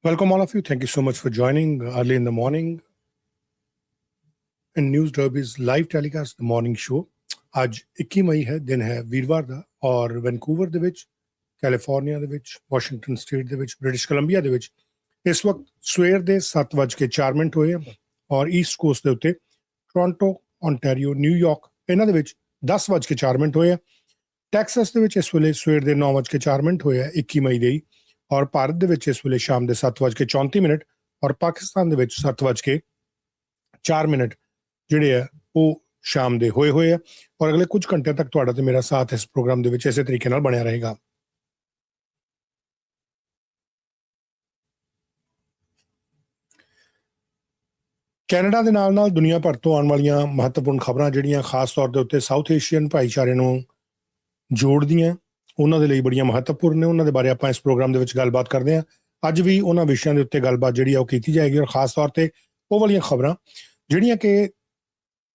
Welcome all of you. Thank you so much for joining early in the morning in News Derby's live telecast, the morning show. ਅੱਜ 21 ਮਈ ਹੈ, ਦਿਨ ਹੈ ਵੀਰਵਾਰ ਦਾ, ਔਰ Vancouver ਦੇ ਵਿੱਚ, ਕੈਲੀਫੋਰਨੀਆ ਦੇ ਵਿੱਚ, ਵਾਸ਼ਿੰਗਟਨ ਸਟੇਟ ਦੇ ਵਿੱਚ, ਬ੍ਰਿਟਿਸ਼ ਕੋਲੰਬੀਆ ਦੇ ਵਿੱਚ ਇਸ ਵਕਤ ਸਵੇਰ ਦੇ 7:04 ਹੋਏ ਆ, ਔਰ ਈਸਟ ਕੋਸਟ ਦੇ ਉੱਤੇ ਟੋਰਾਂਟੋ, ontario, ਨਿਊਯਾਰਕ ਇਹਨਾਂ ਦੇ ਵਿੱਚ 10:04 ਹੋਏ ਆ। ਟੈਕਸਸ ਦੇ ਵਿੱਚ ਇਸ ਵੇਲੇ ਸਵੇਰ ਦੇ 9:04 ਹੋਏ ਆ 21 ਮਈ ਦੇ, ਔਰ ਭਾਰਤ ਦੇ ਵਿੱਚ ਇਸ ਵੇਲੇ ਸ਼ਾਮ ਦੇ 7:34 ਔਰ ਪਾਕਿਸਤਾਨ ਦੇ ਵਿੱਚ 7:04 ਜਿਹੜੇ ਆ ਉਹ ਸ਼ਾਮ ਦੇ ਹੋਏ ਆ। ਔਰ ਅਗਲੇ ਕੁਝ ਘੰਟਿਆਂ ਤੱਕ ਤੁਹਾਡਾ ਤੇ ਮੇਰਾ ਸਾਥ ਇਸ ਪ੍ਰੋਗਰਾਮ ਦੇ ਵਿੱਚ ਇਸੇ ਤਰੀਕੇ ਨਾਲ ਬਣਿਆ ਰਹੇਗਾ। ਕੈਨੇਡਾ ਦੇ ਨਾਲ ਨਾਲ ਦੁਨੀਆ ਭਰ ਤੋਂ ਆਉਣ ਵਾਲੀਆਂ ਮਹੱਤਵਪੂਰਨ ਖਬਰਾਂ ਜਿਹੜੀਆਂ ਖਾਸ ਤੌਰ ਦੇ ਉੱਤੇ ਸਾਊਥ ਏਸ਼ੀਅਨ ਭਾਈਚਾਰੇ ਨੂੰ ਜੋੜਦੀਆਂ, ਉਹਨਾਂ ਦੇ ਲਈ ਬੜੀਆਂ ਮਹੱਤਵਪੂਰਨ ਨੇ, ਉਹਨਾਂ ਦੇ ਬਾਰੇ ਆਪਾਂ ਇਸ ਪ੍ਰੋਗਰਾਮ ਦੇ ਵਿੱਚ ਗੱਲਬਾਤ ਕਰਦੇ ਹਾਂ। ਅੱਜ ਵੀ ਉਹਨਾਂ ਵਿਸ਼ਿਆਂ ਦੇ ਉੱਤੇ ਗੱਲਬਾਤ ਜਿਹੜੀ ਆ ਉਹ ਕੀਤੀ ਜਾਏਗੀ, ਔਰ ਖਾਸ ਤੌਰ ਤੇ ਉਹ ਵਾਲੀਆਂ ਖਬਰਾਂ ਜਿਹੜੀਆਂ ਕਿ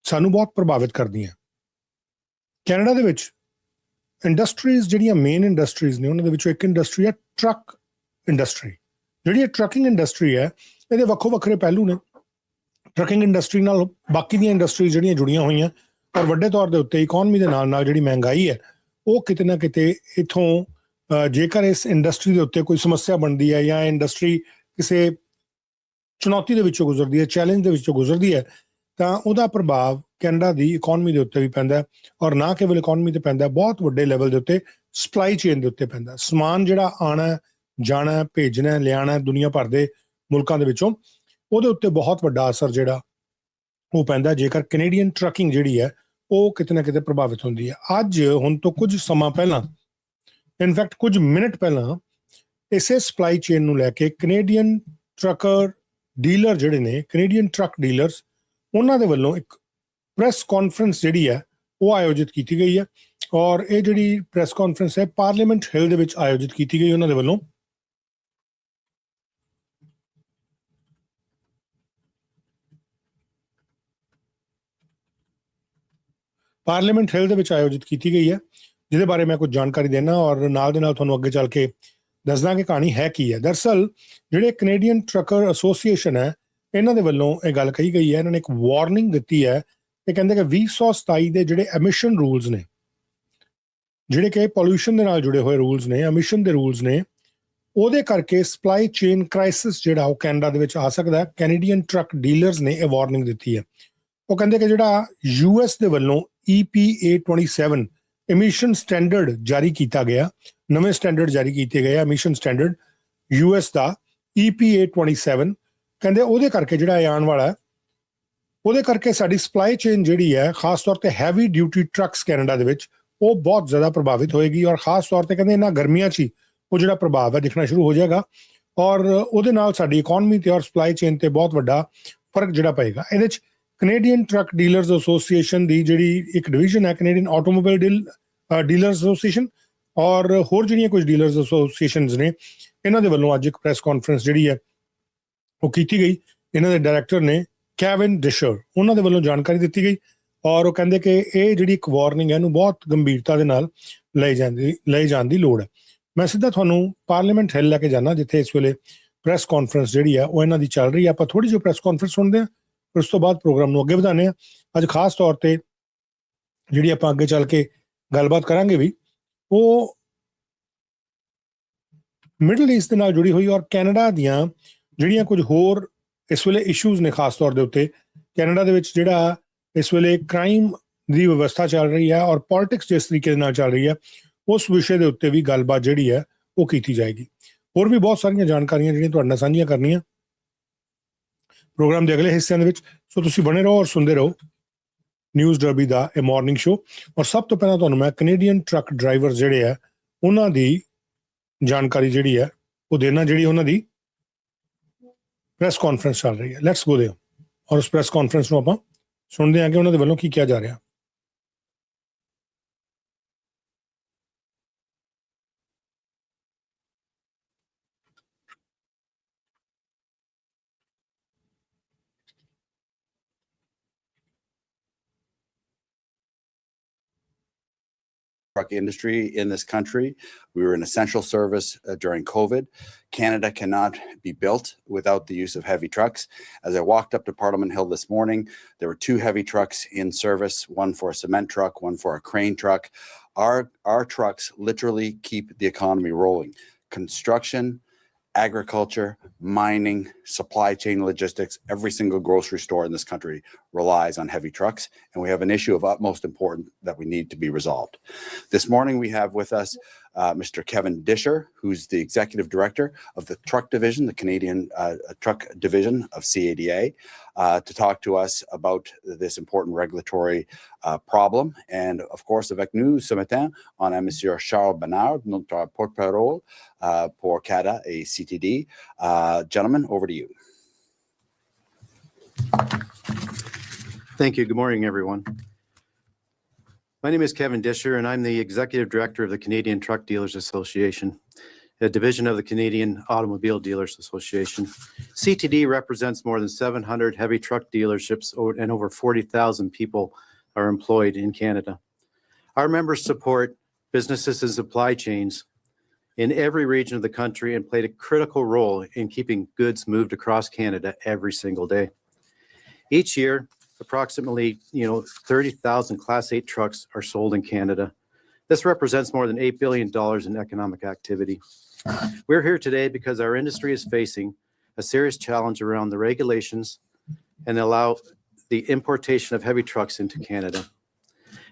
ਸਾਨੂੰ ਬਹੁਤ ਪ੍ਰਭਾਵਿਤ ਕਰਦੀਆਂ। ਕੈਨੇਡਾ ਦੇ ਵਿੱਚ ਇੰਡਸਟਰੀਜ਼ ਜਿਹੜੀਆਂ ਮੇਨ ਇੰਡਸਟਰੀਜ਼ ਨੇ, ਉਹਨਾਂ ਦੇ ਵਿੱਚੋਂ ਇੱਕ ਇੰਡਸਟਰੀ ਹੈ ਟਰੱਕ ਇੰਡਸਟਰੀ। ਜਿਹੜੀ ਇਹ ਟਰੱਕਿੰਗ ਇੰਡਸਟਰੀ ਹੈ, ਇਹਦੇ ਵੱਖੋ ਵੱਖਰੇ ਪਹਿਲੂ ਨੇ। ਟਰੱਕਿੰਗ ਇੰਡਸਟਰੀ ਨਾਲ ਬਾਕੀ ਦੀਆਂ ਇੰਡਸਟਰੀਜ਼ ਜਿਹੜੀਆਂ ਜੁੜੀਆਂ ਹੋਈਆਂ, ਔਰ ਵੱਡੇ ਤੌਰ ਦੇ ਉੱਤੇ ਇਕਨੋਮੀ ਦੇ ਨਾਲ ਨਾਲ ਜਿਹੜੀ ਮਹਿੰਗਾਈ ਹੈ ਉਹ ਕਿਤੇ ਨਾ ਕਿਤੇ ਇੱਥੋਂ ਜੇਕਰ ਇਸ ਇੰਡਸਟਰੀ ਦੇ ਉੱਤੇ ਕੋਈ ਸਮੱਸਿਆ ਬਣਦੀ ਹੈ ਜਾਂ ਇੰਡਸਟਰੀ ਕਿਸੇ ਚੁਣੌਤੀ ਦੇ ਵਿੱਚੋਂ ਗੁਜ਼ਰਦੀ ਹੈ, ਚੈਲੰਜ ਦੇ ਵਿੱਚੋਂ ਗੁਜ਼ਰਦੀ ਹੈ, ਤਾਂ ਉਹਦਾ ਪ੍ਰਭਾਵ ਕੈਨੇਡਾ ਦੀ ਇਕਨੋਮੀ ਦੇ ਉੱਤੇ ਵੀ ਪੈਂਦਾ, ਔਰ ਨਾ ਕੇਵਲ ਇਕਨੋਮੀ ਤੇ ਪੈਂਦਾ, ਬਹੁਤ ਵੱਡੇ ਲੈਵਲ ਦੇ ਉੱਤੇ ਸਪਲਾਈ ਚੇਨ ਦੇ ਉੱਤੇ ਪੈਂਦਾ। ਸਮਾਨ ਜਿਹੜਾ ਆਉਣਾ, ਜਾਣਾ, ਭੇਜਣਾ, ਲਿਆਉਣਾ ਦੁਨੀਆ ਭਰ ਦੇ ਮੁਲਕਾਂ ਦੇ ਵਿੱਚੋਂ, ਉਹਦੇ ਉੱਤੇ ਬਹੁਤ ਵੱਡਾ ਅਸਰ ਜਿਹੜਾ ਉਹ ਪੈਂਦਾ ਜੇਕਰ ਕੈਨੇਡੀਅਨ ਟਰੱਕਿੰਗ ਜਿਹੜੀ ਹੈ ਉਹ ਕਿਤੇ ਨਾ ਕਿਤੇ ਪ੍ਰਭਾਵਿਤ ਹੁੰਦੀ ਹੈ। ਅੱਜ ਹੁਣ ਤੋਂ ਕੁਝ ਸਮਾਂ ਪਹਿਲਾਂ, ਇਨਫੈਕਟ ਕੁਝ ਮਿੰਟ ਪਹਿਲਾਂ, ਇਸੇ ਸਪਲਾਈ ਚੇਨ ਨੂੰ ਲੈ ਕੇ ਕੈਨੇਡੀਅਨ ਟਰੱਕਰ ਡੀਲਰ ਜਿਹੜੇ ਨੇ, ਕੈਨੇਡੀਅਨ ਟਰੱਕ ਡੀਲਰਸ, ਉਹਨਾਂ ਦੇ ਵੱਲੋਂ ਇੱਕ ਪ੍ਰੈਸ ਕਾਨਫਰੰਸ ਜਿਹੜੀ ਹੈ ਉਹ ਆਯੋਜਿਤ ਕੀਤੀ ਗਈ ਹੈ। ਔਰ ਇਹ ਜਿਹੜੀ ਪ੍ਰੈਸ ਕਾਨਫਰੰਸ ਹੈ ਪਾਰਲੀਮੈਂਟ ਹਿੱਲ ਦੇ ਵਿੱਚ ਆਯੋਜਿਤ ਕੀਤੀ ਗਈ ਉਹਨਾਂ ਦੇ ਵੱਲੋਂ। ਪਾਰਲੀਮੈਂਟ ਹਿੱਲ ਦੇ ਵਿੱਚ ਆਯੋਜਿਤ ਕੀਤੀ ਗਈ ਹੈ, ਜਿਹਦੇ ਬਾਰੇ ਮੈਂ ਕੁਝ ਜਾਣਕਾਰੀ ਦੇਣਾ ਔਰ ਨਾਲ ਦੇ ਨਾਲ ਤੁਹਾਨੂੰ ਅੱਗੇ ਚੱਲ ਕੇ ਦੱਸਦਾ ਕਿ ਕਹਾਣੀ ਹੈ ਕੀ ਹੈ। ਦਰਅਸਲ ਜਿਹੜੇ ਕੈਨੇਡੀਅਨ ਟਰੱਕਰ ਐਸੋਸੀਏਸ਼ਨ ਹੈ, ਇਹਨਾਂ ਦੇ ਵੱਲੋਂ ਇਹ ਗੱਲ ਕਹੀ ਗਈ ਹੈ, ਇਹਨਾਂ ਨੇ ਇੱਕ ਵਾਰਨਿੰਗ ਦਿੱਤੀ ਹੈ। ਇਹ ਕਹਿੰਦੇ ਕਿ 2027 ਦੇ ਜਿਹੜੇ ਐਮਿਸ਼ਨ ਰੂਲਸ ਨੇ, ਜਿਹੜੇ ਕਿ ਪੋਲਿਊਸ਼ਨ ਦੇ ਨਾਲ ਜੁੜੇ ਹੋਏ ਰੂਲਸ ਨੇ, ਐਮਿਸ਼ਨ ਦੇ ਰੂਲਸ ਨੇ, ਉਹਦੇ ਕਰਕੇ ਸਪਲਾਈ ਚੇਨ ਕ੍ਰਾਈਸਿਸ ਜਿਹੜਾ ਉਹ ਕੈਨੇਡਾ ਦੇ ਵਿੱਚ ਆ ਸਕਦਾ ਹੈ। ਕੈਨੇਡੀਅਨ ਟਰੱਕ ਡੀਲਰਸ ਨੇ ਇਹ ਵਾਰਨਿੰਗ ਦਿੱਤੀ ਹੈ। ਉਹ ਕਹਿੰਦੇ ਕਿ ਜਿਹੜਾ ਯੂਐਸ ਦੇ ਵੱਲੋਂ EPA 27 ਐਮਿਸ਼ਨ ਸਟੈਂਡਰਡ ਜਾਰੀ ਕੀਤਾ ਗਿਆ, ਨਵੇਂ ਸਟੈਂਡਰਡ ਜਾਰੀ ਕੀਤੇ ਗਏ ਐਮਿਸ਼ਨ ਸਟੈਂਡਰਡ ਯੂਐਸ ਦਾ EPA 27, ਕਹਿੰਦੇ ਉਹਦੇ ਕਰਕੇ ਜਿਹੜਾ ਇਹ ਆਉਣ ਵਾਲਾ, ਉਹਦੇ ਕਰਕੇ ਸਾਡੀ ਸਪਲਾਈ ਚੇਨ ਜਿਹੜੀ ਹੈ ਖਾਸ ਤੌਰ ਤੇ ਹੈਵੀ ਡਿਊਟੀ ਟਰੱਕਸ ਕੈਨੇਡਾ ਦੇ ਵਿੱਚ ਉਹ ਬਹੁਤ ਜ਼ਿਆਦਾ ਪ੍ਰਭਾਵਿਤ ਹੋਏਗੀ। ਔਰ ਖਾਸ ਤੌਰ ਤੇ ਕਹਿੰਦੇ ਇਹਨਾਂ ਗਰਮੀਆਂ 'ਚ ਹੀ ਉਹ ਜਿਹੜਾ ਪ੍ਰਭਾਵ ਹੈ ਦਿਖਣਾ ਸ਼ੁਰੂ ਹੋ ਜਾਏਗਾ, ਔਰ ਉਹਦੇ ਨਾਲ ਸਾਡੀ ਇਕਨੋਮੀ ਤੇ ਔਰ ਸਪਲਾਈ ਚੇਨ ਤੇ ਬਹੁਤ ਵੱਡਾ ਫਰਕ ਜਿਹੜਾ ਪਏਗਾ। ਇਹਦੇ 'ਚ ਕੈਨੇਡੀਅਨ ਟਰੱਕ ਡੀਲਰਸ ਐਸੋਸੀਏਸ਼ਨ ਦੀ ਜਿਹੜੀ ਇੱਕ ਡਿਵੀਜ਼ਨ ਹੈ, ਕੈਨੇਡੀਅਨ ਆਟੋਮੋਬਾਈਲ ਡੀਲਰਸ ਐਸੋਸੀਏਸ਼ਨ, ਔਰ ਹੋਰ ਜਿਹੜੀਆਂ ਕੁਝ ਡੀਲਰਸ ਐਸੋਸੀਏਸ਼ਨਸ ਨੇ, ਇਹਨਾਂ ਦੇ ਵੱਲੋਂ ਅੱਜ ਇੱਕ ਪ੍ਰੈਸ ਕਾਨਫਰੰਸ ਜਿਹੜੀ ਹੈ ਉਹ ਕੀਤੀ ਗਈ। ਇਹਨਾਂ ਦੇ ਡਾਇਰੈਕਟਰ ਨੇ ਕੈਵਿਨ ਡਿਸ਼ਰ, ਉਹਨਾਂ ਦੇ ਵੱਲੋਂ ਜਾਣਕਾਰੀ ਦਿੱਤੀ ਗਈ, ਔਰ ਉਹ ਕਹਿੰਦੇ ਕਿ ਇਹ ਜਿਹੜੀ ਇੱਕ ਵਾਰਨਿੰਗ ਹੈ ਇਹਨੂੰ ਬਹੁਤ ਗੰਭੀਰਤਾ ਦੇ ਨਾਲ ਲਈ ਜਾਣ ਦੀ ਲੋੜ ਹੈ। ਮੈਂ ਸਿੱਧਾ ਤੁਹਾਨੂੰ ਪਾਰਲੀਮੈਂਟ ਹਿੱਲ ਲੈ ਕੇ ਜਾਣਾ, ਜਿੱਥੇ ਇਸ ਵੇਲੇ ਪ੍ਰੈਸ ਕਾਨਫਰੰਸ ਜਿਹੜੀ ਹੈ ਉਹ ਇਹਨਾਂ ਦੀ ਚੱਲ ਰਹੀ ਹੈ। ਆਪਾਂ ਥੋੜੀ ਜਿਹੀ ਪ੍ਰੈਸ ਕਾਨਫਰੰਸ ਸੁਣਦੇ ਹਾਂ, ਉਸ ਤੋਂ ਬਾਅਦ ਪ੍ਰੋਗਰਾਮ ਨੂੰ ਅੱਗੇ ਵਧਾਉਂਦੇ ਹਾਂ। ਅੱਜ ਖਾਸ ਤੌਰ ਤੇ ਜਿਹੜੀ ਆਪਾਂ ਅੱਗੇ ਚੱਲ ਕੇ ਗੱਲਬਾਤ ਕਰਾਂਗੇ ਵੀ, ਉਹ ਮਿਡਲ ਈਸਟ ਦੇ ਨਾਲ ਜੁੜੀ ਹੋਈ ਔਰ ਕੈਨੇਡਾ ਦੀਆਂ ਜਿਹੜੀਆਂ ਕੁਝ ਹੋਰ ਇਸ ਵੇਲੇ ਇਸ਼ੂਜ਼ ਨੇ। ਖਾਸ ਤੌਰ ਦੇ ਉੱਤੇ ਕੈਨੇਡਾ ਦੇ ਵਿੱਚ ਜਿਹੜਾ ਇਸ ਵੇਲੇ ਕ੍ਰਾਈਮ ਦੀ ਵਿਵਸਥਾ ਚੱਲ ਰਹੀ ਹੈ ਔਰ ਪੋਲਿਟਿਕਸ ਜਿਸ ਤਰੀਕੇ ਦੇ ਨਾਲ ਚੱਲ ਰਹੀ ਹੈ, ਉਸ ਵਿਸ਼ੇ ਦੇ ਉੱਤੇ ਵੀ ਗੱਲਬਾਤ ਜਿਹੜੀ ਹੈ ਉਹ ਕੀਤੀ ਜਾਏਗੀ। ਹੋਰ ਵੀ ਬਹੁਤ ਸਾਰੀਆਂ ਜਾਣਕਾਰੀਆਂ ਜਿਹੜੀਆਂ ਤੁਹਾਡੇ ਨਾਲ ਸਾਂਝੀਆਂ ਕਰਨੀਆਂ ਪ੍ਰੋਗਰਾਮ ਦੇ ਅਗਲੇ ਹਿੱਸਿਆਂ ਦੇ ਵਿੱਚ, ਸੋ ਤੁਸੀਂ ਬਣੇ ਰਹੋ ਔਰ ਸੁਣਦੇ ਰਹੋ ਨਿਊਜ਼ ਡਰਬੀ ਦਾ ਇਹ ਮਾਰਨਿੰਗ ਸ਼ੋ। ਔਰ ਸਭ ਤੋਂ ਪਹਿਲਾਂ ਤੁਹਾਨੂੰ ਮੈਂ ਕੈਨੇਡੀਅਨ ਟਰੱਕ ਡਰਾਈਵਰ ਜਿਹੜੇ ਆ ਉਹਨਾਂ ਦੀ ਜਾਣਕਾਰੀ ਜਿਹੜੀ ਹੈ ਉਹ ਦੇਣਾ, ਜਿਹੜੀ ਉਹਨਾਂ ਦੀ ਪ੍ਰੈਸ ਕਾਨਫਰੰਸ ਚੱਲ ਰਹੀ ਹੈ। ਲੈਟਸ ਗੋ ਦੇਅਰ ਔਰ ਉਸ ਪ੍ਰੈਸ ਕਾਨਫਰੰਸ ਨੂੰ ਆਪਾਂ ਸੁਣਦੇ ਹਾਂ ਕਿ ਉਹਨਾਂ ਦੇ ਵੱਲੋਂ ਕੀ ਕਿਹਾ ਜਾ ਰਿਹਾ। truck industry in this country. We were an essential service during COVID. Canada cannot be built without the use of heavy trucks. As I walked up to Parliament Hill this morning, there were 2 heavy trucks in service, one for a cement truck, one for a crane truck. Our trucks literally keep the economy rolling. Construction, agriculture, mining, supply chain logistics, every single grocery store in this country relies on heavy trucks, and we have an issue of utmost importance that we need to be resolved. This morning we have with us Mr. Kevin Disher, who's the Executive Director of the Truck Division, the Canadian Truck Division of CADA, to talk to us about this important regulatory problem. And of course, avec nous ce matin, on a Monsieur Charles Bernard, notre porte-parole pour CADA et CTD. Gentlemen, over to you. Thank you. Good morning, everyone. My name is Kevin Disher, and I'm the Executive Director of the Canadian Truck Dealers Association, a division of the Canadian Automobile Dealers Association. CTD represents more than 700 heavy truck dealerships, and over 40,000 people are employed in Canada. Our members support businesses and supply chains in every region of the country and played a critical role in keeping goods moved across Canada every single day. Each year, approximately 30,000 Class 8 trucks are sold in Canada. This represents more than $8 billion in economic activity. We're here today because our industry is facing a serious challenge around the regulations and allow the importation of heavy trucks into Canada.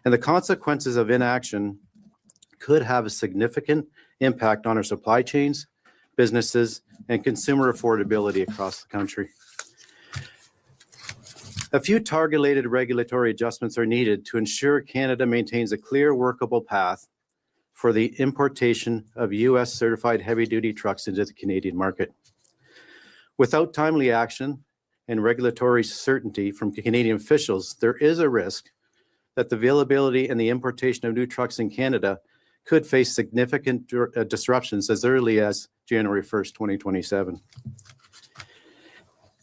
And the consequences of inaction could have a significant impact on our supply chains, businesses, and consumer affordability across the country. A few targeted regulatory adjustments are needed to ensure Canada maintains a clear, workable path for the importation of U.S. certified heavy-duty trucks into the Canadian market. Without timely action and regulatory certainty from Canadian officials, there is a risk that the availability and the importation of new trucks in Canada could face significant disruptions as early as January 1st, 2027.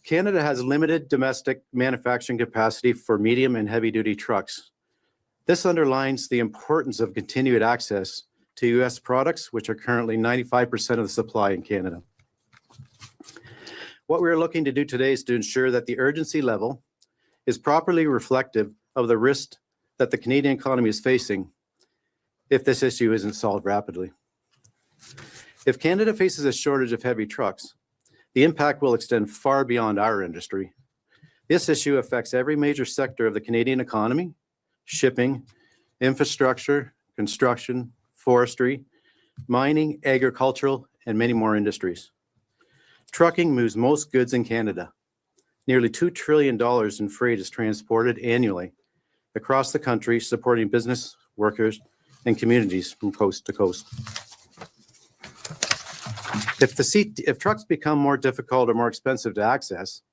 Canada has limited domestic manufacturing capacity for medium and heavy-duty trucks. This underlines the importance of continued access to U.S. products, which are currently 95% of the supply in Canada. What we're looking to do today is to ensure that the urgency level is properly reflective of the risk that the Canadian economy is facing if this issue isn't solved rapidly. If Canada faces a shortage of heavy trucks, the impact will extend far beyond our industry. This issue affects every major sector of the Canadian economy: shipping, infrastructure, construction, forestry, mining, agricultural, and many more industries. Trucking moves most goods in Canada. Nearly $2 trillion in freight is transported annually across the country, supporting business, workers, and communities from coast to coast. If trucks become more difficult or more expensive to access,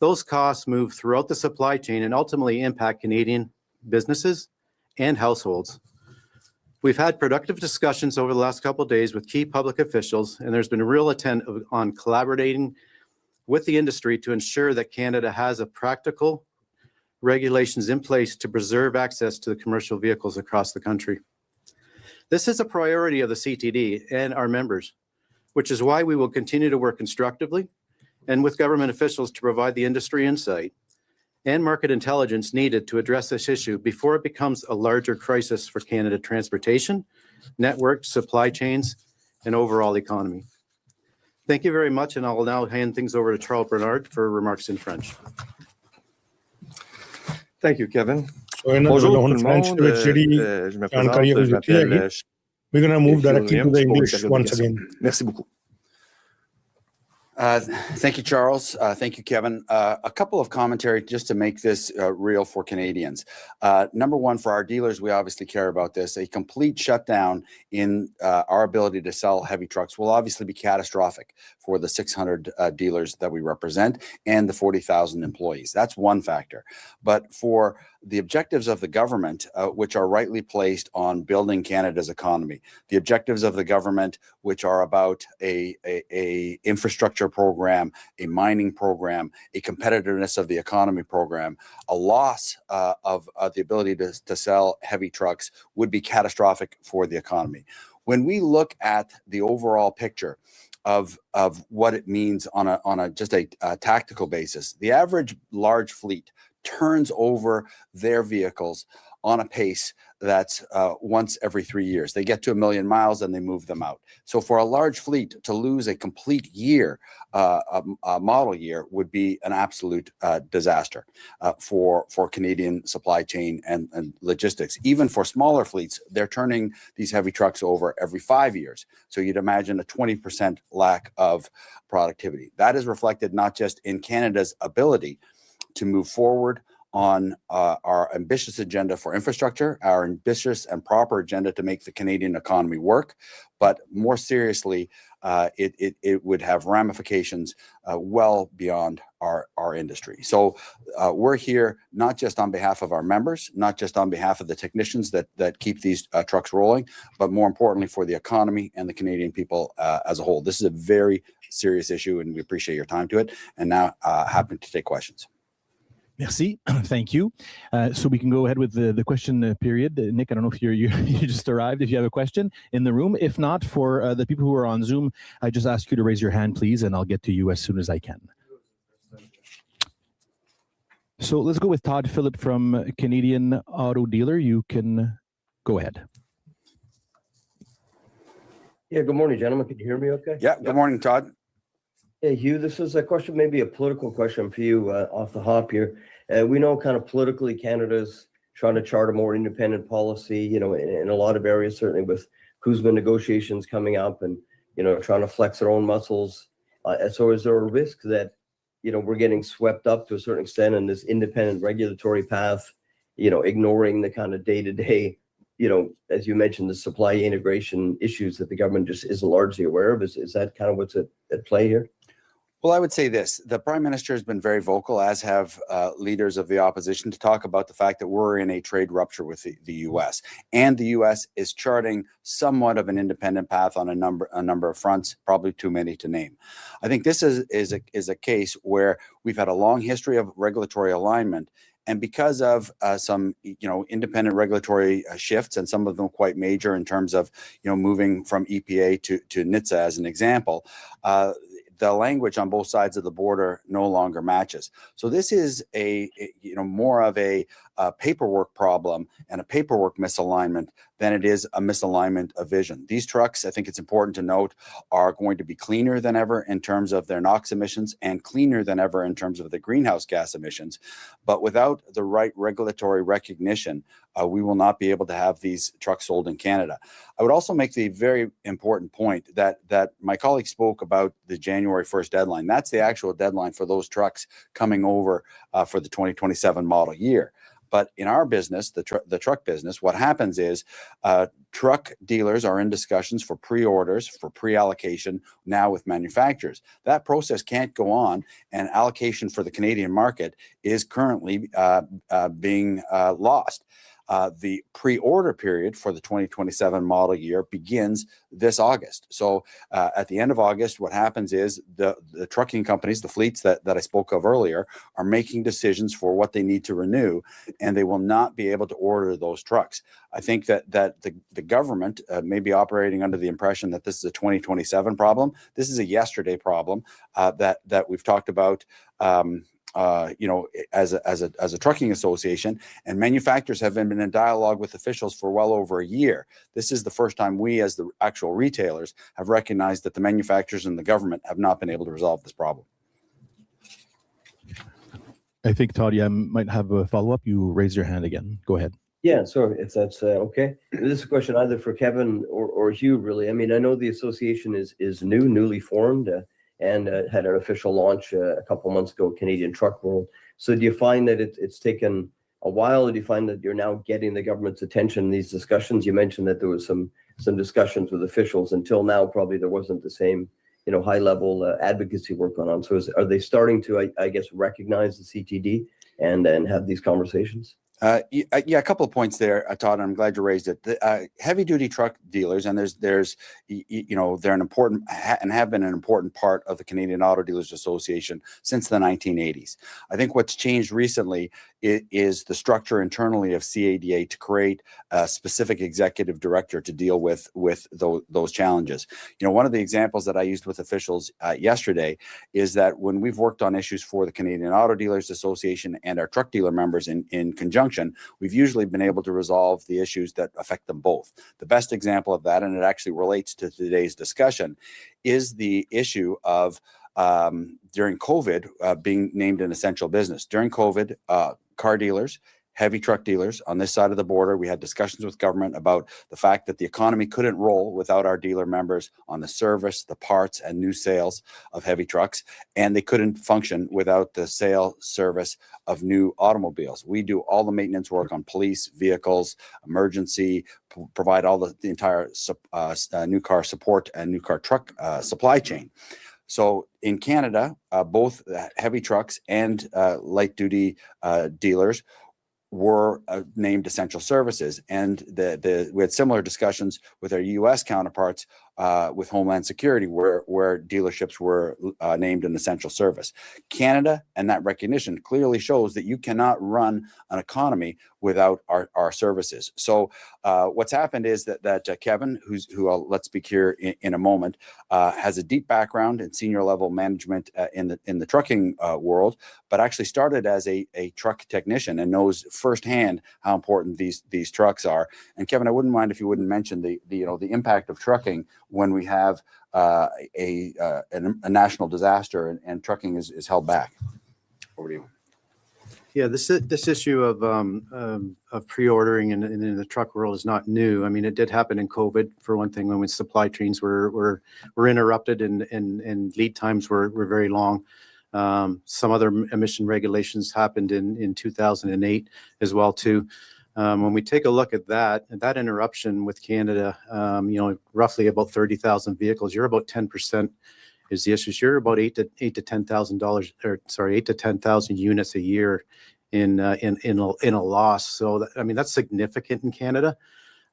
those costs move throughout the supply chain and ultimately impact Canadian businesses and households. We've had productive discussions over the last couple of days with key public officials, and there's been a real intent on collaborating with the industry to ensure that Canada has a practical regulations in place to preserve access to the commercial vehicles across the country. This is a priority of the CTD and our members, which is why we will continue to work constructively and with government officials to provide the industry insight and market intelligence needed to address this issue before it becomes a larger crisis for Canada transportation, network, supply chains, and overall economy. Thank you very much, and I will now hand things over to Charles Bernard for remarks in French. Thank you, Kevin. Bonjour tout le monde, je me présente, je m'appelle We're going to move directly to the English once again. Merci beaucoup. Thank you, Charles. Thank you, Kevin. A couple of commentary just to make this real for Canadians. Number one, for our dealers, we obviously care about this. A complete shutdown in our ability to sell heavy trucks will obviously be catastrophic for the 600 dealers that we represent and the 40,000 employees. That's one factor. But for the objectives of the government, which are rightly placed on building Canada's economy, the objectives of the government, which are about a infrastructure program, a mining program, a competitiveness of the economy program, a loss of the ability to sell heavy trucks would be catastrophic for the economy. When we look at the overall picture of what it means on a just a tactical basis, the average large fleet turns over their vehicles on a pace that's once every 3 years. They get to 1 million miles and they move them out. So for a large fleet to lose a complete year, a model year, would be an absolute disaster for Canadian supply chain and logistics. Even for smaller fleets, they're turning these heavy trucks over every 5 years. So you'd imagine a 20% lack of productivity. That is reflected not just in Canada's ability to move forward on our ambitious agenda for infrastructure, our ambitious and proper agenda to make the Canadian economy work, but more seriously, it would have ramifications well beyond our industry. So we're here not just on behalf of our members, not just on behalf of the technicians that keep these trucks rolling, but more importantly for the economy and the Canadian people as a whole. This is a very serious issue, and we appreciate your time to it. And now happy to take questions. Merci. Thank you. So we can go ahead with the question period. Nick, I don't know if you just arrived, if you have a question in the room. If not, for the people who are on Zoom, I just ask you to raise your hand, please, and I'll get to you as soon as I can. So let's go with Todd Phillip from Canadian Auto Dealer. You can go ahead. Yeah, good morning, gentlemen. Can you hear me okay? Yeah, good morning, Todd. Hey, Hugh, this is a question, maybe a political question for you off the hop here. We know kind of politically Canada's trying to chart a more independent policy, you know, in a lot of areas, certainly with CUSMA negotiations coming up and, you know, trying to flex their own muscles. So is there a risk that, you know, we're getting swept up to a certain extent in this independent regulatory path, you know, ignoring the kind of day-to-day, you know, as you mentioned, the supply integration issues that the government just isn't largely aware of? Is that kind of what's at play here? Well, I would say this. The Prime Minister has been very vocal, as have leaders of the opposition, to talk about the fact that we're in a trade rupture with the U.S. And the U.S. is charting somewhat of an independent path on a number of fronts, probably too many to name. I think this is a case where we've had a long history of regulatory alignment. And because of some, you know, independent regulatory shifts, and some of them quite major in terms of, you know, moving from EPA to NHTSA as an example, the language on both sides of the border no longer matches. So this is you know, more of a paperwork problem and a paperwork misalignment than it is a misalignment of vision. These trucks, I think it's important to note, are going to be cleaner than ever in terms of their NOx emissions and cleaner than ever in terms of the greenhouse gas emissions. But without the right regulatory recognition, we will not be able to have these trucks sold in Canada. I would also make the very important point that my colleague spoke about the January 1st deadline. That's the actual deadline for those trucks coming over for the 2027 model year. But in our business, the truck business, what happens is truck dealers are in discussions for pre-orders, for pre-allocation now with manufacturers. That process can't go on, and allocation for the Canadian market is currently being lost. The pre-order period for the 2027 model year begins this August. So at the end of August, what happens is the trucking companies, the fleets that I spoke of earlier, are making decisions for what they need to renew, and they will not be able to order those trucks. I think that the government may be operating under the impression that this is a 2027 problem. This is a yesterday problem that we've talked about you know, as a trucking association, and manufacturers have been in dialogue with officials for well over a year. This is the first time we, as the actual retailers, have recognized that the manufacturers and the government have not been able to resolve this problem. I think, Todd, you might have a follow-up. You raised your hand again. Go ahead. Yeah, sorry, if that's okay. This is a question either for Kevin or Hugh, really. I mean, I know the association is newly formed. And had an official launch a couple months ago, Canadian Truck World. So do you find that it's taken a while, or do you find that you're now getting the government's attention in these discussions? You mentioned that there was some discussions with officials. Until now, probably there wasn't the same high level advocacy work going on. So are they starting to, I guess, recognize the CTD and have these conversations? Yeah, a couple of points there, Todd, and I'm glad you raised it. The heavy duty truck dealers, and they're an important and have been an important part of the Canadian Auto Dealers Association since the 1980s. I think what's changed recently is the structure internally of CADA to create a specific executive director to deal with those challenges. One of the examples that I used with officials yesterday is that when we've worked on issues for the Canadian Auto Dealers Association and our truck dealer members in conjunction, we've usually been able to resolve the issues that affect them both. The best example of that, and it actually relates to today's discussion, is the issue of during COVID being named an essential business. During COVID, car dealers, heavy truck dealers on this side of the border, we had discussions with government about the fact that the economy couldn't roll without our dealer members on the service, the parts, and new sales of heavy trucks, and they couldn't function without the sale service of new automobiles. We do all the maintenance work on police vehicles, emergency, provide all the entire new car support and new car truck supply chain. So in Canada, both heavy trucks and light duty dealers were named essential services, and we had similar discussions with our U.S. counterparts with Homeland Security, where dealerships were named an essential service. Canada, and that recognition clearly shows that you cannot run an economy without our services. So what's happened is that Kevin, who I'll let speak here in a moment, has a deep background in senior level management in the trucking world, but actually started as a truck technician and knows firsthand how important these trucks are. And Kevin, I wouldn't mind if you wouldn't mention the impact of trucking when we have a national disaster and trucking is held back. Over to you. Yeah, this issue of pre-ordering in the truck world is not new. I mean, it did happen in COVID, for one thing, when supply chains were interrupted and lead times were very long. Some other emission regulations happened in 2008 as well too. When we take a look at that interruption with Canada, roughly about 30,000 vehicles, you're about 10% is the issues. You're about $8,000 to $10,000 units a year in a loss. So that's significant in Canada.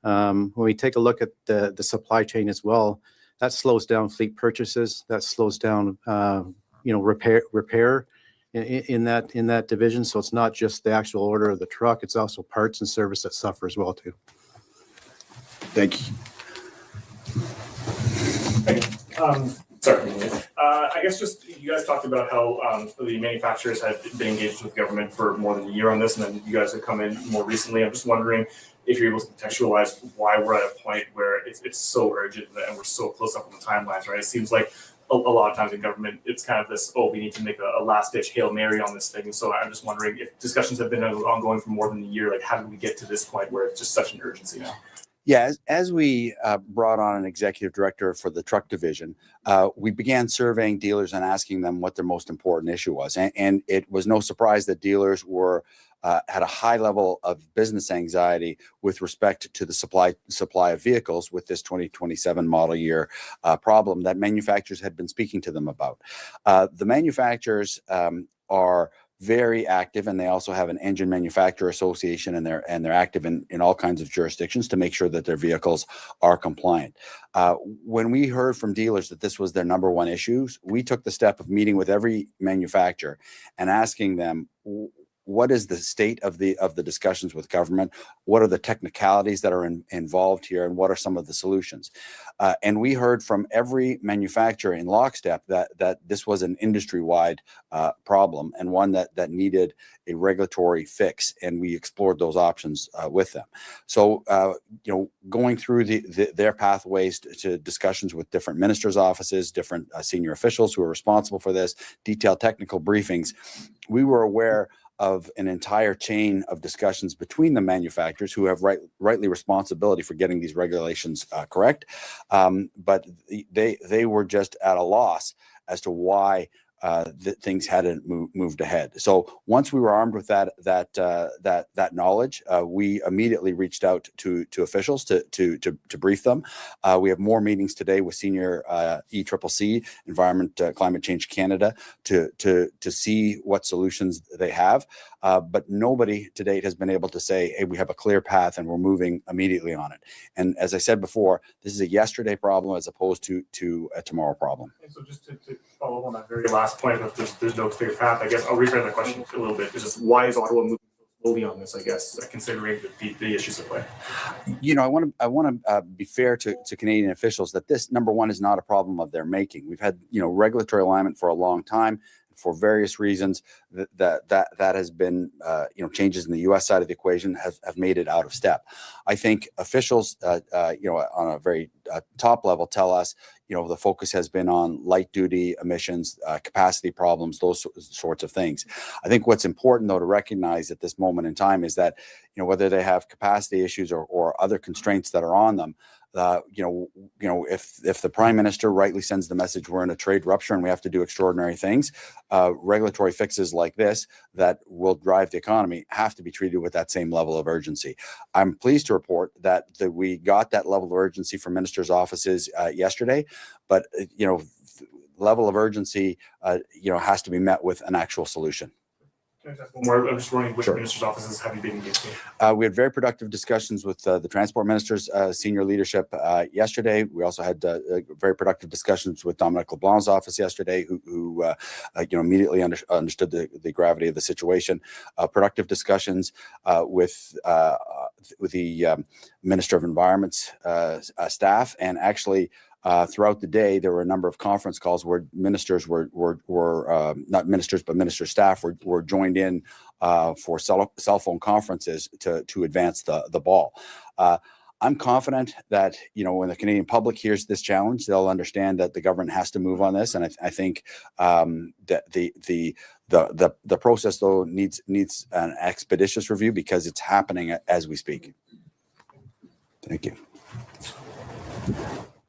When we take a look at the supply chain as well, that slows down fleet purchases. That slows down repair in that division. So it's not just the actual order of the truck; it's also parts and service that suffer as well too. Thank you. Sorry. I guess just you guys talked about how the manufacturers had been engaged with government for more than a year on this, and then you guys have come in more recently. I'm just wondering if you're able to contextualize why we're at a point where it's so urgent and we're so close up on the timelines, right? It seems like a lot of times in government, it's kind of this, we need to make a last-ditch Hail Mary on this thing. So I'm just wondering if discussions have been ongoing for more than a year, like how did we get to this point where it's just such an urgency now? Yeah, as we brought on an executive director for the truck division, we began surveying dealers and asking them what their most important issue was. And it was no surprise that dealers had a high level of business anxiety with respect to the supply of vehicles with this 2027 model year problem that manufacturers had been speaking to them about. The manufacturers are very active, and they also have an engine manufacturer association, and they're active in all kinds of jurisdictions to make sure that their vehicles are compliant. When we heard from dealers that this was their number one issue, we took the step of meeting with every manufacturer and asking them, what is the state of the discussions with government? What are the technicalities that are involved here, and what are some of the solutions? And we heard from every manufacturer in lockstep that this was an industry-wide problem, and one that needed a regulatory fix, and we explored those options with them. So, going through their pathways to discussions with different ministers' offices, different senior officials who are responsible for this, detailed technical briefings, we were aware of an entire chain of discussions between the manufacturers who have rightly responsibility for getting these regulations correct. But they were just at a loss as to why that things hadn't moved ahead. So once we were armed with that knowledge, we immediately reached out to officials to brief them. We have more meetings today with senior ECCC, Environment Climate Change Canada, to see what solutions they have. But nobody to date has been able to say, hey, we have a clear path and we're moving immediately on it. And as I said before, this is a yesterday problem as opposed to a tomorrow problem. And so just to follow up on that very last point, that there's no clear path, I guess I'll rephrase that question a little bit. It's just, why is Ottawa moving slowly on this, I guess, considering the issues at play? You know, I want to be fair to Canadian officials that this, number one, is not a problem of their making. We've had, regulatory alignment for a long time. For various reasons, that has been, changes in the U.S. side of the equation have made it out of step. I think officials, on a very top level, tell us, the focus has been on light duty emissions, capacity problems, those sorts of things. I think what's important, though, to recognize at this moment in time is that, whether they have capacity issues or other constraints that are on them, if the Prime Minister rightly sends the message we're in a trade rupture and we have to do extraordinary things, regulatory fixes like this that will drive the economy have to be treated with that same level of urgency. I'm pleased to report that we got that level of urgency from ministers' offices yesterday, but level of urgency has to be met with an actual solution. I'm just wondering which minister's offices have you been engaged in? We had very productive discussions with the Transport Minister's senior leadership yesterday. We also had very productive discussions with Dominic LeBlanc's office yesterday, who immediately understood the gravity of the situation. Productive discussions with the Minister of Environment's staff, and actually throughout the day, there were a number of conference calls where ministers were not ministers, but minister staff were joined in for cell phone conferences to advance the ball. I'm confident that, when the Canadian public hears this challenge, they'll understand that the government has to move on this. And I think that the process, though, needs an expeditious review because it's happening as we speak. Thank you.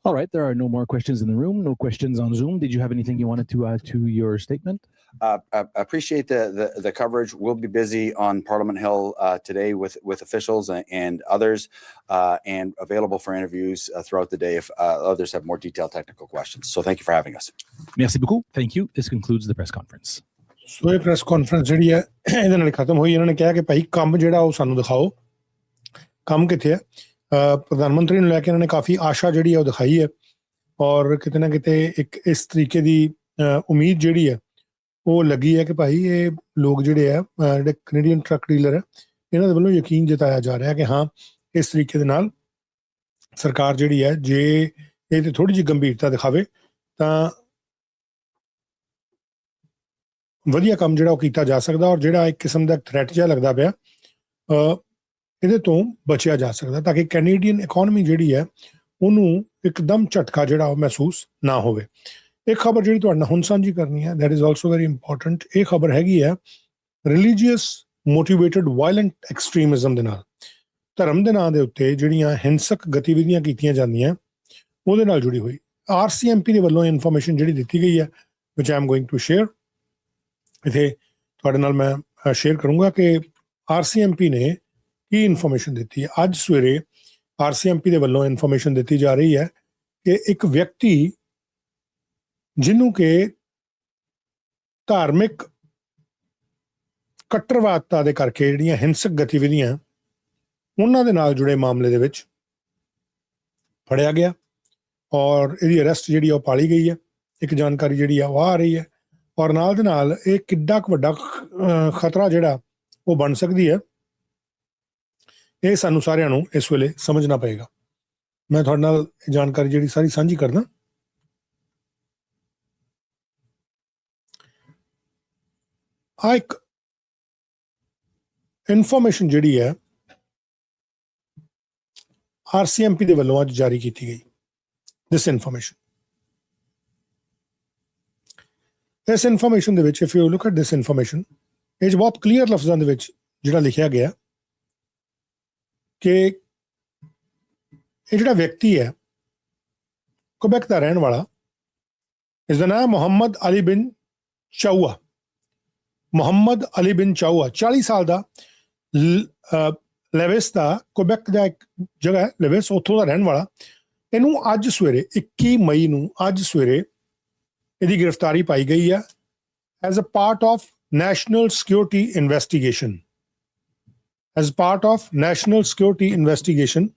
All right, there are no more questions in the room, no questions on Zoom. Did you have anything you wanted to add to your statement? I appreciate the coverage. We'll be busy on Parliament Hill today with officials and others, and available for interviews throughout the day if others have more detailed technical questions. So thank you for having us. Merci beaucoup. Thank you. This concludes the press conference. ਸੋ ਇਹ press conference ਜਿਹੜੀ ਹੈ ਇਹਦੇ ਨਾਲ ਖਤਮ ਹੋਈ। ਇਹਨਾਂ ਨੇ ਕਿਹਾ ਕਿ ਭਾਈ ਕੰਮ ਜਿਹੜਾ ਉਹ ਸਾਨੂੰ ਦਿਖਾਓ, ਕੰਮ ਕਿੱਥੇ ਹੈ। ਪ੍ਰਧਾਨ ਮੰਤਰੀ ਨੂੰ ਲੈ ਕੇ ਇਹਨਾਂ ਨੇ ਕਾਫੀ ਆਸ਼ਾ ਜਿਹੜੀ ਹੈ ਉਹ ਦਿਖਾਈ ਹੈ, ਔਰ ਕਿਤੇ ਨਾ ਕਿਤੇ ਇੱਕ ਇਸ ਤਰੀਕੇ ਦੀ ਉਮੀਦ ਜਿਹੜੀ ਹੈ ਉਹ ਲੱਗੀ ਹੈ ਕਿ ਭਾਈ ਇਹ ਲੋਕ ਜਿਹੜੇ ਆ ਜਿਹੜੇ ਕੈਨੇਡੀਅਨ ਟਰੱਕ ਡੀਲਰ ਹੈ ਇਹਨਾਂ ਦੇ ਵੱਲੋਂ ਯਕੀਨ ਜਤਾਇਆ ਜਾ ਰਿਹਾ ਕਿ ਹਾਂ ਇਸ ਤਰੀਕੇ ਦੇ ਨਾਲ ਸਰਕਾਰ ਜਿਹੜੀ ਹੈ ਜੇ ਇਹ ਤੇ ਥੋੜੀ ਜਿਹੀ ਗੰਭੀਰਤਾ ਦਿਖਾਵੇ ਤਾਂ ਵਧੀਆ ਕੰਮ ਜਿਹੜਾ ਉਹ ਕੀਤਾ ਜਾ ਸਕਦਾ, ਔਰ ਜਿਹੜਾ ਇੱਕ ਕਿਸਮ ਦਾ ਥ੍ਰੈਟ ਜਿਹਾ ਲੱਗਦਾ ਪਿਆ ਇਹਦੇ ਤੋਂ ਬਚਿਆ ਜਾ ਸਕਦਾ ਤਾਂ ਕਿ ਕੈਨੇਡੀਅਨ ਇਕਨੋਮੀ ਜਿਹੜੀ ਹੈ ਉਹਨੂੰ ਇੱਕਦਮ ਝਟਕਾ ਜਿਹੜਾ ਉਹ ਮਹਿਸੂਸ ਨਾ ਹੋਵੇ। ਇੱਕ ਖਬਰ ਜਿਹੜੀ ਤੁਹਾਡੇ ਨਾਲ ਹੁਣ ਸਾਂਝੀ ਕਰਨੀ ਹੈ, that is also very important. ਇਹ ਖਬਰ ਹੈਗੀ ਹੈ ਰਿਲੀਜੀਅਸ ਮੋਟੀਵੇਟਡ ਵਾਇਲੈਂਟ ਐਕਸਟ੍ਰੀਮਿਜ਼ਮ ਦੇ ਨਾਲ, ਧਰਮ ਦੇ ਨਾਂ ਦੇ ਉੱਤੇ ਜਿਹੜੀਆਂ ਹਿੰਸਕ ਗਤੀਵਿਧੀਆਂ ਕੀਤੀਆਂ ਜਾਂਦੀਆਂ ਉਹਦੇ ਨਾਲ ਜੁੜੀ ਹੋਈ। RCMP ਦੇ ਵੱਲੋਂ ਇਨਫੋਰਮੇਸ਼ਨ ਜਿਹੜੀ ਦਿੱਤੀ ਗਈ ਹੈ ਵਿਚ I am going to share, ਇੱਥੇ ਤੁਹਾਡੇ ਨਾਲ ਮੈਂ ਸ਼ੇਅਰ ਕਰੂੰਗਾ ਕਿ RCMP ਨੇ ਕੀ ਇਨਫੋਰਮੇਸ਼ਨ ਦਿੱਤੀ ਹੈ। ਅੱਜ ਸਵੇਰੇ RCMP ਦੇ ਵੱਲੋਂ ਇਨਫੋਰਮੇਸ਼ਨ ਦਿੱਤੀ ਜਾ ਰਹੀ ਹੈ ਕਿ ਇੱਕ ਵਿਅਕਤੀ ਜਿਹਨੂੰ ਕਿ ਧਾਰਮਿਕ ਕੱਟੜਵਾਦਤਾ ਦੇ ਕਰਕੇ ਜਿਹੜੀਆਂ ਹਿੰਸਕ ਗਤੀਵਿਧੀਆਂ ਉਹਨਾਂ ਦੇ ਨਾਲ ਜੁੜੇ ਮਾਮਲੇ ਦੇ ਵਿੱਚ ਫੜਿਆ ਗਿਆ, ਔਰ ਇਹਦੀ ਅਰੈਸਟ ਜਿਹੜੀ ਉਹ ਪਾਲੀ ਗਈ ਹੈ। ਇੱਕ ਜਾਣਕਾਰੀ ਜਿਹੜੀ ਆ ਉਹ ਆ ਰਹੀ ਹੈ, ਔਰ ਨਾਲ ਦੇ ਨਾਲ ਇਹ ਕਿੱਡਾ ਕੁ ਵੱਡਾ ਖਤਰਾ ਜਿਹੜਾ ਉਹ ਬਣ ਸਕਦੀ ਹੈ ਇਹ ਸਾਨੂੰ ਸਾਰਿਆਂ ਨੂੰ ਇਸ ਵੇਲੇ ਸਮਝਣਾ ਪਏਗਾ। ਮੈਂ ਤੁਹਾਡੇ ਨਾਲ ਇਹ ਜਾਣਕਾਰੀ ਜਿਹੜੀ ਸਾਰੀ ਸਾਂਝੀ ਕਰਦਾ। ਆ ਇੱਕ ਇਨਫੋਰਮੇਸ਼ਨ ਜਿਹੜੀ ਹੈ RCMP ਦੇ ਵੱਲੋਂ ਅੱਜ ਜਾਰੀ ਕੀਤੀ ਗਈ। ਦਿਸ ਇਨਫੋਰਮੇਸ਼ਨ, ਇਸ ਇਨਫੋਰਮੇਸ਼ਨ ਦੇ ਵਿੱਚ if you look at this information, ਇਹ 'ਚ ਬਹੁਤ ਕਲੀਅਰ ਲਫ਼ਜ਼ਾਂ ਦੇ ਵਿੱਚ ਜਿਹੜਾ ਲਿਖਿਆ ਗਿਆ ਕਿ ਇਹ ਜਿਹੜਾ ਵਿਅਕਤੀ ਹੈ ਕੁਬੈਕ ਦਾ ਰਹਿਣ ਵਾਲਾ, ਇਸ ਦਾ ਨਾਮ ਮੁਹੰਮਦ ਅਲੀ ਬਿਨ ਚਾਊਆ, ਮੁਹੰਮਦ ਅਲੀ ਬਿਨ ਚਾਊਆ 40 ਸਾਲ ਦਾ, ਲੈਵਿਸ ਦਾ, ਕੁਬੈਕ ਦਾ ਇੱਕ ਜਗ੍ਹਾ ਹੈ ਲੈਵਿਸ, ਉੱਥੋਂ ਦਾ ਰਹਿਣ ਵਾਲਾ। ਇਹਨੂੰ ਅੱਜ ਸਵੇਰੇ 21 ਮਈ ਨੂੰ ਅੱਜ ਸਵੇਰੇ ਇਹਦੀ ਗ੍ਰਿਫਤਾਰੀ ਪਾਈ ਗਈ ਹੈ as a part of national security investigation. As part of national security investigation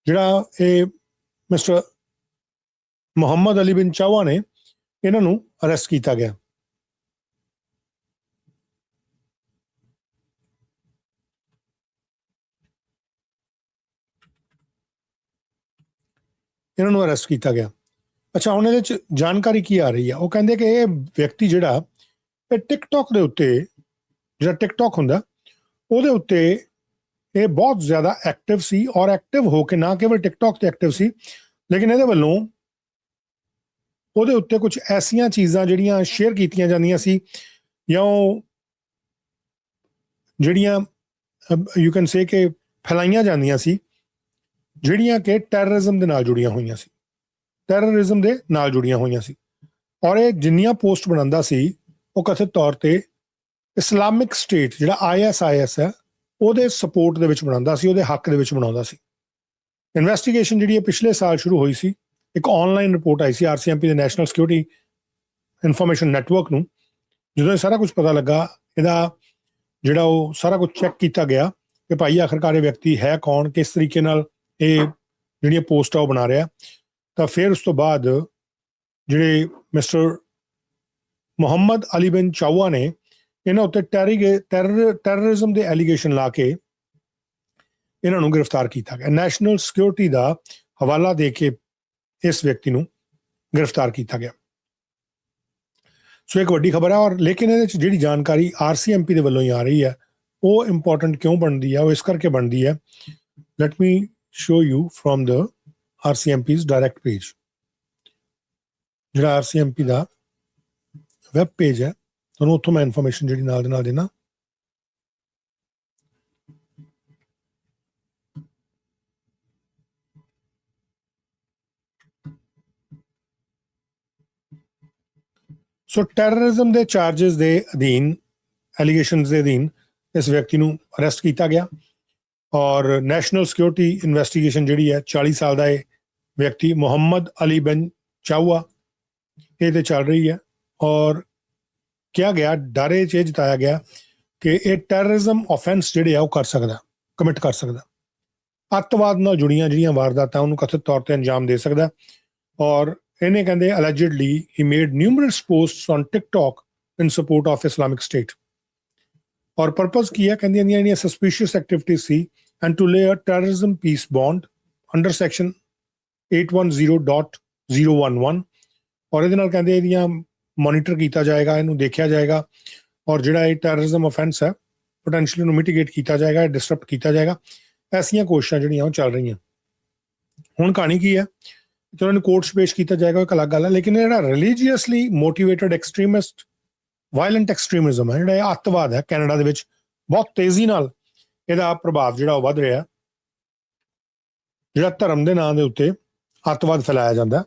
ਜਿਹੜਾ ਇਹ ਮਿਸਟਰ ਮੁਹੰਮਦ ਅਲੀ ਬਿਨ ਚਾਊਆ ਨੇ, ਇਹਨਾਂ ਨੂੰ ਅਰੈਸਟ ਕੀਤਾ ਗਿਆ। ਇਹਨਾਂ ਨੂੰ ਅਰੈਸਟ ਕੀਤਾ ਗਿਆ। ਅੱਛਾ, ਹੁਣ ਇਹਦੇ 'ਚ ਜਾਣਕਾਰੀ ਕੀ ਆ ਰਹੀ ਆ? ਉਹ ਕਹਿੰਦੇ ਕਿ ਇਹ ਵਿਅਕਤੀ ਜਿਹੜਾ ਇਹ ਟਿਕਟੌਕ ਦੇ ਉੱਤੇ, ਜਿਹੜਾ ਟਿਕਟੌਕ ਹੁੰਦਾ ਉਹਦੇ ਉੱਤੇ ਇਹ ਬਹੁਤ ਜ਼ਿਆਦਾ ਐਕਟਿਵ ਸੀ, ਔਰ ਐਕਟਿਵ ਹੋ ਕੇ ਨਾ ਕੇਵਲ ਟਿਕਟੌਕ ਤੇ ਐਕਟਿਵ ਸੀ, ਲੇਕਿਨ ਇਹਦੇ ਵੱਲੋਂ ਉਹਦੇ ਉੱਤੇ ਕੁਝ ਐਸੀਆਂ ਚੀਜ਼ਾਂ ਜਿਹੜੀਆਂ ਸ਼ੇਅਰ ਕੀਤੀਆਂ ਜਾਂਦੀਆਂ ਸੀ, ਜਾਂ ਉਹ ਜਿਹੜੀਆਂ ਯੂ ਕੈਨ ਸੇ ਕਿ ਫੈਲਾਈਆਂ ਜਾਂਦੀਆਂ ਸੀ, ਜਿਹੜੀਆਂ ਕਿ ਟੈਰਰਿਜ਼ਮ ਦੇ ਨਾਲ ਜੁੜੀਆਂ ਹੋਈਆਂ ਸੀ, ਟੈਰਰਿਜ਼ਮ ਦੇ ਨਾਲ ਜੁੜੀਆਂ ਹੋਈਆਂ ਸੀ। ਔਰ ਇਹ ਜਿੰਨੀਆਂ ਪੋਸਟ ਬਣਾਉਂਦਾ ਸੀ ਉਹ ਕਥਿਤ ਤੌਰ ਤੇ ਇਸਲਾਮਿਕ ਸਟੇਟ ਜਿਹੜਾ ISIS ਹੈ ਉਹਦੇ ਸਪੋਰਟ ਦੇ ਵਿੱਚ ਬਣਾਉਂਦਾ ਸੀ, ਉਹਦੇ ਹੱਕ ਦੇ ਵਿੱਚ ਬਣਾਉਂਦਾ ਸੀ। ਇਨਵੈਸਟੀਗੇਸ਼ਨ ਜਿਹੜੀ ਹੈ ਪਿਛਲੇ ਸਾਲ ਸ਼ੁਰੂ ਹੋਈ ਸੀ। ਇੱਕ ਆਨਲਾਈਨ ਰਿਪੋਰਟ ਆਈ ਸੀ RCMP ਦੇ ਨੈਸ਼ਨਲ ਸਿਕਿਉਰਿਟੀ ਇਨਫੋਰਮੇਸ਼ਨ ਨੈਟਵਰਕ ਨੂੰ। ਜਦੋਂ ਇਹ ਸਾਰਾ ਕੁਝ ਪਤਾ ਲੱਗਾ, ਇਹਦਾ ਜਿਹੜਾ ਉਹ ਸਾਰਾ ਕੁਝ ਚੈੱਕ ਕੀਤਾ ਗਿਆ ਕਿ ਭਾਈ ਆਖਰਕਾਰ ਇਹ ਵਿਅਕਤੀ ਹੈ ਕੌਣ, ਕਿਸ ਤਰੀਕੇ ਨਾਲ ਇਹ ਜਿਹੜੀਆਂ ਪੋਸਟ ਆ ਉਹ ਬਣਾ ਰਿਹਾ, ਤਾਂ ਫਿਰ ਉਸ ਤੋਂ ਬਾਅਦ ਜਿਹੜੇ ਮਿਸਟਰ ਮੁਹੰਮਦ ਅਲੀ ਬਿਨ ਚਾਊਆ ਨੇ ਇਹਨਾਂ ਉੱਤੇ ਟੈਰਰਿਜ਼ਮ ਦੇ ਐਲੀਗੇਸ਼ਨ ਲਾ ਕੇ ਇਹਨਾਂ ਨੂੰ ਗ੍ਰਿਫਤਾਰ ਕੀਤਾ ਗਿਆ। ਨੈਸ਼ਨਲ ਸਿਕਿਉਰਿਟੀ ਦਾ ਹਵਾਲਾ ਦੇ ਕੇ ਇਸ ਵਿਅਕਤੀ ਨੂੰ ਗ੍ਰਿਫਤਾਰ ਕੀਤਾ ਗਿਆ। ਸੋ ਇੱਕ ਵੱਡੀ ਖਬਰ ਹੈ। ਔਰ ਲੇਕਿਨ ਇਹਦੇ 'ਚ ਜਿਹੜੀ ਜਾਣਕਾਰੀ RCMP ਦੇ ਵੱਲੋਂ ਹੀ ਆ ਰਹੀ ਹੈ ਉਹ ਇੰਪੋਰਟੈਂਟ ਕਿਉਂ ਬਣਦੀ ਹੈ? ਉਹ ਇਸ ਕਰਕੇ ਬਣਦੀ ਹੈ, let me show you from the RCMP's direct page. ਜਿਹੜਾ RCMP ਦਾ ਵੈਬ ਪੇਜ ਹੈ, ਤੁਹਾਨੂੰ ਉੱਥੋਂ ਮੈਂ ਇਨਫੋਰਮੇਸ਼ਨ ਜਿਹੜੀ ਨਾਲ ਦੇ ਨਾਲ ਦੇਣਾ। ਸੋ ਟੈਰਰਿਜ਼ਮ ਦੇ ਚਾਰजेस ਦੇ ਅਧੀਨ, ਐਲੀਗੇਸ਼ਨਸ ਦੇ ਅਧੀਨ ਇਸ ਵਿਅਕਤੀ ਨੂੰ ਅਰੈਸਟ ਕੀਤਾ ਗਿਆ। ਔਰ ਨੈਸ਼ਨਲ ਸਿਕਿਉਰਿਟੀ ਇਨਵੈਸਟੀਗੇਸ਼ਨ ਜਿਹੜੀ ਹੈ 40 ਸਾਲ ਦਾ ਇਹ ਵਿਅਕਤੀ ਮੁਹੰਮਦ ਅਲੀ ਬਿਨ ਚਾਊਆ ਇਹ 'ਤੇ ਚੱਲ ਰਹੀ ਹੈ। ਔਰ ਕਿਹਾ ਗਿਆ, ਡਰੇ 'ਚ ਇਹ ਜਤਾਇਆ ਗਿਆ ਕਿ ਇਹ ਟੈਰਰਿਜ਼ਮ ਆਫੈਂਸ ਜਿਹੜੇ ਆ ਉਹ ਕਰ ਸਕਦਾ, ਕਮਿਟ ਕਰ ਸਕਦਾ, ਅੱਤਵਾਦ ਨਾਲ ਜੁੜੀਆਂ ਜਿਹੜੀਆਂ ਵਾਰਦਾਤਾਂ ਉਹਨੂੰ ਕਥਿਤ ਤੌਰ ਤੇ ਅੰਜਾਮ ਦੇ ਸਕਦਾ। ਔਰ ਇਹਨੇ ਕਹਿੰਦੇ allegedly he made numerous posts on TikTok in support of Islamic State. ਔਰ ਪਰਪਸ ਕੀ ਹੈ? ਕਹਿੰਦੀਆਂ ਜਿਹੜੀਆਂ suspicious activities C and to lay a terrorism peace bond under section 810.011। ਔਰ ਇਹਦੇ ਨਾਲ ਕਹਿੰਦੇ ਇਹਦੀਆਂ ਮੋਨੀਟਰ ਕੀਤਾ ਜਾਏਗਾ, ਇਹਨੂੰ ਦੇਖਿਆ ਜਾਏਗਾ, ਔਰ ਜਿਹੜਾ ਇਹ ਟੈਰਰਿਜ਼ਮ ਅਫੈਂਸ ਹੈ ਪੋਟੈਂਸ਼ੀਅਲੀ ਉਹਨੂੰ ਮਿਟੀਗੇਟ ਕੀਤਾ ਜਾਏਗਾ, ਡਿਸਟਰਪਟ ਕੀਤਾ ਜਾਏਗਾ। ਐਸੀਆਂ ਕੋਸ਼ਿਸ਼ਾਂ ਜਿਹੜੀਆਂ ਉਹ ਚੱਲ ਰਹੀਆਂ। ਹੁਣ ਕਹਾਣੀ ਕੀ ਹੈ? ਚਲੋ ਇਹਨੂੰ ਕੋਰਟ 'ਚ ਪੇਸ਼ ਕੀਤਾ ਜਾਏਗਾ, ਇੱਕ ਅਲੱਗ ਗੱਲ ਹੈ, ਲੇਕਿਨ ਜਿਹੜਾ ਰਿਲੀਜੀਅਸਲੀ ਮੋਟੀਵੇਟਡ ਐਕਸਟ੍ਰੀਮਿਸਟ ਵਾਇਲੈਂਟ ਐਕਸਟ੍ਰੀਮਿਜ਼ਮ ਹੈ, ਜਿਹੜਾ ਇਹ ਅੱਤਵਾਦ ਹੈ, ਕੈਨੇਡਾ ਦੇ ਵਿੱਚ ਬਹੁਤ ਤੇਜ਼ੀ ਨਾਲ ਇਹਦਾ ਪ੍ਰਭਾਵ ਜਿਹੜਾ ਉਹ ਵੱਧ ਰਿਹਾ। ਜਿਹੜਾ ਧਰਮ ਦੇ ਨਾਂ ਦੇ ਉੱਤੇ ਅੱਤਵਾਦ ਫੈਲਾਇਆ ਜਾਂਦਾ,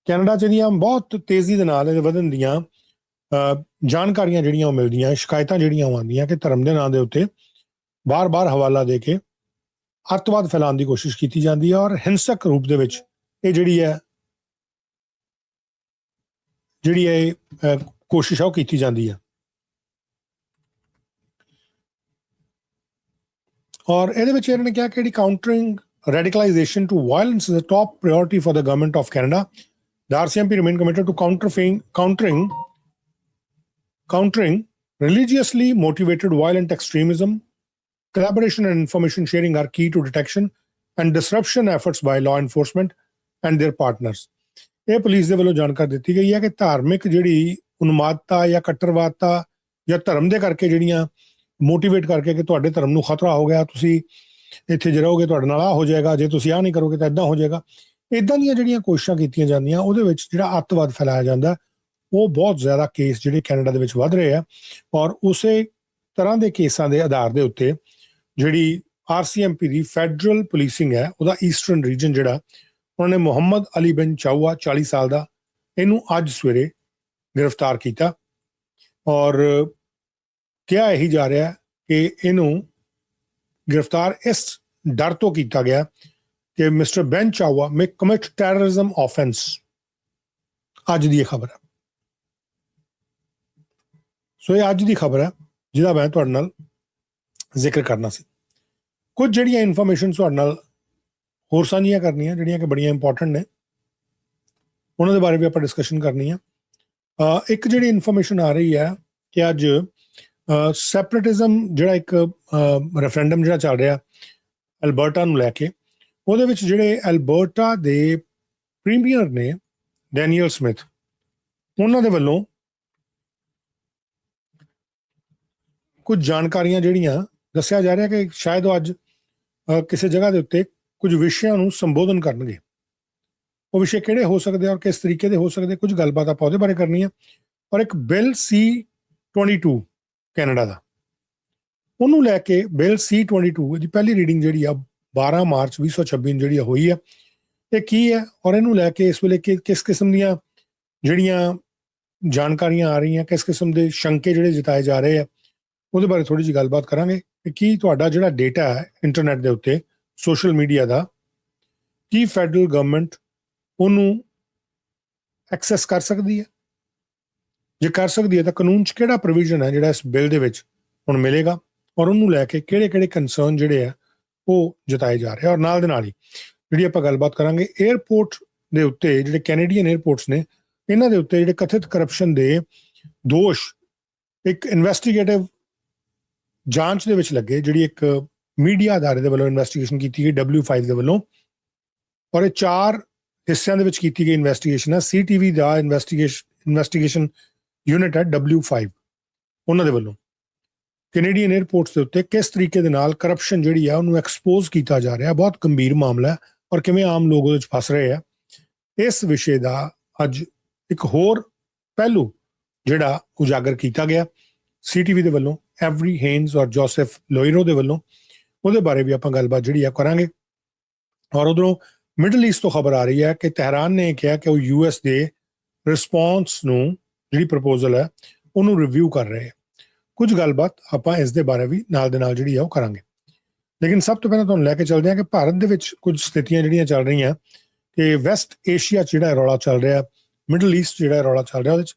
ਕੈਨੇਡਾ 'ਚ ਇਹਦੀਆਂ ਬਹੁਤ ਤੇਜ਼ੀ ਦੇ ਨਾਲ ਇਹਦੇ ਵਧਣ ਦੀਆਂ ਜਾਣਕਾਰੀਆਂ ਜਿਹੜੀਆਂ ਉਹ ਮਿਲਦੀਆਂ, ਸ਼ਿਕਾਇਤਾਂ ਜਿਹੜੀਆਂ ਉਹ ਆਉਂਦੀਆਂ ਕਿ ਧਰਮ ਦੇ ਨਾਂ ਦੇ ਉੱਤੇ ਬਾਰ-ਬਾਰ ਹਵਾਲਾ ਦੇ ਕੇ ਅੱਤਵਾਦ ਫੈਲਾਉਣ ਦੀ ਕੋਸ਼ਿਸ਼ ਕੀਤੀ ਜਾਂਦੀ ਹੈ। ਔਰ ਹਿੰਸਕ ਰੂਪ ਦੇ ਵਿੱਚ ਇਹ ਜਿਹੜੀ ਕੋਸ਼ਿਸ਼ ਆ ਉਹ ਕੀਤੀ ਜਾਂਦੀ ਹੈ। ਔਰ ਇਹਦੇ ਵਿੱਚ ਇਹਨਾਂ ਨੇ ਕਿਹਾ ਕਿ ਜਿਹੜੀ ਕਾਊਂਟਰਿੰਗ radicalization to violence is a top priority for the government of Canada. The RCMP remain committed to countering religiously motivated violent extremism. Collaboration and information sharing are key to detection and disruption efforts by law enforcement and their partners. ਇਹ police ਦੇ ਵੱਲੋਂ ਜਾਣਕਾਰੀ ਦਿੱਤੀ ਗਈ ਹੈ ਕਿ ਧਾਰਮਿਕ ਜਿਹੜੀ ਉਨਮਾਦਤਾ ਜਾਂ ਕੱਟਰਵਾਦਤਾ ਜਾਂ ਧਰਮ ਦੇ ਕਰਕੇ ਜਿਹੜੀਆਂ ਮੋਟੀਵੇਟ ਕਰਕੇ ਕਿ ਤੁਹਾਡੇ ਧਰਮ ਨੂੰ ਖਤਰਾ ਹੋ ਗਿਆ, ਤੁਸੀਂ ਇੱਥੇ ਜੇ ਰਹੋਗੇ ਤੁਹਾਡੇ ਨਾਲ ਆਹ ਹੋ ਜਾਏਗਾ, ਜੇ ਤੁਸੀਂ ਆਹ ਨਹੀਂ ਕਰੋਗੇ ਤਾਂ ਇੱਦਾਂ ਹੋ ਜਾਏਗਾ, ਇੱਦਾਂ ਦੀਆਂ ਜਿਹੜੀਆਂ ਕੋਸ਼ਿਸ਼ਾਂ ਕੀਤੀਆਂ ਜਾਂਦੀਆਂ ਉਹਦੇ ਵਿੱਚ ਜਿਹੜਾ ਅੱਤਵਾਦ ਫੈਲਾਇਆ ਜਾਂਦਾ, ਉਹ ਬਹੁਤ ਜ਼ਿਆਦਾ ਕੇਸ ਜਿਹੜੇ ਕੈਨੇਡਾ ਦੇ ਵਿੱਚ ਵੱਧ ਰਹੇ ਆ। ਔਰ ਉਸੇ ਤਰ੍ਹਾਂ ਦੇ ਕੇਸਾਂ ਦੇ ਆਧਾਰ ਦੇ ਉੱਤੇ ਜਿਹੜੀ RCMP ਦੀ ਫੈਡਰਲ ਪੁਲਿਸਿੰਗ ਹੈ, ਉਹਦਾ ਈਸਟਰਨ ਰੀਜਨ ਜਿਹੜਾ, ਉਹਨਾਂ ਨੇ ਮੁਹੰਮਦ ਅਲੀ ਬਿਨ ਚਾਊਆ 40 ਸਾਲ ਦਾ, ਇਹਨੂੰ ਅੱਜ ਸਵੇਰੇ ਗ੍ਰਿਫਤਾਰ ਕੀਤਾ। ਔਰ ਕਿਹਾ ਇਹੀ ਜਾ ਰਿਹਾ ਕਿ ਇਹਨੂੰ ਗ੍ਰਿਫਤਾਰ ਇਸ ਡਰ ਤੋਂ ਕੀਤਾ ਗਿਆ ਕਿ ਮਿਸਟਰ ਬੈਨ ਚਾਵਾ ਮੇ ਕਮਿਟ ਟੈਰਰਿਜ਼ਮ ਆਫੈਂਸ। ਅੱਜ ਦੀ ਇਹ ਖਬਰ ਹੈ। ਸੋ ਇਹ ਅੱਜ ਦੀ ਖਬਰ ਹੈ ਜਿਹਦਾ ਮੈਂ ਤੁਹਾਡੇ ਨਾਲ ਜ਼ਿਕਰ ਕਰਨਾ ਸੀ। ਕੁਝ ਜਿਹੜੀਆਂ ਇਨਫੋਰਮੇਸ਼ਨ ਤੁਹਾਡੇ ਨਾਲ ਹੋਰ ਸਾਂਝੀਆਂ ਕਰਨੀਆਂ ਜਿਹੜੀਆਂ ਕਿ ਬੜੀਆਂ ਇੰਪੋਰਟੈਂਟ ਨੇ, ਉਹਨਾਂ ਦੇ ਬਾਰੇ ਵੀ ਆਪਾਂ ਡਿਸਕਸ਼ਨ ਕਰਨੀ ਆ। ਇੱਕ ਜਿਹੜੀ ਇਨਫੋਰਮੇਸ਼ਨ ਆ ਰਹੀ ਹੈ ਕਿ ਅੱਜ ਸੈਪਰੇਟਿਜ਼ਮ ਜਿਹੜਾ ਇੱਕ ਰੈਫਰੈਂਡਮ ਜਿਹੜਾ ਚੱਲ ਰਿਹਾ ਐਲਬਰਟਾ ਨੂੰ ਲੈ ਕੇ, ਉਹਦੇ ਵਿੱਚ ਜਿਹੜੇ ਐਲਬਰਟਾ ਦੇ ਪ੍ਰੀਮੀਅਰ ਨੇ ਡੈਨੀਅਲ ਸਮਿਥ, ਉਹਨਾਂ ਦੇ ਵੱਲੋਂ ਕੁਝ ਜਾਣਕਾਰੀਆਂ ਜਿਹੜੀਆਂ ਦੱਸਿਆ ਜਾ ਰਿਹਾ ਕਿ ਸ਼ਾਇਦ ਉਹ ਅੱਜ ਕਿਸੇ ਜਗ੍ਹਾ ਦੇ ਉੱਤੇ ਕੁਝ ਵਿਸ਼ਿਆਂ ਨੂੰ ਸੰਬੋਧਨ ਕਰਨਗੇ। ਉਹ ਵਿਸ਼ੇ ਕਿਹੜੇ ਹੋ ਸਕਦੇ ਔਰ ਕਿਸ ਤਰੀਕੇ ਦੇ ਹੋ ਸਕਦੇ, ਕੁਝ ਗੱਲਬਾਤ ਆਪਾਂ ਉਹਦੇ ਬਾਰੇ ਕਰਨੀ ਆ। ਔਰ ਇੱਕ ਬਿੱਲ C-22 ਕੈਨੇਡਾ ਦਾ, ਉਹਨੂੰ ਲੈ ਕੇ ਬਿੱਲ C-22 ਦੀ ਪਹਿਲੀ ਰੀਡਿੰਗ ਜਿਹੜੀ ਆ 12 ਮਾਰਚ 2026 ਨੂੰ ਜਿਹੜੀ ਹੋਈ ਆ। ਇਹ ਕੀ ਹੈ ਔਰ ਇਹਨੂੰ ਲੈ ਕੇ ਇਸ ਵੇਲੇ ਕਿਸ ਕਿਸਮ ਦੀਆਂ ਜਿਹੜੀਆਂ ਜਾਣਕਾਰੀਆਂ ਆ ਰਹੀਆਂ, ਕਿਸ ਕਿਸਮ ਦੇ ਸ਼ੰਕੇ ਜਿਹੜੇ ਜਤਾਏ ਜਾ ਰਹੇ ਆ, ਉਹਦੇ ਬਾਰੇ ਥੋੜੀ ਜਿਹੀ ਗੱਲਬਾਤ ਕਰਾਂਗੇ ਕਿ ਕੀ ਤੁਹਾਡਾ ਜਿਹੜਾ ਡੇਟਾ ਹੈ ਇੰਟਰਨੈਟ ਦੇ ਉੱਤੇ, ਸੋਸ਼ਲ ਮੀਡੀਆ ਦਾ, ਕੀ ਫੈਡਰਲ ਗਵਰਨਮੈਂਟ ਉਹਨੂੰ ਐਕਸੈਸ ਕਰ ਸਕਦੀ ਹੈ? ਜੇ ਕਰ ਸਕਦੀ ਹੈ ਤਾਂ ਕਾਨੂੰਨ 'ਚ ਕਿਹੜਾ ਪ੍ਰੋਵੀਜ਼ਨ ਹੈ ਜਿਹੜਾ ਇਸ ਬਿੱਲ ਦੇ ਵਿੱਚ ਹੁਣ ਮਿਲੇਗਾ ਔਰ ਉਹਨੂੰ ਲੈ ਕੇ ਕਿਹੜੇ ਕੰਸਰਨ ਜਿਹੜੇ ਆ ਉਹ ਜਤਾਏ ਜਾ ਰਹੇ। ਔਰ ਨਾਲ ਦੇ ਨਾਲ ਹੀ ਜਿਹੜੀ ਆਪਾਂ ਗੱਲਬਾਤ ਕਰਾਂਗੇ 에ਅਰਪੋਰਟ ਦੇ ਉੱਤੇ, ਜਿਹੜੇ ਕੈਨੇਡੀਅਨ 에ਅਰਪੋਰਟਸ ਨੇ, ਇਹਨਾਂ ਦੇ ਉੱਤੇ ਜਿਹੜੇ ਕਥਿਤ ਕਰਪਸ਼ਨ ਦੇ ਦੋਸ਼ ਇੱਕ ਇਨਵੈਸਟੀਗੇਟਿਵ ਜਾਂਚ ਦੇ ਵਿੱਚ ਲੱਗੇ, ਜਿਹੜੀ ਇੱਕ ਮੀਡੀਆ ਅਦਾਰੇ ਦੇ ਵੱਲੋਂ ਇਨਵੈਸਟੀਗੇਸ਼ਨ ਕੀਤੀ ਗਈ W5 ਦੇ ਵੱਲੋਂ। ਔਰ ਇਹ 4 ਹਿੱਸਿਆਂ ਦੇ ਵਿੱਚ ਕੀਤੀ ਗਈ ਇਨਵੈਸਟੀਗੇਸ਼ਨ ਹੈ। CTV ਦਾ ਇਨਵੈਸਟੀਗੇਸ਼ਨ ਯੂਨਿਟ ਹੈ W5, ਉਹਨਾਂ ਦੇ ਵੱਲੋਂ ਕੈਨੇਡੀਅਨ 에ਅਰਪੋਰਟਸ ਦੇ ਉੱਤੇ ਕਿਸ ਤਰੀਕੇ ਦੇ ਨਾਲ ਕਰਪਸ਼ਨ ਜਿਹੜੀ ਆ ਉਹਨੂੰ ਐਕਸਪੋਜ਼ ਕੀਤਾ ਜਾ ਰਿਹਾ। ਬਹੁਤ ਗੰਭੀਰ ਮਾਮਲਾ ਹੈ ਔਰ ਕਿਵੇਂ ਆਮ ਲੋਕ ਉਹਦੇ ਵਿੱਚ ਫਸ ਰਹੇ ਆ। ਇਸ ਵਿਸ਼ੇ ਦਾ ਅੱਜ ਇੱਕ ਹੋਰ ਪਹਿਲੂ ਜਿਹੜਾ ਉਜਾਗਰ ਕੀਤਾ ਗਿਆ CTV ਦੇ ਵੱਲੋਂ, ਐਵਰੀ ਹੇਨਜ਼ ਔਰ ਜੋਸੈਫ ਲੋਇਰੋ ਦੇ ਵੱਲੋਂ, ਉਹਦੇ ਬਾਰੇ ਵੀ ਆਪਾਂ ਗੱਲਬਾਤ ਜਿਹੜੀ ਆ ਕਰਾਂਗੇ। ਔਰ ਉਧਰੋਂ ਮਿਡਲ ਈਸਟ ਤੋਂ ਖਬਰ ਆ ਰਹੀ ਹੈ ਕਿ ਤਹਿਰਾਨ ਨੇ ਕਿਹਾ ਕਿ ਉਹ US ਦੇ ਰਿਸਪੌਂਸ ਨੂੰ, ਜਿਹੜੀ ਪ੍ਰਪੋਜ਼ਲ ਹੈ, ਉਹਨੂੰ ਰਿਵਿਊ ਕਰ ਰਹੇ ਆ। ਕੁਝ ਗੱਲਬਾਤ ਆਪਾਂ ਇਸ ਦੇ ਬਾਰੇ ਵੀ ਨਾਲ ਦੇ ਨਾਲ ਜਿਹੜੀ ਆ ਉਹ ਕਰਾਂਗੇ। ਲੇਕਿਨ ਸਭ ਤੋਂ ਪਹਿਲਾਂ ਤੁਹਾਨੂੰ ਲੈ ਕੇ ਚੱਲਦੇ ਹਾਂ ਕਿ ਭਾਰਤ ਦੇ ਵਿੱਚ ਕੁਝ ਸਥਿਤੀਆਂ ਜਿਹੜੀਆਂ ਚੱਲ ਰਹੀਆਂ ਕਿ ਵੈਸਟ ਏਸ਼ੀਆ 'ਚ ਜਿਹੜਾ ਰੌਲਾ ਚੱਲ ਰਿਹਾ, ਮਿਡਲ ਈਸਟ ਜਿਹੜਾ ਰੌਲਾ ਚੱਲ ਰਿਹਾ, ਉਹਦੇ 'ਚ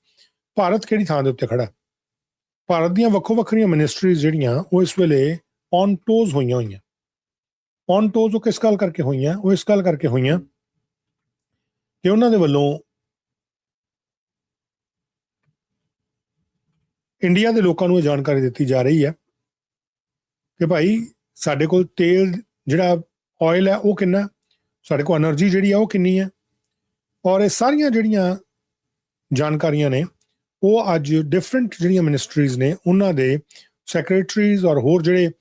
ਭਾਰਤ ਕਿਹੜੀ ਥਾਂ ਦੇ ਉੱਤੇ ਖੜਾ? ਭਾਰਤ ਦੀਆਂ ਵੱਖੋ ਵੱਖਰੀਆਂ ਮਿਨਿਸਟਰੀਜ਼ ਜਿਹੜੀਆਂ ਉਹ ਇਸ ਵੇਲੇ ਔਨ ਟੋਜ਼ ਹੋਈਆਂ। ਔਨ ਟੋਜ਼ ਉਹ ਕਿਸ ਗੱਲ ਕਰਕੇ ਹੋਈਆਂ? ਉਹ ਇਸ ਗੱਲ ਕਰਕੇ ਹੋਈਆਂ ਕਿ ਉਹਨਾਂ ਦੇ ਵੱਲੋਂ ਇੰਡੀਆ ਦੇ ਲੋਕਾਂ ਨੂੰ ਇਹ ਜਾਣਕਾਰੀ ਦਿੱਤੀ ਜਾ ਰਹੀ ਹੈ ਕਿ ਭਾਈ ਸਾਡੇ ਕੋਲ ਤੇਲ ਜਿਹੜਾ ਆਇਲ ਹੈ ਉਹ ਕਿੰਨਾ, ਸਾਡੇ ਕੋਲ એનર્ਜੀ ਜਿਹੜੀ ਆ ਉਹ ਕਿੰਨੀ ਹੈ। ਔਰ ਇਹ ਸਾਰੀਆਂ ਜਿਹੜੀਆਂ ਜਾਣਕਾਰੀਆਂ ਨੇ ਉਹ ਅੱਜ ਡਿਫਰੈਂਟ ਜਿਹੜੀਆਂ ਮਿਨਿਸਟਰੀਜ਼ ਨੇ ਉਹਨਾਂ ਦੇ ਸੈਕਟਰੀਜ਼ ਔਰ ਹੋਰ ਜਿਹੜੇ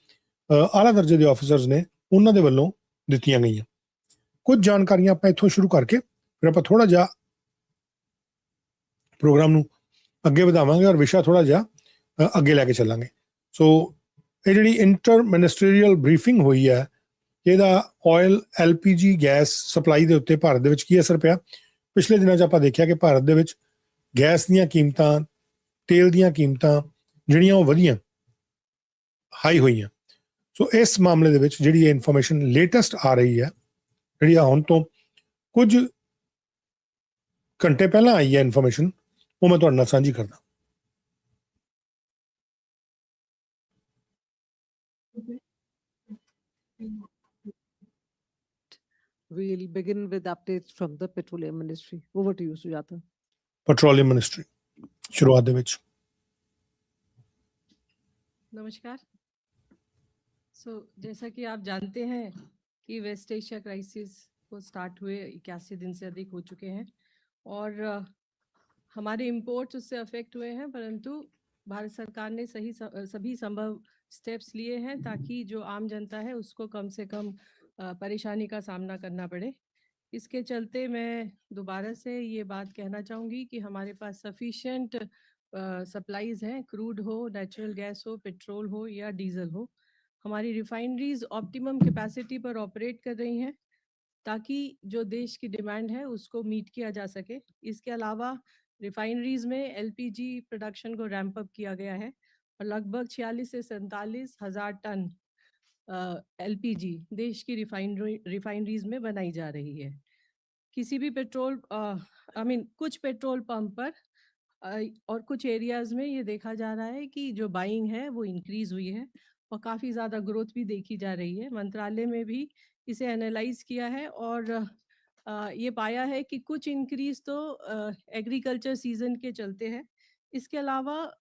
ਆਲਾ ਦਰਜੇ ਦੇ ਆਫੀਸਰਸ ਨੇ ਉਹਨਾਂ ਦੇ ਵੱਲੋਂ ਦਿੱਤੀਆਂ ਗਈਆਂ। ਕੁਝ ਜਾਣਕਾਰੀਆਂ ਆਪਾਂ ਇੱਥੋਂ ਸ਼ੁਰੂ ਕਰਕੇ ਫਿਰ ਆਪਾਂ ਥੋੜਾ ਜਿਹਾ ਪ੍ਰੋਗਰਾਮ ਨੂੰ ਅੱਗੇ ਵਧਾਵਾਂਗੇ ਔਰ ਵਿਸ਼ਾ ਥੋੜਾ ਜਿਹਾ ਅੱਗੇ ਲੈ ਕੇ ਚੱਲਾਂਗੇ। ਸੋ ਇਹ ਜਿਹੜੀ ਇੰਟਰ ਮਿਨਿਸਟਰੀਅਲ ਬਰੀਫਿੰਗ ਹੋਈ ਹੈ, ਇਹਦਾ ਆਇਲ LPG ਗੈਸ ਸਪਲਾਈ ਦੇ ਉੱਤੇ ਭਾਰਤ ਦੇ ਵਿੱਚ ਕੀ ਅਸਰ ਪਿਆ? ਪਿਛਲੇ ਦਿਨਾਂ 'ਚ ਆਪਾਂ ਦੇਖਿਆ ਕਿ ਭਾਰਤ ਦੇ ਵਿੱਚ ਗੈਸ ਦੀਆਂ ਕੀਮਤਾਂ, ਤੇਲ ਦੀਆਂ ਕੀਮਤਾਂ ਜਿਹੜੀਆਂ ਉਹ ਵਧੀਆਂ, ਹਾਈ ਹੋਈਆਂ। ਸੋ ਇਸ ਮਾਮਲੇ ਦੇ ਵਿੱਚ ਜਿਹੜੀ ਇਹ ਇਨਫੋਰਮੇਸ਼ਨ ਲੇਟੈਸਟ ਆ ਰਹੀ ਹੈ, ਜਿਹੜੀ ਹੁਣ ਤੋਂ ਕੁਝ ਘੰਟੇ ਪਹਿਲਾਂ ਆਈ ਹੈ ਇਨਫੋਰਮੇਸ਼ਨ, ਉਹ ਮੈਂ ਤੁਹਾਡੇ ਨਾਲ ਸਾਂਝੀ ਕਰਦਾ। We'll begin with updates from the Petroleum Ministry. Over to you, Sujata. Petroleum ministry शुरुआत ਦੇ ਵਿੱਚ। नमस्कार। जैसा कि आप जानते हैं कि वेस्ट एशिया क्राइसिस को स्टार्ट हुए 81 दिन से अधिक हो चुके हैं और हमारे इंपोर्ट्स उससे अफेक्ट हुए हैं, परंतु भारत सरकार ने सभी संभव स्टेप्स लिए हैं ताकि जो आम जनता है उसको कम से कम परेशानी का सामना करना पड़े। इसके चलते मैं दोबारा से ये बात कहना चाहूँगी कि हमारे पास सफिशिएंट सप्लाईज हैं, क्रूड हो, नेचुरल गैस हो, पेट्रोल हो या डीजल हो। हमारी रिफाइनरीज ऑप्टिमम कैपेसिटी पर ऑपरेट कर रही हैं ताकि जो देश की डिमांड है उसको मीट किया जा सके। इसके अलावा रिफाइनरीज में एलपीजी प्रोडक्शन को रैंप अप किया गया है और लगभग 46 से 47 हजार टन एलपीजी देश की रिफाइनरीज में बनाई जा रही है। किसी भी पेट्रोल कुछ पेट्रोल पंप पर और कुछ एरियाज में ये देखा जा रहा है कि जो बाइंग है वो इंक्रीज हुई है और काफ़ी ज़्यादा ग्रोथ भी देखी जा रही है। मंत्रालय में भी इसे एनालाइज किया है और ये पाया है कि कुछ इंक्रीज तो एग्रीकल्चर सीजन के चलते हैं। इसके अलावा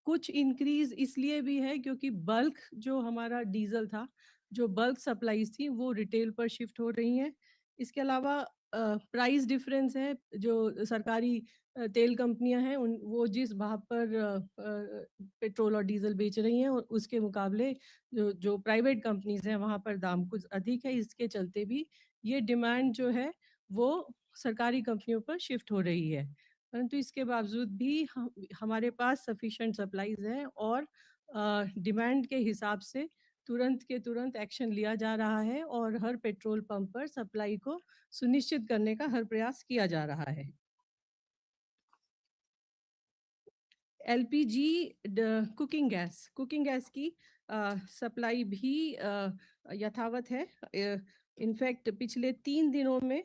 कुछ इंक्रीज इसलिए भी है क्योंकि बल्क जो हमारा डीजल था, जो बल्क सप्लाईज थी वो रिटेल पर शिफ्ट हो रही हैं। इसके अलावा प्राइस डिफरेंस है, जो सरकारी तेल कंपनियां हैं उन वो जिस भाव पर पेट्रोल और डीजल बेच रही हैं और उसके मुकाबले जो प्राइवेट कंपनीज हैं वहाँ पर दाम कुछ अधिक है। इसके चलते भी ये डिमांड जो है वो सरकारी कंपनियों पर शिफ्ट हो रही है। परंतु इसके बावजूद भी हमारे पास सफिशिएंट सप्लाईज हैं और डिमांड के हिसाब से तुरंत के तुरंत एक्शन लिया जा रहा है और हर पेट्रोल पंप पर सप्लाई को सुनिश्चित करने का हर प्रयास किया जा रहा है। एलपीजी कुकिंग गैस की सप्लाई भी यथावत है। इनफैक्ट पिछले 3 दिनों में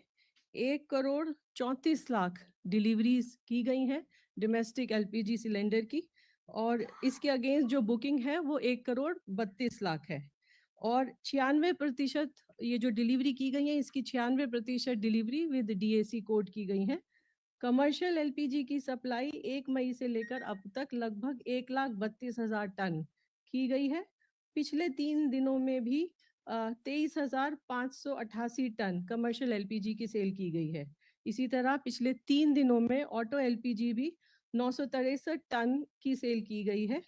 1,34,00,000 डिलीवरीज की गई हैं डोमेस्टिक एलपीजी सिलेंडर की और इसके अगेंस्ट जो बुकिंग है वो 1,32,00,000 है और 96% ये जो डिलीवरी की गई है इसकी 96% डिलीवरी विद डीएसी कोड की गई है। कमर्शियल एलपीजी की सप्लाई 1 मई से लेकर अब तक लगभग 1,32,000 टन की गई है। पिछले 3 दिनों में भी 23,588 टन कमर्शियल एलपीजी की सेल की गई है। इसी तरह पिछले 3 दिनों में ऑटो एलपीजी भी 963 टन की सेल की गई है।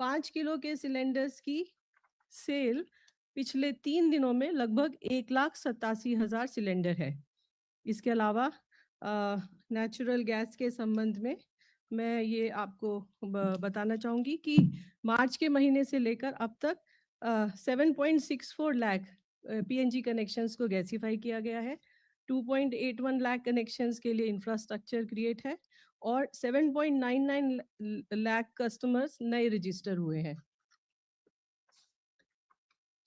5 किलो के सिलेंडर्स की सेल पिछले 3 दिनों में लगभग 1,87,000 सिलेंडर है। इसके अलावा नेचुरल गैस के संबंध में मैं ये आपको बताना चाहूँगी कि मार्च के महीने से लेकर अब तक 7.64 लाख पीएनजी कनेक्शंस को गैसीफाई किया गया है। 2.81 लाख कनेक्शंस के लिए इंफ्रास्ट्रक्चर क्रिएट है और 7.99 लाख कस्टमर्स नए रजिस्टर हुए हैं।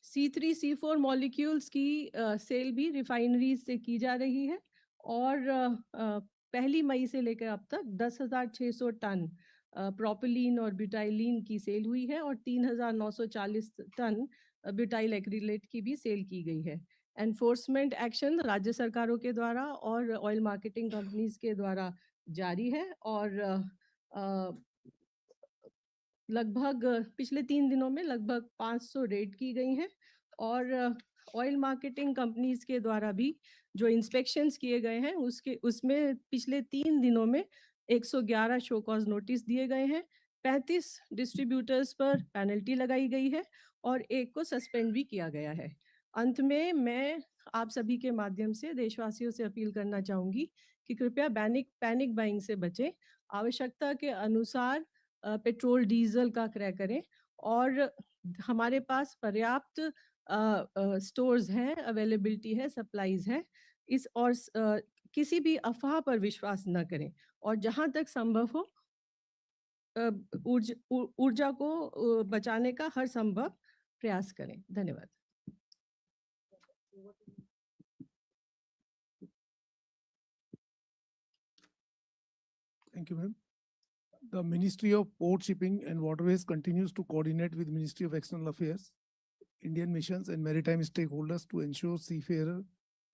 C3 C4 मॉलिक्यूल्स की सेल भी रिफाइनरीज से की जा रही है और 1 मई से लेकर अब तक 10,600 टन प्रोपिलीन और ब्यूटाइलीन की सेल हुई है और 3,940 टन ब्यूटाइल एक्रिलेट की भी सेल की गई है। एनफोर्समेंट एक्शन राज्य सरकारों के द्वारा और ऑयल मार्केटिंग कंपनीज के द्वारा जारी है और लगभग पिछले 3 दिनों में लगभग 500 रेड की गई हैं और ऑयल मार्केटिंग कंपनीज के द्वारा भी जो इंस्पेक्शंस किए गए हैं उसमें पिछले 3 दिनों में 111 शो कॉज नोटिस दिए गए हैं। 35 डिस्ट्रीब्यूटर्स पर पेनल्टी लगाई गई है और 1 को सस्पेंड भी किया गया है। अंत में मैं आप सभी के माध्यम से देशवासियों से अपील करना चाहूँगी कि कृपया पैनिक बाइंग से बचें। आवश्यकता के अनुसार पेट्रोल डीजल का क्रय करें और हमारे पास पर्याप्त स्टोर्स हैं, अवेलेबिलिटी है, सप्लाईज हैं। किसी भी अफवाह पर विश्वास न करें और जहां तक संभव हो ऊर्जा को बचाने का हर संभव प्रयास करें। धन्यवाद। Thank you, ma'am. The Ministry of Port Shipping and Waterways continues to coordinate with Ministry of External Affairs, Indian missions and maritime stakeholders to ensure seafarer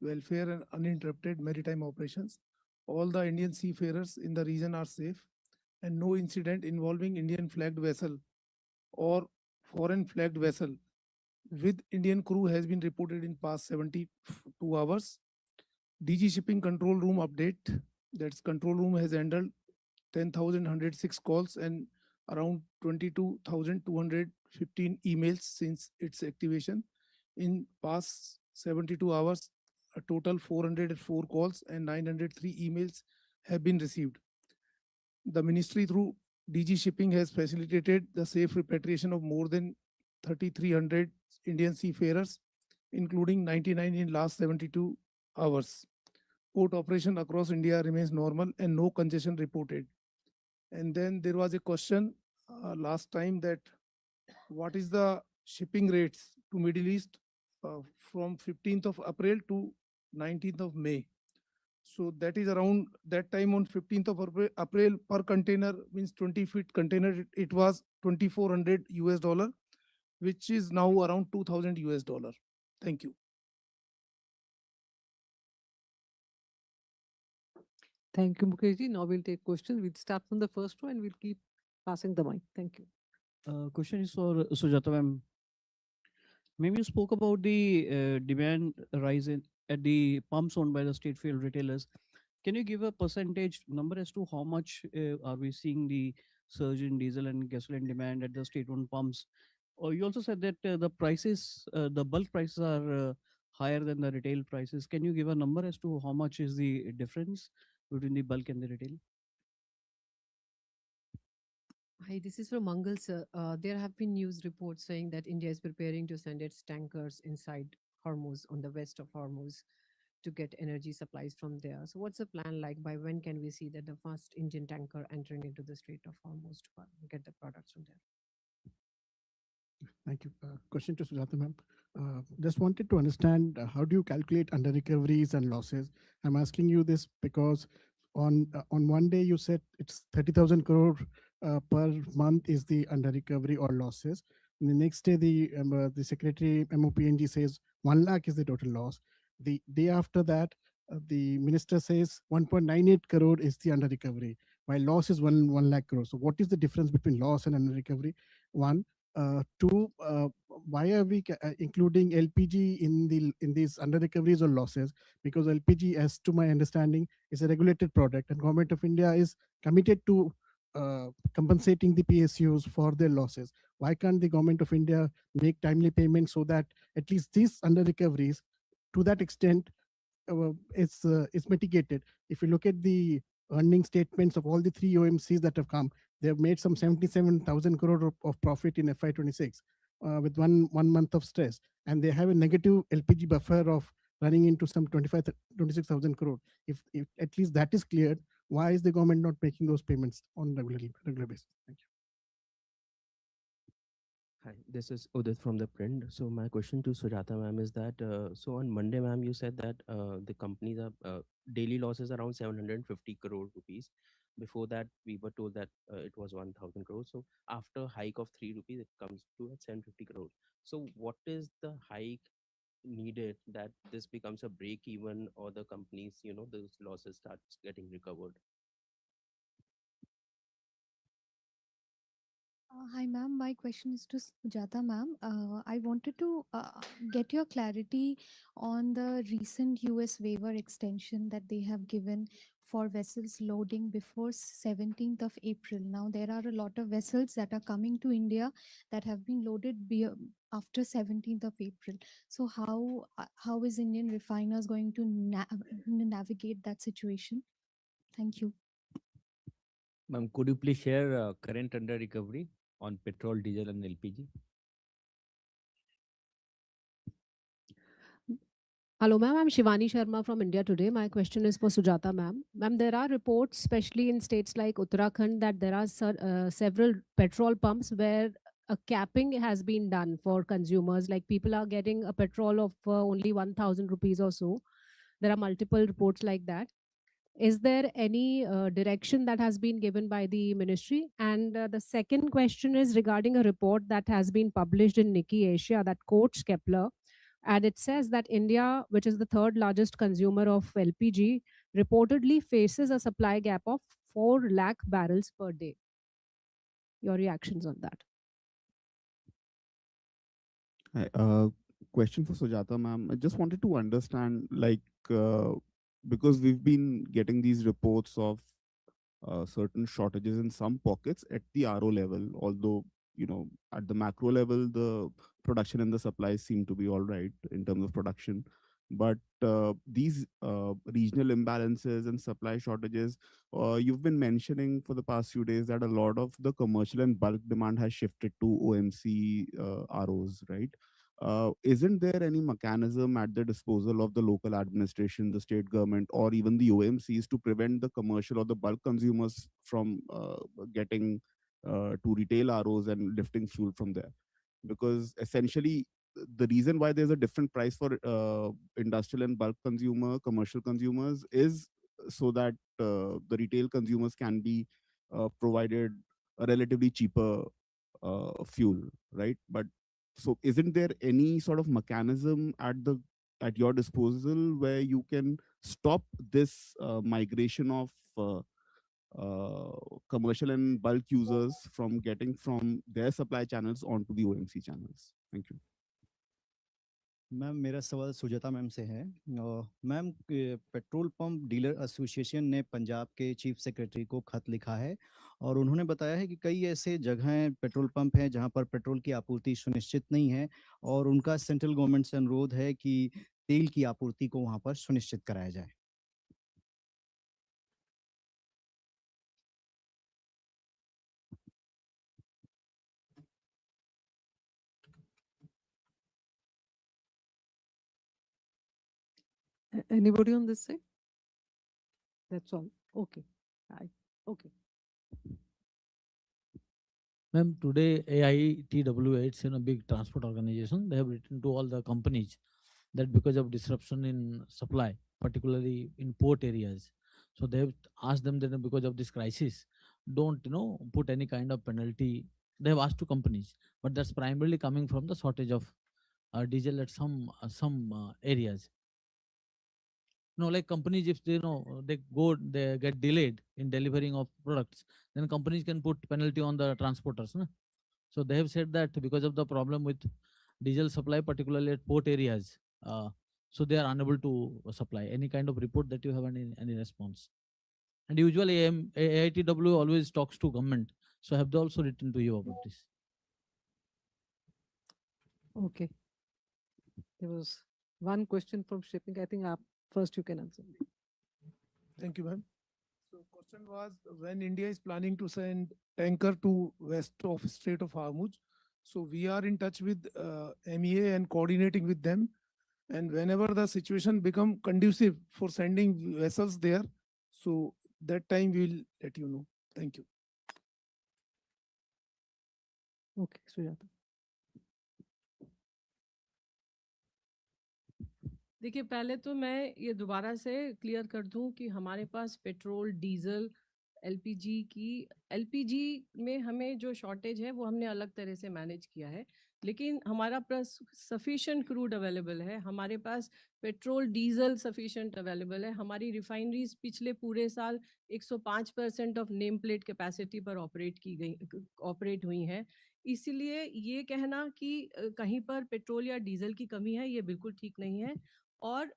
welfare and uninterrupted maritime operations. All the Indian seafarers in the region are safe and no incident involving Indian flagged vessel or foreign flagged vessel with Indian crew has been reported in past 72 hours. DG Shipping Control Room update, that's control room has handled 10,106 calls and around 22,215 emails since its activation. In past 72 hours, a total 404 calls and 903 emails have been received. The ministry through DG Shipping has facilitated the safe repatriation of more than 3,300 Indian seafarers, including 99 in last 72 hours. Port operation across India remains normal and no congestion reported. And then there was a question last time that what is the shipping rates to Middle East from 15th of April to 19th of May. So that is around that time on 15th of April per container means 20 feet container. It was 2,400 US dollar, which is now around 2,000 US dollar. Thank you. Thank you, Mukherjee. Now we'll take questions. We'll start from the first row and we'll keep passing the mic. Thank you. Question is for Sujata ma'am. Maybe you spoke about the demand rise at the pumps owned by the state-fuel retailers. Can you give a percentage number as to how much are we seeing the surge in diesel and gasoline demand at the state-owned pumps? Or you also said that the prices, the bulk prices are higher than the retail prices. Can you give a number as to how much is the difference between the bulk and the retail? Hi, this is from Mangal, sir. There have been news reports saying that India is preparing to send its tankers inside Hormuz, on the west of Hormuz, to get energy supplies from there. So what's the plan like? By when can we see that the first Indian tanker entering into the Strait of Hormuz to get the products from there? Thank you. Question to Sujata ma'am. Just wanted to understand how do you calculate under recoveries and losses? I'm asking you this because on one day you said it's 30,000 crore per month is the under recovery or losses. And the next day the secretary MOPNG says 1 lakh is the total loss. The day after that the minister says 1.98 crore is the under recovery, while loss is 1 lakh crore. So what is the difference between loss and under recovery? One. Two, why are we including LPG in these under recoveries or losses? Because LPG, as to my understanding, is a regulated product, and Government of India is committed to compensating the PSUs for their losses. Why can't the Government of India make timely payments so that at least these under recoveries, to that extent, it's mitigated? If you look at the earning statements of all the three OMCs that have come, they have made some 77,000 crore of profit in FY26 with one month of stress, and they have a negative LPG buffer of running into some 26,000 crore. If at least that is cleared, why is the government not making those payments on regular basis? Thank you. Hi, this is Udit from the print. So my question to Sujata ma'am is that, so on Monday, ma'am, you said that the companies are daily losses around 750 crore rupees. Before that, we were told that it was 1,000 crores. So after hike of 3 rupees, it comes to at 750 crores. So what is the hike needed that this becomes a break even, or the companies, those losses starts getting recovered? Hi, ma'am. My question is to Sujata, ma'am. I wanted to get your clarity on the recent US waiver extension that they have given for vessels loading before 17th of April. Now, there are a lot of vessels that are coming to India that have been loaded after 17th of April. So how is Indian refiners going to navigate that situation? Thank you. Ma'am, could you please share current under recovery on petrol, diesel, and LPG? Hello, ma'am. I'm Shivani Sharma from India Today. My question is for Sujata, ma'am. Ma'am, there are reports, especially in states like Uttarakhand, that there are several petrol pumps where a capping has been done for consumers. Like people are getting a petrol of only 1,000 rupees or so. There are multiple reports like that. Is there any direction that has been given by the ministry? And the second question is regarding a report that has been published in Nikkei Asia that quotes Kepler. And it says that India, which is the third largest consumer of LPG, reportedly faces a supply gap of 4 lakh barrels per day. Your reactions on that? Question for Sujata ma'am. I just wanted to understand, because we've been getting these reports of certain shortages in some pockets at the RO level, although, at the macro level, the production and the supplies seem to be all right in terms of production. But these regional imbalances and supply shortages, you've been mentioning for the past few days that a lot of the commercial and bulk demand has shifted to OMC ROs, right? isn't there any mechanism at the disposal of the local administration, the state government, or even the OMCs to prevent the commercial or the bulk consumers from getting to retail ROs and lifting fuel from there? Because essentially, the reason why there's a different price for industrial and bulk commercial consumers is so that the retail consumers can be provided a relatively cheaper fuel, right? But so isn't there any sort of mechanism at your disposal where you can stop this migration of commercial and bulk users from getting from their supply channels onto the OMC channels? Thank you. Ma'am मेरा सवाल Sujata ma'am से है। Ma'am petrol pump dealer association ने पंजाब के chief secretary को खत लिखा है और उन्होंने बताया है कि कई ऐसे जगहें पेट्रोल पंप हैं जहां पर पेट्रोल की आपूर्ति सुनिश्चित नहीं है और उनका सेंट्रल गवर्नमेंट से अनुरोध है कि तेल की आपूर्ति को वहां पर सुनिश्चित कराया जाए। Anybody on this side? That's all. Okay. Okay. Ma'am, today AITWA, it's a big transport organization. They have written to all the companies that because of disruption in supply, particularly in port areas, so they have asked them that because of this crisis, don't put any kind of penalty. They have asked to companies, but that's primarily coming from the shortage of diesel at some areas. Like companies, if they get delayed in delivering of products, then companies can put penalty on the transporters. No? So they have said that because of the problem with diesel supply, particularly at port areas, so they are unable to supply. Any kind of report that you have, any response? And usually AITW always talks to government. So have they also written to you about this? Okay. There was one question from shipping. I think first you can answer. Thank you, ma'am. So question was, when India is planning to send tanker to west of Strait of Hormuz, so we are in touch with MEA and coordinating with them. And whenever the situation become conducive for sending vessels there, so that time we'll let you know. Thank you. Okay, Sujata. देखिए पहले तो मैं ये दोबारा से clear कर दूं कि हमारे पास पेट्रोल डीजल एलपीजी में हमें जो शॉर्टेज है वो हमने अलग तरह से मैनेज किया है, लेकिन हमारा पास सफिशिएंट क्रूड अवेलेबल है, हमारे पास पेट्रोल डीजल सफिशिएंट अवेलेबल है, हमारी रिफाइनरीज पिछले पूरे साल 105% ऑफ नेम प्लेट कैपेसिटी पर ऑपरेट हुई हैं। इसलिए ये कहना कि कहीं पर पेट्रोल या डीजल की कमी है ये बिल्कुल ठीक नहीं है। और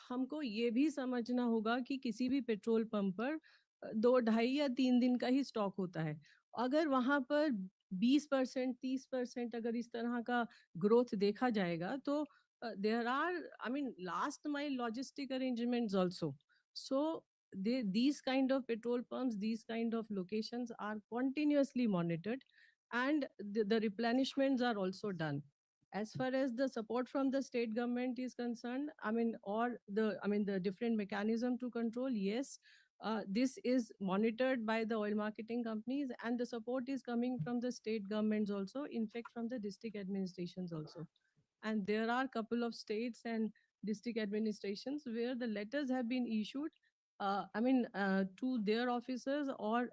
हमको ये भी समझना होगा कि किसी भी पेट्रोल पंप पर 2, 2.5 या 3 दिन का ही स्टॉक होता है। अगर वहां पर 20%, 30% अगर इस तरह का ग्रोथ देखा जाएगा तो there are, last mile logistic arrangements also. So these kind of petrol pumps, these kind of locations are continuously monitored and the replenishments are also done. As far as the support from the state government is concerned, the different mechanism to control, yes, this is monitored by the oil marketing companies and the support is coming from the state governments also, in fact from the district administrations also. And there are a couple of states and district administrations where the letters have been issued to their officers, or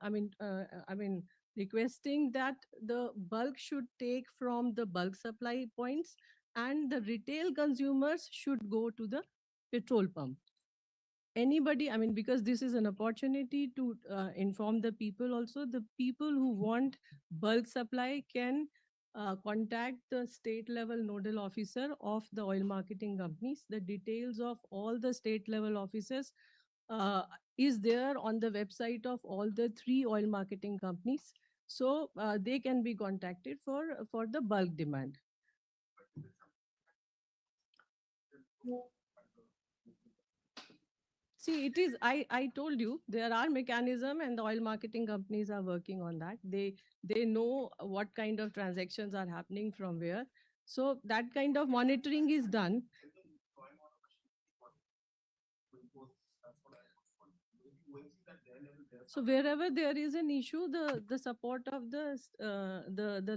requesting that the bulk should take from the bulk supply points and the retail consumers should go to the petrol pump. Anybody, because this is an opportunity to inform the people also, the people who want bulk supply can contact the state level nodal officer of the oil marketing companies. The details of all the state level officers is there on the website of all the 3 oil marketing companies. So they can be contacted for the bulk demand. See, it is, I told you, there are mechanism and the oil marketing companies are working on that. They know what kind of transactions are happening from where. So that kind of monitoring is done. So wherever there is an issue, the support of the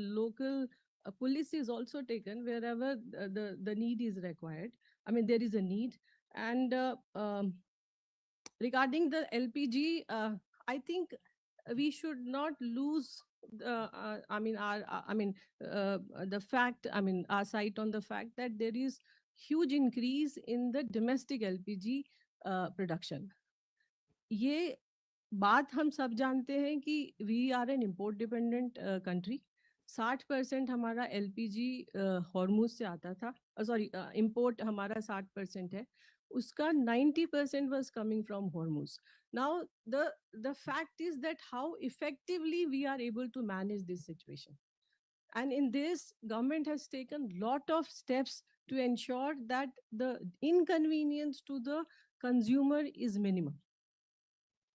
local police is also taken wherever the need is required. I mean, there is a need. And regarding the LPG, I think we should not lose the fact, our sight on the fact that there is huge increase in the domestic LPG production. ये बात हम सब जानते हैं कि we are an import dependent country. 60% हमारा LPG Hormuz से आता था, सॉरी इंपोर्ट हमारा 60% है, उसका 90% was coming from Hormuz. Now the fact is that how effectively we are able to manage this situation, and in this government has taken lot of steps to ensure that the inconvenience to the consumer is minimum.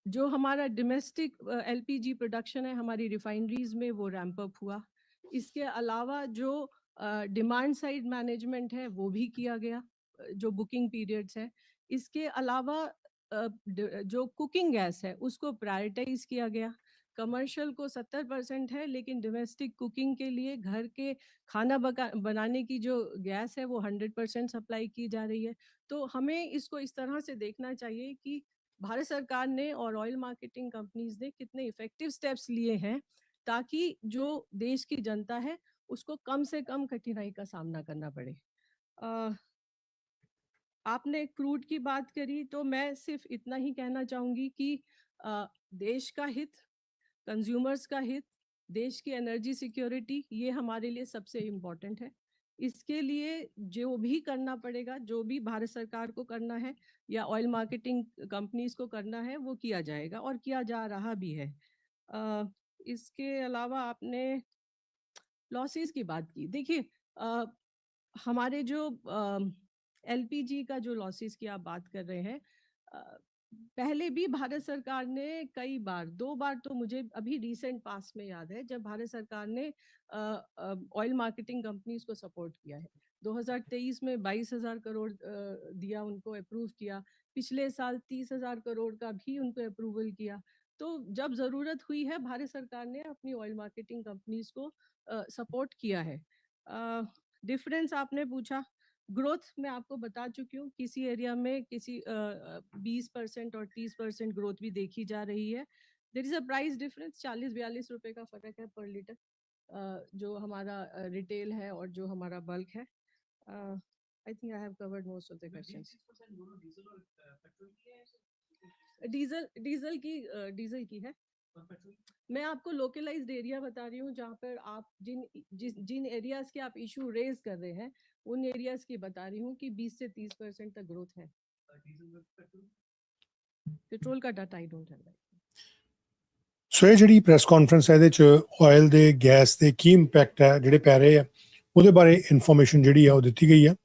जो हमारा domestic LPG production है हमारी refineries में वो ramp up हुआ. इसके अलावा जो डिमांड साइड मैनेजमेंट है वो भी किया गया, जो बुकिंग पीरियड्स हैं. इसके अलावा जो कुकिंग गैस है उसको प्रायोरिटाइज किया गया. कमर्शियल को 70% है, लेकिन डोमेस्टिक कुकिंग के लिए घर के खाना बनाने की जो गैस है वो 100% सप्लाई की जा रही है. तो हमें इसको इस तरह से देखना चाहिए कि भारत सरकार ने और ऑयल मार्केटिंग कंपनीज ने कितने इफेक्टिव स्टेप्स लिए हैं ताकि जो देश की जनता है उसको कम से कम कठिनाई का सामना करना पड़े. आपने क्रूड की बात करी तो मैं सिर्फ इतना ही कहना चाहूँगी कि देश का हित, कंज्यूमर्स का हित, देश की एनर्जी सिक्योरिटी, ये हमारे लिए सबसे इम्पोर्टेंट है. इसके लिए जो भी करना पड़ेगा, जो भी भारत सरकार को करना है या ऑयल मार्केटिंग कंपनीज को करना है वो किया जाएगा और किया जा रहा भी है. इसके अलावा आपने लॉसेस की बात की. देखिए हमारे जो एलपीजी का जो लॉसेस की आप बात कर रहे हैं, पहले भी भारत सरकार ने कई बार, 2 बार तो मुझे अभी रिसेंट पास में याद है जब भारत सरकार ने ऑयल मार्केटिंग कंपनीज को सपोर्ट किया है. 2023 में 22,000 करोड़ दिया, उनको अप्रूव किया. पिछले साल 30,000 करोड़ का भी उनको अप्रूवल किया. तो जब ज़रूरत हुई है भारत सरकार ने अपनी ऑयल मार्केटिंग कंपनीज को सपोर्ट किया है. डिफरेंस आपने पूछा, ग्रोथ मैं आपको बता चुकी हूँ. किसी एरिया में किसी 20% और 30% ग्रोथ भी देखी जा रही है. There is a price difference, 40-42 रुपए का फर्क है पर लीटर, जो हमारा रिटेल है और जो हमारा बल्क है. I think I have covered most of the questions. Diesel की है. मैं आपको लोकलाइज्ड एरिया बता रही हूँ जहाँ पर आप जिन एरियाज के आप इशू रेज कर रहे हैं उन एरियाज की बता रही हूँ कि 20 से 30% तक ग्रोथ है. पेट्रोल का डाटा आई डोंट हैव. ਸੋ ਇਹ ਜਿਹੜੀ ਪ੍ਰੈਸ ਕਾਨਫਰੰਸ ਹੈ ਇਹਦੇ ਚ ਆਇਲ ਦੇ ਗੈਸ ਦੇ ਕੀ ਇੰਪੈਕਟ ਹੈ ਜਿਹੜੇ ਪੈ ਰਹੇ ਆ ਉਹਦੇ ਬਾਰੇ ਇਨਫੋਰਮੇਸ਼ਨ ਜਿਹੜੀ ਆ ਉਹ ਦਿੱਤੀ ਗਈ ਹੈ.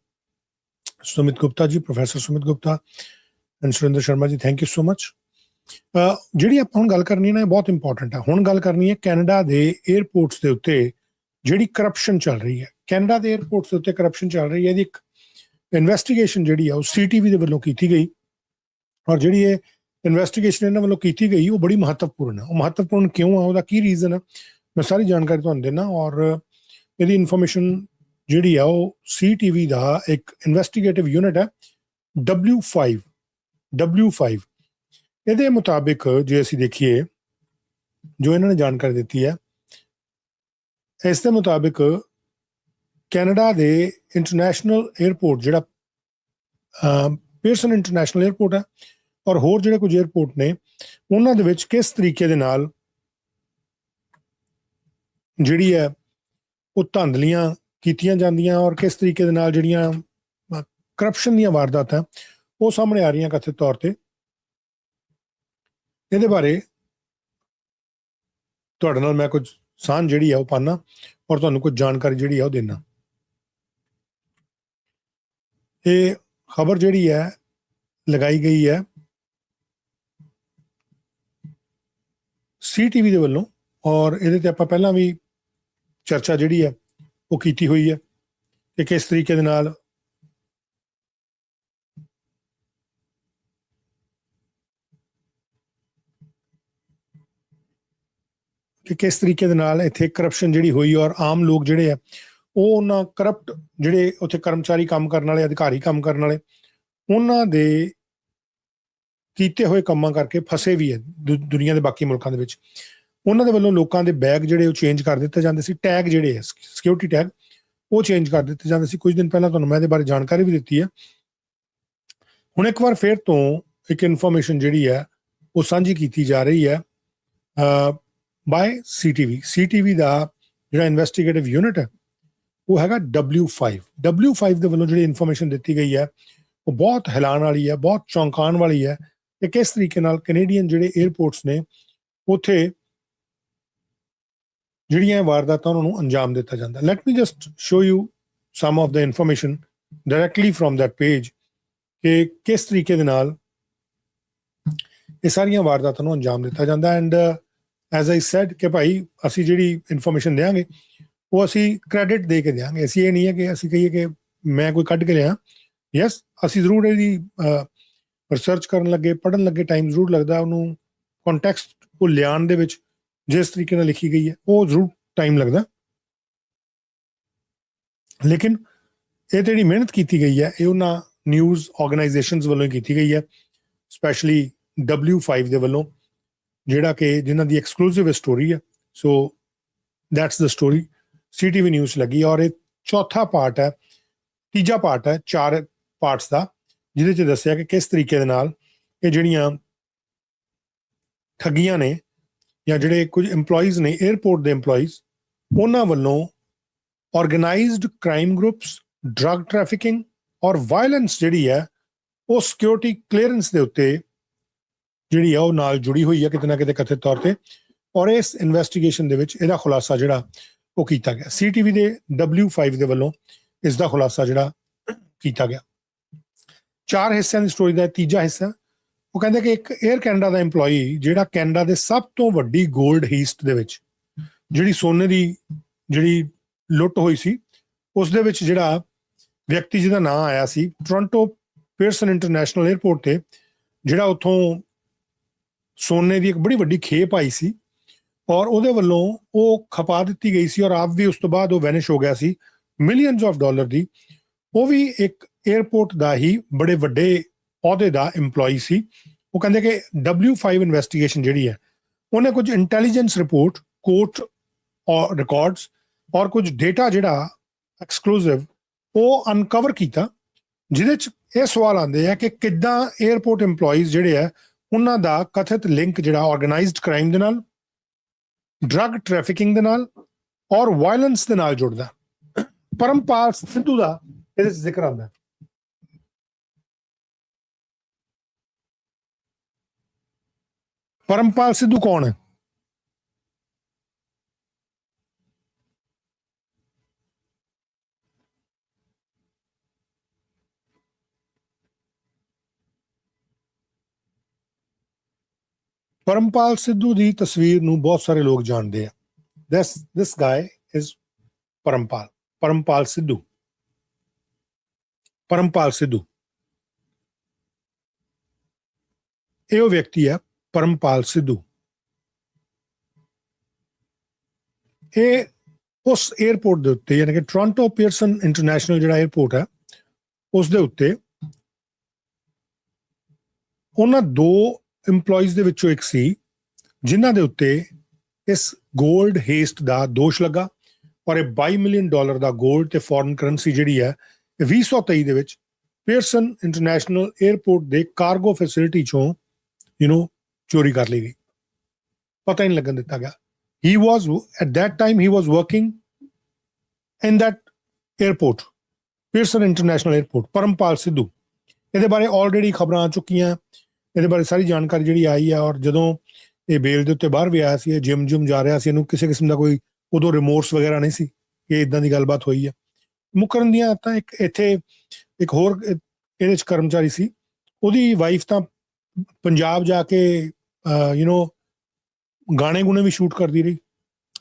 Sumit Gupta ji, professor Sumit Gupta and Surinder Sharma ji, thank you so much. ਜਿਹੜੀ ਆਪਾਂ ਹੁਣ ਗੱਲ ਕਰਨੀ ਨਾ ਇਹ ਬਹੁਤ ਇੰਪੋਰਟੈਂਟ ਹੈ. ਹੁਣ ਗੱਲ ਕਰਨੀ ਹੈ ਕੈਨੇਡਾ ਦੇ 에ਅਰਪੋਰਟਸ ਦੇ ਉੱਤੇ ਜਿਹੜੀ ਕਰਪਸ਼ਨ ਚੱਲ ਰਹੀ ਹੈ. ਕੈਨੇਡਾ ਦੇ 에ਅਰਪੋਰਟਸ ਦੇ ਉੱਤੇ ਕਰਪਸ਼ਨ ਚੱਲ ਰਹੀ ਹੈ, ਇਹਦੀ ਇੱਕ ਇਨਵੈਸਟੀਗੇਸ਼ਨ ਜਿਹੜੀ ਆ ਉਹ ਸੀਟੀਵੀ ਦੇ ਵੱਲੋਂ ਕੀਤੀ ਗਈ. ਔਰ ਜਿਹੜੀ ਇਹ ਇਨਵੈਸਟੀਗੇਸ਼ਨ ਇਹਨਾਂ ਵੱਲੋਂ ਕੀਤੀ ਗਈ ਉਹ ਬੜੀ ਮਹੱਤਵਪੂਰਨ ਹੈ. ਉਹ ਮਹੱਤਵਪੂਰਨ ਕਿਉਂ ਆ, ਉਹਦਾ ਕੀ ਰੀਜ਼ਨ ਹੈ, ਮੈਂ ਸਾਰੀ ਜਾਣਕਾਰੀ ਤੁਹਾਨੂੰ ਦੇਣਾ. ਔਰ ਇਹਦੀ ਇਨਫੋਰਮੇਸ਼ਨ ਜਿਹੜੀ ਆ ਉਹ ਸੀਟੀਵੀ ਦਾ ਇੱਕ ਇਨਵੈਸਟੀਗੇਟਿਵ ਯੂਨਿਟ ਹੈ W5. ਇਹਦੇ ਮੁਤਾਬਿਕ ਜੇ ਅਸੀਂ ਦੇਖੀਏ ਜੋ ਇਹਨਾਂ ਨੇ ਜਾਣਕਾਰੀ ਦਿੱਤੀ ਹੈ, ਇਸ ਦੇ ਮੁਤਾਬਿਕ ਕੈਨੇਡਾ ਦੇ ਇੰਟਰਨੈਸ਼ਨਲ 에ਅਰਪੋਰਟ ਜਿਹੜਾ ਪੀਅਰਸਨ ਇੰਟਰਨੈਸ਼ਨਲ 에ਅਰਪੋਰਟ ਹੈ ਔਰ ਹੋਰ ਜਿਹੜੇ ਕੁਝ 에ਅਰਪੋਰਟ ਨੇ ਉਹਨਾਂ ਦੇ ਵਿੱਚ ਕਿਸ ਤਰੀਕੇ ਦੇ ਨਾਲ ਜਿਹੜੀ ਹੈ ਉਹ ਧਾਂਦਲੀਆਂ ਕੀਤੀਆਂ ਜਾਂਦੀਆਂ ਔਰ ਕਿਸ ਤਰੀਕੇ ਦੇ ਨਾਲ ਜਿਹੜੀਆਂ ਕਰਪਸ਼ਨ ਦੀਆਂ ਵਾਰਦਾਤਾਂ ਉਹ ਸਾਹਮਣੇ ਆ ਰਹੀਆਂ ਕਥਿਤ ਤੌਰ ਤੇ. ਇਹਦੇ ਬਾਰੇ ਤੁਹਾਡੇ ਨਾਲ ਮੈਂ ਕੁਝ ਸਾਂਝ ਜਿਹੜੀ ਆ ਉਹ ਪਾਣਾ ਔਰ ਤੁਹਾਨੂੰ ਕੁਝ ਜਾਣਕਾਰੀ ਜਿਹੜੀ ਆ ਉਹ ਦੇਣਾ. ਇਹ ਖਬਰ ਜਿਹੜੀ ਹੈ ਲਗਾਈ ਗਈ ਹੈ ਸੀਟੀਵੀ ਦੇ ਵੱਲੋਂ ਔਰ ਇਹਦੇ ਤੇ ਆਪਾਂ ਪਹਿਲਾਂ ਵੀ ਚਰਚਾ ਜਿਹੜੀ ਹੈ ਉਹ ਕੀਤੀ ਹੋਈ ਹੈ. ਕਿ ਕਿਸ ਤਰੀਕੇ ਦੇ ਨਾਲ ਇੱਥੇ ਕਰਪਸ਼ਨ ਜਿਹੜੀ ਹੋਈ ਔਰ ਆਮ ਲੋਕ ਜਿਹੜੇ ਆ ਉਹ ਉਹਨਾਂ ਕਰਪਟ ਜਿਹੜੇ ਉੱਥੇ ਕਰਮਚਾਰੀ ਕੰਮ ਕਰਨ ਵਾਲੇ ਅਧਿਕਾਰੀ ਕੰਮ ਕਰਨ ਵਾਲੇ ਉਹਨਾਂ ਦੇ ਕੀਤੇ ਹੋਏ ਕੰਮਾਂ ਕਰਕੇ ਫਸੇ ਵੀ ਹੈ ਦੁਨੀਆ ਦੇ ਬਾਕੀ ਮੁਲਕਾਂ ਦੇ ਵਿੱਚ। ਉਹਨਾਂ ਦੇ ਵੱਲੋਂ ਲੋਕਾਂ ਦੇ ਬੈਗ ਜਿਹੜੇ ਉਹ ਚੇਂਜ ਕਰ ਦਿੱਤੇ ਜਾਂਦੇ ਸੀ, ਟੈਗ ਜਿਹੜੇ ਆ ਸਿਕਿਉਰਿਟੀ ਟੈਗ ਉਹ ਚੇਂਜ ਕਰ ਦਿੱਤੇ ਜਾਂਦੇ ਸੀ। ਕੁਝ ਦਿਨ ਪਹਿਲਾਂ ਤੁਹਾਨੂੰ ਮੈਂ ਇਹਦੇ ਬਾਰੇ ਜਾਣਕਾਰੀ ਵੀ ਦਿੱਤੀ ਹੈ। ਹੁਣ ਇੱਕ ਵਾਰ ਫਿਰ ਤੋਂ ਇੱਕ ਇਨਫੋਰਮੇਸ਼ਨ ਜਿਹੜੀ ਹੈ ਉਹ ਸਾਂਝੀ ਕੀਤੀ ਜਾ ਰਹੀ ਹੈ ਬਾਏ ਸੀਟੀਵੀ ਦਾ ਜਿਹੜਾ ਇਨਵੈਸਟੀਗੇਟਿਵ ਯੂਨਿਟ ਹੈ ਉਹ ਹੈਗਾ W5 ਦੇ ਵੱਲੋਂ ਜਿਹੜੀ ਇਨਫੋਰਮੇਸ਼ਨ ਦਿੱਤੀ ਗਈ ਹੈ ਉਹ ਬਹੁਤ ਹੈਰਾਨ ਵਾਲੀ ਹੈ, ਬਹੁਤ ਚੌਂਕਾਉਣ ਵਾਲੀ ਹੈ ਕਿ ਕਿਸ ਤਰੀਕੇ ਨਾਲ ਕੈਨੇਡੀਅਨ ਜਿਹੜੇ 에ਅਰਪੋਰਟਸ ਨੇ ਉੱਥੇ ਜਿਹੜੀਆਂ ਵਾਰਦਾਤਾਂ ਉਹਨਾਂ ਨੂੰ ਅੰਜਾਮ ਦਿੱਤਾ ਜਾਂਦਾ। Light me just show you some of the information directly from that page ਕਿ ਕਿਸ ਤਰੀਕੇ ਦੇ ਨਾਲ ਇਹ ਸਾਰੀਆਂ ਵਾਰਦਾਤਾਂ ਨੂੰ ਅੰਜਾਮ ਦਿੱਤਾ ਜਾਂਦਾ। ਐਂਡ ਐਜ਼ ਆਈ ਸੈਡ ਕਿ ਭਾਈ ਅਸੀਂ ਜਿਹੜੀ ਇਨਫੋਰਮੇਸ਼ਨ ਦਿਆਂਗੇ ਉਹ ਅਸੀਂ ਕ੍ਰੈਡਿਟ ਦੇ ਕੇ ਦਿਆਂਗੇ। ਅਸੀਂ ਇਹ ਨਹੀਂ ਹੈ ਕਿ ਅਸੀਂ ਕਹੀਏ ਕਿ ਮੈਂ ਕੋਈ ਕੱਢ ਕੇ ਲਿਆ। ਯੈਸ, ਅਸੀਂ ਜ਼ਰੂਰ ਇਹਦੀ ਰਿਸਰਚ ਕਰਨ ਲੱਗੇ, ਪੜ੍ਹਨ ਲੱਗੇ ਟਾਈਮ ਜ਼ਰੂਰ ਲੱਗਦਾ, ਉਹਨੂੰ ਕੰਟੈਕਸਟ ਉਹ ਲਿਆਉਣ ਦੇ ਵਿੱਚ ਜਿਸ ਤਰੀਕੇ ਨਾਲ ਲਿਖੀ ਗਈ ਹੈ ਉਹ ਜ਼ਰੂਰ ਟਾਈਮ ਲੱਗਦਾ। ਲੇਕਿਨ ਇਹ ਜਿਹੜੀ ਮਿਹਨਤ ਕੀਤੀ ਗਈ ਹੈ ਇਹ ਉਹਨਾਂ ਨਿਊਜ਼ ਆਰਗੇਨਾਈਜੇਸ਼ਨਸ ਵੱਲੋਂ ਕੀਤੀ ਗਈ ਹੈ, ਸਪੈਸ਼ਲੀ W5 ਦੇ ਵੱਲੋਂ, ਜਿਹੜਾ ਕਿ ਜਿਨ੍ਹਾਂ ਦੀ ਐਕਸਕਲੂਸਿਵ ਸਟੋਰੀ ਹੈ। So that's the story CTV news ਲੱਗੀ ਔਰ ਇਹ ਤੀਜਾ ਪਾਰਟ ਹੈ 4 ਪਾਰਟਸ ਦਾ, ਜਿਹਦੇ 'ਚ ਦੱਸਿਆ ਕਿ ਕਿਸ ਤਰੀਕੇ ਦੇ ਨਾਲ ਇਹ ਜਿਹੜੀਆਂ ਠੱਗੀਆਂ ਨੇ ਜਾਂ ਜਿਹੜੇ ਕੁਝ EMPLOYEES ਨੇ 에ਅਰਪੋਰਟ ਦੇ EMPLOYEES ਉਹਨਾਂ ਵੱਲੋਂ organised crime groups, drug trafficking ਔਰ ਵਾਇਲੈਂਸ ਜਿਹੜੀ ਹੈ ਉਹ ਸਿਕਿਉਰਿਟੀ ਕਲੀਅਰੈਂਸ ਦੇ ਉੱਤੇ ਜਿਹੜੀ ਆ ਉਹ ਨਾਲ ਜੁੜੀ ਹੋਈ ਹੈ ਕਿਤੇ ਨਾ ਕਿਤੇ ਕਥਿਤ ਤੌਰ ਤੇ। ਔਰ ਇਸ ਇਨਵੈਸਟੀਗੇਸ਼ਨ ਦੇ ਵਿੱਚ ਇਹਦਾ ਖੁਲਾਸਾ ਜਿਹੜਾ ਉਹ ਕੀਤਾ ਗਿਆ। ਸੀਟੀਵੀ ਦੇ W5 ਦੇ ਵੱਲੋਂ ਇਸ ਦਾ ਖੁਲਾਸਾ ਜਿਹੜਾ ਕੀਤਾ ਗਿਆ। 4 ਹਿੱਸਿਆਂ ਦੀ ਸਟੋਰੀ ਦਾ ਤੀਜਾ ਹਿੱਸਾ ਉਹ ਕਹਿੰਦੇ ਕਿ ਇੱਕ 에ਅਰ ਕੈਨੇਡਾ ਦਾ EMPLOYEE ਜਿਹੜਾ ਕੈਨੇਡਾ ਦੇ ਸਭ ਤੋਂ ਵੱਡੀ ਗੋਲਡ ਹੀਸਟ ਦੇ ਵਿੱਚ ਜਿਹੜੀ ਸੋਨੇ ਦੀ ਜਿਹੜੀ ਲੁੱਟ ਹੋਈ ਸੀ ਉਸ ਦੇ ਵਿੱਚ ਜਿਹੜਾ ਵਿਅਕਤੀ ਜਿਹਦਾ ਨਾਂ ਆਇਆ ਸੀ ਟੋਰਾਂਟੋ ਪੀਅਰਸਨ ਇੰਟਰਨੈਸ਼ਨਲ 에ਅਰਪੋਰਟ ਤੇ, ਜਿਹੜਾ ਉੱਥੋਂ ਸੋਨੇ ਦੀ ਇੱਕ ਬੜੀ ਵੱਡੀ ਖੇਪ ਆਈ ਸੀ ਔਰ ਉਹਦੇ ਵੱਲੋਂ ਉਹ ਖਪਾ ਦਿੱਤੀ ਗਈ ਸੀ ਔਰ ਆਪ ਵੀ ਉਸ ਤੋਂ ਬਾਅਦ ਉਹ ਵੈਨਿਸ਼ ਹੋ ਗਿਆ ਸੀ ਮਿਲੀਅਨਸ ਆਫ ਡਾਲਰ ਦੀ। ਉਹ ਵੀ ਇੱਕ 에ਅਰਪੋਰਟ ਦਾ ਹੀ ਬੜੇ ਵੱਡੇ ਅਹੁਦੇ ਦਾ EMPLOYEE ਸੀ। ਉਹ ਕਹਿੰਦੇ ਕਿ W5 ਇਨਵੈਸਟੀਗੇਸ਼ਨ ਜਿਹੜੀ ਹੈ ਉਹਨੇ ਕੁਝ ਇੰਟੈਲੀਜੈਂਸ ਰਿਪੋਰਟ, ਕੋਰਟ ਔਰ ਰਿਕਾਰਡਸ ਔਰ ਕੁਝ ਡੇਟਾ ਜਿਹੜਾ ਐਕਸਕਲੂਸਿਵ ਉਹ ਅਨਕਵਰ ਕੀਤਾ, ਜਿਹਦੇ 'ਚ ਇਹ ਸਵਾਲ ਆਉਂਦੇ ਆ ਕਿ ਕਿੱਦਾਂ 에ਅਰਪੋਰਟ EMPLOYEES ਜਿਹੜੇ ਆ ਉਹਨਾਂ ਦਾ ਕਥਿਤ ਲਿੰਕ ਜਿਹੜਾ ਆਰਗੇਨਾਈਜ਼ਡ ਕ੍ਰਾਈਮ ਦੇ ਨਾਲ, ਡਰੱਗ ਟ੍ਰੈਫਿਕਿੰਗ ਦੇ ਨਾਲ ਔਰ ਵਾਇਲੈਂਸ ਦੇ ਨਾਲ ਜੁੜਦਾ। ਪਰਮਪਾਲ ਸਿੱਧੂ ਦਾ ਇਹਦੇ 'ਚ ਜ਼ਿਕਰ ਆਉਂਦਾ। ਪਰਮਪਾਲ ਸਿੱਧੂ ਕੌਣ ਹੈ? ਪਰਮਪਾਲ ਸਿੱਧੂ ਦੀ ਤਸਵੀਰ ਨੂੰ ਬਹੁਤ ਸਾਰੇ ਲੋਕ ਜਾਣਦੇ ਆ। This guy is Parampal Sidhu. Parampal Sidhu ਇਹ ਉਹ ਵਿਅਕਤੀ ਹੈ, ਪਰਮਪਾਲ ਸਿੱਧੂ। ਇਹ ਉਸ 에ਅਰਪੋਰਟ ਦੇ ਉੱਤੇ ਯਾਨੀ ਕਿ ਟੋਰਾਂਟੋ ਪੀਅਰਸਨ ਇੰਟਰਨੈਸ਼ਨਲ ਜਿਹੜਾ 에ਅਰਪੋਰਟ ਹੈ ਉਸ ਦੇ ਉੱਤੇ ਉਹਨਾਂ 2 EMPLOYEES ਦੇ ਵਿੱਚੋਂ ਇੱਕ ਸੀ ਜਿਨ੍ਹਾਂ ਦੇ ਉੱਤੇ ਇਸ ਗੋਲਡ ਹੇਸਟ ਦਾ ਦੋਸ਼ ਲੱਗਾ ਔਰ ਇਹ $22 ਮਿਲੀਅਨ ਦਾ ਗੋਲਡ ਤੇ ਫੋਰਨ ਕਰੰਸੀ ਜਿਹੜੀ ਹੈ 2023 ਦੇ ਵਿੱਚ ਪੀਅਰਸਨ ਇੰਟਰਨੈਸ਼ਨਲ 에ਅਰਪੋਰਟ ਦੇ ਕਾਰਗੋ ਫੈਸਿਲਿਟੀ ਚੋਂ ਚੋਰੀ ਕਰ ਲਈ ਗਈ। ਪਤਾ ਹੀ ਨਹੀਂ ਲੱਗਣ ਦਿੱਤਾ ਗਿਆ। At that time he was working in that airport, Pearson international airport. Parampal Sidhu ਇਹਦੇ ਬਾਰੇ ਆਲਰੇਡੀ ਖਬਰਾਂ ਆ ਚੁੱਕੀਆਂ, ਇਹਦੇ ਬਾਰੇ ਸਾਰੀ ਜਾਣਕਾਰੀ ਜਿਹੜੀ ਆਈ ਆ ਔਰ ਜਦੋਂ ਇਹ ਬੇਲ ਦੇ ਉੱਤੇ ਬਾਹਰ ਵੀ ਆਇਆ ਸੀ, ਇਹ ਜਿਮ ਜਾ ਰਿਹਾ ਸੀ, ਇਹਨੂੰ ਕਿਸੇ ਕਿਸਮ ਦਾ ਕੋਈ ਉਦੋਂ ਰਿਮੋਰਸ ਵਗੈਰਾ ਨਹੀਂ ਸੀ ਕਿ ਇਦਾਂ ਦੀ ਗੱਲਬਾਤ ਹੋਈ ਹੈ। ਮੁਕਰਨ ਦੀਆਂ ਤਾਂ ਇੱਕ ਹੋਰ ਇਹਦੇ 'ਚ ਕਰਮਚਾਰੀ ਸੀ, ਉਹਦੀ ਵਾਈਫ ਤਾਂ ਪੰਜਾਬ ਜਾ ਕੇ ਗਾਣੇ ਗੁਣੇ ਵੀ ਸ਼ੂਟ ਕਰਦੀ ਰਹੀ।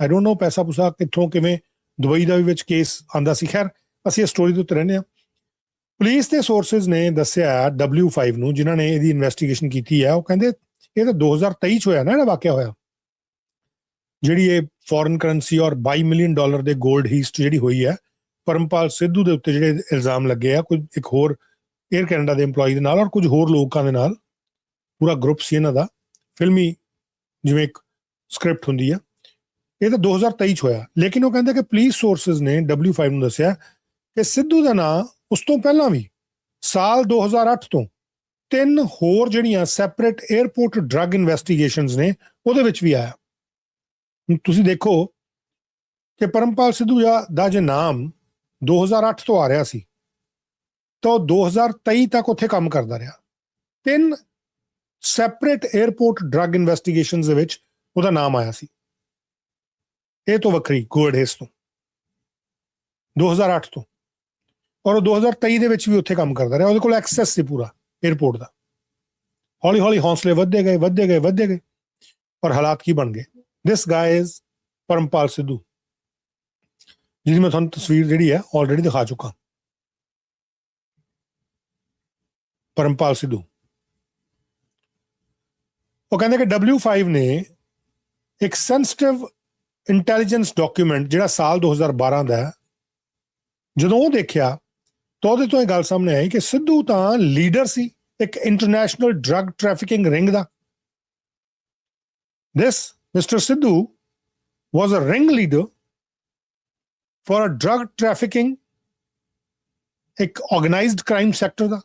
ਆਈ ਡੋਂਟ ਨੋ ਪੈਸਾ ਪੂਸਾ ਕਿੱਥੋਂ ਕਿਵੇਂ, ਦੁਬਈ ਦਾ ਵੀ ਵਿੱਚ ਕੇਸ ਆਂਦਾ ਸੀ। ਖੈਰ ਅਸੀਂ ਇਸ ਸਟੋਰੀ ਦੇ ਉੱਤੇ ਰਹਿੰਦੇ ਹਾਂ। ਪੁਲਿਸ ਦੇ ਸੋਰਸਿਸ ਨੇ ਦੱਸਿਆ W5 ਨੂੰ, ਜਿਨ੍ਹਾਂ ਨੇ ਇਹਦੀ ਇਨਵੈਸਟੀਗੇਸ਼ਨ ਕੀਤੀ ਹੈ, ਉਹ ਕਹਿੰਦੇ ਇਹ ਤਾਂ 2023 ਚ ਹੋਇਆ ਨਾ, ਇਹਦਾ ਵਾਕਿਆ ਹੋਇਆ, ਜਿਹੜੀ ਇਹ ਫੋਰਨ ਕਰੰਸੀ ਔਰ $22 ਮਿਲੀਅਨ ਦੇ 골ਡ ਹੀਸਟ ਜਿਹੜੀ ਹੋਈ ਹੈ ਪਰਮਪਾਲ ਸਿੱਧੂ ਦੇ ਉੱਤੇ, ਜਿਹੜੇ ਇਲਜ਼ਾਮ ਲੱਗੇ ਆ ਕੁਝ ਇੱਕ ਹੋਰ 에ਅਰ ਕੈਨੇਡਾ ਦੇ EMPLOYE ਦੇ ਨਾਲ ਔਰ ਕੁਝ ਹੋਰ ਲੋਕਾਂ ਦੇ ਨਾਲ, ਪੂਰਾ ਗਰੁੱਪ ਸੀ ਇਹਨਾਂ ਦਾ, ਫਿਲਮੀ ਜਿਵੇਂ ਇੱਕ ਸਕ੍ਰਿਪਟ ਹੁੰਦੀ ਆ। ਇਹ ਤਾਂ 2023 ਚ ਹੋਇਆ, ਲੇਕਿਨ ਉਹ ਕਹਿੰਦੇ ਕਿ ਪੁਲਿਸ ਸੋਰਸਿਸ ਨੇ W5 ਨੂੰ ਦੱਸਿਆ ਕਿ ਸਿੱਧੂ ਦਾ ਨਾਂ ਉਸ ਤੋਂ ਪਹਿਲਾਂ ਵੀ ਸਾਲ 2008 ਤੋਂ 3 ਹੋਰ ਜਿਹੜੀਆਂ ਸੈਪਰੇਟ 에ਅਰਪੋਰਟ ਡਰੱਗ ਇਨਵੈਸਟੀਗੇਸ਼ਨਸ ਨੇ ਉਹਦੇ ਵਿੱਚ ਵੀ ਆਇਆ। ਤੁਸੀਂ ਦੇਖੋ ਕਿ ਪਰਮਪਾਲ ਸਿੱਧੂ ਦਾ ਜੇ ਨਾਮ 2008 ਤੋਂ ਆ ਰਿਹਾ ਸੀ ਤਾਂ ਉਹ 2023 ਤੱਕ ਉੱਥੇ ਕੰਮ ਕਰਦਾ ਰਿਹਾ। 3 ਸੈਪਰੇਟ 에ਅਰਪੋਰਟ ਡਰੱਗ ਇਨਵੈਸਟੀਗੇਸ਼ਨਸ ਦੇ ਵਿੱਚ ਉਹਦਾ ਨਾਮ ਆਇਆ ਸੀ। ਇਹ ਤੋਂ ਵੱਖਰੀ ਗੋਲਡ ਹੀਸਟ ਤੋਂ 2008 ਤੋਂ, ਔਰ ਉਹ 2023 ਦੇ ਵਿੱਚ ਵੀ ਉੱਥੇ ਕੰਮ ਕਰਦਾ ਰਿਹਾ। ਉਹਦੇ ਕੋਲ ਐਕਸੈਸ ਸੀ ਪੂਰਾ 에ਅਰਪੋਰਟ ਦਾ। ਹੌਲੀ ਹੌਲੀ ਹੌਸਲੇ ਵੱਧਦੇ ਗਏ ਔਰ ਹਾਲਾਤ ਕੀ ਬਣ ਗਏ। ਦਿਸ ਗਾਇ ਇਜ਼ ਪਰਮਪਾਲ ਸਿੱਧੂ, ਜਿਹਦੀ ਮੈਂ ਤੁਹਾਨੂੰ ਤਸਵੀਰ ਜਿਹੜੀ ਹੈ ਆਲਰੇਡੀ ਦਿਖਾ ਚੁੱਕਾ। ਪਰਮਪਾਲ ਸਿੱਧੂ, ਉਹ ਕਹਿੰਦੇ ਕਿ W5 ਨੇ ਇੱਕ ਸੈਂਸਿਟਿਵ ਇੰਟੈਲੀਜੈਂਸ ਡਾਕੂਮੈਂਟ ਜਿਹੜਾ ਸਾਲ 2012 ਦਾ ਹੈ, ਜਦੋਂ ਉਹ ਦੇਖਿਆ ਤਾਂ ਉਹਦੇ ਤੋਂ ਇਹ ਗੱਲ ਸਾਹਮਣੇ ਆਈ ਕਿ ਸਿੱਧੂ ਤਾਂ ਲੀਡਰ ਸੀ ਇੱਕ international drug trafficking ring the. This Mr. Sidhu was a ringleader for a drug trafficking, ਇੱਕ organized crime sector ਦਾ,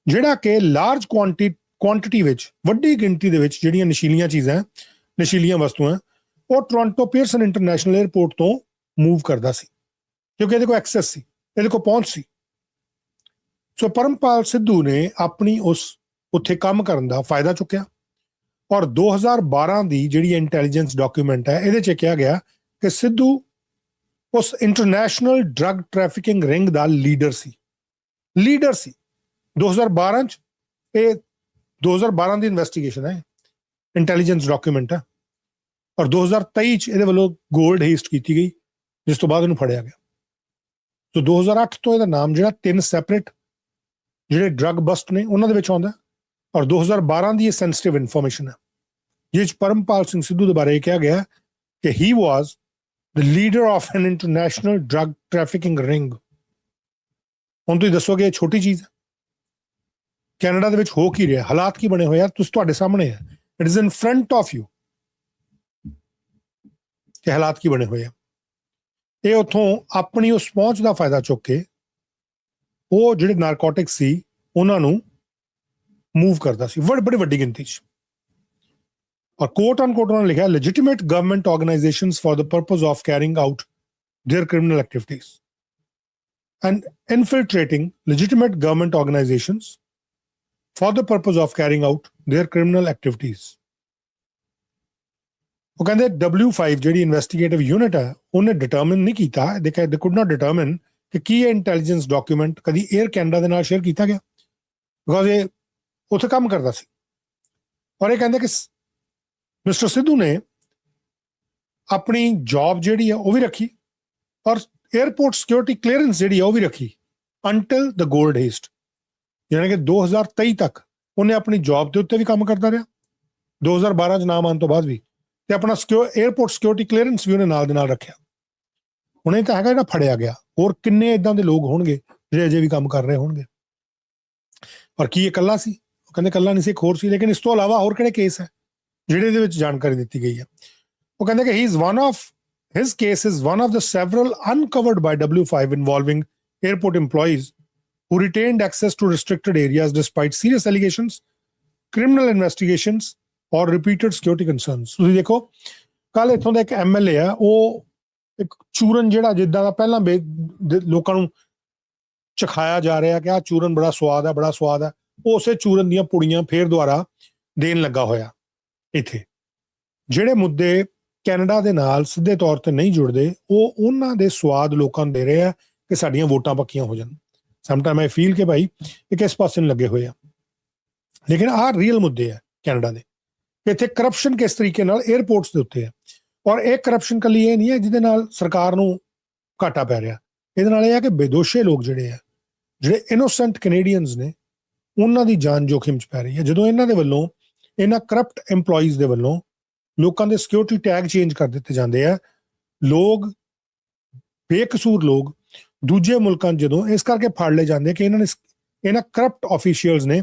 ਜਿਹੜਾ ਕਿ ਲਾਰਜ ਕੁਆਂਟੀਟੀ ਵਿੱਚ, ਵੱਡੀ ਗਿਣਤੀ ਦੇ ਵਿੱਚ ਜਿਹੜੀਆਂ ਨਸ਼ੀਲੀਆਂ ਚੀਜ਼ਾਂ, ਨਸ਼ੀਲੀਆਂ ਵਸਤੂਆਂ, ਉਹ ਟੋਰਾਂਟੋ ਪੀਅਰਸਨ ਇੰਟਰਨੈਸ਼ਨਲ 에ਅਰਪੋਰਟ ਤੋਂ ਮੂਵ ਕਰਦਾ ਸੀ, ਕਿਉਂਕਿ ਇਹਦੇ ਕੋਲ ਐਕਸੈਸ ਸੀ, ਇਹਦੇ ਕੋਲ ਪਹੁੰਚ ਸੀ। ਸੋ ਪਰਮਪਾਲ ਸਿੱਧੂ ਨੇ ਆਪਣੀ ਉਸ ਉੱਥੇ ਕੰਮ ਕਰਨ ਦਾ ਫਾਇਦਾ ਚੁੱਕਿਆ ਔਰ 2012 ਦੀ ਜਿਹੜੀ ਇੰਟੈਲੀਜੈਂਸ ਡਾਕੂਮੈਂਟ ਹੈ, ਇਹਦੇ 'ਚ ਕਿਹਾ ਗਿਆ ਕਿ ਸਿੱਧੂ ਉਸ ਇੰਟਰਨੈਸ਼ਨਲ ਡਰੱਗ ਟ੍ਰੈਫਿਕਿੰਗ ਰਿੰਗ ਦਾ ਲੀਡਰ ਸੀ 2012 'ਚ। ਇਹ 2012 ਦੀ ਇਨਵੈਸਟੀਗੇਸ਼ਨ ਹੈ, ਇੰਟੈਲੀਜੈਂਸ ਡਾਕੂਮੈਂਟ ਹੈ, ਔਰ 2023 'ਚ ਇਹਦੇ ਵੱਲੋਂ ਗੋਲਡ ਹੀਸਟ ਕੀਤੀ ਗਈ, ਜਿਸ ਤੋਂ ਬਾਅਦ ਇਹਨੂੰ ਫੜਿਆ ਗਿਆ। ਸੋ 2008 ਤੋਂ ਇਹਦਾ ਨਾਮ ਜਿਹੜਾ 3 ਸੈਪਰੇਟ ਜਿਹੜੇ ਡਰੱਗ ਬਸਟ ਨੇ ਉਹਨਾਂ ਦੇ ਵਿੱਚ ਆਉਂਦਾ, ਔਰ 2012 ਦੀ ਇਹ ਸੈਂਸਿਟਿਵ ਇਨਫੋਰਮੇਸ਼ਨ ਹੈ, ਜਿਸ 'ਚ ਪਰਮਪਾਲ ਸਿੰਘ ਸਿੱਧੂ ਦੇ ਬਾਰੇ ਕਿਹਾ ਗਿਆ ਕਿ he was the leader of an international drug trafficking ring. ਹੁਣ ਤੁਸੀਂ ਦੱਸੋਗੇ ਇਹ ਛੋਟੀ ਚੀਜ਼ ਹੈ? ਕੈਨੇਡਾ ਦੇ ਵਿੱਚ ਹੋ ਕੀ ਰਿਹਾ, ਹਾਲਾਤ ਕੀ ਬਣੇ ਹੋਏ ਆ, ਤੁਸੀਂ ਤੁਹਾਡੇ ਸਾਹਮਣੇ ਹੈ, it is in front of you ਕਿ ਹਾਲਾਤ ਕੀ ਬਣੇ ਹੋਏ ਆ। ਇਹ ਉੱਥੋਂ ਆਪਣੀ ਉਸ ਪਹੁੰਚ ਦਾ ਫਾਇਦਾ ਚੁੱਕ ਕੇ ਉਹ ਜਿਹੜੇ ਨਾਰਕੋਟਿਕਸ ਸੀ ਉਹਨਾਂ ਨੂੰ ਮੂਵ ਕਰਦਾ ਸੀ ਬੜੀ ਵੱਡੀ ਗਿਣਤੀ 'ਚ। ਔਰ ਕੋਟ ਅਨਕੋਟ ਉਹਨਾਂ ਨੇ ਲਿਖਿਆ legitimate government organisations for the purpose of carrying out their criminal activities and infiltrating legitimate government organizations for the purpose of carrying out their criminal activities. ਉਹ ਕਹਿੰਦੇ W5 ਜਿਹੜੀ ਇਨਵੈਸਟੀਗੇਟਿਵ ਯੂਨਿਟ ਹੈ ਉਹਨੇ ਡਿਟਰਮਿਨ ਨਹੀਂ ਕੀਤਾ, ਦੇ ਕੁਡ ਨਾਟ ਡਿਟਰਮਿਨ ਕਿ ਕੀ ਇਹ ਇੰਟੈਲੀਜੈਂਸ ਡਾਕੂਮੈਂਟ ਕਦੀ 에ਅਰ ਕੈਨੇਡਾ ਦੇ ਨਾਲ ਸ਼ੇਅਰ ਕੀਤਾ ਗਿਆ, ਬਿਕੋਜ਼ ਇਹ ਉੱਥੇ ਕੰਮ ਕਰਦਾ ਸੀ। ਔਰ ਇਹ ਕਹਿੰਦੇ ਕਿ ਮਿਸਟਰ ਸਿੱਧੂ ਨੇ ਆਪਣੀ ਜੌਬ ਜਿਹੜੀ ਆ ਉਹ ਵੀ ਰੱਖੀ ਔਰ 에ਅਰਪੋਰਟ ਸਿਕਿਉਰਿਟੀ ਕਲੀਅਰੈਂਸ ਜਿਹੜੀ ਆ ਉਹ ਵੀ ਰੱਖੀ ਅੰਟਿਲ ਦ ਗੋਲਡ ਹੀਸਟ, ਯਾਨੀ ਕਿ 2023 ਤੱਕ ਉਹਨੇ ਆਪਣੀ ਜੌਬ ਦੇ ਉੱਤੇ ਵੀ ਕੰਮ ਕਰਦਾ ਰਿਹਾ, 2012 ਚ ਨਾਮ ਆਉਣ ਤੋਂ ਬਾਅਦ ਵੀ, ਤੇ ਆਪਣਾ 에ਅਰਪੋਰਟ ਸਿਕਿਉਰਿਟੀ ਕਲੀਅਰੈਂਸ ਵੀ ਉਹਨੇ ਨਾਲ ਦੇ ਨਾਲ ਰੱਖਿਆ। ਹੁਣ ਇਹ ਤਾਂ ਹੈਗਾ ਜਿਹੜਾ ਫੜਿਆ ਗਿਆ, ਹੋਰ ਕਿੰਨੇ ਇਦਾਂ ਦੇ ਲੋਕ ਹੋਣਗੇ ਜਿਹੜੇ ਅਜੇ ਵੀ ਕੰਮ ਕਰ ਰਹੇ ਹੋਣਗੇ। ਔਰ ਕੀ ਇਹ ਇਕੱਲਾ ਸੀ? ਉਹ ਕਹਿੰਦੇ ਇਕੱਲਾ ਨਹੀਂ ਸੀ, ਇੱਕ ਹੋਰ ਸੀ, ਲੇਕਿਨ ਇਸ ਤੋਂ ਇਲਾਵਾ ਹੋਰ ਕਿਹੜੇ ਕੇਸ ਹੈ ਜਿਹੜੇ ਇਹਦੇ ਵਿੱਚ ਜਾਣਕਾਰੀ ਦਿੱਤੀ ਗਈ ਹੈ। ਉਹ ਕਹਿੰਦੇ ਕਿ his case is one of the several uncovered by W5 involving airport employees who retained access to restricted areas despite serious allegations, criminal investigations or repeated security concerns. ਤੁਸੀਂ ਦੇਖੋ ਕੱਲ ਇੱਥੋਂ ਦਾ ਇੱਕ MLA ਆ, ਉਹ ਇੱਕ ਚੂਰਨ ਜਿਹੜਾ ਜਿੱਦਾਂ ਦਾ ਪਹਿਲਾਂ ਲੋਕਾਂ ਨੂੰ ਚਖਾਇਆ ਜਾ ਰਿਹਾ ਕਿ ਆਹ ਚੂਰਨ ਬੜਾ ਸਵਾਦ ਹੈ, ਉਸੇ ਚੂਰਨ ਦੀਆਂ ਪੁੜੀਆਂ ਫੇਰ ਦੁਆਰਾ ਦੇਣ ਲੱਗਾ ਹੋਇਆ। ਇੱਥੇ ਜਿਹੜੇ ਮੁੱਦੇ ਕੈਨੇਡਾ ਦੇ ਨਾਲ ਸਿੱਧੇ ਤੌਰ ਤੇ ਨਹੀਂ ਜੁੜਦੇ, ਉਹ ਉਹਨਾਂ ਦੇ ਸਵਾਦ ਲੋਕਾਂ ਨੂੰ ਦੇ ਰਹੇ ਆ ਕਿ ਸਾਡੀਆਂ ਵੋਟਾਂ ਪੱਕੀਆਂ ਹੋ ਜਾਣ। ਸਮਟਾਈਮ ਆਈ ਫੀਲ ਕਿ ਭਾਈ ਇਹ ਕਿਸ ਪਾਸੇ ਨੂੰ ਲੱਗੇ ਹੋਏ ਆ, ਲੇਕਿਨ ਆਹ ਰੀਅਲ ਮੁੱਦੇ ਆ ਕੈਨੇਡਾ ਦੇ। ਇੱਥੇ ਕਰਪਸ਼ਨ ਕਿਸ ਤਰੀਕੇ ਨਾਲ 에ਅਰਪੋਰਟਸ ਦੇ ਉੱਤੇ ਹੈ, ਔਰ ਇਹ ਕਰਪਸ਼ਨ ਕੱਲੀ ਇਹ ਨਹੀਂ ਹੈ ਜਿਹਦੇ ਨਾਲ ਸਰਕਾਰ ਨੂੰ ਘਾਟਾ ਪੈ ਰਿਹਾ, ਇਹਦੇ ਨਾਲ ਇਹ ਆ ਕਿ ਬੇਦੋਸ਼ੇ ਲੋਕ ਜਿਹੜੇ ਆ, ਜਿਹੜੇ ਇਨੋਸੈਂਟ ਕੈਨੇਡੀਅਨਸ ਨੇ, ਉਹਨਾਂ ਦੀ ਜਾਨ ਜੋਖਿਮ 'ਚ ਪੈ ਰਹੀ ਹੈ। ਜਦੋਂ ਇਹਨਾਂ ਦੇ ਵੱਲੋਂ, ਇਹਨਾਂ ਕਰਪਟ EMPLOYEES ਦੇ ਵੱਲੋਂ ਲੋਕਾਂ ਦੇ ਸਿਕਿਉਰਿਟੀ ਟੈਗ ਚੇਂਜ ਕਰ ਦਿੱਤੇ ਜਾਂਦੇ ਆ, ਲੋਕ ਬੇਕਸੂਰ ਲੋਕ ਦੂਜੇ ਮੁਲਕਾਂ 'ਚ ਜਦੋਂ ਇਸ ਕਰਕੇ ਫੜ ਲਏ ਜਾਂਦੇ ਕਿ ਇਹਨਾਂ ਕਰਪਟ ਆਫੀਸ਼ੀਅਲਸ ਨੇ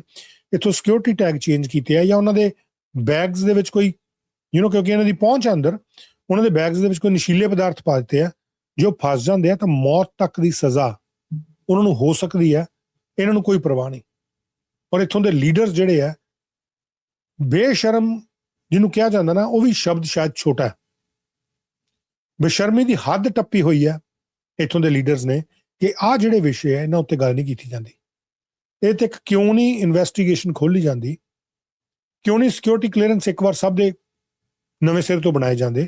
ਇੱਥੋਂ ਸਿਕਿਉਰਿਟੀ ਟੈਗ ਚੇਂਜ ਕੀਤੇ ਆ, ਜਾਂ ਉਹਨਾਂ ਦੇ ਬੈਗਸ ਦੇ ਵਿੱਚ ਕੋਈ ਕਿਉਂਕਿ ਇਹਨਾਂ ਦੀ ਪਹੁੰਚ ਅੰਦਰ, ਉਹਨਾਂ ਦੇ ਬੈਗਸ ਦੇ ਵਿੱਚ ਕੋਈ ਨਸ਼ੀਲੇ ਪਦਾਰਥ ਪਾ ਦਿੱਤੇ ਆ, ਜੋ ਫਸ ਜਾਂਦੇ ਆ ਤਾਂ ਮੌਤ ਤੱਕ ਦੀ ਸਜ਼ਾ ਉਹਨਾਂ ਨੂੰ ਹੋ ਸਕਦੀ ਹੈ। ਇਹਨਾਂ ਨੂੰ ਕੋਈ ਪਰਵਾਹ ਨਹੀਂ। ਔਰ ਇੱਥੋਂ ਦੇ ਲੀਡਰਸ ਜਿਹੜੇ ਆ, ਬੇਸ਼ਰਮ ਜਿਹਨੂੰ ਕਿਹਾ ਜਾਂਦਾ ਨਾ, ਉਹ ਵੀ ਸ਼ਬਦ ਸ਼ਾਇਦ ਛੋਟਾ ਹੈ, ਬੇਸ਼ਰਮੀ ਦੀ ਹੱਦ ਟੱਪੀ ਹੋਈ ਹੈ ਇੱਥੋਂ ਦੇ ਲੀਡਰਸ ਨੇ ਕਿ ਆਹ ਜਿਹੜੇ ਵਿਸ਼ੇ ਆ ਇਹਨਾਂ ਉੱਤੇ ਗੱਲ ਨਹੀਂ ਕੀਤੀ ਜਾਂਦੀ। ਇਹ ਤੇ ਕਿਉਂ ਨਹੀਂ ਇਨਵੈਸਟੀਗੇਸ਼ਨ ਖੋਲ੍ਹੀ ਜਾਂਦੀ, ਕਿਉਂ ਨਹੀਂ ਸਿਕਿਉਰਿਟੀ ਕਲੀਅਰੈਂਸ ਇੱਕ ਵਾਰ ਸਭ ਦੇ ਨਵੇਂ ਸਿਰ ਤੋਂ ਬਣਾਏ ਜਾਂਦੇ,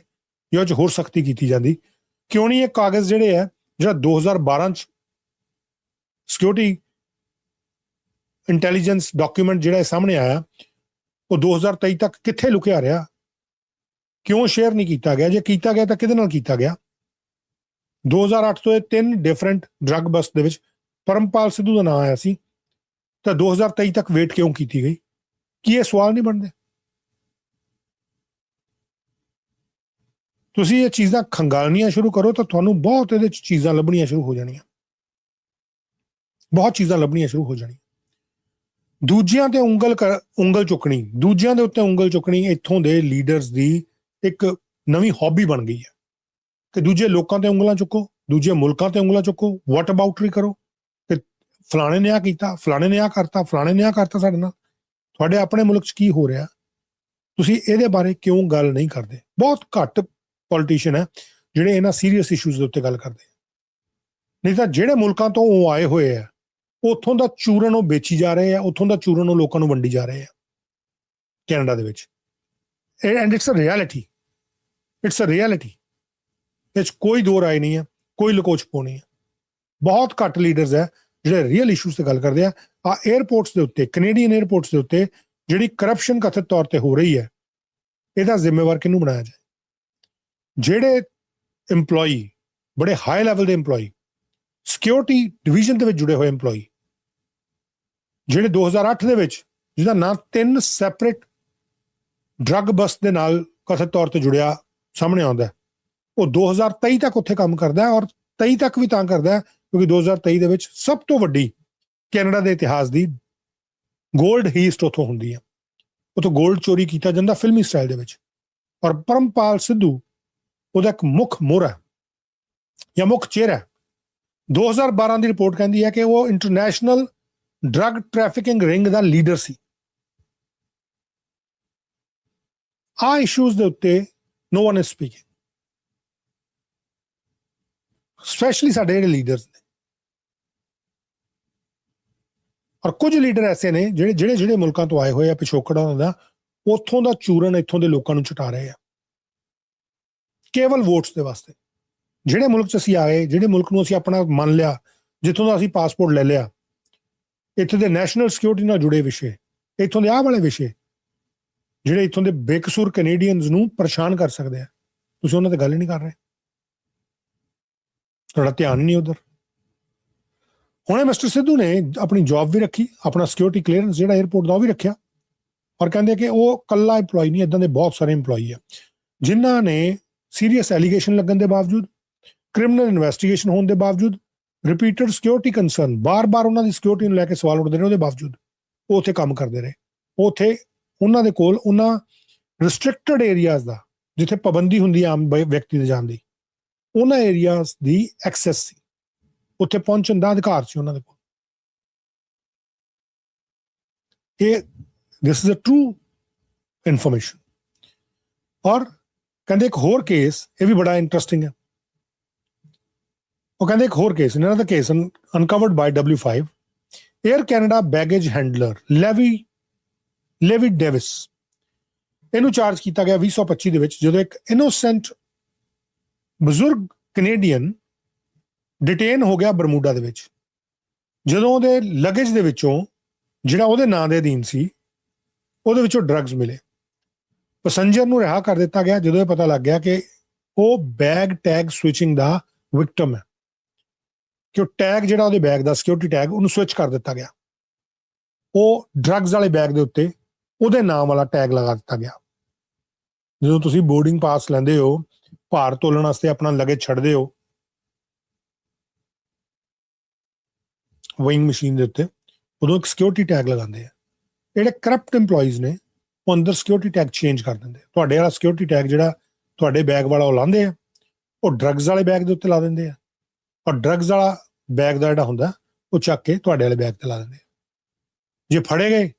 ਜਾਂ ਉਹ 'ਚ ਹੋਰ ਸਖਤੀ ਕੀਤੀ ਜਾਂਦੀ, ਕਿਉਂ ਨਹੀਂ ਇਹ ਕਾਗਜ਼ ਜਿਹੜੇ ਆ, ਜਿਹੜਾ 2012 'ਚ ਸਿਕਿਉਰਿਟੀ ਇੰਟੈਲੀਜੈਂਸ ਡਾਕੂਮੈਂਟ ਜਿਹੜਾ ਸਾਹਮਣੇ ਆਇਆ, ਉਹ 2023 ਤੱਕ ਕਿੱਥੇ ਲੁਕਿਆ ਰਿਹਾ, ਕਿਉਂ ਸ਼ੇਅਰ ਨਹੀਂ ਕੀਤਾ ਗਿਆ? ਜੇ ਕੀਤਾ ਗਿਆ ਤਾਂ ਕਿਹਦੇ ਨਾਲ ਕੀਤਾ ਗਿਆ? 2008 ਤੋਂ ਇਹ 3 ਡਿਫਰੈਂਟ ਡਰੱਗ ਬਸਟ ਦੇ ਵਿੱਚ ਪਰਮਪਾਲ ਸਿੱਧੂ ਦਾ ਨਾਮ ਆਇਆ ਸੀ, ਤਾਂ 2023 ਤੱਕ ਵੇਟ ਕਿਉਂ ਕੀਤੀ ਗਈ? ਕੀ ਇਹ ਸਵਾਲ ਨਹੀਂ ਬਣਦੇ? ਤੁਸੀਂ ਇਹ ਚੀਜ਼ਾਂ ਖੰਗਾਲਣੀਆਂ ਸ਼ੁਰੂ ਕਰੋ ਤਾਂ ਤੁਹਾਨੂੰ ਬਹੁਤ ਇਹਦੇ 'ਚ ਚੀਜ਼ਾਂ ਲੱਭਣੀਆਂ ਸ਼ੁਰੂ ਹੋ ਜਾਣੀਆਂ, ਬਹੁਤ ਚੀਜ਼ਾਂ ਲੱਭਣੀਆਂ ਸ਼ੁਰੂ ਹੋ ਜਾਣੀਆਂ। ਦੂਜਿਆਂ ਤੇ ਉਂਗਲ ਚੁੱਕਣੀ, ਦੂਜਿਆਂ ਦੇ ਉੱਤੇ ਉਂਗਲ ਚੁੱਕਣੀ ਇੱਥੋਂ ਦੇ ਲੀਡਰਸ ਦੀ ਇੱਕ ਨਵੀਂ ਹੌਬੀ ਬਣ ਗਈ ਹੈ ਕਿ ਦੂਜੇ ਲੋਕਾਂ ਤੇ ਉਂਗਲਾਂ ਚੁੱਕੋ, ਦੂਜੇ ਮੁਲਕਾਂ ਤੇ ਉਂਗਲਾਂ ਚੁੱਕੋ, ਵਾਟ ਅਬਾਊਟਰੀ ਕਰੋ ਕਿ ਫਲਾਣੇ ਨੇ ਆ ਕੀਤਾ, ਫਲਾਣੇ ਨੇ ਆ ਕਰਤਾ, ਫਲਾਣੇ ਨੇ ਆ ਕਰਤਾ ਸਾਡੇ ਨਾਲ। ਤੁਹਾਡੇ ਆਪਣੇ ਮੁਲਕ 'ਚ ਕੀ ਹੋ ਰਿਹਾ, ਤੁਸੀਂ ਇਹਦੇ ਬਾਰੇ ਕਿਉਂ ਗੱਲ ਨਹੀਂ ਕਰਦੇ? ਬਹੁਤ ਘੱਟ ਪੋਲੀਟੀਸ਼ੀਅਨ ਹੈ ਜਿਹੜੇ ਇਹਨਾਂ ਸੀਰੀਅਸ ਇਸ਼ੂਜ਼ ਦੇ ਉੱਤੇ ਗੱਲ ਕਰਦੇ, ਨਹੀਂ ਤਾਂ ਜਿਹੜੇ ਮੁਲਕਾਂ ਤੋਂ ਉਹ ਆਏ ਹੋਏ ਆ, ਉੱਥੋਂ ਦਾ ਚੂਰਨ ਉਹ ਵੇਚੀ ਜਾ ਰਹੇ ਆ, ਉੱਥੋਂ ਦਾ ਚੂਰਨ ਉਹ ਲੋਕਾਂ ਨੂੰ ਵੰਡੀ ਜਾ ਰਹੇ ਆ ਕੈਨੇਡਾ ਦੇ ਵਿੱਚ। And it's a reality, it's a reality. ਇਹ 'ਚ ਕੋਈ ਦੋ ਰਾਏ ਨਹੀਂ ਹੈ, ਕੋਈ ਲਕੋਚ ਪੋ ਨਹੀਂ ਹੈ। ਬਹੁਤ ਘੱਟ ਲੀਡਰਸ ਹੈ ਜਿਹੜੇ ਰੀਅਲ ਇਸ਼ੂਜ਼ ਤੇ ਗੱਲ ਕਰਦੇ ਆ। ਆ 에ਅਰਪੋਰਟਸ ਦੇ ਉੱਤੇ, ਕੈਨੇਡੀਅਨ 에ਅਰਪੋਰਟਸ ਦੇ ਉੱਤੇ ਜਿਹੜੀ ਕਰਪਸ਼ਨ ਕਥਿਤ ਤੌਰ ਤੇ ਹੋ ਰਹੀ ਹੈ, ਇਹਦਾ ਜ਼ਿੰਮੇਵਾਰ ਕਿਹਨੂੰ ਬਣਾਇਆ ਜਾਏ? ਜਿਹੜੇ EMPLOYEE, ਬੜੇ ਹਾਈ ਲੈਵਲ ਦੇ EMPLOYEE, ਸਿਕਿਉਰਿਟੀ ਡਿਵੀਜ਼ਨ ਦੇ ਵਿੱਚ ਜੁੜੇ ਹੋਏ EMPLOYEE, ਜਿਹੜੇ 2008 ਦੇ ਵਿੱਚ, ਜਿਹਦਾ ਨਾਂ 3 ਸੈਪਰੇਟ ਡਰੱਗ ਬਸਟ ਦੇ ਨਾਲ ਕਥਿਤ ਤੌਰ ਤੇ ਜੁੜਿਆ ਸਾਹਮਣੇ ਆਉਂਦਾ, ਉਹ 2023 ਤੱਕ ਉੱਥੇ ਕੰਮ ਕਰਦਾ ਹੈ। ਔਰ 23 ਤੱਕ ਵੀ ਤਾਂ ਕਰਦਾ ਹੈ ਕਿਉਂਕਿ 2023 ਦੇ ਵਿੱਚ ਸਭ ਤੋਂ ਵੱਡੀ ਕੈਨੇਡਾ ਦੇ ਇਤਿਹਾਸ ਦੀ ਗੋਲਡ ਹੀਸਟ ਉੱਥੋਂ ਹੁੰਦੀ ਹੈ। ਉੱਥੋਂ ਗੋਲਡ ਚੋਰੀ ਕੀਤਾ ਜਾਂਦਾ ਫਿਲਮੀ ਸਟਾਈਲ ਦੇ ਵਿੱਚ। ਔਰ ਪਰਮਪਾਲ ਸਿੱਧੂ ਉਹਦਾ ਇੱਕ ਮੁੱਖ ਮੋਹਰਾ ਜਾਂ ਮੁੱਖ ਚਿਹਰਾ। 2012 ਦੀ ਰਿਪੋਰਟ ਕਹਿੰਦੀ ਹੈ ਕਿ ਉਹ ਇੰਟਰਨੈਸ਼ਨਲ ਡਰੱਗ ਟ੍ਰੈਫਿਕਿੰਗ ਰਿੰਗ ਦਾ ਲੀਡਰ ਸੀ। ਆ ਇਸ਼ੂਜ਼ ਦੇ ਉੱਤੇ no one is speaking, specially ਸਾਡੇ ਜਿਹੜੇ ਲੀਡਰਸ ਨੇ। ਔਰ ਕੁਝ ਲੀਡਰ ਐਸੇ ਨੇ ਜਿਹੜੇ ਮੁਲਕਾਂ ਤੋਂ ਆਏ ਹੋਏ ਆ, ਪਿਛੋਕੜ ਉਹਨਾਂ ਦਾ, ਉੱਥੋਂ ਦਾ ਚੂਰਨ ਇੱਥੋਂ ਦੇ ਲੋਕਾਂ ਨੂੰ ਚਟਾ ਰਹੇ ਆ ਕੇਵਲ ਵੋਟਸ ਦੇ ਵਾਸਤੇ। ਜਿਹੜੇ ਮੁਲਕ 'ਚ ਅਸੀਂ ਆਏ, ਜਿਹੜੇ ਮੁਲਕ ਨੂੰ ਅਸੀਂ ਆਪਣਾ ਮੰਨ ਲਿਆ, ਜਿੱਥੋਂ ਦਾ ਅਸੀਂ ਪਾਸਪੋਰਟ ਲੈ ਲਿਆ, ਇੱਥੇ ਦੇ ਨੈਸ਼ਨਲ ਸਿਕਿਉਰਿਟੀ ਨਾਲ ਜੁੜੇ ਵਿਸ਼ੇ, ਇੱਥੋਂ ਦੇ ਆਹ ਵਾਲੇ ਵਿਸ਼ੇ ਜਿਹੜੇ ਇੱਥੋਂ ਦੇ ਬੇਕਸੂਰ ਕੈਨੇਡੀਅਨਸ ਨੂੰ ਪਰੇਸ਼ਾਨ ਕਰ ਸਕਦੇ ਆ, ਤੁਸੀਂ ਉਹਨਾਂ ਤੇ ਗੱਲ ਹੀ ਨਹੀਂ ਕਰ ਰਹੇ। ਤੁਹਾਡਾ ਧਿਆਨ ਨਹੀਂ ਉਧਰ। ਹੁਣੇ ਮਿਸਟਰ ਸਿੱਧੂ ਨੇ ਆਪਣੀ ਜੌਬ ਵੀ ਰੱਖੀ, ਆਪਣਾ ਸਿਕਿਉਰਿਟੀ ਕਲੀਅਰੈਂਸ ਜਿਹੜਾ 에ਅਰਪੋਰਟ ਦਾ ਉਹ ਵੀ ਰੱਖਿਆ, ਔਰ ਕਹਿੰਦੇ ਕਿ ਉਹ ਕੱਲਾ EMPLOYEE ਨਹੀਂ, ਇੱਦਾਂ ਦੇ ਬਹੁਤ ਸਾਰੇ EMPLOYEE ਆ ਜਿਨ੍ਹਾਂ ਨੇ ਸੀਰੀਅਸ ਐਲੀਗੇਸ਼ਨ ਲੱਗਣ ਦੇ ਬਾਵਜੂਦ, ਕ੍ਰਿਮੀਨਲ ਇਨਵੈਸਟੀਗੇਸ਼ਨ ਹੋਣ ਦੇ ਬਾਵਜੂਦ, ਰਿਪੀਟਡ ਸਿਕਿਉਰਿਟੀ ਕੰਸਰਨ, ਬਾਰ-ਬਾਰ ਉਹਨਾਂ ਦੀ ਸਿਕਿਉਰਿਟੀ ਨੂੰ ਲੈ ਕੇ ਸਵਾਲ ਉੱਠਦੇ ਨੇ, ਉਹਦੇ ਬਾਵਜੂਦ ਉਹ ਉੱਥੇ ਕੰਮ ਕਰਦੇ ਰਹੇ। ਉੱਥੇ ਉਹਨਾਂ ਦੇ ਕੋਲ ਉਹਨਾਂ ਰਿਸਟ੍ਰਿਕਟਡ ਏਰੀਆਜ਼ ਦਾ, ਜਿੱਥੇ ਪਾਬੰਦੀ ਹੁੰਦੀ ਆਮ ਵਿਅਕਤੀ ਦੇ ਜਾਣ ਦੀ, ਉਹਨਾਂ ਏਰੀਆਜ਼ ਦੀ ਐਕਸੈਸ ਸੀ, ਉੱਥੇ ਪਹੁੰਚਣ ਦਾ ਅਧਿਕਾਰ ਸੀ ਉਹਨਾਂ ਦੇ ਕੋਲ। ਇਹ this is a true information. ਔਰ ਕਹਿੰਦੇ ਇੱਕ ਹੋਰ ਕੇਸ, ਇਹ ਵੀ ਬੜਾ ਇੰਟਰਸਟਿੰਗ ਹੈ। ਉਹ ਕਹਿੰਦੇ ਇੱਕ ਹੋਰ ਕੇਸ, ਇਹਨਾਂ ਦਾ ਕੇਸ ਅਨਕਵਰਡ ਬਾਈ W5, air Canada baggage handler levy Davis, ਇਹਨੂੰ ਚਾਰਜ ਕੀਤਾ ਗਿਆ 2025 ਦੇ ਵਿੱਚ, ਜਦੋਂ ਇੱਕ ਇਨੋਸੈਂਟ ਬਜ਼ੁਰਗ ਕੈਨੇਡੀਅਨ ਡਿਟੇਨ ਹੋ ਗਿਆ ਬਰਮੂਡਾ ਦੇ ਵਿੱਚ, ਜਦੋਂ ਉਹਦੇ ਲਗੇਜ ਦੇ ਵਿੱਚੋਂ, ਜਿਹੜਾ ਉਹਦੇ ਨਾਂ ਦੇ ਅਧੀਨ ਸੀ, ਉਹਦੇ ਵਿੱਚੋਂ ਡਰੱਗਸ ਮਿਲੇ। ਪੈਸੰਜਰ ਨੂੰ ਰਿਹਾ ਕਰ ਦਿੱਤਾ ਗਿਆ ਜਦੋਂ ਇਹ ਪਤਾ ਲੱਗ ਗਿਆ ਕਿ ਉਹ ਬੈਗ ਟੈਗ ਸਵਿਚਿੰਗ ਦਾ ਵਿਕਟਮ ਹੈ। ਕਿ ਉਹ ਟੈਗ ਜਿਹੜਾ ਉਹਦੇ ਬੈਗ ਦਾ ਸਿਕਿਉਰਿਟੀ ਟੈਗ ਉਹਨੂੰ ਸਵਿਚ ਕਰ ਦਿੱਤਾ ਗਿਆ, ਉਹ ਡਰੱਗਸ ਵਾਲੇ ਬੈਗ ਦੇ ਉੱਤੇ ਉਹਦੇ ਨਾਮ ਵਾਲਾ ਟੈਗ ਲਗਾ ਦਿੱਤਾ ਗਿਆ। ਜਦੋਂ ਤੁਸੀਂ ਬੋਰਡਿੰਗ ਪਾਸ ਲੈਂਦੇ ਹੋ, ਭਾਰ ਤੋਲਣ ਵਾਸਤੇ ਆਪਣਾ ਲਗੇਜ ਛੱਡਦੇ ਹੋ weighing ਮਸ਼ੀਨ ਦੇ ਉੱਤੇ, ਉਦੋਂ ਇੱਕ ਸਿਕਿਉਰਿਟੀ ਟੈਗ ਲਗਾਉਂਦੇ ਆ। ਜਿਹੜੇ ਕਰਪਟ EMPLOYEES ਨੇ ਉਹ ਅੰਦਰ ਸਿਕਿਉਰਿਟੀ ਟੈਗ ਚੇਂਜ ਕਰ ਦਿੰਦੇ। ਤੁਹਾਡੇ ਵਾਲਾ ਸਿਕਿਉਰਿਟੀ ਟੈਗ ਜਿਹੜਾ ਤੁਹਾਡੇ ਬੈਗ ਵਾਲਾ ਉਹ ਲਾਉਂਦੇ ਆ, ਉਹ ਡਰੱਗਸ ਵਾਲੇ ਬੈਗ ਦੇ ਉੱਤੇ ਲਾ ਦਿੰਦੇ ਆ, ਔਰ ਡਰੱਗਸ ਵਾਲਾ ਬੈਗ ਦਾ ਜਿਹੜਾ ਹੁੰਦਾ ਉਹ ਚੱਕ ਕੇ ਤੁਹਾਡੇ ਵਾਲੇ ਬੈਗ ਤੇ ਲਾ ਦਿੰਦੇ ਆ। ਜੇ ਫੜੇ ਗਏ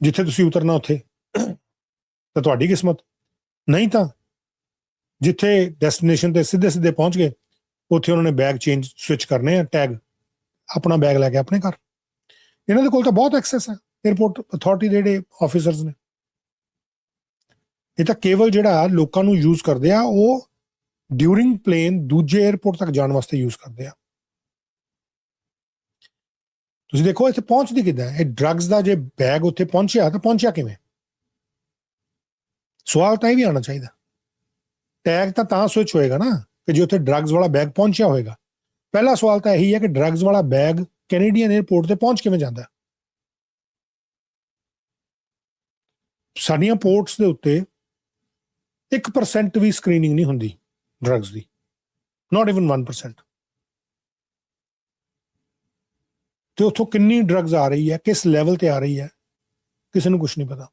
ਜਿੱਥੇ ਤੁਸੀਂ ਉਤਰਨਾ ਉੱਥੇ ਤਾਂ ਤੁਹਾਡੀ ਕਿਸਮਤ, ਨਹੀਂ ਤਾਂ ਜਿੱਥੇ ਡੈਸਟੀਨੇਸ਼ਨ ਤੇ ਸਿੱਧੇ ਸਿੱਧੇ ਪਹੁੰਚ ਗਏ ਉੱਥੇ ਉਹਨਾਂ ਨੇ ਬੈਗ ਚੇਂਜ ਸਵਿਚ ਕਰਨੇ ਆ, ਟੈਗ ਆਪਣਾ ਬੈਗ ਲੈ ਕੇ ਆਪਣੇ ਘਰ। ਇਹਨਾਂ ਦੇ ਕੋਲ ਤਾਂ ਬਹੁਤ ਐਕਸੈਸ ਹੈ 에ਅਰਪੋਰਟ ਅਥਾਰਟੀ ਦੇ ਜਿਹੜੇ ਆਫੀਸਰਸ ਨੇ। ਇਹ ਤਾਂ ਕੇਵਲ ਜਿਹੜਾ ਲੋਕਾਂ ਨੂੰ ਯੂਜ਼ ਕਰਦੇ ਆ, ਉਹ ਡਿਊਰਿੰਗ ਪਲੇਨ ਦੂਜੇ 에ਅਰਪੋਰਟ ਤੱਕ ਜਾਣ ਵਾਸਤੇ ਯੂਜ਼ ਕਰਦੇ ਆ। ਤੁਸੀਂ ਦੇਖੋ ਇੱਥੇ ਪਹੁੰਚਦੀ ਕਿੱਦਾਂ, ਇਹ ਡਰੱਗਸ ਦਾ ਜੇ ਬੈਗ ਉੱਥੇ ਪਹੁੰਚਿਆ ਤਾਂ ਪਹੁੰਚਿਆ ਕਿਵੇਂ? ਸਵਾਲ ਤਾਂ ਇਹ ਵੀ ਆਉਣਾ ਚਾਹੀਦਾ। ਟੈਗ ਤਾਂ ਸਵਿਚ ਹੋਏਗਾ ਨਾ ਕਿ ਜੇ ਉੱਥੇ ਡਰੱਗਸ ਵਾਲਾ ਬੈਗ ਪਹੁੰਚਿਆ ਹੋਏਗਾ। ਪਹਿਲਾ ਸਵਾਲ ਤਾਂ ਇਹੀ ਹੈ ਕਿ ਡਰੱਗਸ ਵਾਲਾ ਬੈਗ ਕੈਨੇਡੀਅਨ 에ਅਰਪੋਰਟ ਤੇ ਪਹੁੰਚ ਕਿਵੇਂ ਜਾਂਦਾ? ਸਾਡੀਆਂ ਪੋਰਟਸ ਦੇ ਉੱਤੇ 1% ਵੀ ਸਕਰੀਨਿੰਗ ਨਹੀਂ ਹੁੰਦੀ ਡਰੱਗਸ ਦੀ, ਨਾਟ ਇਵਨ 1%। ਤੇ ਉੱਥੋਂ ਕਿੰਨੀ ਡਰੱਗਸ ਆ ਰਹੀ ਹੈ, ਕਿਸ ਲੈਵਲ ਤੇ ਆ ਰਹੀ ਹੈ, ਕਿਸੇ ਨੂੰ ਕੁਝ ਨਹੀਂ ਪਤਾ।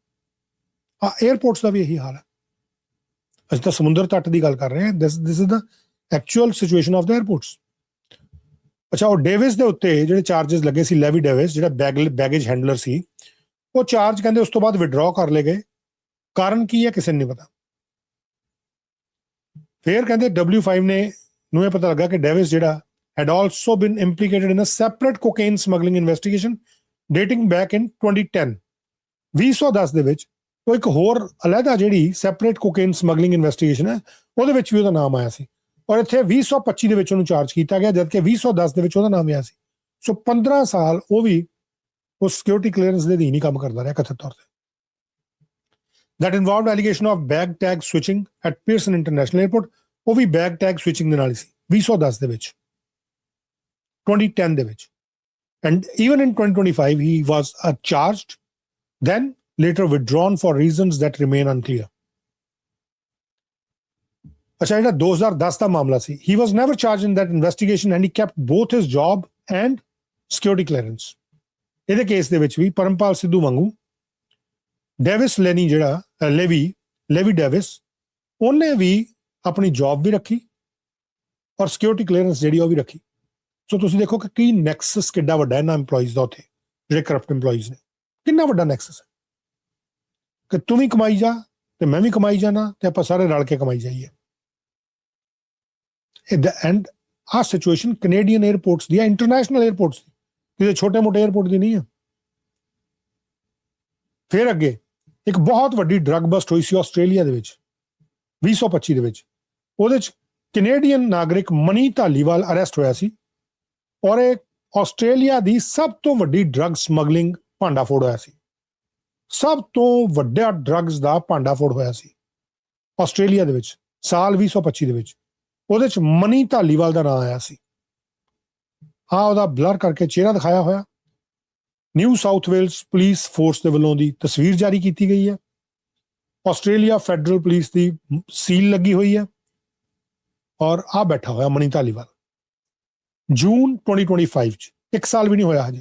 에ਅਰਪੋਰਟਸ ਦਾ ਵੀ ਇਹੀ ਹਾਲ ਹੈ। ਅਸੀਂ ਤਾਂ ਸਮੁੰਦਰ ਤੱਟ ਦੀ ਗੱਲ ਕਰ ਰਹੇ ਹਾਂ। This is the actual situation of the airports. ਅੱਛਾ, ਉਹ ਡੇਵਿਸ ਦੇ ਉੱਤੇ ਜਿਹੜੇ ਚਾਰजेस ਲੱਗੇ ਸੀ, ਲੈਵੀ ਡੇਵਿਸ ਜਿਹੜਾ ਬੈਗੇਜ ਹੈਂਡਲਰ ਸੀ, ਉਹ ਚਾਰਜ ਕਹਿੰਦੇ ਉਸ ਤੋਂ ਬਾਅਦ ਵਿਡਰਾਅ ਕਰ ਲਏ ਗਏ। ਕਾਰਨ ਕੀ ਹੈ ਕਿਸੇ ਨੂੰ ਨਹੀਂ ਪਤਾ। ਫਿਰ ਕਹਿੰਦੇ W5 ਨੂੰ ਇਹ ਪਤਾ ਲੱਗਾ ਕਿ ਡੇਵਿਸ ਜਿਹੜਾ had also been implicated in a separate cocaine smuggling investigation dating back in 2010। 2010 ਦੇ ਵਿੱਚ ਉਹ ਇੱਕ ਹੋਰ ਅਲੱਗਾ ਜਿਹੜੀ ਸੈਪਰੇਟ ਕੋਕੇਨ ਸਮਗਲਿੰਗ ਇਨਵੈਸਟੀਗੇਸ਼ਨ ਹੈ, ਉਹਦੇ ਵਿੱਚ ਵੀ ਉਹਦਾ ਨਾਮ ਆਇਆ ਸੀ। ਔਰ ਇੱਥੇ 2025 ਦੇ ਵਿੱਚ ਉਹਨੂੰ ਚਾਰਜ ਕੀਤਾ ਗਿਆ, ਜਦਕਿ 2010 ਦੇ ਵਿੱਚ ਉਹਦਾ ਨਾਮ ਆਇਆ ਸੀ। ਸੋ 15 ਸਾਲ ਉਹ ਵੀ ਉਸ ਸਿਕਿਉਰਿਟੀ ਕਲੀਅਰੈਂਸ ਦੇ ਅਧੀਨ ਹੀ ਕੰਮ ਕਰਦਾ ਰਿਹਾ ਕਥਿਤ ਤੌਰ ਤੇ। that involved allegation of bag tag switching at Pearson International Airport। ਉਹ ਵੀ ਬੈਗ ਟੈਗ ਸਵਿਚਿੰਗ ਦੇ ਨਾਲ ਹੀ ਸੀ 2010 ਦੇ ਵਿੱਚ, 2010 ਦੇ ਵਿੱਚ। and even in 2025 he was charged, then later withdrawn for reasons that remain unclear। ਅੱਛਾ, ਜਿਹੜਾ 2010 ਦਾ ਮਾਮਲਾ ਸੀ, he was never charged in that investigation and he kept both his job and security clearance। ਇਹਦੇ ਕੇਸ ਦੇ ਵਿੱਚ ਵੀ ਪਰਮਪਾਲ ਸਿੱਧੂ ਵਾਂਗੂ Davis ਲੈਨੀ ਜਿਹੜਾ levy Davis, ਉਹਨੇ ਵੀ ਆਪਣੀ ਜੌਬ ਵੀ ਰੱਖੀ ਔਰ ਸਿਕਿਉਰਿਟੀ ਕਲੀਅਰੈਂਸ ਜਿਹੜੀ ਉਹ ਵੀ ਰੱਖੀ। ਸੋ ਤੁਸੀਂ ਦੇਖੋ ਕਿ ਕੀ ਨੈਕਸਸ ਕਿੱਡਾ ਵੱਡਾ ਇਹਨਾਂ EMPLOYEES ਦਾ ਉੱਥੇ, ਜਿਹੜੇ ਕਰਪਟ EMPLOYEES ਨੇ, ਕਿੰਨਾ ਵੱਡਾ ਨੈਕਸਸ ਹੈ ਕਿ ਤੂੰ ਵੀ ਕਮਾਈ ਜਾ ਤੇ ਮੈਂ ਵੀ ਕਮਾਈ ਜਾਣਾ ਤੇ ਆਪਾਂ ਸਾਰੇ ਰਲ ਕੇ ਕਮਾਈ ਜਾਈਏ। ਐਂਡ ਆਹ ਸਿਚੁਏਸ਼ਨ ਕੈਨੇਡੀਅਨ 에ਅਰਪੋਰਟਸ ਦੀ ਹੈ, ਇੰਟਰਨੈਸ਼ਨਲ 에ਅਰਪੋਰਟਸ ਦੀ, ਕਿਸੇ ਛੋਟੇ ਮੋਟੇ 에ਅਰਪੋਰਟ ਦੀ ਨਹੀਂ ਹੈ। ਫਿਰ ਅੱਗੇ ਇੱਕ ਬਹੁਤ ਵੱਡੀ ਡਰੱਗ ਬਸਟ ਹੋਈ ਸੀ ਆਸਟ੍ਰੇਲੀਆ ਦੇ ਵਿੱਚ 2025 ਦੇ ਵਿੱਚ। ਉਹਦੇ ਚ ਕੈਨੇਡੀਅਨ ਨਾਗਰਿਕ ਮਨੀ ਧਾਲੀਵਾਲ ਅਰੈਸਟ ਹੋਇਆ ਸੀ ਔਰ ਇਹ ਆਸਟ੍ਰੇਲੀਆ ਦੀ ਸਭ ਤੋਂ ਵੱਡੀ ਡਰੱਗ ਸਮਗਲਿੰਗ ਭਾਂਡਾਫੋੜ ਹੋਇਆ ਸੀ। ਸਭ ਤੋਂ ਵੱਡਾ ਡਰੱਗਸ ਦਾ ਭਾਂਡਾਫੋੜ ਹੋਇਆ ਸੀ ਆਸਟ੍ਰੇਲੀਆ ਦੇ ਵਿੱਚ ਸਾਲ 2025 ਦੇ ਵਿੱਚ। ਉਹਦੇ ਚ ਮਨੀ ਧਾਲੀਵਾਲ ਦਾ ਨਾਮ ਆਇਆ ਸੀ। ਉਹਦਾ ਬਲਰ ਕਰਕੇ ਚਿਹਰਾ ਦਿਖਾਇਆ ਹੋਇਆ। New south Wales police force ਦੇ ਵੱਲੋਂ ਦੀ ਤਸਵੀਰ ਜਾਰੀ ਕੀਤੀ ਗਈ ਹੈ। ਆਸਟ੍ਰੇਲੀਆ ਫੈਡਰਲ ਪੁਲਿਸ ਦੀ ਸੀਲ ਲੱਗੀ ਹੋਈ ਹੈ ਔਰ ਬੈਠਾ ਹੋਇਆ ਮਨੀ ਧਾਲੀਵਾਲ। ਜੂਨ 2025 ਚ, 1 ਸਾਲ ਵੀ ਨਹੀਂ ਹੋਇਆ ਹਜੇ।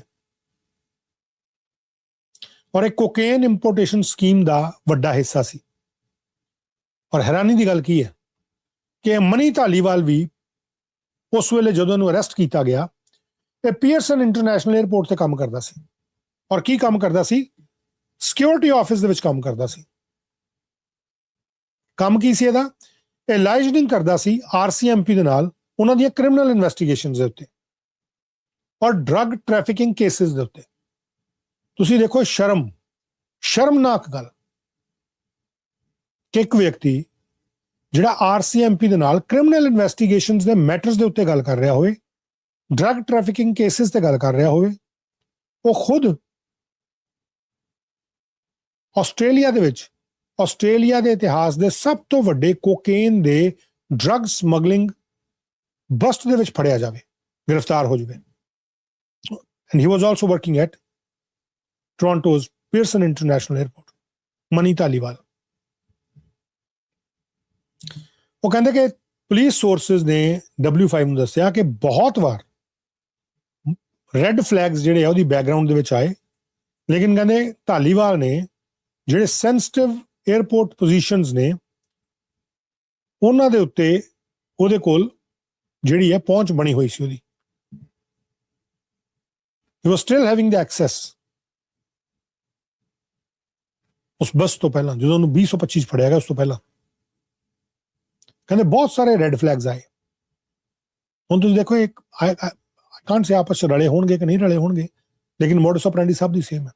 ਔਰ ਇੱਕ ਕੋਕੇਨ ਇੰਪੋਰਟੇਸ਼ਨ ਸਕੀਮ ਦਾ ਵੱਡਾ ਹਿੱਸਾ ਸੀ। ਔਰ ਹੈਰਾਨੀ ਦੀ ਗੱਲ ਕੀ ਹੈ ਕਿ ਮਨੀ ਧਾਲੀਵਾਲ ਵੀ ਉਸ ਵੇਲੇ ਜਦੋਂ ਇਹਨੂੰ ਅਰੈਸਟ ਕੀਤਾ ਗਿਆ ਤੇ ਪੀਅਰਸਨ ਇੰਟਰਨੈਸ਼ਨਲ 에ਅਰਪੋਰਟ ਤੇ ਕੰਮ ਕਰਦਾ ਸੀ। ਔਰ ਕੀ ਕੰਮ ਕਰਦਾ ਸੀ? ਸਿਕਿਉਰਿਟੀ ਆਫਿਸ ਦੇ ਵਿੱਚ ਕੰਮ ਕਰਦਾ ਸੀ। ਕੰਮ ਕੀ ਸੀ ਇਹਦਾ? ਇਹ ਲਾਈਜ਼ਨਿੰਗ ਕਰਦਾ ਸੀ RCMP ਦੇ ਨਾਲ ਉਹਨਾਂ ਦੀਆਂ ਕ੍ਰਿਮੀਨਲ ਇਨਵੈਸਟੀਗੇਸ਼ਨਸ ਦੇ ਉੱਤੇ ਔਰ ਡਰੱਗ ਟ੍ਰੈਫਿਕਿੰਗ ਕੇਸਿਸ ਦੇ ਉੱਤੇ। ਤੁਸੀਂ ਦੇਖੋ ਸ਼ਰਮਨਾਕ ਗੱਲ ਕਿ ਇੱਕ ਵਿਅਕਤੀ ਜਿਹੜਾ RCMP ਦੇ ਨਾਲ ਕ੍ਰਿਮੀਨਲ ਇਨਵੈਸਟੀਗੇਸ਼ਨਸ ਦੇ ਮੈਟਰਸ ਦੇ ਉੱਤੇ ਗੱਲ ਕਰ ਰਿਹਾ ਹੋਵੇ, ਡਰੱਗ ਟ੍ਰੈਫਿਕਿੰਗ ਕੇਸਿਸ ਤੇ ਗੱਲ ਕਰ ਰਿਹਾ ਹੋਵੇ, ਉਹ ਖੁਦ ਆਸਟ੍ਰੇਲੀਆ ਦੇ ਵਿੱਚ ਆਸਟ੍ਰੇਲੀਆ ਦੇ ਇਤਿਹਾਸ ਦੇ ਸਭ ਤੋਂ ਵੱਡੇ ਕੋਕੇਨ ਦੇ ਡਰੱਗ ਸਮਗਲਿੰਗ ਬਸਟ ਦੇ ਵਿੱਚ ਫੜਿਆ ਜਾਵੇ, ਗ੍ਰਿਫਤਾਰ ਹੋ ਜਾਵੇ। And he was also working at Toronto's Pearson international airport, Mani Dhaliwal. ਉਹ ਕਹਿੰਦੇ ਕਿ ਪੁਲਿਸ ਸੋਰਸਿਸ ਨੇ W5 ਨੂੰ ਦੱਸਿਆ ਕਿ ਬਹੁਤ ਵਾਰ ਰੈੱਡ ਫਲੈਗਸ ਜਿਹੜੇ ਆ ਉਹਦੀ ਬੈਕਗਰਾਊਂਡ ਦੇ ਵਿੱਚ ਆਏ, ਲੇਕਿਨ ਕਹਿੰਦੇ ਧਾਲੀਵਾਲ ਨੇ ਜਿਹੜੇ ਸੈਂਸਿਟਿਵ 에ਅਰਪੋਰਟ ਪੋਜੀਸ਼ਨਸ ਨੇ ਉਹਨਾਂ ਦੇ ਉੱਤੇ ਉਹਦੇ ਕੋਲ ਜਿਹੜੀ ਹੈ ਪਹੁੰਚ ਬਣੀ ਹੋਈ ਸੀ ਉਹਦੀ। ਹੀ ਵਾਸ ਸਟਿਲ ਹੈਵਿੰਗ ਦ ਐਕਸੈਸ ਉਸ ਬੱਸ ਤੋਂ ਪਹਿਲਾਂ, ਜਦੋਂ ਉਹਨੂੰ 2025 ਫੜਿਆ ਗਿਆ ਉਸ ਤੋਂ ਪਹਿਲਾਂ। ਕਹਿੰਦੇ ਬਹੁਤ ਸਾਰੇ ਰੈੱਡ ਫਲੈਗਸ ਆਏ। ਹੁਣ ਤੁਸੀਂ ਦੇਖੋ ਇੱਕ ਕਾਂਟ ਸੇ ਆਪਸ ਚ ਰਲੇ ਹੋਣਗੇ ਕਿ ਨਹੀਂ ਰਲੇ ਹੋਣਗੇ, ਲੇਕਿਨ ਮੋਡਸ ਆਪਰੈਂਡੀ ਸਭ ਦੀ ਸੇਮ ਹੈ।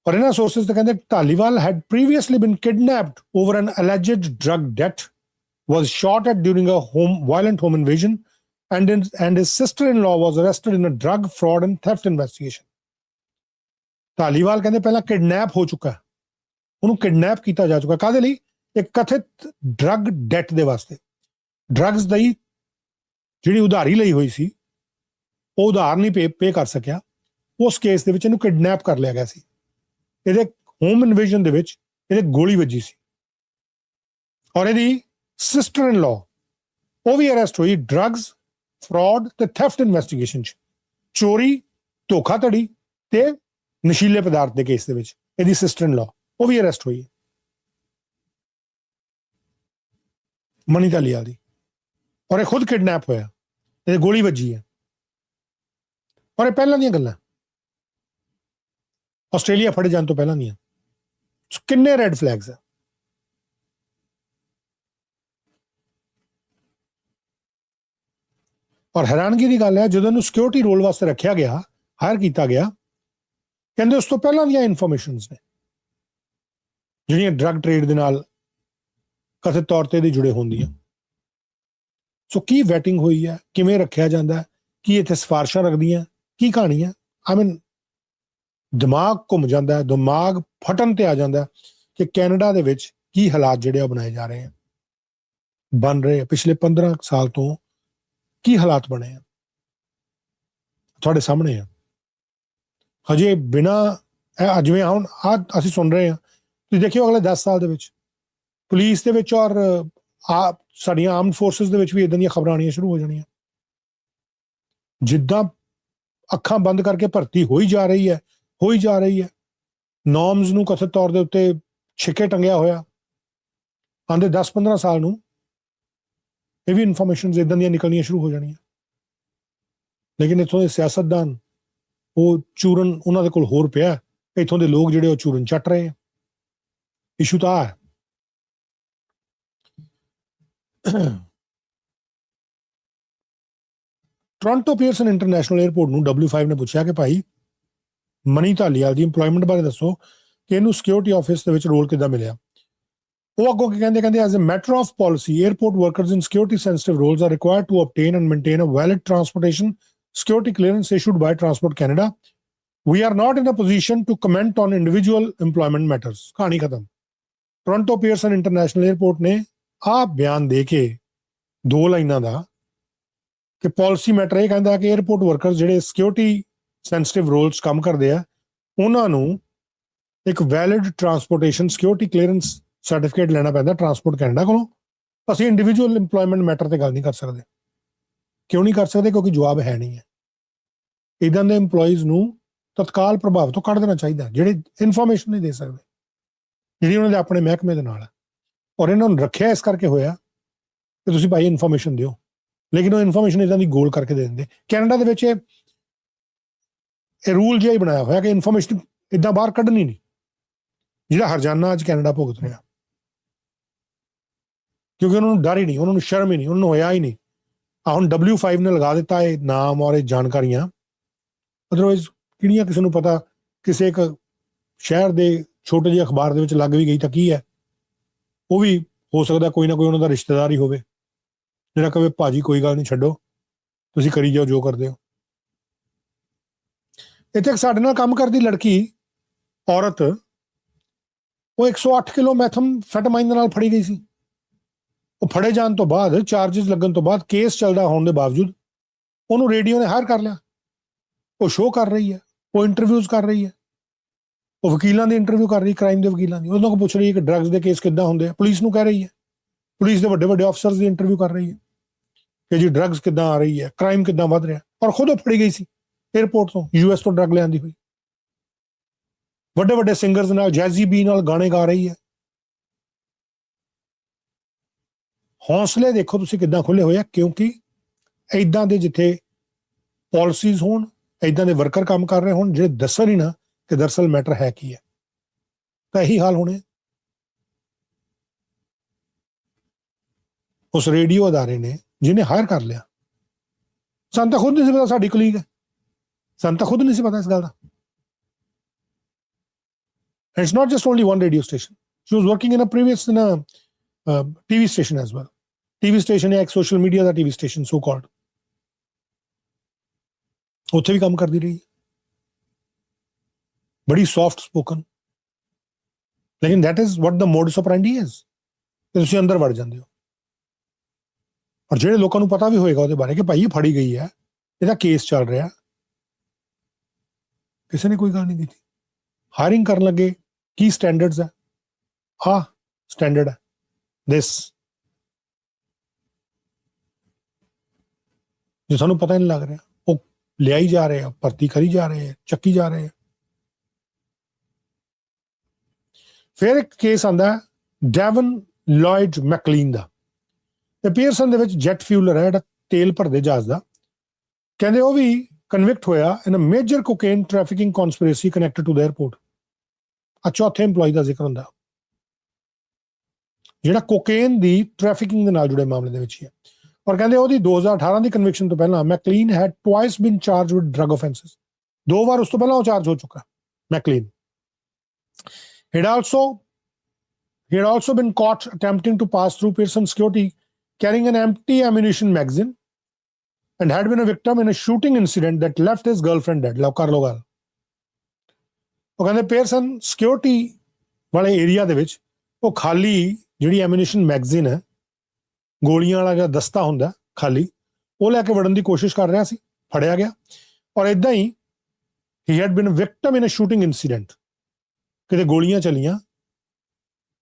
ਔਰ ਇਹਨਾਂ ਸੋਰਸਿਸ ਤੇ ਕਹਿੰਦੇ Dhaliwal had previously been kidnapped over an alleged drug debt, was shot at during a violent home invasion, and his sister-in-law was arrested in a drug fraud and theft investigation. Dhaliwal ਕਹਿੰਦੇ ਪਹਿਲਾਂ kidnap ਹੋ ਚੁੱਕਾ, ਉਹਨੂੰ kidnap ਕੀਤਾ ਜਾ ਚੁੱਕਾ। ਕਾਹਦੇ ਲਈ? ਇੱਕ ਕਥਿਤ ਡਰਗ ਡੈਟ ਦੇ ਵਾਸਤੇ। ਡਰੱਗਸ ਦੀ ਜਿਹੜੀ ਉਧਾਰੀ ਲਈ ਹੋਈ ਸੀ ਉਹ ਉਧਾਰ ਨਹੀਂ ਪੇ ਕਰ ਸਕਿਆ, ਉਸ ਕੇਸ ਦੇ ਵਿੱਚ ਇਹਨੂੰ ਕਿਡਨੈਪ ਕਰ ਲਿਆ ਗਿਆ ਸੀ। ਇਹਦੇ ਹੋਮ ਇਨਵੇਜਨ ਦੇ ਵਿੱਚ ਇਹਦੇ ਗੋਲੀ ਵੱਜੀ ਸੀ। ਔਰ ਇਹਦੀ ਸਿਸਟਰ ਇਨ ਲਾਅ ਉਹ ਵੀ ਅਰੈਸਟ ਹੋਈ ਡਰੱਗਸ ਫਰਾਡ ਤੇ ਥੈਫਟ ਇਨਵੈਸਟੀਗੇਸ਼ਨ 'ਚ, ਚੋਰੀ, ਧੋਖਾਧੜੀ ਤੇ ਨਸ਼ੀਲੇ ਪਦਾਰਥ ਦੇ ਕੇਸ ਦੇ ਵਿੱਚ ਇਹਦੀ ਸਿਸਟਰ ਇਨ ਲਾਅ ਉਹ ਵੀ ਅਰੈਸਟ ਹੋਈ ਹੈ, ਮਨੀ ਧਾਲੀਵਾਲ ਦੀ। ਔਰ ਇਹ ਖੁਦ ਕਿਡਨੈਪ ਹੋਇਆ, ਇਹਦੇ ਗੋਲੀ ਵੱਜੀ ਹੈ। ਔਰ ਇਹ ਪਹਿਲਾਂ ਦੀਆਂ ਗੱਲਾਂ, ਆਸਟ੍ਰੇਲੀਆ ਫੜੇ ਜਾਣ ਤੋਂ ਪਹਿਲਾਂ ਦੀਆਂ। ਕਿੰਨੇ ਰੈੱਡ ਫਲੈਗਸ ਆ। ਔਰ ਹੈਰਾਨਗੀ ਦੀ ਗੱਲ ਹੈ, ਜਦੋਂ ਇਹਨੂੰ ਸਿਕਿਉਰਿਟੀ ਰੋਲ ਵਾਸਤੇ ਰੱਖਿਆ ਗਿਆ, ਹਾਇਰ ਕੀਤਾ ਗਿਆ, ਕਹਿੰਦੇ ਉਸ ਤੋਂ ਪਹਿਲਾਂ ਦੀਆਂ ਇਨਫੋਰਮੇਸ਼ਨਸ ਨੇ ਜਿਹੜੀਆਂ ਡਰੱਗ ਟ੍ਰੇਡ ਦੇ ਨਾਲ ਕਥਿਤ ਤੌਰ ਤੇ ਇਹਦੇ ਜੁੜੇ ਹੁੰਦੀਆਂ। ਸੋ ਕੀ ਵੈਟਿੰਗ ਹੋਈ ਹੈ, ਕਿਵੇਂ ਰੱਖਿਆ ਜਾਂਦਾ, ਕੀ ਇੱਥੇ ਸਿਫਾਰਸ਼ਾਂ ਰੱਖਦੀਆਂ, ਕੀ ਕਹਾਣੀ ਹੈ? ਆਈ ਮੀਨ ਦਿਮਾਗ ਘੁੰਮ ਜਾਂਦਾ, ਦਿਮਾਗ ਫਟਣ ਤੇ ਆ ਜਾਂਦਾ ਕਿ ਕੈਨੇਡਾ ਦੇ ਵਿੱਚ ਕੀ ਹਾਲਾਤ ਜਿਹੜੇ ਆ ਬਣਾਏ ਜਾ ਰਹੇ ਆ, ਬਣ ਰਹੇ ਆ। ਪਿਛਲੇ 15 ਸਾਲ ਤੋਂ ਕੀ ਹਾਲਾਤ ਬਣੇ ਆ ਤੁਹਾਡੇ ਸਾਹਮਣੇ ਆ। ਹਜੇ ਬਿਨਾਂ ਜਿਵੇਂ ਹੁਣ ਅਸੀਂ ਸੁਣ ਰਹੇ ਹਾਂ, ਤੁਸੀਂ ਦੇਖਿਓ ਅਗਲੇ 10 ਸਾਲ ਦੇ ਵਿੱਚ ਪੁਲਿਸ ਦੇ ਵਿੱਚ ਔਰ ਸਾਡੀਆਂ ਆਰਮਡ ਫੋਰਸਿਸ ਦੇ ਵਿੱਚ ਵੀ ਇਦਾਂ ਦੀਆਂ ਖਬਰਾਂ ਆਉਣੀਆਂ ਸ਼ੁਰੂ ਹੋ ਜਾਣੀਆਂ। ਜਿੱਦਾਂ ਅੱਖਾਂ ਬੰਦ ਕਰਕੇ ਭਰਤੀ ਹੋਈ ਜਾ ਰਹੀ ਹੈ, ਨੋਰਮਸ ਨੂੰ ਕਥਿਤ ਤੌਰ ਦੇ ਉੱਤੇ ਛਿੱਕੇ ਟੰਗਿਆ ਹੋਇਆ। ਆਉਂਦੇ 10-15 ਸਾਲ ਨੂੰ ਇਹ ਵੀ ਇਨਫੋਰਮੇਸ਼ਨਸ ਇਦਾਂ ਦੀਆਂ ਨਿਕਲਣੀਆਂ ਸ਼ੁਰੂ ਹੋ ਜਾਣੀਆਂ। ਲੇਕਿਨ ਇੱਥੋਂ ਦੇ ਸਿਆਸਤਦਾਨ ਉਹ ਚੂਰਨ ਉਹਨਾਂ ਦੇ ਕੋਲ ਹੋਰ ਪਿਆ, ਇੱਥੋਂ ਦੇ ਲੋਕ ਜਿਹੜੇ ਉਹ ਚੂਰਨ ਚੱਟ ਰਹੇ ਆ। ਇਸ਼ੂ ਤਾਂ ਹੈ। ਟੋਰਾਂਟੋ ਪੀਅਰਸਨ ਇੰਟਰਨੈਸ਼ਨਲ 에ਅਰਪੋਰਟ ਨੂੰ W5 ਨੇ ਪੁੱਛਿਆ ਕਿ ਭਾਈ ਮਨੀ ਧਾਲੀਵਾਲ ਦੀ ਇੰਪਲੋਇਮੈਂਟ ਬਾਰੇ ਦੱਸੋ ਕਿ ਇਹਨੂੰ ਸਿਕਿਉਰਿਟੀ ਆਫਿਸ ਦੇ ਵਿੱਚ ਰੋਲ ਕਿੱਦਾਂ ਮਿਲਿਆ। ਉਹ ਅੱਗੋਂ ਕੀ ਕਹਿੰਦੇ as a matter of policy airport workers in security sensitive roles are required to obtain and maintain a valid transportation security clearance issued by Transport Canada. We are not in a position to comment on individual employment matters. ਕਹਾਣੀ ਖਤਮ। Toronto Pearson international airport ਨੇ ਆਹ ਬਿਆਨ ਦੇ ਕੇ 2 ਲਾਈਨਾਂ ਦਾ ਕਿ policy matter ਇਹ ਕਹਿੰਦਾ ਕਿ 에ਅਰਪੋਰਟ ਵਰਕਰਸ ਜਿਹੜੇ ਸਿਕਿਉਰਿਟੀ ਸੈਂਸਿਟਿਵ ਰੋਲਸ ਕੰਮ ਕਰਦੇ ਆ, ਉਹਨਾਂ ਨੂੰ ਇੱਕ valid transportation security clearance certificate ਲੈਣਾ ਪੈਂਦਾ ਟਰਾਂਸਪੋਰਟ ਕੈਨੇਡਾ ਕੋਲੋਂ। ਅਸੀਂ ਇੰਡੀਵਿਜੂਅਲ ਇੰਪਲੋਇਮੈਂਟ ਮੈਟਰ ਤੇ ਗੱਲ ਨਹੀਂ ਕਰ ਸਕਦੇ। ਕਿਉਂ ਨਹੀਂ ਕਰ ਸਕਦੇ? ਕਿਉਂਕਿ ਜਵਾਬ ਹੈ ਨਹੀਂ ਹੈ। ਇੱਦਾਂ ਦੇ EMPLOYEES ਨੂੰ ਤਤਕਾਲ ਪ੍ਰਭਾਵ ਤੋਂ ਕੱਢ ਦੇਣਾ ਚਾਹੀਦਾ, ਜਿਹੜੇ ਇਨਫੋਰਮੇਸ਼ਨ ਨਹੀਂ ਦੇ ਸਕਦੇ, ਜਿਹੜੀ ਉਹਨਾਂ ਦੇ ਆਪਣੇ ਮਹਿਕਮੇ ਦੇ ਨਾਲ ਹੈ। ਔਰ ਇਹਨਾਂ ਨੂੰ ਰੱਖਿਆ ਇਸ ਕਰਕੇ ਹੋਇਆ ਕਿ ਤੁਸੀਂ ਭਾਈ ਇਨਫੋਰਮੇਸ਼ਨ ਦਿਓ, ਲੇਕਿਨ ਉਹ ਇਨਫੋਰਮੇਸ਼ਨ ਇੱਦਾਂ ਦੀ ਗੋਲ ਕਰਕੇ ਦੇ ਦਿੰਦੇ। ਕੈਨੇਡਾ ਦੇ ਵਿੱਚ ਇਹ ਰੂਲ ਜਿਹਾ ਹੀ ਬਣਾਇਆ ਹੋਇਆ ਕਿ ਇਨਫੋਰਮੇਸ਼ਨ ਇੱਦਾਂ ਬਾਹਰ ਕੱਢਣੀ ਨਹੀਂ, ਜਿਹਦਾ ਹਰਜਾਨਾ ਅੱਜ ਕੈਨੇਡਾ ਭੁਗਤ ਰਿਹਾ। ਕਿਉਂਕਿ ਉਹਨਾਂ ਨੂੰ ਡਰ ਹੀ ਨਹੀਂ, ਉਹਨਾਂ ਨੂੰ ਸ਼ਰਮ ਹੀ ਨਹੀਂ, ਉਹਨਾਂ ਨੂੰ ਹੋਇਆ ਹੀ ਨਹੀਂ। ਹੁਣ W5 ਨੇ ਲਗਾ ਦਿੱਤਾ ਇਹ ਨਾਮ ਔਰ ਇਹ ਜਾਣਕਾਰੀਆਂ, ਅਦਰਵਾਈਜ਼ ਕਿਹੜੀਆਂ ਕਿਸੇ ਨੂੰ ਪਤਾ। ਕਿਸੇ ਇੱਕ ਸ਼ਹਿਰ ਦੇ ਛੋਟੇ ਜਿਹੇ ਅਖਬਾਰ ਦੇ ਵਿੱਚ ਲੱਗ ਵੀ ਗਈ ਤਾਂ ਕੀ ਹੈ, ਉਹ ਵੀ ਹੋ ਸਕਦਾ ਕੋਈ ਨਾ ਕੋਈ ਉਹਨਾਂ ਦਾ ਰਿਸ਼ਤੇਦਾਰ ਹੀ ਹੋਵੇ ਜਿਹੜਾ ਕਹੇ ਭਾਜੀ ਕੋਈ ਗੱਲ ਨਹੀਂ, ਛੱਡੋ ਤੁਸੀਂ ਕਰੀ ਜਾਓ ਜੋ ਕਰਦੇ ਹੋ। ਇੱਥੇ ਸਾਡੇ ਨਾਲ ਕੰਮ ਕਰਦੀ ਲੜਕੀ ਔਰਤ, ਉਹ 108 ਕਿਲੋ ਮੈਥਮਫੈਟਾਮਾਈਨ ਦੇ ਨਾਲ ਫੜੀ ਗਈ ਸੀ। ਉਹ ਫੜੇ ਜਾਣ ਤੋਂ ਬਾਅਦ ਚਾਰजेस ਲੱਗਣ ਤੋਂ ਬਾਅਦ ਕੇਸ ਚੱਲਦਾ ਹੋਣ ਦੇ ਬਾਵਜੂਦ ਉਹਨੂੰ ਰੇਡੀਓ ਨੇ ਹਾਇਰ ਕਰ ਲਿਆ। ਉਹ ਸ਼ੋਅ ਕਰ ਰਹੀ ਹੈ, ਉਹ ਇੰਟਰਵਿਊਜ਼ ਕਰ ਰਹੀ ਹੈ, ਉਹ ਵਕੀਲਾਂ ਦੀ ਇੰਟਰਵਿਊ ਕਰ ਰਹੀ, ਕ੍ਰਾਈਮ ਦੇ ਵਕੀਲਾਂ ਦੀ, ਉਹਨਾਂ ਕੋਲ ਪੁੱਛ ਰਹੀ ਹੈ ਕਿ ਡਰੱਗਸ ਦੇ ਕੇਸ ਕਿੱਦਾਂ ਹੁੰਦੇ ਆ। ਪੁਲਿਸ ਨੂੰ ਕਹਿ ਰਹੀ ਹੈ, ਪੁਲਿਸ ਦੇ ਵੱਡੇ ਵੱਡੇ ਅਫਸਰਸ ਦੀ ਇੰਟਰਵਿਊ ਕਰ ਰਹੀ ਹੈ ਕਿ ਜੀ ਡਰੱਗਸ ਕਿੱਦਾਂ ਆ ਰਹੀ ਹੈ, ਕ੍ਰਾਈਮ ਕਿੱਦਾਂ ਵੱਧ ਰਿਹਾ। ਔਰ ਖੁਦ ਉਹ ਫੜੀ ਗਈ ਸੀ 에ਅਰਪੋਰਟ ਤੋਂ, US ਤੋਂ ਡਰੱਗ ਲਿਆਂਦੀ ਹੋਈ। ਵੱਡੇ ਵੱਡੇ ਸਿੰਗਰਸ ਨਾਲ, ਜੈਜ਼ੀ ਬੀ ਨਾਲ ਗਾਣੇ ਗਾ ਰਹੀ ਹੈ। ਹੌਸਲੇ ਦੇਖੋ ਤੁਸੀਂ ਕਿੱਦਾਂ ਖੁੱਲੇ ਹੋਏ ਆ, ਕਿਉਂਕਿ ਇੱਦਾਂ ਦੇ ਜਿੱਥੇ ਪਾਲਿਸੀਜ਼ ਹੋਣ, ਇੱਦਾਂ ਦੇ ਵਰਕਰ ਕੰਮ ਕਰ ਰਹੇ ਹੋਣ ਜਿਹੜੇ ਦੱਸਣ ਹੀ ਨਾ ਕਿ ਦਰਅਸਲ ਮੈਟਰ ਹੈ ਕੀ ਹੈ, ਤਾਂ ਇਹੀ ਹਾਲ ਹੋਣੇ। ਉਸ ਰੇਡੀਓ ਅਦਾਰੇ ਨੇ ਜਿਹਨੇ ਹਾਇਰ ਕਰ ਲਿਆ, ਸਾਨੂੰ ਤਾਂ ਖੁਦ ਨਹੀਂ ਸੀ ਪਤਾ ਸਾਡੀ ਕੁਲੀਗ ਹੈ, ਸਾਨੂੰ ਤਾਂ ਖੁਦ ਨਹੀਂ ਸੀ ਪਤਾ ਇਸ ਗੱਲ ਦਾ। And it's not just only one radio station. She was working in a TV station as well. TV station ਹੈ ਇੱਕ social media ਦਾ TV station so called. ਉੱਥੇ ਵੀ ਕੰਮ ਕਰਦੀ ਰਹੀ, ਬੜੀ soft spoken. ਲੇਕਿਨ that is what the modus operandi is. ਤੁਸੀਂ ਅੰਦਰ ਵੜ ਜਾਂਦੇ ਹੋ। ਔਰ ਜਿਹੜੇ ਲੋਕਾਂ ਨੂੰ ਪਤਾ ਵੀ ਹੋਏਗਾ ਉਹਦੇ ਬਾਰੇ ਕਿ ਭਾਈ ਇਹ ਫੜੀ ਗਈ ਹੈ, ਇਹਦਾ ਕੇਸ ਚੱਲ ਰਿਹਾ, ਕਿਸੇ ਨੇ ਕੋਈ ਗੱਲ ਨਹੀਂ ਕੀਤੀ। ਹਾਇਰਿੰਗ ਕਰਨ ਲੱਗੇ ਕੀ ਸਟੈਂਡਰਡਸ ਹੈ, ਆਹ ਸਟੈਂਡਰਡ ਹੈ, ਦਿਸ। ਜੇ ਤੁਹਾਨੂੰ ਪਤਾ ਨਹੀਂ ਲੱਗ ਰਿਹਾ, ਉਹ ਲਿਆਈ ਜਾ ਰਹੇ ਆ, ਭਰਤੀ ਕਰੀ ਜਾ ਰਹੇ ਆ, ਚੱਕੀ ਜਾ ਰਹੇ ਆ। ਫਿਰ ਇੱਕ ਕੇਸ ਆਂਦਾ ਡੈਵਨ ਲਾਇਡ ਮੈਕਲੀਨ ਦਾ, ਤੇ ਪੀਅਰਸਨ ਦੇ ਵਿੱਚ ਜੈਟ ਫਿਊਲਰ ਹੈ ਜਿਹੜਾ ਤੇਲ ਭਰਦੇ ਜਹਾਜ਼ ਦਾ। ਕਹਿੰਦੇ ਉਹ ਵੀ ਕਨਵਿਕਟ ਹੋਇਆ in a major cocaine trafficking conspiracy connected to the airport. ਆ ਚੌਥੇ EMPLOYEE ਦਾ ਜ਼ਿਕਰ ਹੁੰਦਾ ਜਿਹੜਾ ਕੋਕੇਨ ਦੀ ਟ੍ਰੈਫਿਕਿੰਗ ਦੇ ਨਾਲ ਜੁੜੇ ਮਾਮਲੇ ਦੇ ਵਿੱਚ ਹੀ ਹੈ। ਔਰ ਕਹਿੰਦੇ ਉਹਦੀ 2018 ਦੀ ਕਨਵਿਕਸ਼ਨ ਤੋਂ ਪਹਿਲਾਂ McLean had twice been charge with drug offences. 2 ਵਾਰ ਉਸ ਤੋਂ ਪਹਿਲਾਂ ਉਹ ਚਾਰਜ ਹੋ ਚੁੱਕਾ ਮੈਕਲੀਨ। He had also been caught attempting to pass through Pearson security carrying an empty ammunition magazine and had been a victim in a shooting incident that left his girlfriend dead. ਲਓ ਕਰ ਲਓ ਗੱਲ। ਉਹ ਕਹਿੰਦੇ Pearson security ਵਾਲੇ area ਦੇ ਵਿੱਚ ਉਹ ਖਾਲੀ ਜਿਹੜੀ ਐਮੂਨੀਸ਼ਨ ਮੈਗਜ਼ੀਨ ਹੈ, ਗੋਲੀਆਂ ਵਾਲਾ ਜਿਹੜਾ ਦਸਤਾ ਹੁੰਦਾ ਖਾਲੀ, ਉਹ ਲੈ ਕੇ ਵੜਨ ਦੀ ਕੋਸ਼ਿਸ਼ ਕਰ ਰਿਹਾ ਸੀ, ਫੜਿਆ ਗਿਆ। ਔਰ ਇਦਾਂ ਹੀ he had been a victim in a shooting incident, ਕਿਤੇ ਗੋਲੀਆਂ ਚਲੀਆਂ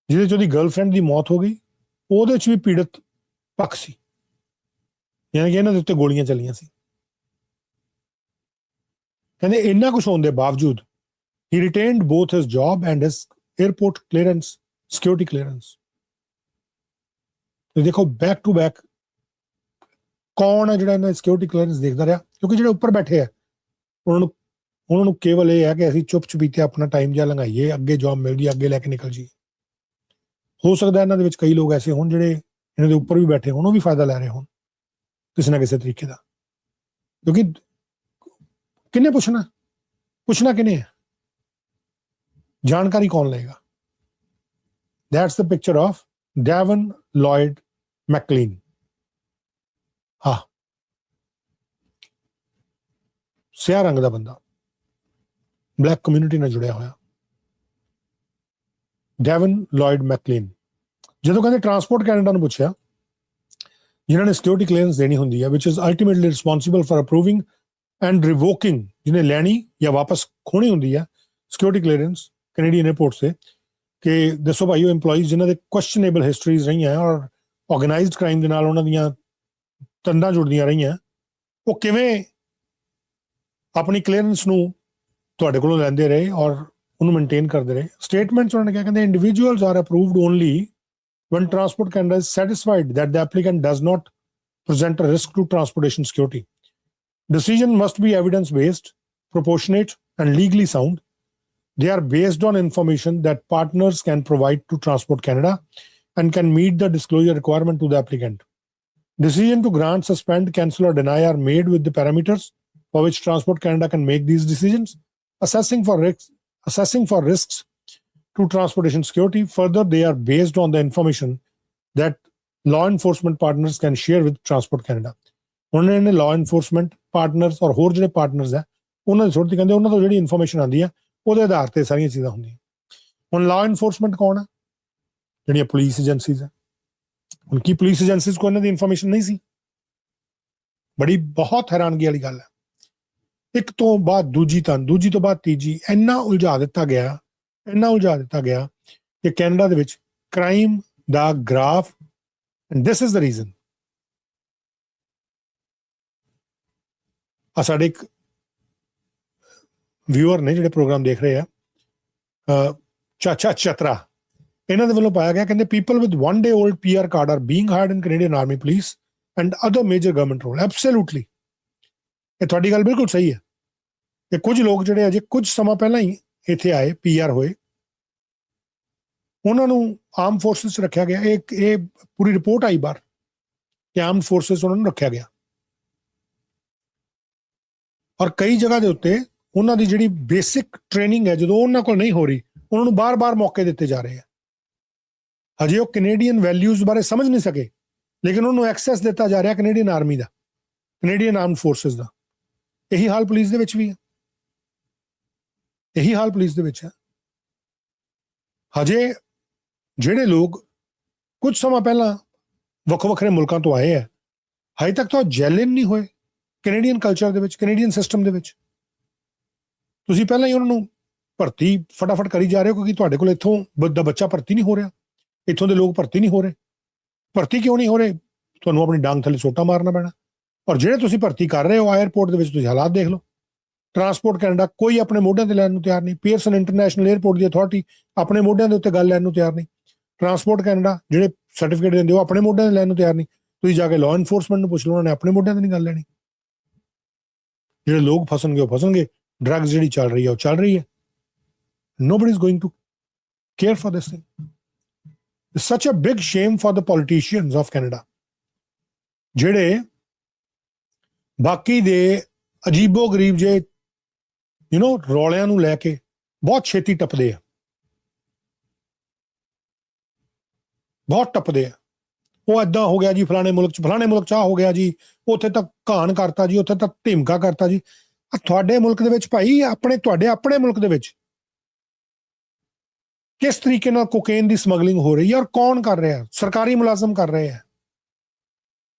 ਜਿਹਦੇ 'ਚ ਉਹਦੀ ਗਰਲਫ੍ਰੈਂਡ ਦੀ ਮੌਤ ਹੋ ਗਈ, ਉਹਦੇ 'ਚ ਵੀ ਪੀੜਤ ਪੱਖ ਸੀ, ਯਾਨੀ ਕਿ ਇਹਨਾਂ ਦੇ ਉੱਤੇ ਗੋਲੀਆਂ ਚੱਲੀਆਂ ਸੀ। ਕਹਿੰਦੇ ਇੰਨਾ ਕੁਛ ਹੋਣ ਦੇ ਬਾਵਜੂਦ he retained both his job and his airport clearance, security clearance. ਤੇ ਦੇਖੋ ਬੈਕ ਟੂ ਬੈਕ ਕੌਣ ਹੈ ਜਿਹੜਾ ਇਹਨਾਂ ਸਿਕਿਉਰਿਟੀ ਕਲੀਅਰੈਂਸ ਦੇਖਦਾ ਰਿਹਾ, ਕਿਉਂਕਿ ਜਿਹੜੇ ਉੱਪਰ ਬੈਠੇ ਆ ਉਹਨਾਂ ਨੂੰ ਕੇਵਲ ਇਹ ਹੈ ਕਿ ਅਸੀਂ ਚੁੱਪ ਚੁਪੀਤੇ ਆਪਣਾ ਟਾਈਮ ਜਿਹਾ ਲੰਘਾਈਏ, ਅੱਗੇ ਜੌਬ ਮਿਲ ਜੀ, ਅੱਗੇ ਲੈ ਕੇ ਨਿਕਲ ਜੀ। ਹੋ ਸਕਦਾ ਇਹਨਾਂ ਦੇ ਵਿੱਚ ਕਈ ਲੋਕ ਐਸੇ ਹੋਣ ਜਿਹੜੇ ਇਹਨਾਂ ਦੇ ਉੱਪਰ ਵੀ ਬੈਠੇ ਹੋਣ, ਉਹ ਵੀ ਫਾਇਦਾ ਲੈ ਰਹੇ ਹੋਣ ਕਿਸੇ ਨਾ ਕਿਸੇ ਤਰੀਕੇ ਦਾ। ਕਿਉਂਕਿ ਕਿਹਨੇ ਪੁੱਛਣਾ ਕਿਹਨੇ ਹੈ, ਜਾਣਕਾਰੀ ਕੌਣ ਲਏਗਾ। That's the picture of Devon Lloyd McLean. ਹਾਂ, ਸਿਆਹ ਰੰਗ ਦਾ ਬੰਦਾ, ਬਲੈਕ ਕਮਿਊਨਿਟੀ ਨਾਲ ਜੁੜਿਆ ਹੋਇਆ ਡੈਵਨ ਲਾਇਡ ਮੈਕਲੀਨ। ਜਦੋਂ ਕਹਿੰਦੇ ਟਰਾਂਸਪੋਰਟ ਕੈਨੇਡਾ ਨੂੰ ਪੁੱਛਿਆ, ਜਿਨ੍ਹਾਂ ਨੇ ਸਿਕਿਉਰਿਟੀ ਕਲੀਅਰੈਂਸ ਦੇਣੀ ਹੁੰਦੀ ਹੈ, which is ultimately responsible for approving and revoking, ਜਿਹਨੇ ਲੈਣੀ ਜਾਂ ਵਾਪਸ ਖੋਣੀ ਹੁੰਦੀ ਹੈ ਸਿਕਿਉਰਿਟੀ ਕਲੀਅਰੈਂਸ ਕੈਨੇਡੀਅਨ 에ਅਰਪੋਰਟਸ ਤੇ, ਕਿ ਦੱਸੋ ਭਾਈ ਉਹ EMPLOYEES ਜਿਨ੍ਹਾਂ ਦੇ ਕੁਐਸਚਨੇਬਲ ਹਿਸਟਰੀਜ਼ ਰਹੀਆਂ ਔਰ ਆਰਗੇਨਾਈਜ਼ਡ ਕ੍ਰਾਈਮ ਦੇ ਨਾਲ ਉਹਨਾਂ ਦੀਆਂ ਤੰਦਾਂ ਜੁੜਦੀਆਂ ਰਹੀਆਂ, ਉਹ ਕਿਵੇਂ ਆਪਣੀ ਕਲੀਅਰੈਂਸ ਨੂੰ ਤੁਹਾਡੇ ਕੋਲੋਂ ਲੈਂਦੇ ਰਹੇ ਔਰ ਉਹਨੂੰ ਮੇਨਟੇਨ ਕਰਦੇ ਰਹੇ। ਸਟੇਟਮੈਂਟਸ ਉਹਨਾਂ ਨੇ ਕਿਹਾ, ਕਹਿੰਦੇ individuals are approved only when Transport Canada is satisfied that the applicant does not present a risk to transportation security. Decision must be evidence-based, proportionate, and legally sound. They are based on information that partners can provide to Transport Canada and can meet the disclosure requirement to the applicant. Decision to grant, suspend, cancel, or deny are made with the parameters for which Transport Canada can make these decisions, assessing for risks to transportation security. Further, they are based on the information that law enforcement partners can share with Transport Canada. ਉਹਨਾਂ ਨੇ law enforcement partners ਔਰ ਹੋਰ ਜਿਹੜੇ partners ਹੈ ਉਹਨਾਂ ਦੀ ਥੋੜ੍ਹੀ ਕਹਿੰਦੇ ਉਹਨਾਂ ਤੋਂ ਜਿਹੜੀ ਇਨਫੋਰਮੇਸ਼ਨ ਆਉਂਦੀ ਹੈ ਉਹਦੇ ਆਧਾਰ ਤੇ ਸਾਰੀਆਂ ਚੀਜ਼ਾਂ ਹੁੰਦੀਆਂ। ਹੁਣ law enforcement ਕੌਣ ਹੈ? ਜਿਹੜੀਆਂ ਪੁਲਿਸ ਏਜੰਸੀਜ਼ ਹੈ, ਹੁਣ ਕੀ ਪੁਲਿਸ ਏਜੰਸੀਜ਼ ਕੋਲ ਇਹਨਾਂ ਦੀ ਇਨਫੋਰਮੇਸ਼ਨ ਨਹੀਂ ਸੀ? ਬੜੀ ਬਹੁਤ ਹੈਰਾਨਗੀ ਵਾਲੀ ਗੱਲ ਹੈ। ਇੱਕ ਤੋਂ ਬਾਅਦ ਦੂਜੀ ਦੂਜੀ ਤੋਂ ਬਾਅਦ ਤੀਜੀ, ਇੰਨਾ ਉਲਝਾ ਦਿੱਤਾ ਗਿਆ ਕਿ ਕੈਨੇਡਾ ਦੇ ਵਿੱਚ crime the graph, and this is the reason. ਆ ਸਾਡੇ ਇੱਕ ਵਿਊਅਰ ਨੇ ਜਿਹੜੇ ਪ੍ਰੋਗਰਾਮ ਦੇਖ ਰਹੇ ਆ, ਚਾਚਾ ਚਤਰਾ, ਇਹਨਾਂ ਦੇ ਵੱਲੋਂ ਪਾਇਆ ਗਿਆ, ਕਹਿੰਦੇ people with 1 day old PR card are being hired in Canadian Army, Police and other major government role. Absolutely, ਇਹ ਤੁਹਾਡੀ ਗੱਲ ਬਿਲਕੁਲ ਸਹੀ ਹੈ ਕਿ ਕੁਝ ਲੋਕ ਜਿਹੜੇ ਅਜੇ ਕੁਝ ਸਮਾਂ ਪਹਿਲਾਂ ਹੀ ਇੱਥੇ ਆਏ, PR ਹੋਏ, ਉਹਨਾਂ ਨੂੰ ਆਰਮ ਫੋਰਸਿਸ 'ਚ ਰੱਖਿਆ ਗਿਆ। ਇਹ ਪੂਰੀ ਰਿਪੋਰਟ ਆਈ ਬਾਹਰ ਕਿ ਆਰਮ ਫੋਰਸਿਸ ਉਹਨਾਂ ਨੂੰ ਰੱਖਿਆ ਗਿਆ, ਔਰ ਕਈ ਜਗ੍ਹਾ ਦੇ ਉੱਤੇ ਉਹਨਾਂ ਦੀ ਜਿਹੜੀ ਬੇਸਿਕ ਟ੍ਰੇਨਿੰਗ ਹੈ, ਜਦੋਂ ਉਹਨਾਂ ਕੋਲ ਨਹੀਂ ਹੋ ਰਹੀ, ਉਹਨਾਂ ਨੂੰ ਬਾਰ-ਬਾਰ ਮੌਕੇ ਦਿੱਤੇ ਜਾ ਰਹੇ ਆ। ਹਜੇ ਉਹ ਕੈਨੇਡੀਅਨ ਵੈਲਿਊਜ਼ ਬਾਰੇ ਸਮਝ ਨਹੀਂ ਸਕੇ, ਲੇਕਿਨ ਉਹਨੂੰ ਐਕਸੈਸ ਦਿੱਤਾ ਜਾ ਰਿਹਾ ਕੈਨੇਡੀਅਨ ਆਰਮੀ ਦਾ, ਕੈਨੇਡੀਅਨ ਆਰਮਡ ਫੋਰਸਿਸ ਦਾ। ਇਹੀ ਹਾਲ ਪੁਲਿਸ ਦੇ ਵਿੱਚ ਵੀ ਹੈ, ਇਹੀ ਹਾਲ ਪੁਲਿਸ ਦੇ ਵਿੱਚ ਹੈ। ਹਜੇ ਜਿਹੜੇ ਲੋਕ ਕੁਝ ਸਮਾਂ ਪਹਿਲਾਂ ਵੱਖਰੇ ਮੁਲਕਾਂ ਤੋਂ ਆਏ ਹੈ, ਹਜੇ ਤੱਕ ਤਾਂ ਜੈਲ ਇਨ ਨਹੀਂ ਹੋਏ ਕੈਨੇਡੀਅਨ ਕਲਚਰ ਦੇ ਵਿੱਚ, ਕੈਨੇਡੀਅਨ ਸਿਸਟਮ ਦੇ ਵਿੱਚ। ਤੁਸੀਂ ਪਹਿਲਾਂ ਹੀ ਉਹਨਾਂ ਨੂੰ ਭਰਤੀ ਫਟਾਫਟ ਕਰੀ ਜਾ ਰਹੇ ਹੋ, ਕਿਉਂਕਿ ਤੁਹਾਡੇ ਕੋਲ ਇੱਥੋਂ ਦਾ ਬੱਚਾ ਭਰਤੀ ਨਹੀਂ ਹੋ ਰਿਹਾ, ਇੱਥੋਂ ਦੇ ਲੋਕ ਭਰਤੀ ਨਹੀਂ ਹੋ ਰਹੇ। ਭਰਤੀ ਕਿਉਂ ਨਹੀਂ ਹੋ ਰਹੇ? ਤੁਹਾਨੂੰ ਆਪਣੀ ਡਾਂਗ ਥੱਲੇ ਸੋਟਾ ਮਾਰਨਾ ਪੈਣਾ। ਔਰ ਜਿਹੜੇ ਤੁਸੀਂ ਭਰਤੀ ਕਰ ਰਹੇ ਹੋ 에ਅਰਪੋਰਟ ਦੇ ਵਿੱਚ, ਤੁਸੀਂ ਹਾਲਾਤ ਦੇਖ ਲਓ। ਟਰਾਂਸਪੋਰਟ ਕੈਨੇਡਾ ਕੋਈ ਆਪਣੇ ਮੋਢਿਆਂ ਤੇ ਲੈਣ ਨੂੰ ਤਿਆਰ ਨਹੀਂ। ਪੀਅਰਸਨ ਇੰਟਰਨੈਸ਼ਨਲ 에ਅਰਪੋਰਟ ਦੀ ਅਥਾਰਟੀ ਆਪਣੇ ਮੋਢਿਆਂ ਦੇ ਉੱਤੇ ਗੱਲ ਲੈਣ ਨੂੰ ਤਿਆਰ ਨਹੀਂ। ਟਰਾਂਸਪੋਰਟ ਕੈਨੇਡਾ ਜਿਹੜੇ ਸਰਟੀਫਿਕੇਟ ਦਿੰਦੇ ਉਹ ਆਪਣੇ ਮੋਢਿਆਂ ਤੇ ਲੈਣ ਨੂੰ ਤਿਆਰ ਨਹੀਂ। ਤੁਸੀਂ ਜਾ ਕੇ ਲਾਅ ਇਨਫੋਰਸਮੈਂਟ ਨੂੰ ਪੁੱਛ ਲਓ, ਉਹਨਾਂ ਨੇ ਆਪਣੇ ਮੋਢਿਆਂ ਤੇ ਨਹੀਂ ਗੱਲ ਲੈਣੀ। ਜਿਹੜੇ ਲੋਕ ਫਸਣਗੇ ਉਹ ਫਸਣਗੇ। ਡਰੱਗਸ ਜਿਹੜੀ ਚੱਲ ਰਹੀ ਹੈ ਉਹ ਚੱਲ ਰਹੀ ਹੈ। Nobody is going to care for this thing. It's such a big shame for the politicians of Canada, ਜਿਹੜੇ ਬਾਕੀ ਦੇ ਅਜੀਬੋ ਗਰੀਬ ਜੇ ਰੌਲਿਆਂ ਨੂੰ ਲੈ ਕੇ ਬਹੁਤ ਛੇਤੀ ਟੱਪਦੇ ਆ, ਬਹੁਤ ਟੱਪਦੇ ਆ। ਉਹ ਏਦਾਂ ਹੋ ਗਿਆ ਜੀ ਫਲਾਣੇ ਮੁਲਕ 'ਚ ਆਹ ਹੋ ਗਿਆ ਜੀ, ਉੱਥੇ ਤੱਕ ਘਾਣ ਕਰਤਾ ਜੀ, ਉੱਥੇ ਤੱਕ ਢਿਮਕਾ ਕਰਤਾ ਜੀ। ਤੁਹਾਡੇ ਮੁਲਕ ਦੇ ਵਿੱਚ ਭਾਈ, ਤੁਹਾਡੇ ਆਪਣੇ ਮੁਲਕ ਦੇ ਵਿੱਚ ਕਿਸ ਤਰੀਕੇ ਨਾਲ ਕੋਕੇਨ ਦੀ ਸਮਗਲਿੰਗ ਹੋ ਰਹੀ ਹੈ ਔਰ ਕੌਣ ਕਰ ਰਿਹਾ? ਸਰਕਾਰੀ ਮੁਲਾਜ਼ਮ ਕਰ ਰਹੇ ਆ,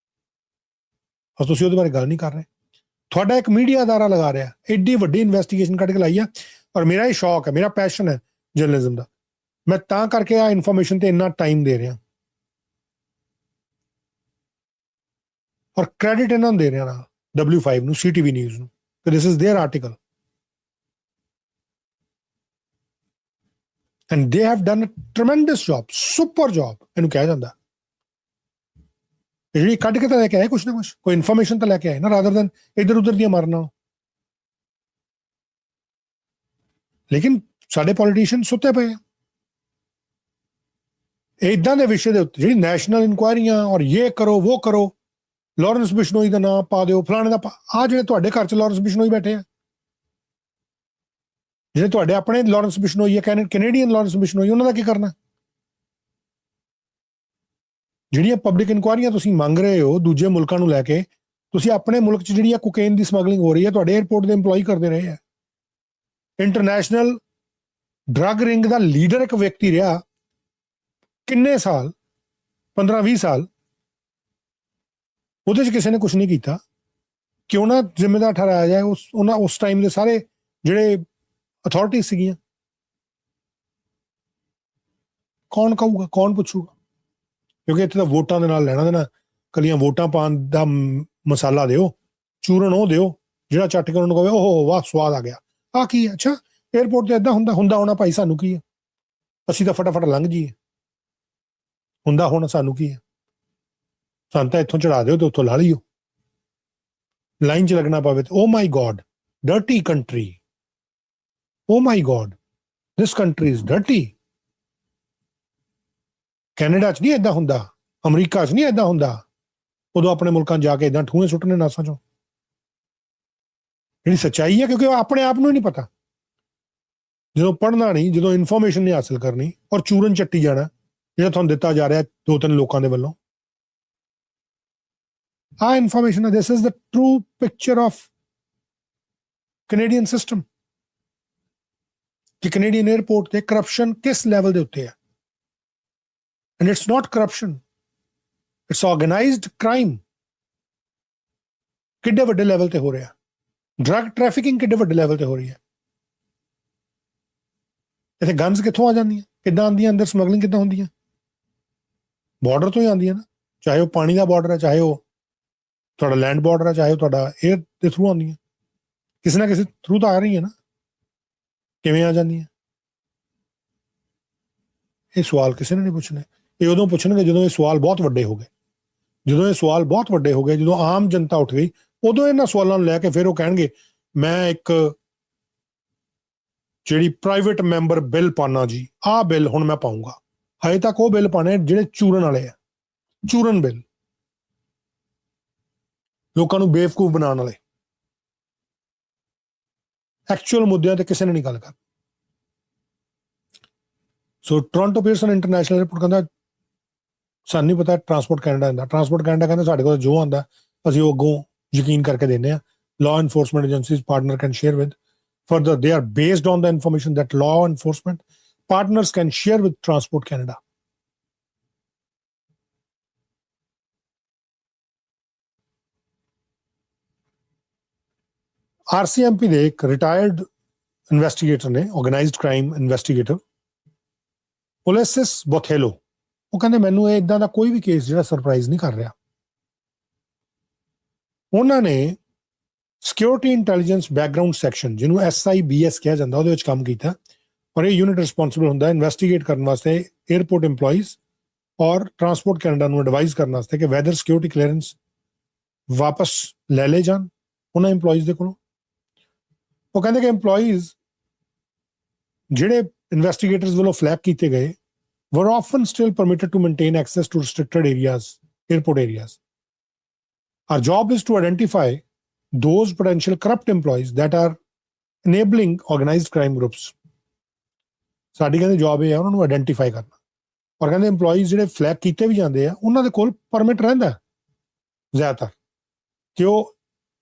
ਔਰ ਤੁਸੀਂ ਉਹਦੇ ਬਾਰੇ ਗੱਲ ਨਹੀਂ ਕਰ ਰਹੇ। ਤੁਹਾਡਾ ਇੱਕ ਮੀਡੀਆ ਅਦਾਰਾ ਲਗਾ ਰਿਹਾ, ਐਡੀ ਵੱਡੀ ਇਨਵੈਸਟੀਗੇਸ਼ਨ ਕੱਢ ਕੇ ਲਾਈ ਆ। ਔਰ ਮੇਰਾ ਇਹ ਸ਼ੌਕ ਹੈ, ਮੇਰਾ ਪੈਸ਼ਨ ਹੈ ਜਰਨਲਿਜ਼ਮ ਦਾ, ਮੈਂ ਤਾਂ ਕਰਕੇ ਆ ਇਨਫੋਰਮੇਸ਼ਨ ਤੇ ਇੰਨਾ ਟਾਈਮ ਦੇ ਰਿਹਾ, ਔਰ ਕ੍ਰੈਡਿਟ ਇਹਨਾਂ ਨੂੰ ਦੇ ਰਿਹਾ ਨਾ, W5 ਨੂੰ, CTV ਨਿਊਜ਼ ਨੂੰ, ਕਿ this is their article and they have done a tremendous job, super job ਇਹਨੂੰ ਕਿਹਾ ਜਾਂਦਾ। ਜਿਹੜੀ ਕੱਢ ਕੇ ਤਾਂ ਲੈ ਕੇ ਆਏ ਕੁਛ ਨਾ ਕੁਛ, ਕੋਈ ਇਨਫੋਰਮੇਸ਼ਨ ਤਾਂ ਲੈ ਕੇ ਆਏ ਨਾ, ਰਾਦਰ ਦੈਨ ਇੱਧਰ ਉੱਧਰ ਦੀਆਂ ਮਾਰਨਾ। ਲੇਕਿਨ ਸਾਡੇ ਪੋਲੀਟੀਸ਼ੀਅਨ ਸੁੱਤੇ ਪਏ ਆ ਇਦਾਂ ਦੇ ਵਿਸ਼ੇ ਦੇ ਉੱਤੇ, ਜਿਹੜੀ ਨੈਸ਼ਨਲ ਇਨਕੁਆਇਰੀਆਂ ਔਰ ਇਹ ਕਰੋ ਉਹ ਕਰੋ, ਲਾਰੈਂਸ ਬਿਸ਼ਨੋਈ ਦਾ ਨਾਮ ਪਾ ਦਿਓ, ਫਲਾਣੇ ਦਾ। ਆ ਜਿਹੜੇ ਤੁਹਾਡੇ ਘਰ 'ਚ ਲਾਰੈਂਸ ਬਿਸ਼ਨੋਈ ਬੈਠੇ ਆ, ਜਿਹੜੇ ਤੁਹਾਡੇ ਆਪਣੇ ਲਾਰੈਂਸ ਬਿਸ਼ਨੋਈ ਹੈ, ਕੈਨੇਡੀਅਨ ਲਾਰੈਂਸ ਬਿਸ਼ਨੋਈ, ਉਹਨਾਂ ਦਾ ਕੀ ਕਰਨਾ? ਜਿਹੜੀਆਂ ਪਬਲਿਕ ਇਨਕੁਆਇਰੀਆਂ ਤੁਸੀਂ ਮੰਗ ਰਹੇ ਹੋ ਦੂਜੇ ਮੁਲਕਾਂ ਨੂੰ ਲੈ ਕੇ, ਤੁਸੀਂ ਆਪਣੇ ਮੁਲਕ 'ਚ ਜਿਹੜੀਆਂ ਕੋਕੇਨ ਦੀ ਸਮਗਲਿੰਗ ਹੋ ਰਹੀ ਹੈ, ਤੁਹਾਡੇ 에ਅਰਪੋਰਟ ਦੇ EMPLOYEE ਕਰਦੇ ਰਹੇ ਆ। ਇੰਟਰਨੈਸ਼ਨਲ ਡਰੱਗ ਰਿੰਗ ਦਾ ਲੀਡਰ ਇੱਕ ਵਿਅਕਤੀ ਰਿਹਾ ਕਿੰਨੇ ਸਾਲ, 15-20 ਸਾਲ, ਉਹਦੇ 'ਚ ਕਿਸੇ ਨੇ ਕੁਝ ਨਹੀਂ ਕੀਤਾ। ਕਿਉਂ ਨਾ ਜ਼ਿੰਮੇਦਾਰ ਠਹਿਰਾਇਆ ਜਾਏ ਉਸ ਟਾਈਮ ਦੇ ਸਾਰੇ ਜਿਹੜੇ ਅਥਾਰਟੀ ਸੀਗੀਆਂ? ਕੌਣ ਕਹੂਗਾ, ਕੌਣ ਪੁੱਛੂਗਾ? ਕਿਉਂਕਿ ਇੱਥੇ ਤਾਂ ਵੋਟਾਂ ਦੇ ਨਾਲ ਲੈਣਾ ਦੇਣਾ, ਕੱਲੀਆਂ ਵੋਟਾਂ ਪਾਉਣ ਦਾ ਮਸਾਲਾ ਦਿਓ, ਚੂਰਨ ਉਹ ਦਿਓ ਜਿਹੜਾ ਚੱਟ ਕੇ ਉਹਨਾਂ ਨੂੰ ਕਹੇ ਓਹ ਵਾਹ ਸਵਾਦ ਆ ਗਿਆ। ਆਹ ਕੀ ਹੈ? ਅੱਛਾ, 에ਅਰਪੋਰਟ ਤੇ ਏਦਾਂ ਹੁੰਦਾ ਹੋਣਾ ਭਾਈ, ਸਾਨੂੰ ਕੀ ਹੈ? ਅਸੀਂ ਤਾਂ ਫਟਾਫਟ ਲੰਘ ਜਾਈਏ। ਹੁੰਦਾ ਹੋਣਾ ਸਾਨੂੰ ਕੀ ਹੈ? ਸਾਨੂੰ ਤਾਂ ਇੱਥੋਂ ਚੜਾ ਦਿਓ ਤੇ ਉੱਥੋਂ ਲਾ ਲਈਓ। ਲਾਈਨ 'ਚ ਲੱਗਣਾ ਪਵੇ ਤੇ oh my God, dirty country, oh my God, this country is dirty. Canada 'ਚ ਨਹੀਂ ਏਦਾਂ ਹੁੰਦਾ, ਅਮਰੀਕਾ 'ਚ ਨਹੀਂ ਏਦਾਂ ਹੁੰਦਾ। ਉਦੋਂ ਆਪਣੇ ਮੁਲਕਾਂ 'ਚ ਜਾ ਕੇ ਏਦਾਂ ਠੂਏ ਸੁੱਟਣੇ ਨਾਸਾਂ 'ਚੋਂ। ਜਿਹੜੀ ਸੱਚਾਈ ਹੈ, ਕਿਉਂਕਿ ਉਹ ਆਪਣੇ ਆਪ ਨੂੰ ਹੀ ਨਹੀਂ ਪਤਾ, ਜਦੋਂ ਪੜ੍ਹਨਾ ਨਹੀਂ, ਜਦੋਂ ਇਨਫੋਰਮੇਸ਼ਨ ਨਹੀਂ ਹਾਸਿਲ ਕਰਨੀ, ਔਰ ਚੂਰਨ ਚੱਟੀ ਜਾਣਾ ਜਿਹੜਾ ਤੁਹਾਨੂੰ ਦਿੱਤਾ ਜਾ ਰਿਹਾ 2-3 ਲੋਕਾਂ ਦੇ ਵੱਲੋਂ। ਆਹ ਇਨਫੋਰਮੇਸ਼ਨ ਹੈ, this is the true picture of Canadian system, ਕਿ ਕੈਨੇਡੀਅਨ 에ਅਰਪੋਰਟ ਤੇ ਕਰਪਸ਼ਨ ਕਿਸ ਲੈਵਲ ਦੇ ਉੱਤੇ ਹੈ। And it's not corruption, it's organised crime ਕਿੱਡੇ ਵੱਡੇ ਲੈਵਲ ਤੇ ਹੋ ਰਿਹਾ, ਡਰੱਗ ਟ੍ਰੈਫਿਕਿੰਗ ਕਿੱਡੇ ਵੱਡੇ ਲੈਵਲ ਤੇ ਹੋ ਰਹੀ ਹੈ। ਇੱਥੇ ਗਨਸ ਕਿੱਥੋਂ ਆ ਜਾਂਦੀਆਂ, ਕਿੱਦਾਂ ਆਉਂਦੀਆਂ ਅੰਦਰ, ਸਮਗਲਿੰਗ ਕਿੱਦਾਂ ਹੁੰਦੀ ਹੈ, ਬਾਰਡਰ ਤੋਂ ਹੀ ਆਉਂਦੀਆਂ ਨਾ, ਚਾਹੇ ਉਹ ਪਾਣੀ ਦਾ ਬਾਰਡਰ ਹੈ, ਚਾਹੇ ਉਹ ਤੁਹਾਡਾ ਲੈਂਡ ਬਾਰਡਰ ਹੈ, ਚਾਹੇ ਉਹ ਤੁਹਾਡਾ 에ਅਰ ਦੇ ਥਰੂ ਆਉਂਦੀਆਂ, ਕਿਸੇ ਨਾ ਕਿਸੇ ਥਰੂ ਤਾਂ ਆ ਰਹੀ ਹੈ ਨਾ, ਕਿਵੇਂ ਆ ਜਾਂਦੀਆਂ। ਇਹ ਸਵਾਲ ਕਿਸੇ ਨੇ ਨਹੀਂ ਪੁੱਛਣੇ, ਇਹ ਉਦੋਂ ਪੁੱਛਣਗੇ ਜਦੋਂ ਇਹ ਸਵਾਲ ਬਹੁਤ ਵੱਡੇ ਹੋ ਗਏ, ਜਦੋਂ ਇਹ ਸਵਾਲ ਬਹੁਤ ਵੱਡੇ ਹੋ ਗਏ, ਜਦੋਂ ਆਮ ਜਨਤਾ ਉੱਠ ਗਈ, ਉਦੋਂ ਇਹਨਾਂ ਸਵਾਲਾਂ ਨੂੰ ਲੈ ਕੇ ਫਿਰ ਉਹ ਕਹਿਣਗੇ ਮੈਂ ਇੱਕ ਜਿਹੜੀ ਪ੍ਰਾਈਵੇਟ ਮੈਂਬਰ ਬਿੱਲ ਪਾਣਾ ਜੀ, ਆਹ ਬਿੱਲ ਹੁਣ ਮੈਂ ਪਾਊਂਗਾ। ਹਜੇ ਤੱਕ ਉਹ ਬਿੱਲ ਪਾਣੇ ਜਿਹੜੇ ਚੂਰਨ ਵਾਲੇ ਆ, ਚੂਰਨ ਬਿੱਲ, ਲੋਕਾਂ ਨੂੰ ਬੇਵਕੂਫ ਬਣਾਉਣ ਵਾਲੇ। ਐਕਚੁਅਲ ਮੁੱਦਿਆਂ ਤੇ ਕਿਸੇ ਨੇ ਨਹੀਂ ਗੱਲ ਕਰ। ਸੋ ਟੋਰਾਂਟੋ ਪੀਅਰਸਨ ਇੰਟਰਨੈਸ਼ਨਲ ਰਿਪੋਰਟ ਕਹਿੰਦਾ ਸਾਨੂੰ ਨਹੀਂ ਪਤਾ ਟਰਾਂਸਪੋਰਟ ਕੈਨੇਡਾ ਦਾ। ਟਰਾਂਸਪੋਰਟ ਕੈਨੇਡਾ ਕਹਿੰਦਾ ਸਾਡੇ ਕੋਲ ਜੋ ਆਉਂਦਾ ਅਸੀਂ ਉਹ ਅੱਗੋਂ ਯਕੀਨ ਕਰਕੇ ਦਿੰਦੇ ਹਾਂ। Law enforcement agencies partner can share with further they are based on the information that law enforcement partners can share with Transport Canada. RCMP ਦੇ ਇੱਕ ਰਿਟਾਇਰਡ ਇਨਵੈਸਟੀਗੇਟਰ ਨੇ, ਆਰਗੇਨਾਈਜ਼ਡ ਕ੍ਰਾਈਮ ਇਨਵੈਸਟੀਗੇਟਰ ਪੁਲਿਸਿਸ ਬੋਥੇਲੋ, ਉਹ ਕਹਿੰਦੇ ਮੈਨੂੰ ਇਹ ਇਦਾਂ ਦਾ ਕੋਈ ਵੀ ਕੇਸ ਜਿਹੜਾ ਸਰਪ੍ਰਾਈਜ਼ ਨਹੀਂ ਕਰ ਰਿਹਾ। ਉਹਨਾਂ ਨੇ ਸਿਕਿਉਰਿਟੀ ਇੰਟੈਲੀਜੈਂਸ ਬੈਕਗਰਾਉਂਡ ਸੈਕਸ਼ਨ, ਜਿਹਨੂੰ SIBS ਕਿਹਾ ਜਾਂਦਾ, ਉਹਦੇ ਵਿੱਚ ਕੰਮ ਕੀਤਾ। ਔਰ ਇਹ ਯੂਨਿਟ ਰਿਸਪੌਂਸਿਬਲ ਹੁੰਦਾ ਇਨਵੈਸਟੀਗੇਟ ਕਰਨ ਵਾਸਤੇ 에ਅਰਪੋਰਟ EMPLOYEES ਔਰ ਟਰਾਂਸਪੋਰਟ ਕੈਨੇਡਾ ਨੂੰ ਐਡਵਾਈਜ਼ ਕਰਨ ਵਾਸਤੇ ਕਿ ਵੈਦਰ ਸਿਕਿਉਰਿਟੀ ਕਲੀਅਰੈਂਸ ਵਾਪਸ ਲੈ ਲਏ ਜਾਣ ਉਹਨਾਂ EMPLOYEES ਦੇ ਕੋਲੋਂ। ਉਹ ਕਹਿੰਦੇ ਕਿ EMPLOYEES ਜਿਹੜੇ ਇਨਵੈਸਟੀਗੇਟਰਸ ਵੱਲੋਂ ਫਲੈਗ ਕੀਤੇ ਗਏ were often still permitted to maintain access to restricted areas, airport areas. Our job is to identify those potential corrupt employees that are enabling organized crime groups. ਸਾਡੀ ਕਹਿੰਦੇ ਜੌਬ ਇਹ ਹੈ ਉਹਨਾਂ ਨੂੰ ਆਇਡੈਂਟੀਫਾਈ ਕਰਨਾ। ਔਰ ਕਹਿੰਦੇ EMPLOYEES ਜਿਹੜੇ ਫਲੈਗ ਕੀਤੇ ਵੀ ਜਾਂਦੇ ਆ ਉਹਨਾਂ ਦੇ ਕੋਲ ਪਰਮਿਟ ਰਹਿੰਦਾ ਜ਼ਿਆਦਾਤਰ, ਕਿ ਉਹ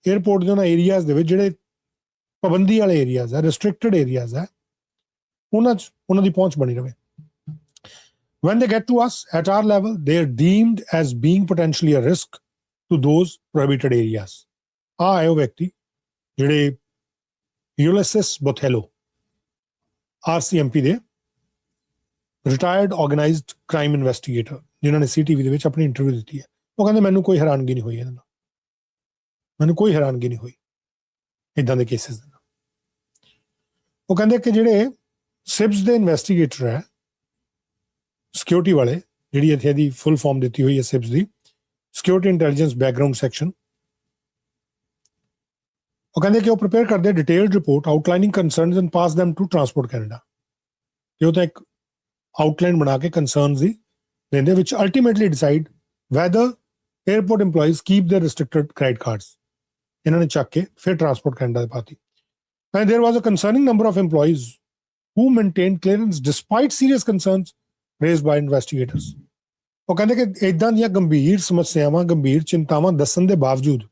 에ਅਰਪੋਰਟ ਦੇ ਉਹਨਾਂ ਏਰੀਆਜ਼ ਦੇ ਵਿੱਚ ਜਿਹੜੇ ਪਾਬੰਦੀ ਵਾਲੇ ਏਰੀਆਜ਼ ਹੈ, ਰਿਸਟ੍ਰਿਕਟਡ ਏਰੀਆਜ਼ ਹੈ, ਉਹਨਾਂ 'ਚ ਉਹਨਾਂ ਦੀ ਪਹੁੰਚ ਬਣੀ ਰਹੇ। When they get to us at our level, they are deemed as being potentially a risk to those prohibited areas. ਆ ਹੈ ਉਹ ਵਿਅਕਤੀ ਜਿਹੜੇ ਯੂਲਿਸਿਸ ਬੋਥੇਲੋ, RCMP ਦੇ ਰਿਟਾਇਰਡ ਆਰਗੇਨਾਈਜ਼ਡ ਕ੍ਰਾਈਮ ਇਨਵੈਸਟੀਗੇਟਰ, ਜਿਨ੍ਹਾਂ ਨੇ CTV ਦੇ ਵਿੱਚ ਆਪਣੀ ਇੰਟਰਵਿਊ ਦਿੱਤੀ ਹੈ। ਉਹ ਕਹਿੰਦੇ ਮੈਨੂੰ ਕੋਈ ਹੈਰਾਨਗੀ ਨਹੀਂ ਹੋਈ ਇਹਨਾਂ ਨਾਲ, ਮੈਨੂੰ ਕੋਈ ਹੈਰਾਨਗੀ ਨਹੀਂ ਹੋਈ ਇੱਦਾਂ ਦੇ ਕੇਸਿਸ ਦੇ ਨਾਲ। ਉਹ ਕਹਿੰਦੇ ਕਿ ਜਿਹੜੇ SIBS ਦੇ ਇਨਵੈਸਟੀਗੇਟਰ ਹੈ, ਸਿਕਿਉਰਿਟੀ ਵਾਲੇ, ਜਿਹੜੀ ਇੱਥੇ ਦੀ ਫੁੱਲ ਫਾਰਮ ਦਿੱਤੀ ਹੋਈ ਹੈ SIBS ਦੀ, ਸਿਕਿਉਰਿਟੀ ਇੰਟੈਲੀਜੈਂਸ ਬੈਕਗਰਾਉਂਡ ਸੈਕਸ਼ਨ, ਉਹ ਕਹਿੰਦੇ ਕਿ ਉਹ ਪ੍ਰਿਪੇਅਰ ਕਰਦੇ detailed report outlining concerns and pass them to Transport Canada. ਕਿ ਉਹ ਤਾਂ ਇੱਕ ਆਊਟਲਾਈਨ ਬਣਾ ਕੇ ਕੰਸਰਨਸ ਦੀ ਦਿੰਦੇ, which ultimately decide whether airport employees keep their restricted credit cards. ਇਹਨਾਂ ਨੇ ਚੱਕ ਕੇ ਫਿਰ ਟਰਾਂਸਪੋਰਟ ਕੈਨੇਡਾ ਦੇ ਪਾਤੀ। And there was a concerning number of employees who maintained clearance despite serious concerns raised by investigators. ਉਹ ਕਹਿੰਦੇ ਕਿ ਇੱਦਾਂ ਦੀਆਂ ਗੰਭੀਰ ਸਮੱਸਿਆਵਾਂ, ਗੰਭੀਰ ਚਿੰਤਾਵਾਂ ਦੱਸਣ ਦੇ ਬਾਵਜੂਦ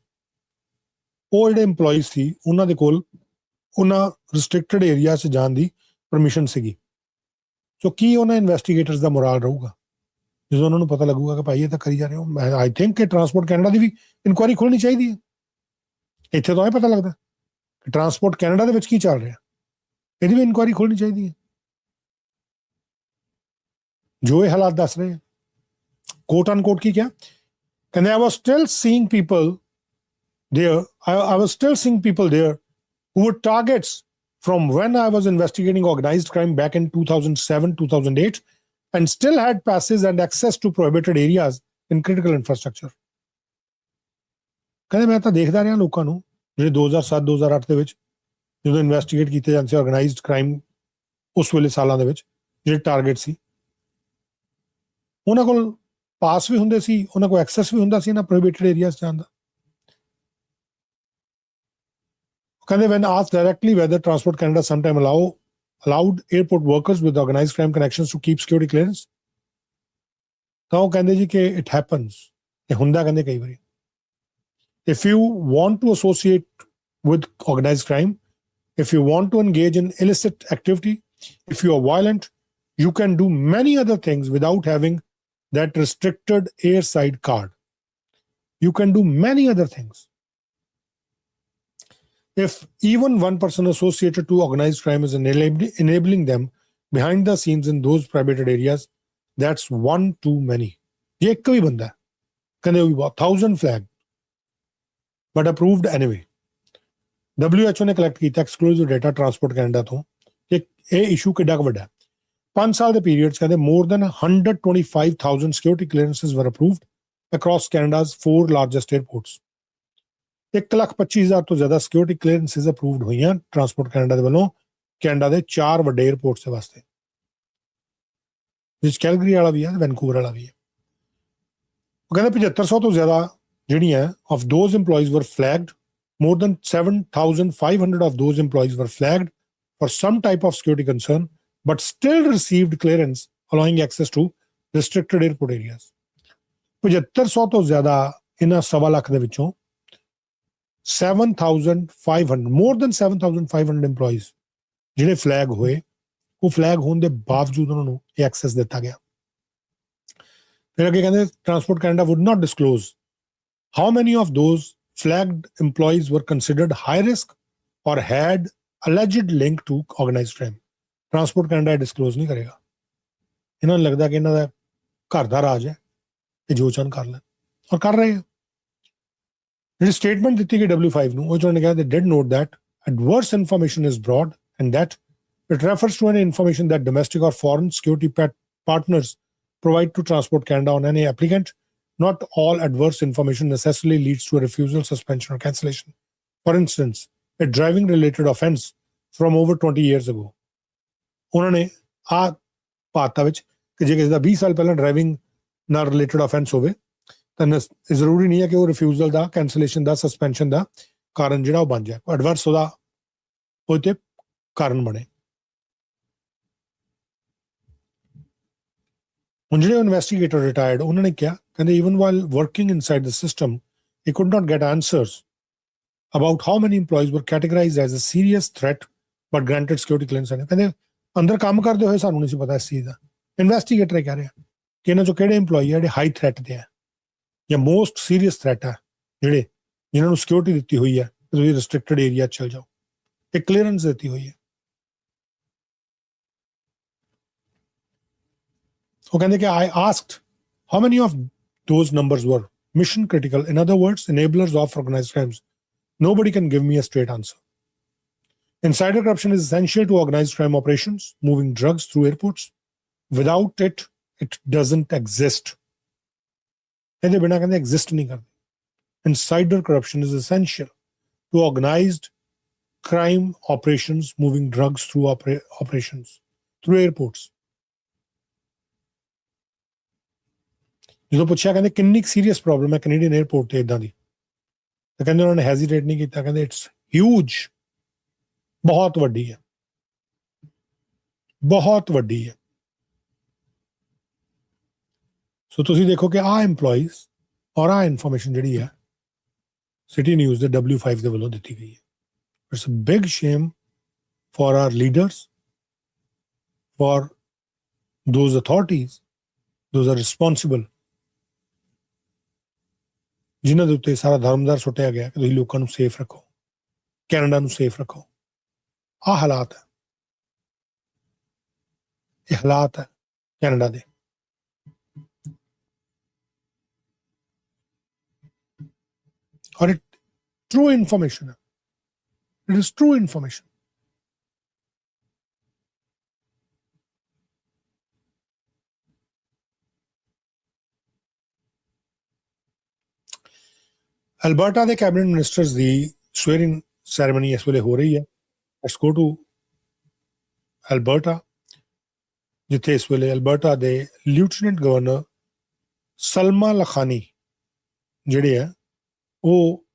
ਉਹ ਜਿਹੜੇ EMPLOYEES ਸੀ ਉਹਨਾਂ ਦੇ ਕੋਲ ਉਹਨਾਂ ਰਿਸਟ੍ਰਿਕਟਡ ਏਰੀਆ 'ਚ ਜਾਣ ਦੀ ਪਰਮਿਸ਼ਨ ਸੀਗੀ। ਸੋ ਕੀ ਉਹਨਾਂ ਇਨਵੈਸਟੀਗੇਟਰਸ ਦਾ ਮੋਰਾਲ ਰਹੂਗਾ ਜਦੋਂ ਉਹਨਾਂ ਨੂੰ ਪਤਾ ਲੱਗੂਗਾ ਕਿ ਭਾਈ ਇਹ ਤਾਂ ਕਰੀ ਜਾ ਰਹੇ ਹੋ। ਮੈਂ ਆਈ ਥਿੰਕ ਕਿ ਟਰਾਂਸਪੋਰਟ ਕੈਨੇਡਾ ਦੀ ਵੀ ਇਨਕੁਆਇਰੀ ਖੋਲ੍ਹਣੀ ਚਾਹੀਦੀ ਹੈ। ਇੱਥੇ ਤਾਂ ਇਹ ਪਤਾ ਲੱਗਦਾ ਕਿ ਟਰਾਂਸਪੋਰਟ ਕੈਨੇਡਾ ਦੇ ਵਿੱਚ ਕੀ ਚੱਲ ਰਿਹਾ, ਇਹਦੀ ਵੀ ਇਨਕੁਆਇਰੀ ਖੋਲ੍ਹਣੀ ਚਾਹੀਦੀ ਹੈ। ਜੋ ਇਹ ਹਾਲਾਤ ਦੱਸ ਰਹੇ ਆ, ਕੋਟ ਅਨਕੋਟ ਕੀ ਕਿਹਾ, ਕਹਿੰਦੇ I was still seeing people there, I was still seeing people there who were targets from when I was investigating organized crime back in 2007, 2008, and still had passes and access to prohibited areas in critical infrastructure. ਕਹਿੰਦੇ ਮੈਂ ਤਾਂ ਦੇਖਦਾ ਰਿਹਾ ਲੋਕਾਂ ਨੂੰ ਜਿਹੜੇ 2007, 2008 ਦੇ ਵਿੱਚ ਜਦੋਂ ਇਨਵੈਸਟੀਗੇਟ ਕੀਤੇ ਜਾਂਦੇ ਸੀ ਆਰਗੇਨਾਈਜ਼ਡ ਕ੍ਰਾਈਮ, ਉਸ ਵੇਲੇ ਸਾਲਾਂ ਦੇ ਵਿੱਚ ਜਿਹੜੇ ਟਾਰਗੇਟ ਸੀ, ਉਹਨਾਂ ਕੋਲ ਪਾਸ ਵੀ ਹੁੰਦੇ ਸੀ, ਉਹਨਾਂ ਕੋਲ ਐਕਸੈਸ ਵੀ ਹੁੰਦਾ ਸੀ ਇਹਨਾਂ ਪ੍ਰੋਹਿਬਿਟਡ ਏਰੀਆਜ਼ ਜਾਣ ਦਾ। ਕਹਿੰਦੇ when asked directly whether Transport Canada sometime allowed airport workers with organized crime connections to keep security clearance, ਤਾਂ ਉਹ ਕਹਿੰਦੇ ਜੀ ਕਿ it happens, ਇਹ ਹੁੰਦਾ ਕਹਿੰਦੇ ਕਈ ਵਾਰੀ। If you want to associate with organized crime, if you want to engage in illicit activity, if you are violent, you can do many other things without having that restricted airside card. You can do many other things. If even one person associated to organized crime is enabling them behind the scenes in those prohibited areas, that's one too many. ये एक भी बंदा है, कहने वो भी बहुत 1000 flag, but approved anyway. WHO ने collect ਕੀਤਾ exclusive data Transport Canada ਤੋਂ ਕਿ ਇਹ issue ਕਿੱਡਾ ਕੁ ਵੱਡਾ ਹੈ. 5 ਸਾਲ ਦੇ periods ਕਹਿੰਦੇ more than 125,000 security clearances were approved across Canada's 4 largest airports. 1,25,000 ਤੋਂ ਜ਼ਿਆਦਾ security clearances approved ਹੋਈਆਂ Transport Canada ਦੇ ਵੱਲੋਂ ਕੈਨੇਡਾ ਦੇ 4 ਵੱਡੇ 에ਅਰਪੋਰਟਸ ਦੇ ਵਾਸਤੇ, ਜਿਸ ਕੈਲਗਰੀ ਵਾਲਾ ਵੀ ਹੈ, ਵੈਨਕੂਵਰ ਵਾਲਾ ਵੀ ਹੈ. ਉਹ ਕਹਿੰਦੇ 7500 ਤੋਂ ਜ਼ਿਆਦਾ ਜਿਹੜੀਆਂ of those employees were flagged. More than 7,500 of those employees were flagged for some type of security concern, but still received clearance allowing access to restricted airport areas. 7500 ਤੋਂ ਜ਼ਿਆਦਾ ਇਹਨਾਂ 1.25 ਲੱਖ ਦੇ ਵਿੱਚੋਂ 7,500, more than 7,500 employees ਜਿਹੜੇ flag ਹੋਏ, ਉਹ flag ਹੋਣ ਦੇ ਬਾਵਜੂਦ ਉਹਨਾਂ ਨੂੰ ਇਹ ਐਕਸੈਸ ਦਿੱਤਾ ਗਿਆ. ਫਿਰ ਅੱਗੇ ਕਹਿੰਦੇ Transport Canada would not disclose how many of those flagged employees were considered high risk or had alleged link to organized crime. Transport Canada ਇਹ disclose ਨਹੀਂ ਕਰੇਗਾ. ਇਹਨਾਂ ਨੂੰ ਲੱਗਦਾ ਕਿ ਇਹਨਾਂ ਦਾ ਘਰ ਦਾ ਰਾਜ ਹੈ, ਇਹ ਜੋ ਚਾਹਣ ਕਰ ਲੈਣ, ਔਰ ਕਰ ਰਹੇ ਆ. ਜਿਹੜੀ ਸਟੇਟਮੈਂਟ ਦਿੱਤੀ ਗਈ W5 ਨੂੰ, ਉਹ 'ਚ ਉਹਨਾਂ ਨੇ ਕਿਹਾ they did note that adverse information is broad and that it refers to any information that domestic or foreign security partners provide to Transport Canada on any applicant. Not all adverse information necessarily leads to a refusal, suspension, or cancellation. For instance, a driving-related offense from over 20 years ago. ਉਹਨਾਂ ਨੇ ਆ ਪਾਤਾ ਵਿੱਚ ਕਿ ਜੇ ਕਿਸੇ ਦਾ 20 ਸਾਲ ਪਹਿਲਾਂ ਡਰਾਈਵਿੰਗ ਨਾਲ ਰਿਲੇਟਡ ਅਫੈਂਸ ਹੋਵੇ ਤਾਂ ਜ਼ਰੂਰੀ ਨਹੀਂ ਹੈ ਕਿ ਉਹ ਰਿਫਿਊਜ਼ਲ ਦਾ, ਕੈਂਸਲੇਸ਼ਨ ਦਾ, ਸਸਪੈਂਸ਼ਨ ਦਾ ਕਾਰਨ ਜਿਹੜਾ ਉਹ ਬਣ ਜਾਏ, ਐਡਵਰਸ ਉਹਦਾ ਉਹ ਤੇ ਕਾਰਨ ਬਣੇ. ਹੁਣ ਜਿਹੜੇ ਇਨਵੈਸਟੀਗੇਟਰ ਰਿਟਾਇਰਡ, ਉਹਨਾਂ ਨੇ ਕਿਹਾ, ਕਹਿੰਦੇ even while working inside the system, he could not get answers about how many employees were categorized as a serious threat but granted security clearance. ਕਹਿੰਦੇ ਅੰਦਰ ਕੰਮ ਕਰਦੇ ਹੋਏ ਸਾਨੂੰ ਨਹੀਂ ਸੀ ਪਤਾ ਇਸ ਚੀਜ਼ ਦਾ. ਇਨਵੈਸਟੀਗੇਟਰ ਕਹਿ ਰਿਹਾ ਕਿ ਇਹਨਾਂ ਚੋਂ ਕਿਹੜੇ EMPLOYEE ਜਿਹੜੇ ਹਾਈ ਥ੍ਰੈਟ ਤੇ ਆ ਜਾਂ ਮੋਸਟ ਸੀਰੀਅਸ ਥ੍ਰੈਟ ਆ, ਜਿਹੜੇ ਜਿਨ੍ਹਾਂ ਨੂੰ ਸਿਕਿਉਰਿਟੀ ਦਿੱਤੀ ਹੋਈ ਹੈ, ਤੁਸੀਂ ਰਿਸਟ੍ਰਿਕਟਡ ਏਰੀਆ ਚਲ ਜਾਓ, ਇਹ ਕਲੀਅਰੈਂਸ ਦਿੱਤੀ ਹੋਈ ਹੈ. ਉਹ ਕਹਿੰਦੇ ਕਿ I asked how many of those numbers were mission critical, in other words, enablers of organized crimes. Nobody can give me a straight answer. Insider corruption is essential to organized crime operations, moving drugs through airports. Without it, it doesn't exist. ਇਹਦੇ ਬਿਨਾਂ ਕਹਿੰਦੇ exist ਨਹੀਂ ਕਰਦੇ. Insider corruption is essential to organized crime operations, moving drugs through operations, through airports. ਜਦੋਂ ਪੁੱਛਿਆ ਕਹਿੰਦੇ ਕਿੰਨੀ serious problem ਹੈ ਕੈਨੇਡੀਅਨ 에ਅਰਪੋਰਟ ਤੇ ਇਦਾਂ ਦੀ, ਤਾਂ ਕਹਿੰਦੇ ਉਹਨਾਂ ਨੇ ਹੈਜ਼ੀਟੇਟ ਨਹੀਂ ਕੀਤਾ, ਕਹਿੰਦੇ ਇਟਸ ਹਿਊਜ, ਬਹੁਤ ਵੱਡੀ ਹੈ, ਬਹੁਤ ਵੱਡੀ ਹੈ. ਸੋ ਤੁਸੀਂ ਦੇਖੋ ਕਿ ਆਹ EMPLOYEES ਔਰ ਆਹ ਇਨਫੋਰਮੇਸ਼ਨ ਜਿਹੜੀ ਹੈ ਸਿਟੀ ਨਿਊਜ਼ ਦੇ W5 ਦੇ ਵੱਲੋਂ ਦਿੱਤੀ ਗਈ ਹੈ. It's a big shame for our leaders, for those authorities, those are responsible, ਜਿਨ੍ਹਾਂ ਦੇ ਉੱਤੇ ਸਾਰਾ ਧਰਮਦਾਰ ਸੁੱਟਿਆ ਗਿਆ ਕਿ ਤੁਸੀਂ ਲੋਕਾਂ ਨੂੰ ਸੇਫ ਰੱਖੋ, ਕੈਨੇਡਾ ਨੂੰ ਸੇਫ ਰੱਖੋ. ਆਹ ਹਾਲਾਤ ਹੈ, ਇਹ ਹਾਲਾਤ ਹੈ ਕੈਨੇਡਾ ਦੇ. ਔਰ ਇਹ ਟਰੂ ਇਨਫੋਰਮੇਸ਼ਨ ਹੈ, it is true information. Alberta ਦੇ ਕੈਬਨਿਟ ਮਿਨਿਸਟਰਸ ਦੀ ਸਵੇਰਿੰਗ ਸੈਰੇਮਨੀ ਇਸ ਵੇਲੇ ਹੋ ਰਹੀ ਹੈ. ਲੈਟਸ ਗੋ ਟੂ ਅਲਬਰਟਾ, ਜਿੱਥੇ ਇਸ ਵੇਲੇ ਅਲਬਰਟਾ ਦੇ ਲੈਫਟੀਨੈਂਟ ਗਵਰਨਰ ਸਲਮਾ ਲਖਾਨੀ ਜਿਹੜੇ ਆ ਉਹ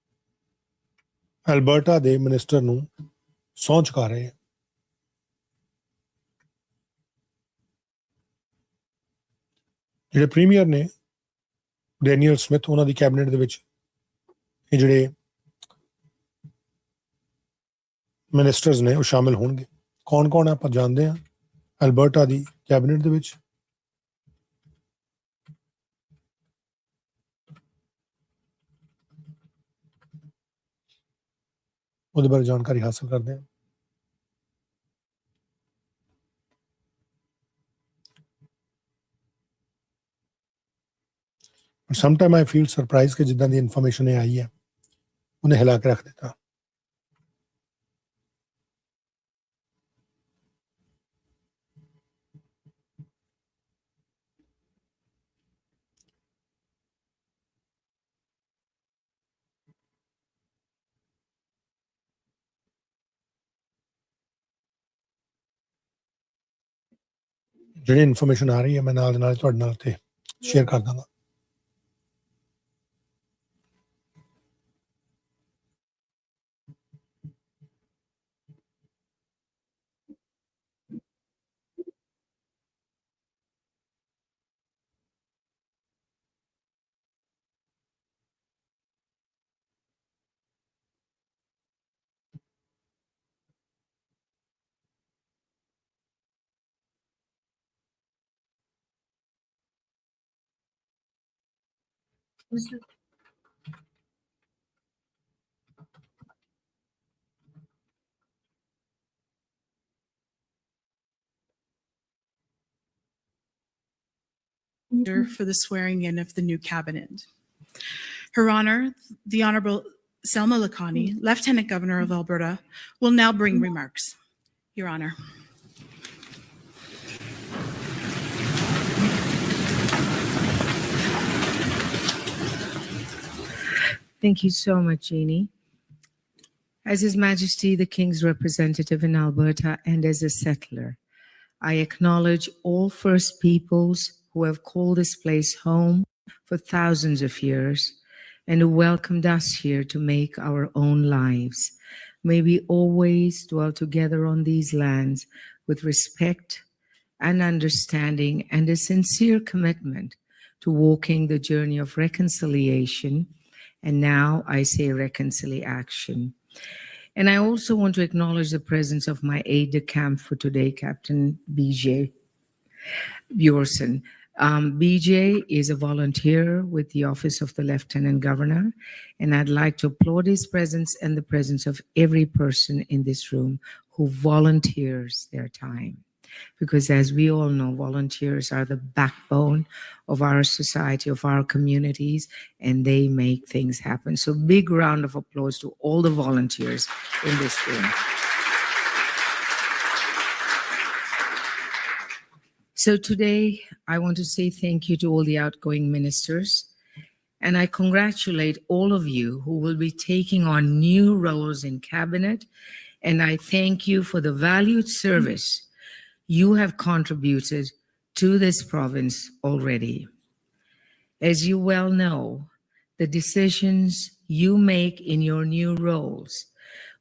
ਅਲਬਰਟਾ ਦੇ ਮਿਨਿਸਟਰ ਨੂੰ ਸਹੁੰ ਚੁਕਾ ਰਹੇ ਆ. ਜਿਹੜੇ ਪ੍ਰੀਮੀਅਰ ਨੇ ਡੈਨੀਅਲ ਸਮਿਥ, ਉਹਨਾਂ ਦੀ ਕੈਬਨਿਟ ਦੇ ਵਿੱਚ ਇਹ ਜਿਹੜੇ ਮਿਨਿਸਟਰਸ ਨੇ ਉਹ ਸ਼ਾਮਿਲ ਹੋਣਗੇ. ਕੌਣ ਕੌਣ ਆਪਾਂ ਜਾਣਦੇ ਹਾਂ ਅਲਬਰਟਾ ਦੀ ਕੈਬਨਿਟ ਦੇ ਵਿੱਚ. ਉਹਦੇ ਬਾਰੇ ਜਾਣਕਾਰੀ ਹਾਸਲ ਕਰਦੇ ਹਾਂ। Sometimes I feel surprised ਕਿ ਜਿੱਦਾਂ ਦੀ ਇਨਫੋਰਮੇਸ਼ਨ ਇਹ ਆਈ ਹੈ ਉਹਨੇ ਹਿਲਾ ਕੇ ਰੱਖ ਦਿੱਤਾ। ਜਿਹੜੀ ਇਨਫੋਰਮੇਸ਼ਨ ਆ ਰਹੀ ਹੈ ਮੈਂ ਨਾਲ ਦੇ ਨਾਲ ਤੁਹਾਡੇ ਨਾਲ ਤੇ ਸ਼ੇਅਰ ਕਰ ਦਾਂਗਾ। For the swearing in of the new cabinet. Her Honor, the Honorable Selma Lakhani, Lieutenant Governor of Alberta, will now bring remarks. Your Honor. Thank you so much, Jeannie. As His Majesty the King's representative in Alberta and as a settler, I acknowledge all First Peoples who have called this place home for thousands of years and who welcomed us here to make our own lives. May we always dwell together on these lands with respect and understanding and a sincere commitment to walking the journey of reconciliation. And now I say reconciliation. And I also want to acknowledge the presence of my aide-de-camp for today, Captain BJ Pearson. BJ is a volunteer with the Office of the Lieutenant Governor, and I'd like to applaud his presence and the presence of every person in this room who volunteers their time. Because as we all know, volunteers are the backbone of our society, of our communities, and they make things happen. So big round of applause to all the volunteers in this room. So today, I want to say thank you to all the outgoing ministers, and I congratulate all of you who will be taking on new roles in cabinet, and I thank you for the valued service you have contributed to this province already. As you well know, the decisions you make in your new roles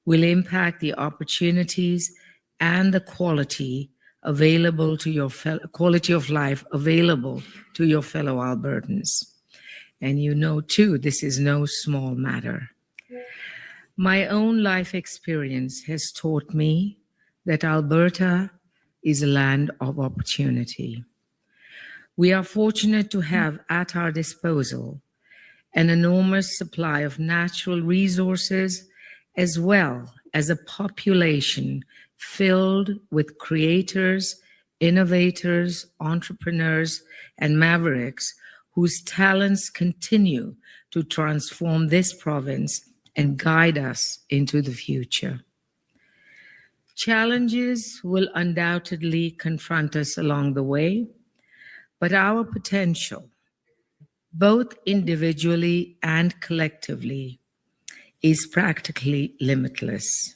will impact the opportunities and the quality available to your quality of life available to your fellow Albertans. And you know too, this is no small matter. My own life experience has taught me that Alberta is a land of opportunity. We are fortunate to have at our disposal an enormous supply of natural resources as well as a population filled with creators, innovators, entrepreneurs, and mavericks whose talents continue to transform this province and guide us into the future. Challenges will undoubtedly confront us along the way, but our potential, both individually and collectively, is practically limitless.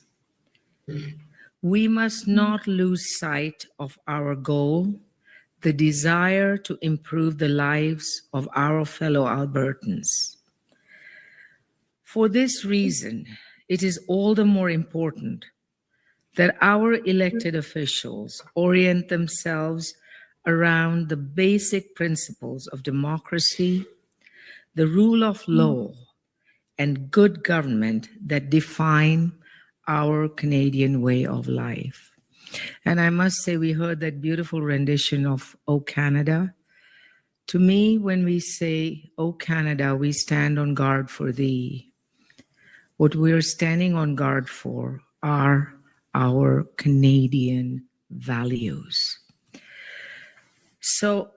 We must not lose sight of our goal, the desire to improve the lives of our fellow Albertans. For this reason, it is all the more important that our elected officials orient themselves around the basic principles of democracy, the rule of law, and good government that define our Canadian way of life. And I must say, we heard that beautiful rendition of O Canada. To me, when we say, O Canada, we stand on guard for thee. What we're standing on guard for are our Canadian values. So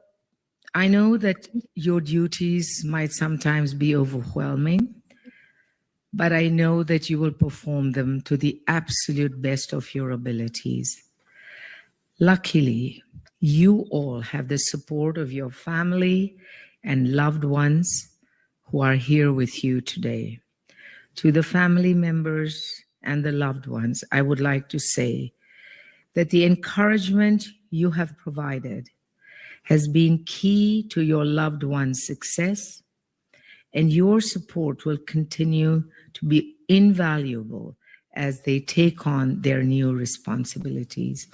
I know that your duties might sometimes be overwhelming, but I know that you will perform them to the absolute best of your abilities. Luckily, you all have the support of your family and loved ones who are here with you today. To the family members and the loved ones, I would like to say that the encouragement you have provided has been key to your loved one's success, and your support will continue to be invaluable as they take on their new responsibilities.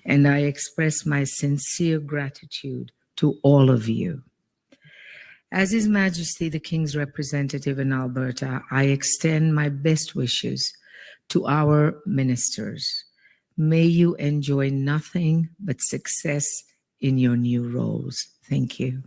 And I express my sincere gratitude to all of you. As His Majesty the King's representative in Alberta, I extend my best wishes to our ministers. May you enjoy nothing but success in your new roles. Thank you.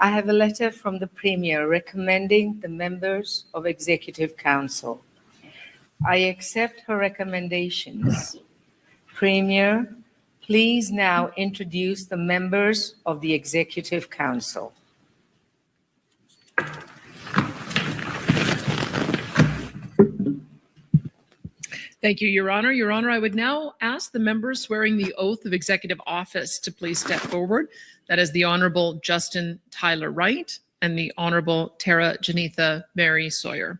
I have a letter from the Premier recommending the members of Executive Council. I accept her recommendations. Premier, please now introduce the members of the Executive Council. Thank you, Your Honor. Your Honor, I would now ask the members swearing the oath of executive office to please step forward. That is the Honorable Justin Tyler Wright and the Honorable Tara Janitha Mary Sawyer.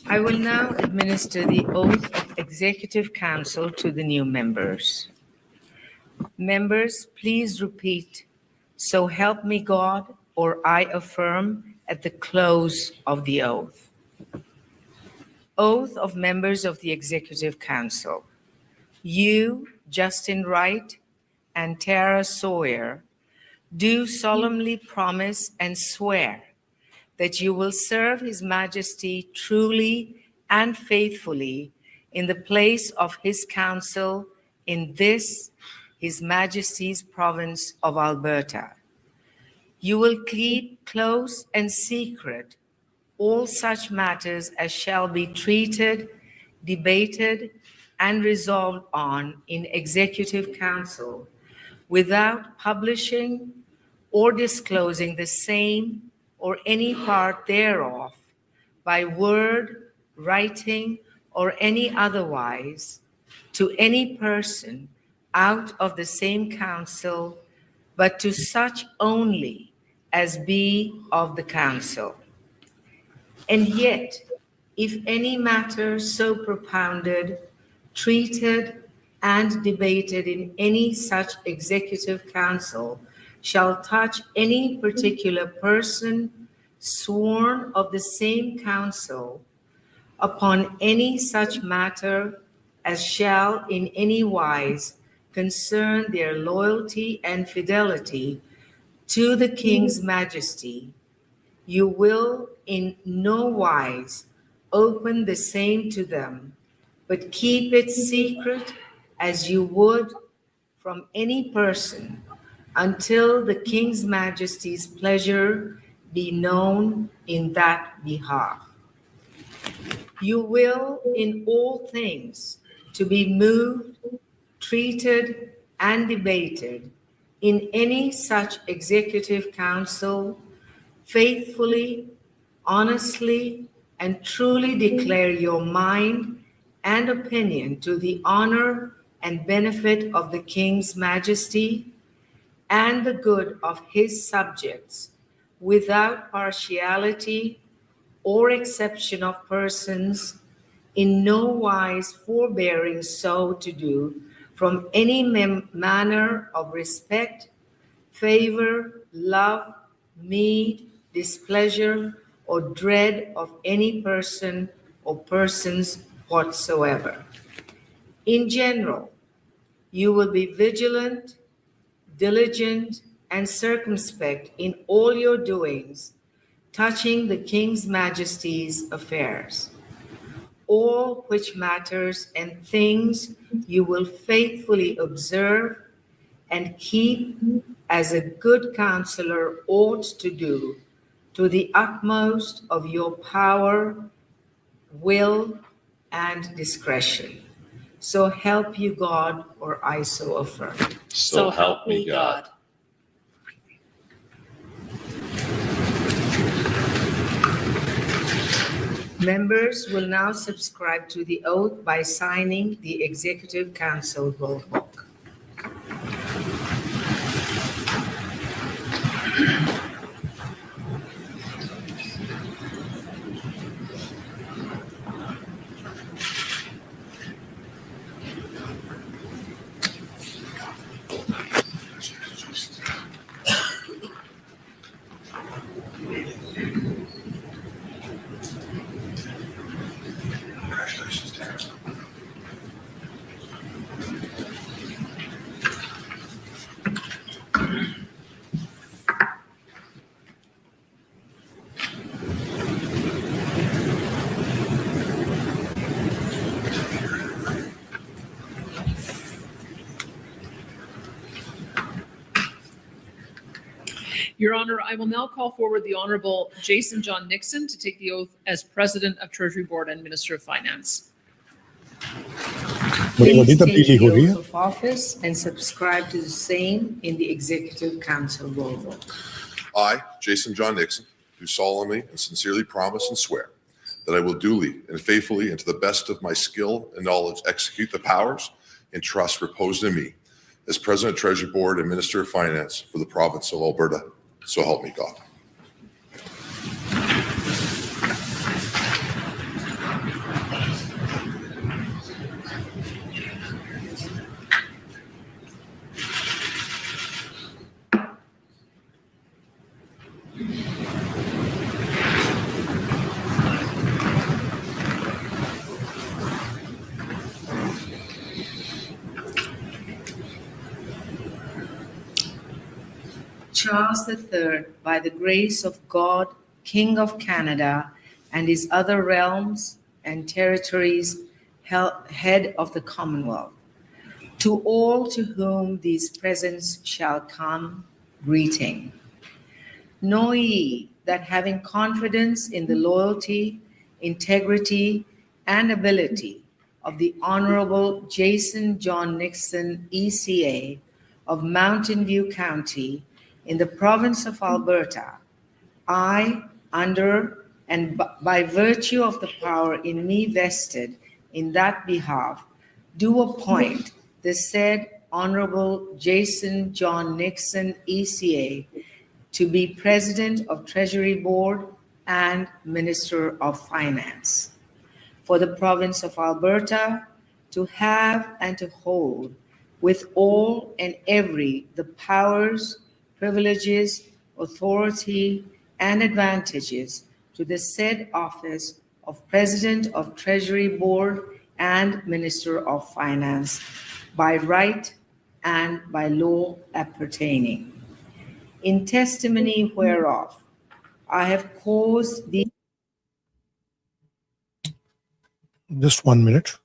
I will now administer the oath of Executive Council to the new members. Members, please repeat, "So help me God," or "I affirm," at the close of the oath. Oath of members of the Executive Council. You, Justin Wright, and Tara Sawyer, do solemnly promise and swear that you will serve His Majesty truly and faithfully in the place of His council in this, His Majesty's province of Alberta. You will keep close and secret all such matters as shall be treated, debated, and resolved on in Executive Council without publishing or disclosing the same or any part thereof by word, writing, or any otherwise to any person out of the same council, but to such only as be of the council. And yet, if any matter so propounded, treated, and debated in any such executive council shall touch any particular person sworn of the same council upon any such matter as shall in any wise concern their loyalty and fidelity to the King's Majesty, you will in no wise open the same to them, but keep it secret as you would from any person until the King's Majesty's pleasure be known in that behalf. You will in all things to be moved, treated, and debated in any such executive council faithfully, honestly, and truly declare your mind and opinion to the honor and benefit of the King's Majesty and the good of his subjects, without partiality or exception of persons, in no wise forbearing so to do from any manner of respect, favor, love, meed, displeasure, or dread of any person or persons whatsoever. In general, you will be vigilant, diligent, and circumspect in all your doings, touching the King's Majesty's affairs, all which matters and things you will faithfully observe and keep as a good counselor ought to do, to the utmost of your power, will, and discretion. So help you God, or I so affirm. So help me God. Members will now subscribe to the oath by signing the Executive Council roll book. Your Honor, I will now call forward the Honorable Jason John Nixon to take the oath as President of Treasury Board and Minister of Finance. Please take the oath of office and subscribe to the same in the Executive Council roll book. I, Jason John Nixon, do solemnly and sincerely promise and swear that I will duly and faithfully and to the best of my skill and knowledge execute the powers and trust reposed in me as President of Treasury Board and Minister of Finance for the province of Alberta. So help me God. Charles III, by the grace of God, King of Canada, and his other realms and territories, head of the Commonwealth. To all to whom these presents shall come, greeting. Know ye that having confidence in the loyalty, integrity, and ability of the Honorable Jason John Nixon, ECA, of Mountain View County, in the province of Alberta, I, under and by virtue of the power in me vested in that behalf, do appoint the said Honorable Jason John Nixon, ECA, to be President of Treasury Board and Minister of Finance for the province of Alberta, to have and to hold with all and every the powers, privileges, authority, and advantages to the said office of President of Treasury Board and Minister of Finance by right and by law appertaining. In testimony whereof, I have caused the... Just 1 minute.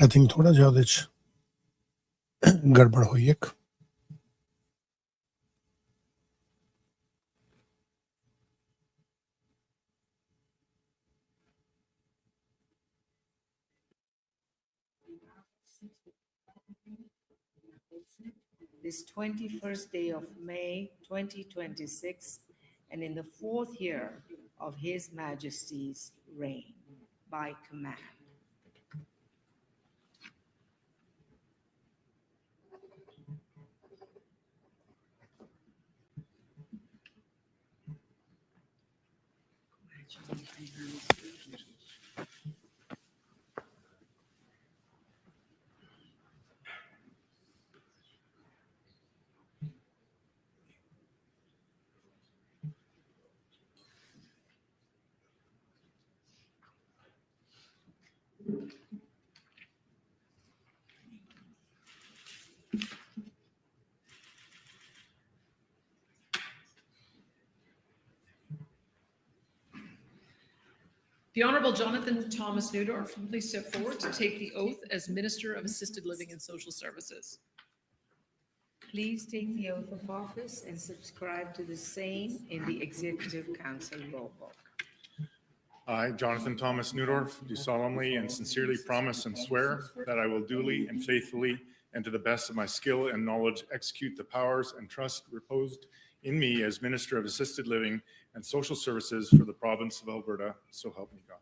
I think थोड़ा जिहा ਉਹਦੇ ਚ ਗੜਬੜ ਹੋਈ ਇੱਕ this 21st day of May 2026, and in the 4th year of His Majesty's reign, by command. The Honorable Jonathan Thomas Neudorf, please step forward to take the oath as Minister of Assisted Living and Social Services. Please take the oath of office and subscribe to the same in the Executive Council Law Book. I, Jonathan Thomas Neudorf, do solemnly and sincerely promise and swear that I will duly and faithfully and to the best of my skill and knowledge execute the powers and trust reposed in me as Minister of Assisted Living and Social Services for the province of Alberta, so help me God.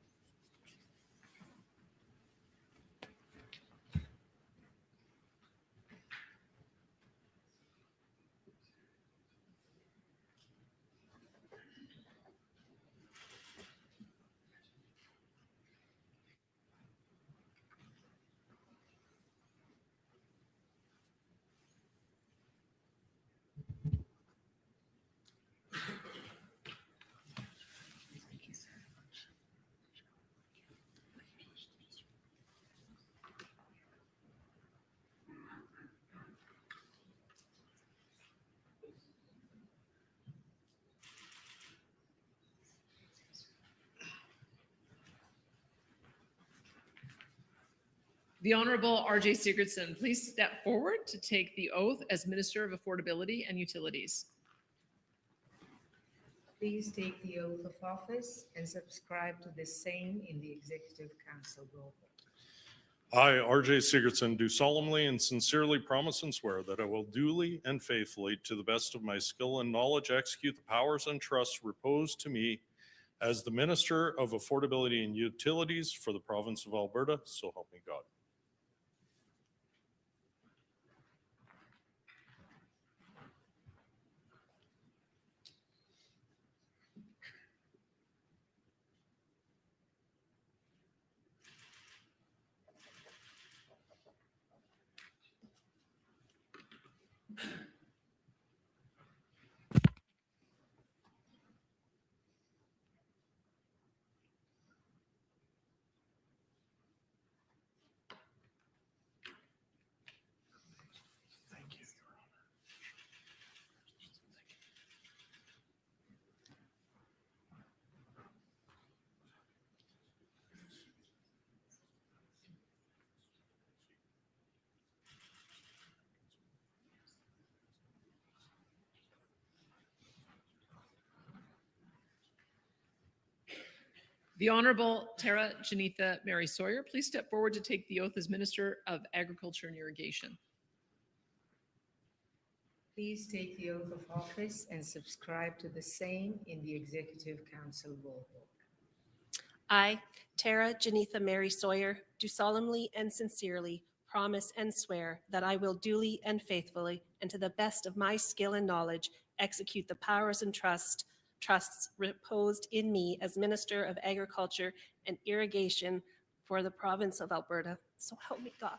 The Honorable R.J. Sigurdsson, please step forward to take the oath as Minister of Affordability and Utilities. Please take the oath of office and subscribe to the same in the Executive Council Law Book. I, R.J. Sigurdsson, do solemnly and sincerely promise and swear that I will duly and faithfully, to the best of my skill and knowledge, execute the powers and trusts reposed to me as the Minister of Affordability and Utilities for the province of Alberta, so help me God. The Honorable Tara Janitha Mary Sawyer, please step forward to take the oath as Minister of Agriculture and Irrigation. Please take the oath of office and subscribe to the same in the Executive Council Law Book. I, Tara Janitha Mary Sawyer, do solemnly and sincerely promise and swear that I will duly and faithfully, and to the best of my skill and knowledge, execute the powers and trusts reposed in me as Minister of Agriculture and Irrigation for the province of Alberta. So help me God.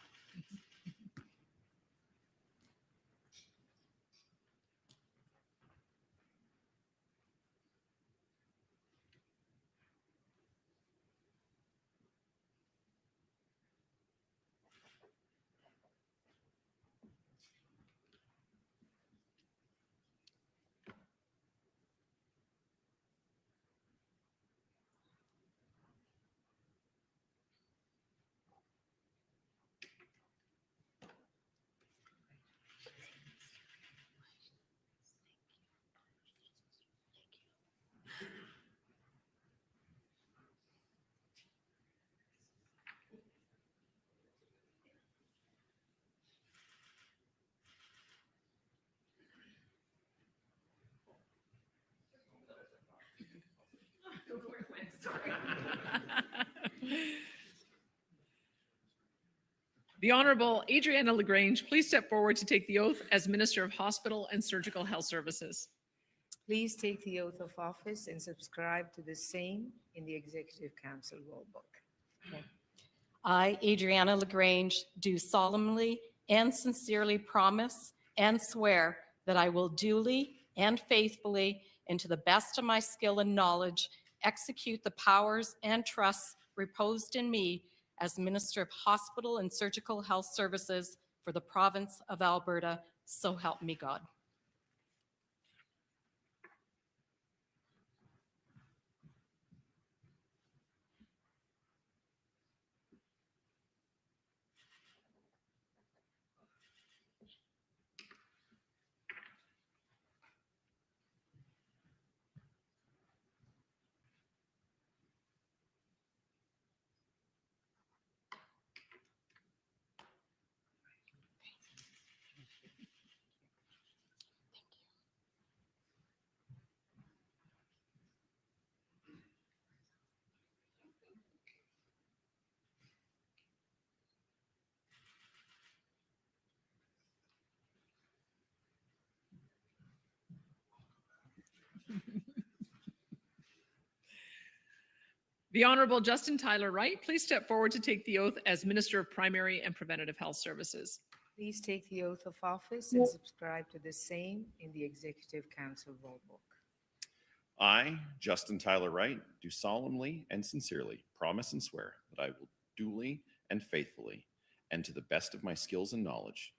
The Honorable Adriana LaGrange, please step forward to take the oath as Minister of Hospital and Surgical Health Services. Please take the oath of office and subscribe to the same in the Executive Council Law Book. I, Adriana LaGrange, do solemnly and sincerely promise and swear that I will duly and faithfully, and to the best of my skill and knowledge, execute the powers and trusts reposed in me as Minister of Hospital and Surgical Health Services for the province of Alberta, so help me God. The Honorable Justin Tyler Wright, please step forward to take the oath as Minister of Primary and Preventative Health Services. Please take the oath of office and subscribe to the same in the Executive Council roll book. I, Justin Tyler Wright, do solemnly and sincerely promise and swear that I will duly and faithfully, and to the best of my skills and knowledge,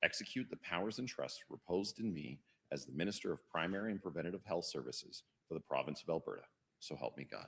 execute the powers and trusts reposed in me as the Minister of Primary and Preventative Health Services for the province of Alberta. So help me God.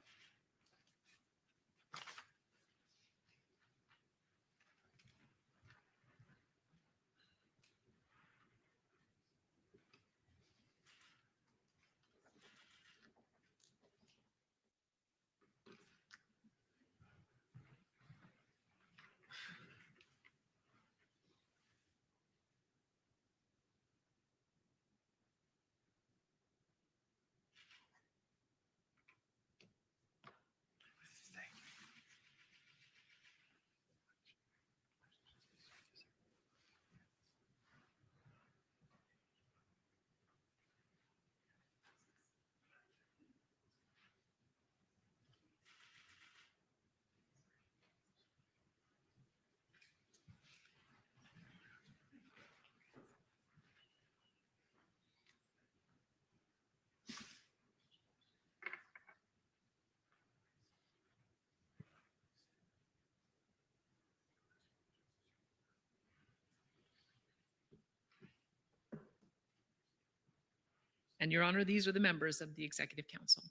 And Your Honor, these are the members of the Executive Council.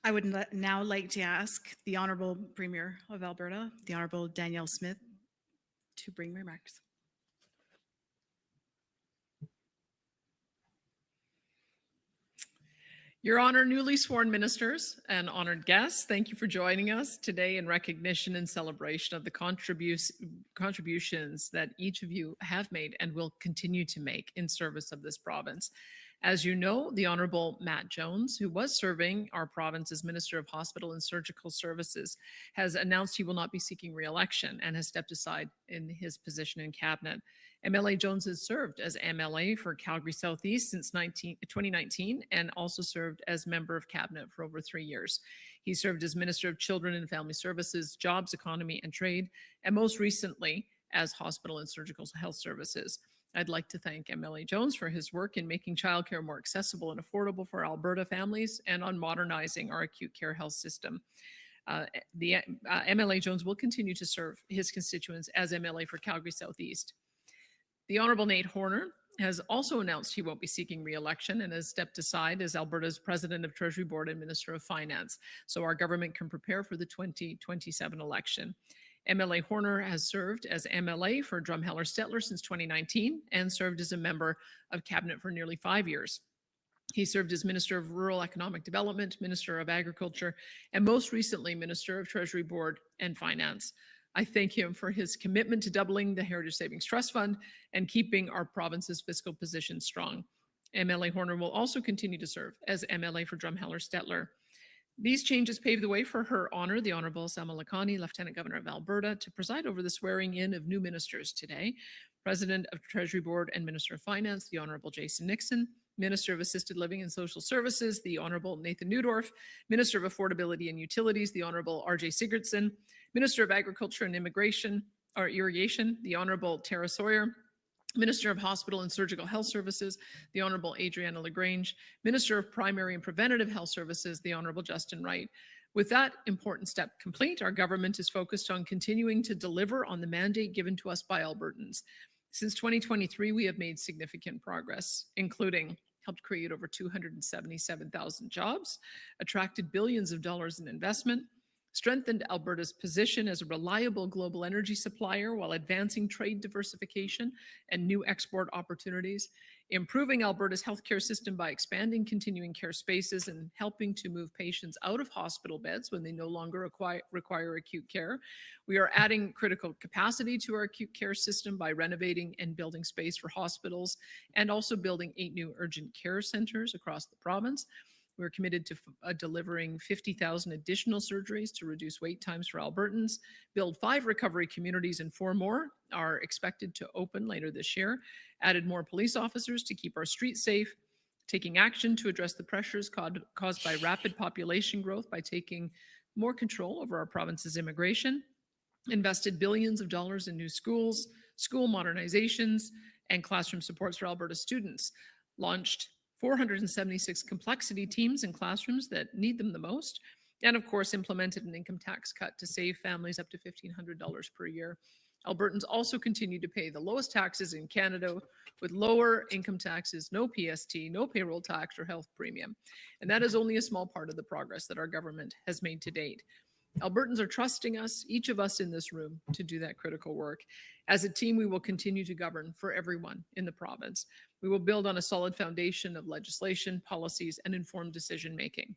I would now like to ask the Honorable Premier of Alberta, the Honorable Danielle Smith, to bring remarks. Your Honor, newly sworn ministers and honored guests, thank you for joining us today in recognition and celebration of the contributions that each of you have made and will continue to make in service of this province. As you know, the Honorable Matt Jones, who was serving our province as Minister of Hospital and Surgical Services, has announced he will not be seeking re-election and has stepped aside in his position in Cabinet. MLA Jones has served as MLA for Calgary Southeast since 2019 and also served as member of Cabinet for over 3 years. He served as Minister of Children and Family Services, Jobs, Economy and Trade, and most recently as Hospital and Surgical Health Services. I'd like to thank MLA Jones for his work in making childcare more accessible and affordable for Alberta families and on modernizing our acute care health system. MLA Jones will continue to serve his constituents as MLA for Calgary Southeast. The Honorable Nate Horner has also announced he won't be seeking re-election and has stepped aside as Alberta's President of Treasury Board and Minister of Finance, so our government can prepare for the 2027 election. MLA Horner has served as MLA for Drumheller Stettler since 2019 and served as a member of Cabinet for nearly 5 years. He served as Minister of Rural Economic Development, Minister of Agriculture, and most recently Minister of Treasury Board and Finance. I thank him for his commitment to doubling the Heritage Savings Trust Fund and keeping our province's fiscal position strong. MLA Horner will also continue to serve as MLA for Drumheller Stettler. These changes pave the way for Her Honor, the Honorable Selma Lakhani, Lieutenant Governor of Alberta, to preside over the swearing in of new ministers today. President of Treasury Board and Minister of Finance, the Honorable Jason Nixon, Minister of Assisted Living and Social Services, the Honorable Nathan Neudorf, Minister of Affordability and Utilities, the Honorable R.J. Sigurdsson, Minister of Agriculture and Irrigation, the Honorable Tara Sawyer, Minister of Hospital and Surgical Health Services, the Honorable Adriana LaGrange, Minister of Primary and Preventative Health Services, the Honorable Justin Wright. With that important step complete, our government is focused on continuing to deliver on the mandate given to us by Albertans. Since 2023, we have made significant progress, including helped create over 277,000 jobs, attracted billions of dollars in investment, strengthened Alberta's position as a reliable global energy supplier while advancing trade diversification and new export opportunities, improving Alberta's healthcare system by expanding continuing care spaces and helping to move patients out of hospital beds when they no longer require acute care. We are adding critical capacity to our acute care system by renovating and building space for hospitals and also building 8 new urgent care centers across the province. We're committed to delivering 50,000 additional surgeries to reduce wait times for Albertans, build 5 recovery communities, and 4 more are expected to open later this year, added more police officers to keep our streets safe, taking action to address the pressures caused by rapid population growth by taking more control over our province's immigration, invested billions of dollars in new schools, school modernizations, and classroom supports for Alberta students, launched 476 complexity teams in classrooms that need them the most, and of course implemented an income tax cut to save families up to $1,500 per year. Albertans also continue to pay the lowest taxes in Canada with lower income taxes, no PST, no payroll tax or health premium. And that is only a small part of the progress that our government has made to date. Albertans are trusting us, each of us in this room, to do that critical work. As a team, we will continue to govern for everyone in the province. We will build on a solid foundation of legislation, policies, and informed decision-making.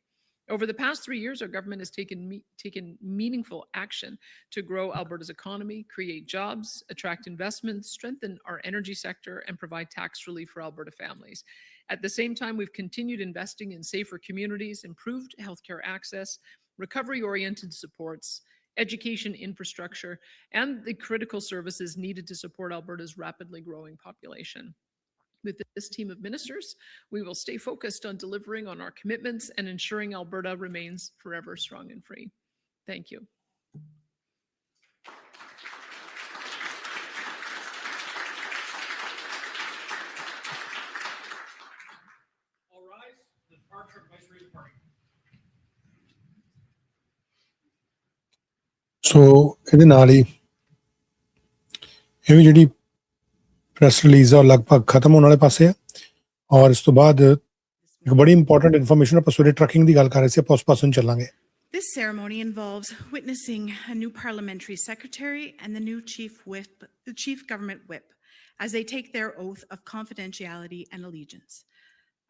Over the past 3 years, our government has taken meaningful action to grow Alberta's economy, create jobs, attract investments, strengthen our energy sector, and provide tax relief for Alberta families. At the same time, we've continued investing in safer communities, improved healthcare access, recovery-oriented supports, education infrastructure, and the critical services needed to support Alberta's rapidly growing population. With this team of ministers, we will stay focused on delivering on our commitments and ensuring Alberta remains forever strong and free. Thank you. All rise. The departure of Vice President Party. ਸੋ ਇਹਦੇ ਨਾਲ ਹੀ ਇਹ ਵੀ ਜਿਹੜੀ press release ਆ ਉਹ ਲਗਭਗ ਖਤਮ ਹੋਣ ਵਾਲੇ ਪਾਸੇ ਆ ਔਰ ਇਸ ਤੋਂ ਬਾਅਦ ਇੱਕ ਬੜੀ ਇੰਪੋਰਟੈਂਟ ਇਨਫੋਰਮੇਸ਼ਨ ਆਪਾਂ ਸਵੇਰੇ ਟਰੱਕਿੰਗ ਦੀ ਗੱਲ ਕਰ ਰਹੇ ਸੀ ਆਪਾਂ ਉਸ ਪਾਸੋਂ ਚੱਲਾਂਗੇ. This ceremony involves witnessing a new parliamentary secretary and the new chief government whip as they take their oath of confidentiality and allegiance.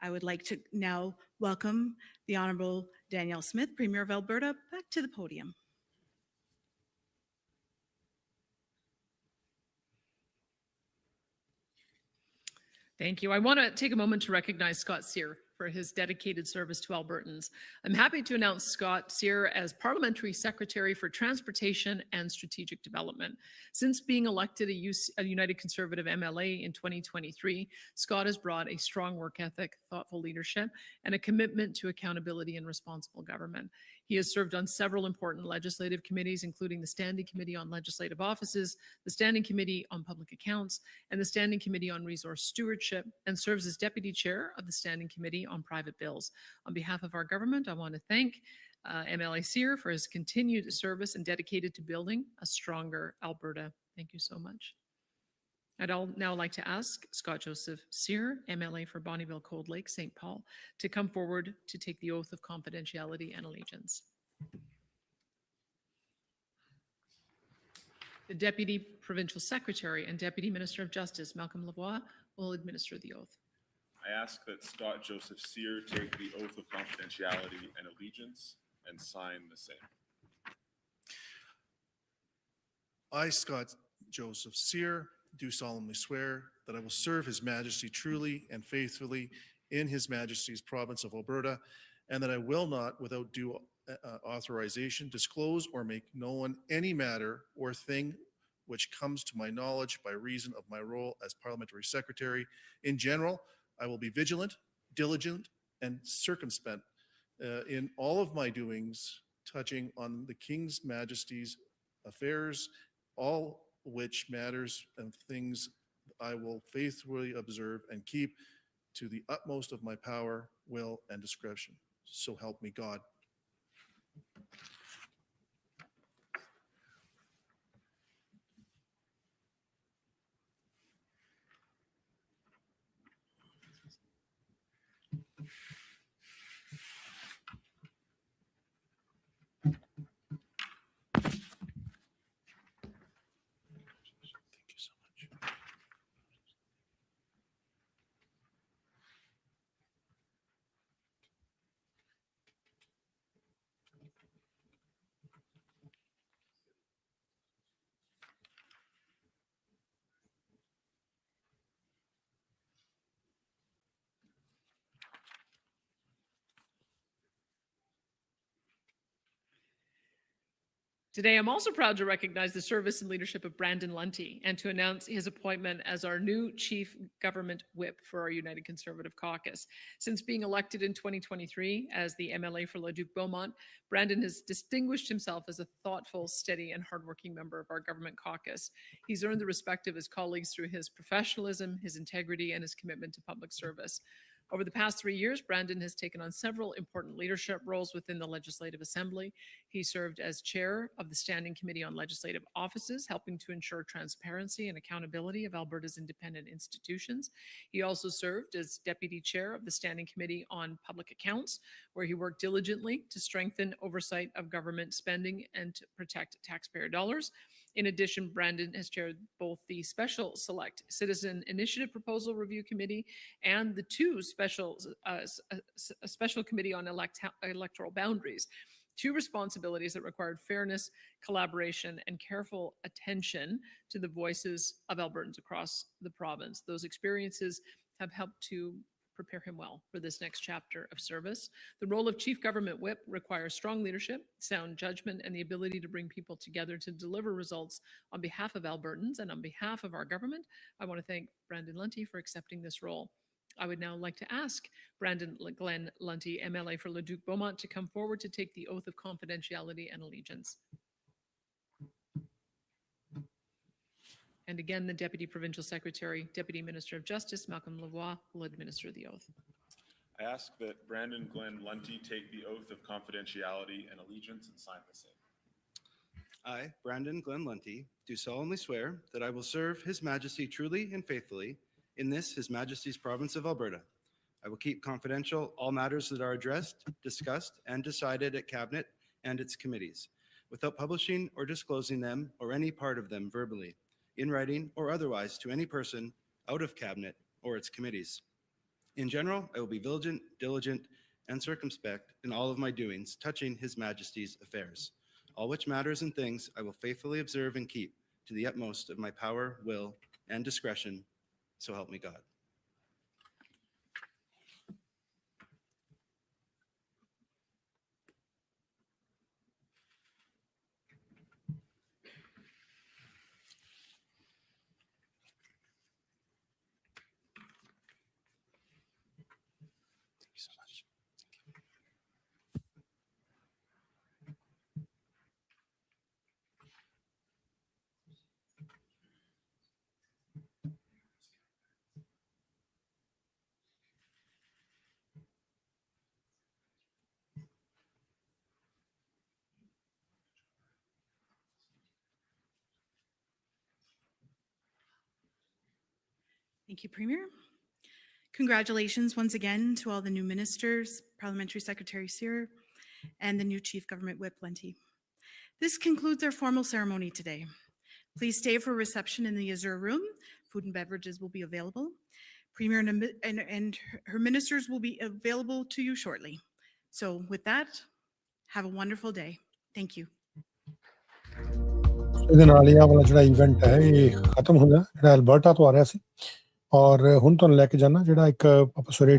I would like to now welcome the Honourable Danielle Smith, Premier of Alberta, back to the podium. Thank you. I want to take a moment to recognize Scott Sear for his dedicated service to Albertans. I'm happy to announce Scott Sear as Parliamentary Secretary for Transportation and Strategic Development. Since being elected a United Conservative MLA in 2023, Scott has brought a strong work ethic, thoughtful leadership, and a commitment to accountability and responsible government. He has served on several important legislative committees, including the Standing Committee on Legislative Offices, the Standing Committee on Public Accounts, and the Standing Committee on Resource Stewardship, and serves as Deputy Chair of the Standing Committee on Private Bills. On behalf of our government, I want to thank MLA Sear for his continued service and dedicated to building a stronger Alberta. Thank you so much. I'd now like to ask Scott Joseph Sear, MLA for Bonnyville, Cold Lake, St. Paul, to come forward to take the oath of confidentiality and allegiance. The Deputy Provincial Secretary and Deputy Minister of Justice, Malcolm Lavoie, will administer the oath. I ask that Scott Joseph Sear take the oath of confidentiality and allegiance and sign the same. I, Scott Joseph Sear, do solemnly swear that I will serve His Majesty truly and faithfully in His Majesty's province of Alberta, and that I will not, without due authorization, disclose or make known any matter or thing which comes to my knowledge by reason of my role as Parliamentary Secretary. In general, I will be vigilant, diligent, and circumspect in all of my doings touching on the King's Majesty's affairs, all which matters and things I will faithfully observe and keep to the utmost of my power, will, and discretion. So help me God. Today, I'm also proud to recognize the service and leadership of Brandon Lunty and to announce his appointment as our new Chief Government Whip for our United Conservative Caucus. Since being elected in 2023 as the MLA for Leduc-Beaumont, Brandon has distinguished himself as a thoughtful, steady, and hardworking member of our government caucus. He's earned the respect of his colleagues through his professionalism, his integrity, and his commitment to public service. Over the past 3 years, Brandon has taken on several important leadership roles within the Legislative Assembly. He served as chair of the Standing Committee on Legislative Offices, helping to ensure transparency and accountability of Alberta's independent institutions. He also served as deputy chair of the Standing Committee on Public Accounts, where he worked diligently to strengthen oversight of government spending and to protect taxpayer dollars. In addition, Brandon has chaired both the Special Select Citizen Initiative Proposal Review Committee and the two Special Committee on Electoral Boundaries, two responsibilities that required fairness, collaboration, and careful attention to the voices of Albertans across the province. Those experiences have helped to prepare him well for this next chapter of service. The role of Chief Government Whip requires strong leadership, sound judgment, and the ability to bring people together to deliver results on behalf of Albertans and on behalf of our government. I want to thank Brandon Lunty for accepting this role. I would now like to ask Brandon Glenn Lunty, MLA for Leduc-Beaumont, to come forward to take the oath of confidentiality and allegiance. And again, the Deputy Provincial Secretary, Deputy Minister of Justice, Malcolm Lavoie, will administer the oath. I ask that Brandon Glenn Lunty take the oath of confidentiality and allegiance and sign the same. I, Brandon Glenn Lunty, do solemnly swear that I will serve His Majesty truly and faithfully in this His Majesty's province of Alberta. I will keep confidential all matters that are addressed, discussed, and decided at Cabinet and its committees, without publishing or disclosing them or any part of them verbally, in writing or otherwise to any person out of Cabinet or its committees. In general, I will be vigilant, diligent, and circumspect in all of my doings touching His Majesty's affairs, all which matters and things I will faithfully observe and keep to the utmost of my power, will, and discretion, so help me God. Thank you, Premier. Congratulations once again to all the new ministers, Parliamentary Secretary Sear, and the new Chief Government Whip Lunty. This concludes our formal ceremony today. Please stay for reception in the Azure Room. Food and beverages will be available. Premier and her ministers will be available to you shortly. So with that, have a wonderful day. Thank you. ਇਹਦੇ ਨਾਲ ਹੀ ਆ ਵਾਲਾ ਜਿਹੜਾ event ਹੈ ਇਹ ਖਤਮ ਹੁੰਦਾ ਜਿਹੜਾ ਅਲਬਰਟਾ ਤੋਂ ਆ ਰਿਹਾ ਸੀ ਔਰ ਹੁਣ ਤੁਹਾਨੂੰ ਲੈ ਕੇ ਜਾਣਾ ਜਿਹੜਾ ਇੱਕ ਆਪਾਂ ਸਵੇਰੇ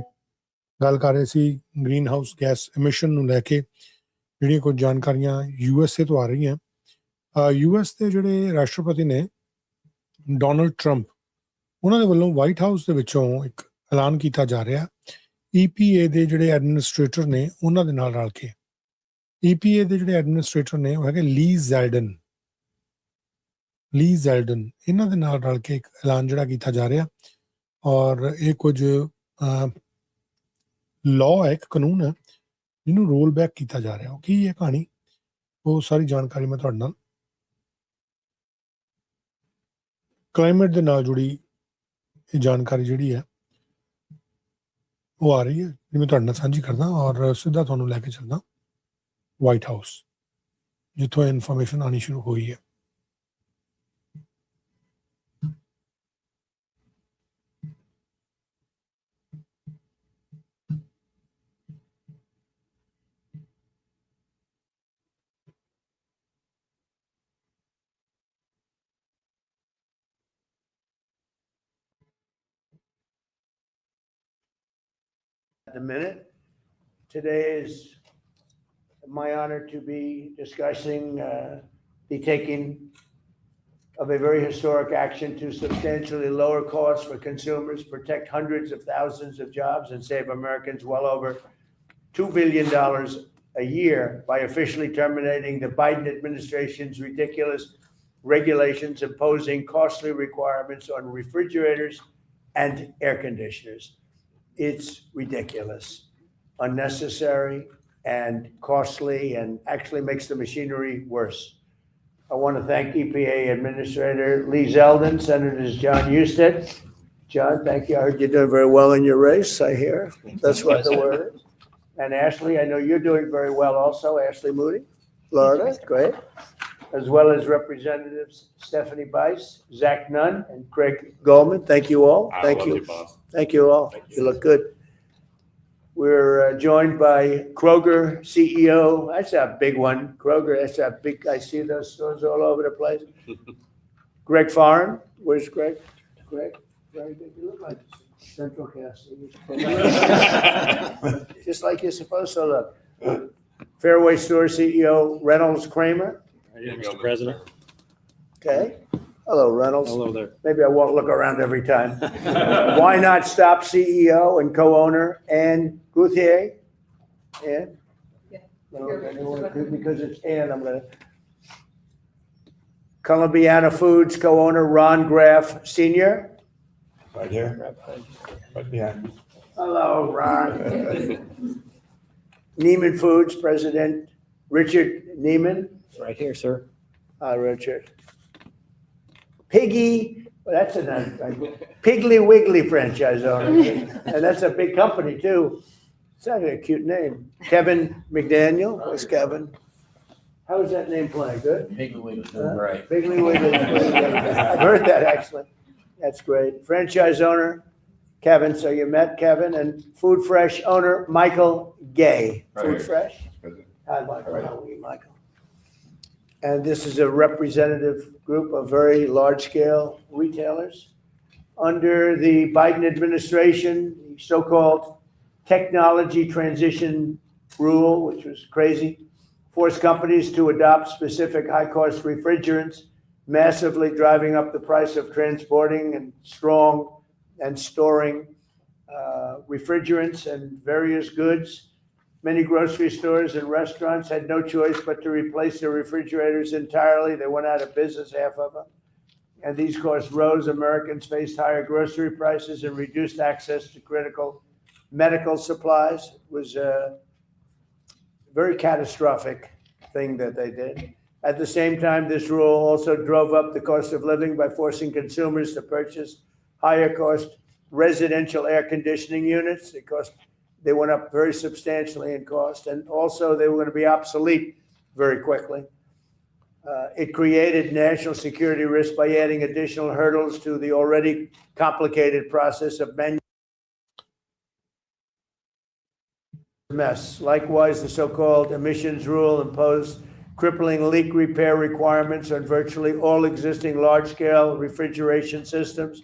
ਗੱਲ ਕਰ ਰਹੇ ਸੀ ਗ੍ਰੀਨ ਹਾਊਸ ਗੈਸ ਐਮਿਸ਼ਨ ਨੂੰ ਲੈ ਕੇ ਜਿਹੜੀਆਂ ਕੁਝ ਜਾਣਕਾਰੀਆਂ ਯੂਐਸਏ ਤੋਂ ਆ ਰਹੀਆਂ ਯੂਐਸ ਦੇ ਜਿਹੜੇ ਰਾਸ਼ਟਰਪਤੀ ਨੇ ਡੋਨਲਡ ਟਰੰਪ ਉਹਨਾਂ ਦੇ ਵੱਲੋਂ ਵਾਈਟ ਹਾਊਸ ਦੇ ਵਿੱਚੋਂ ਇੱਕ ਐਲਾਨ ਕੀਤਾ ਜਾ ਰਿਹਾ ਈਪੀਏ ਦੇ ਜਿਹੜੇ ਐਡਮਿਨਿਸਟ੍ਰੇਟਰ ਨੇ ਉਹਨਾਂ ਦੇ ਨਾਲ ਰਲ ਕੇ ਈਪੀਏ ਦੇ ਜਿਹੜੇ ਐਡਮਿਨਿਸਟ੍ਰੇਟਰ ਨੇ ਉਹ ਹੈਗੇ ਲੀ ਜ਼ੈਲਡਨ ਇਹਨਾਂ ਦੇ ਨਾਲ ਰਲ ਕੇ ਇੱਕ ਐਲਾਨ ਜਿਹੜਾ ਕੀਤਾ ਜਾ ਰਿਹਾ ਔਰ ਇਹ ਕੁਝ ਲਾਅ ਹੈ ਇੱਕ ਕਾਨੂੰਨ ਹੈ ਜਿਹਨੂੰ ਰੋਲ ਬੈਕ ਕੀਤਾ ਜਾ ਰਿਹਾ ਉਹ ਕੀ ਹੈ ਕਹਾਣੀ ਉਹ ਸਾਰੀ ਜਾਣਕਾਰੀ ਮੈਂ ਤੁਹਾਡੇ ਨਾਲ ਕਲਾਈਮੇਟ ਦੇ ਨਾਲ ਜੁੜੀ ਇਹ ਜਾਣਕਾਰੀ ਜਿਹੜੀ ਹੈ ਉਹ ਆ ਰਹੀ ਹੈ ਜਿਹੜੀ ਮੈਂ ਤੁਹਾਡੇ ਨਾਲ ਸਾਂਝੀ ਕਰਦਾ ਔਰ ਸਿੱਧਾ ਤੁਹਾਨੂੰ ਲੈ ਕੇ ਚੱਲਦਾ ਵਾਈਟ ਹਾਊਸ ਜਿੱਥੋਂ ਇਨਫੋਰਮੇਸ਼ਨ ਆਉਣੀ ਸ਼ੁਰੂ ਹੋਈ ਹੈ In a minute. Today is my honor to be discussing the taking of a very historic action to substantially lower costs for consumers, protect hundreds of thousands of jobs, and save Americans well over $2 billion a year by officially terminating the Biden administration's ridiculous regulations imposing costly requirements on refrigerators and air conditioners. It's ridiculous, unnecessary, and costly, and actually makes the machinery worse. I want to thank EPA Administrator Lee Zeldin, Senators John Husted. John, thank you. I heard you're doing very well in your race, I hear. That's what the word is. And Ashley, I know you're doing very well also. Ashley Moody, Florida, great. As well as Representatives Stephanie Bice, Zach Nunn, and Craig Goldman. Thank you all. Thank you. Thank you all. You look good. We're joined by Kroger CEO. That's a big one. Kroger, that's a big, I see those stores all over the place. Greg Foran. Where's Greg? Greg, very good. You look like Central Casting. Just like you're supposed to look. Fairway Store CEO Reynolds Kramer. Mr. President. Okay. Hello, Reynolds. Hello there. Maybe I won't look around every time. Why Not Stop CEO and co-owner Ann Guthier. Ann? Because it's Ann, I'm going to. Columbiana Foods co-owner Ron Graff Sr. Right here. Right behind. Hello, Ron. Neiman Foods President Richard Neiman. Right here, sir. Hi, Richard. Piggy, well, that's a nice, Piggly Wiggly franchise owner. And that's a big company, too. It's actually a cute name. Kevin McDaniel. Where's Kevin? How is that name playing? Good? Piggly Wiggly, doing great. Piggly Wiggly. I've heard that, actually. That's great. Franchise owner, Kevin. So you met Kevin. And Food Fresh owner, Michael Gay. Right Food here. Fresh? Hi, Michael. How are you, Michael? And this is a representative group of very large-scale retailers. Under the Biden administration, the so-called technology transition rule, which was crazy, forced companies to adopt specific high-cost refrigerants, massively driving up the price of transporting and storing refrigerants and various goods. Many grocery stores and restaurants had no choice but to replace their refrigerators entirely. They went out of business, half of them. And these costs rose. Americans faced higher grocery prices and reduced access to critical medical supplies. It was a very catastrophic thing that they did. At the same time, this rule also drove up the cost of living by forcing consumers to purchase higher cost residential air conditioning units. They went up very substantially in cost, and also they were going to be obsolete very quickly. It created national security risk by adding additional hurdles to the already complicated process of mess. Likewise, the so-called emissions rule imposed crippling leak repair requirements on virtually all existing large-scale refrigeration systems,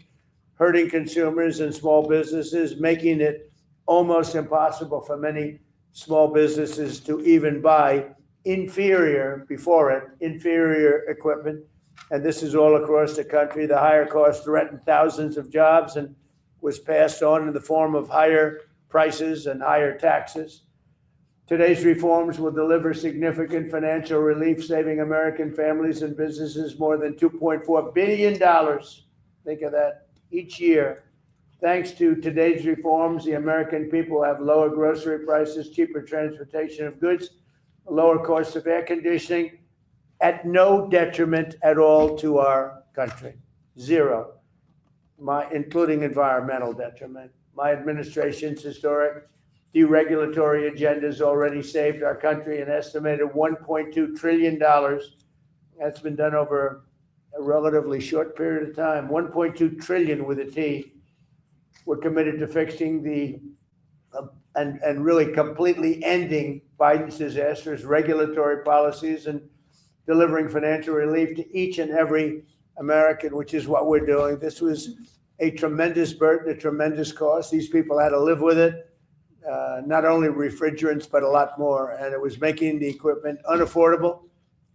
hurting consumers and small businesses, making it almost impossible for many small businesses to even buy inferior equipment. And this is all across the country. The higher cost threatened thousands of jobs and was passed on in the form of higher prices and higher taxes. Today's reforms will deliver significant financial relief, saving American families and businesses more than $2.4 billion. Think of that, each year. Thanks to today's reforms, the American people have lower grocery prices, cheaper transportation of goods, a lower cost of air conditioning, at no detriment at all to our country. Zero, including environmental detriment. My administration's historic deregulatory agenda has already saved our country an estimated $1.2 trillion. That's been done over a relatively short period of time. 1.2 trillion with a T. We're committed to fixing and really completely ending Biden's disastrous regulatory policies and delivering financial relief to each and every American, which is what we're doing. This was a tremendous burden, a tremendous cost. These people had to live with it, not only refrigerants, but a lot more. And it was making the equipment unaffordable.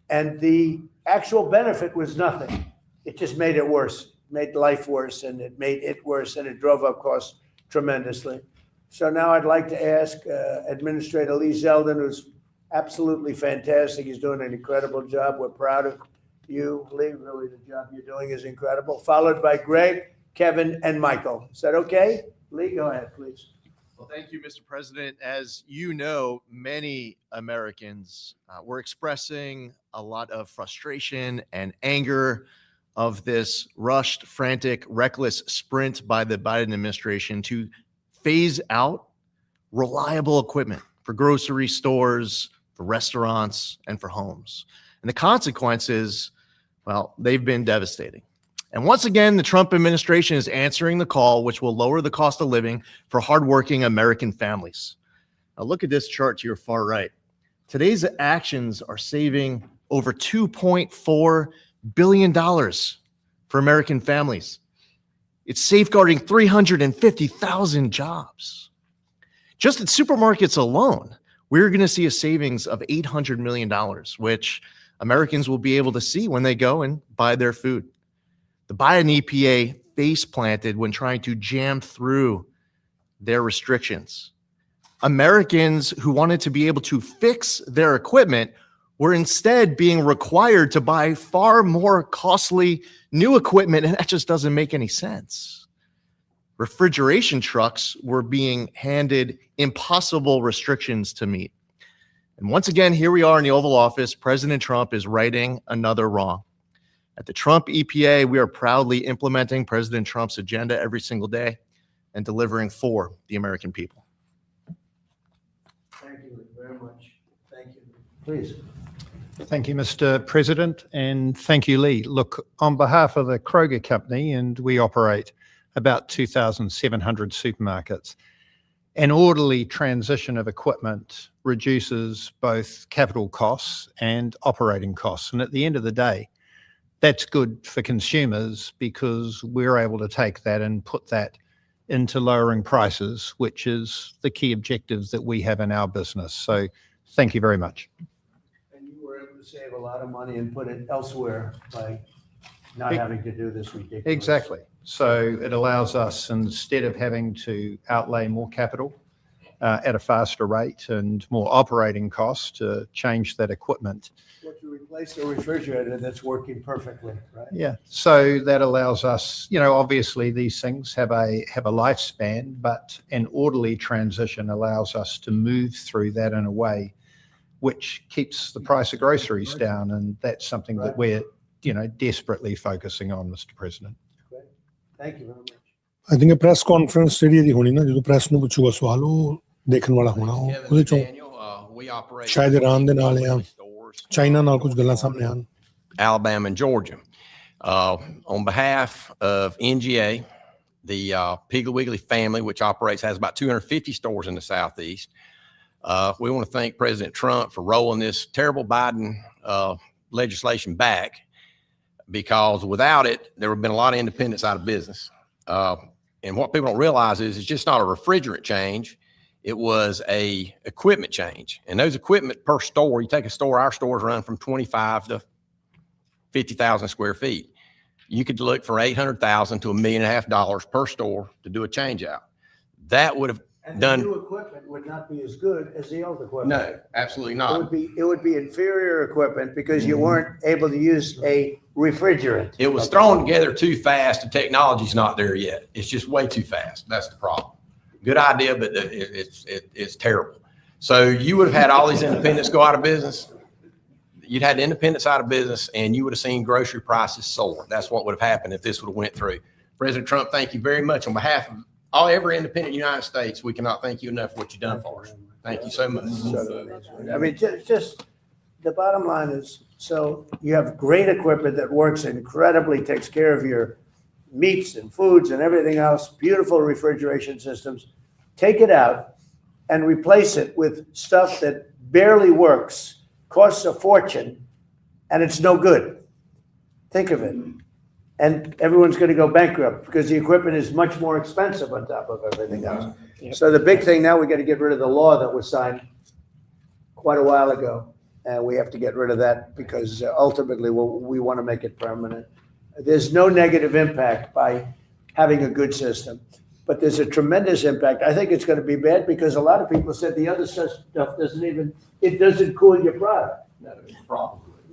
And the actual benefit was nothing. It just made it worse, made life worse, and it made it worse, and it drove up costs tremendously. So now I'd like to ask Administrator Lee Zeldin, who's absolutely fantastic. He's doing an incredible job. We're proud of you, Lee. Really, the job you're doing is incredible. Followed by Greg, Kevin, and Michael. Is that okay? Lee, go ahead, please. Well, thank you, Mr. President. As you know, many Americans were expressing a lot of frustration and anger of this rushed, frantic, reckless sprint by the Biden administration to phase out reliable equipment for grocery stores, for restaurants, and for homes. And the consequences, well, they've been devastating. And once again, the Trump administration is answering the call, which will lower the cost of living for hardworking American families. Now, look at this chart to your far right. Today's actions are saving over $2.4 billion for American families. It's safeguarding 350,000 jobs. Just at supermarkets alone, we're going to see a savings of $800 million, which Americans will be able to see when they go and buy their food. The Biden EPA face planted when trying to jam through their restrictions. Americans who wanted to be able to fix their equipment were instead being required to buy far more costly new equipment, and that just doesn't make any sense. Refrigeration trucks were being handed impossible restrictions to meet. And once again, here we are in the Oval Office. President Trump is righting another wrong. At the Trump EPA, we are proudly implementing President Trump's agenda every single day and delivering for the American people. Thank you very much. Thank you. Please. Thank you, Mr. President, and thank you, Lee. Look, on behalf of the Kroger Company, and we operate about 2,700 supermarkets, an orderly transition of equipment reduces both capital costs and operating costs. And at the end of the day, that's good for consumers because we're able to take that and put that into lowering prices, which is the key objectives that we have in our business. So thank you very much. And you were able to save a lot of money and put it elsewhere by not having to do this ridiculous. Exactly. So it allows us, instead of having to outlay more capital at a faster rate and more operating costs to change that equipment. What you replace a refrigerator that's working perfectly, right? Yeah. So that allows us, you know, obviously these things have a lifespan, but an orderly transition allows us to move through that in a way which keeps the price of groceries down. And that's something that we're, you know, desperately focusing on, Mr. President. Great. Thank you very much. I think a press conference ਜਿਹੜੀ ਇਹਦੀ ਹੋਣੀ ਨਾ ਜਦੋਂ press ਨੂੰ ਪੁੱਛੂਗਾ ਸਵਾਲ ਉਹ ਦੇਖਣ ਵਾਲਾ ਹੋਣਾ ਉਹਦੇ ਚੋਂ ਸ਼ਾਇਦ ਇਰਾਨ ਦੇ ਨਾਲ ਜਾਂ ਚਾਈਨਾ ਨਾਲ ਕੁਝ ਗੱਲਾਂ ਸਾਹਮਣੇ ਆਉਣ Alabama and Georgia. On behalf of NGA, the Piggly Wiggly family, which has about 250 stores in the Southeast, we want to thank President Trump for rolling this terrible Biden legislation back, because without it, there would have been a lot of independents out of business. And what people don't realize is it's just not a refrigerant change. It was a equipment change. And those equipment per store, you take a store, our stores run from 25 to 50,000 square feet. You could look for $800,000 to $1.5 million per store to do a change out. That would have And done. the new equipment would not be as good as the old equipment. No, absolutely not. It would be inferior equipment because you weren't able to use a refrigerant. It was thrown together too fast. The technology's not there yet. It's just way too fast. That's the problem. Good idea, but it's terrible. So you would have had all these independents go out of business. You'd had the independents out of business, and you would have seen grocery prices soar. That's what would have happened if this would have went through. President Trump, thank you very much. On behalf of every independent in the United States, we cannot thank you enough for what you've done for us. Thank you so much. I mean, just the bottom line is, so you have great equipment that works incredibly, takes care of your meats and foods and everything else, beautiful refrigeration systems. Take it out and replace it with stuff that barely works, costs a fortune, and it's no good. Think of it. And everyone's going to go bankrupt because the equipment is much more expensive on top of everything else. So the big thing now, we got to get rid of the law that was signed quite a while ago And we have to get rid of that because ultimately we want to make it permanent. There's no negative impact by having a good system, but there's a tremendous impact. I think it's going to be bad because a lot of people said the other stuff doesn't cool your product.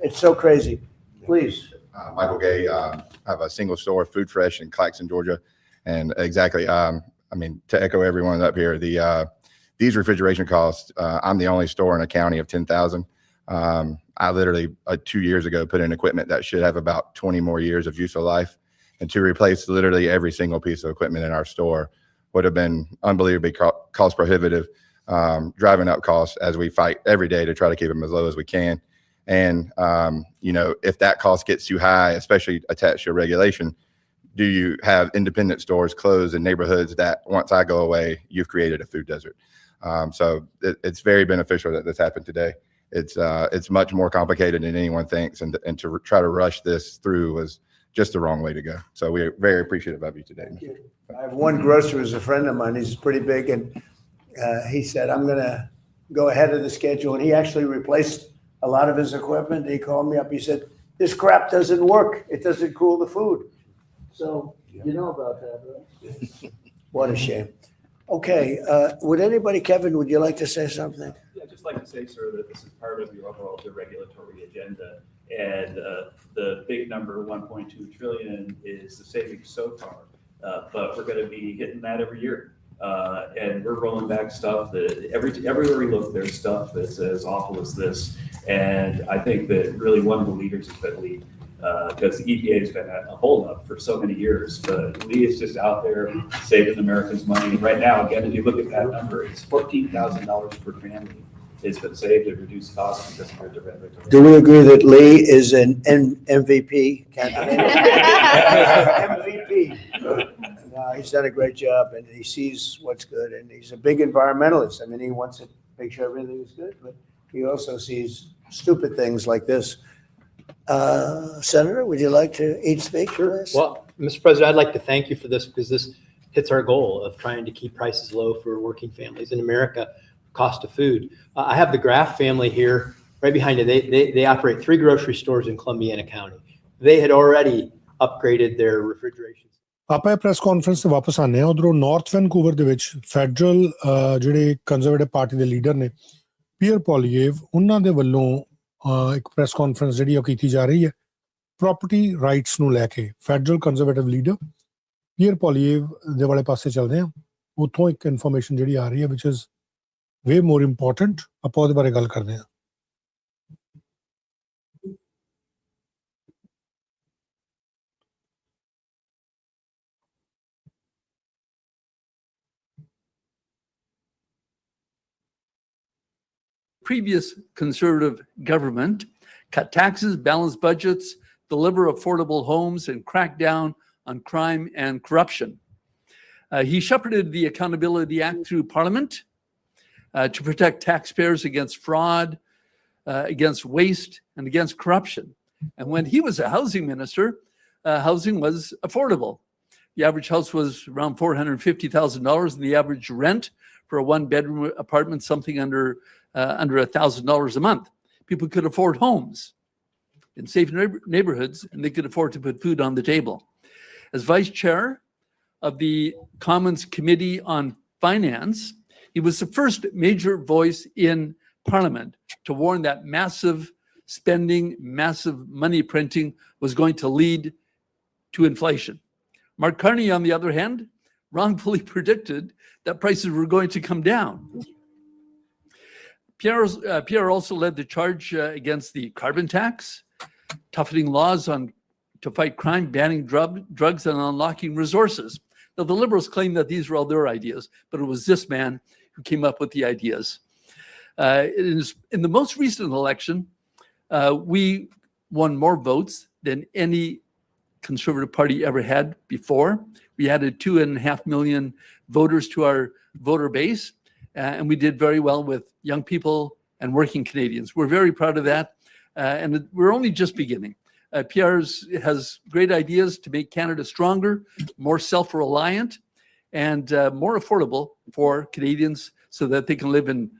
It's so crazy. Please. Michael Gay, I have a single store, Food Fresh in Claxton, Georgia. And exactly, I mean, to echo everyone up here, these refrigeration costs, I'm the only store in a county of 10,000. I literally 2 years ago put in equipment that should have about 20 more years of useful life. And to replace literally every single piece of equipment in our store would have been unbelievably cost prohibitive, driving up costs as we fight every day to try to keep them as low as we can. And, you know, if that cost gets too high, especially attached to a regulation, do you have independent stores closed in neighborhoods that once I go away, you've created a food desert? So it's very beneficial that this happened today. It's much more complicated than anyone thinks. And to try to rush this through was just the wrong way to go. So we're very appreciative of you today. Thank you. I have one grocer who's a friend of mine. He's pretty big. And he said, I'm going to go ahead of the schedule. And he actually replaced a lot of his equipment. He called me up. He said, this crap doesn't work. It doesn't cool the food. So you know about that, right? What a shame. Okay. Would anybody, Kevin, would you like to say something? Yeah, I'd just like to say, sir, that this is part of your overall deregulatory agenda. And the big number, 1.2 trillion, is the savings so far. But we're going to be hitting that every year. And we're rolling back stuff that everywhere we look, there's stuff that's as awful as this. And I think that really one of the leaders has been Lee, because the EPA has been a holdup for so many years. But Lee is just out there saving Americans money. And right now, again, if you look at that number, it's $14,000 per family. It's been saved at reduced costs because of our deregulatory. Do we agree that Lee is an MVP candidate? MVP. No, he's done a great job, and he sees what's good, and he's a big environmentalist. I mean, he wants to make sure everything is good, but he also sees stupid things like this. Senator, would you like to each speak to this? Well, Mr. President, I'd like to thank you for this because this hits our goal of trying to keep prices low for working families in America. Cost of food. I have the Graff family here right behind it. They operate 3 grocery stores in Columbiana County. They had already upgraded their refrigeration. ਆਪਾਂ press conference ਤੇ ਵਾਪਸ ਆਨੇ ਆ ਉਧਰੋਂ north Vancouver ਦੇ ਵਿੱਚ federal ਜਿਹੜੇ conservative party ਦੇ ਲੀਡਰ ਨੇ ਪੀਅਰ ਪੋਲੀਏਵ ਉਹਨਾਂ ਦੇ ਵੱਲੋਂ ਇੱਕ ਪ੍ਰੈਸ ਕਾਨਫਰੰਸ ਜਿਹੜੀ ਉਹ ਕੀਤੀ ਜਾ ਰਹੀ ਹੈ ਪ੍ਰੋਪਰਟੀ ਰਾਈਟਸ ਨੂੰ ਲੈ ਕੇ ਫੈਡਰਲ ਕੰਜ਼ਰਵੇਟਿਵ ਲੀਡਰ ਪੀਅਰ ਪੋਲੀਏਵ ਦੇ ਵਾਲੇ ਪਾਸੇ ਚੱਲਦੇ ਆ ਉੱਥੋਂ ਇੱਕ ਇਨਫੋਰਮੇਸ਼ਨ ਜਿਹੜੀ ਆ ਰਹੀ ਹੈ which is way more important ਆਪਾਂ ਉਹਦੇ ਬਾਰੇ ਗੱਲ ਕਰਦੇ ਹਾਂ Previous conservative government cut taxes, balance budgets, deliver affordable homes, and crack down on crime and corruption. He shepherded the Accountability Act through Parliament to protect taxpayers against fraud, against waste, and against corruption. And when he was a housing minister, housing was affordable. The average house was around $450,000, and the average rent for a 1-bedroom apartment, something under $1,000 a month. People could afford homes in safe neighborhoods, and they could afford to put food on the table. As vice chair of the Commons Committee on Finance, he was the first major voice in Parliament to warn that massive spending, massive money printing was going to lead to inflation. Mark Carney, on the other hand, wrongfully predicted that prices were going to come down. Pierre also led the charge against the carbon tax, toughening laws to fight crime, banning drugs, and unlocking resources. Now, the Liberals claim that these were all their ideas, but it was this man who came up with the ideas. In the most recent election, we won more votes than any Conservative Party ever had before. We added 2.5 million voters to our voter base, and we did very well with young people and working Canadians. We're very proud of that, and we're only just beginning. Pierre has great ideas to make Canada stronger, more self-reliant, and more affordable for Canadians so that they can live in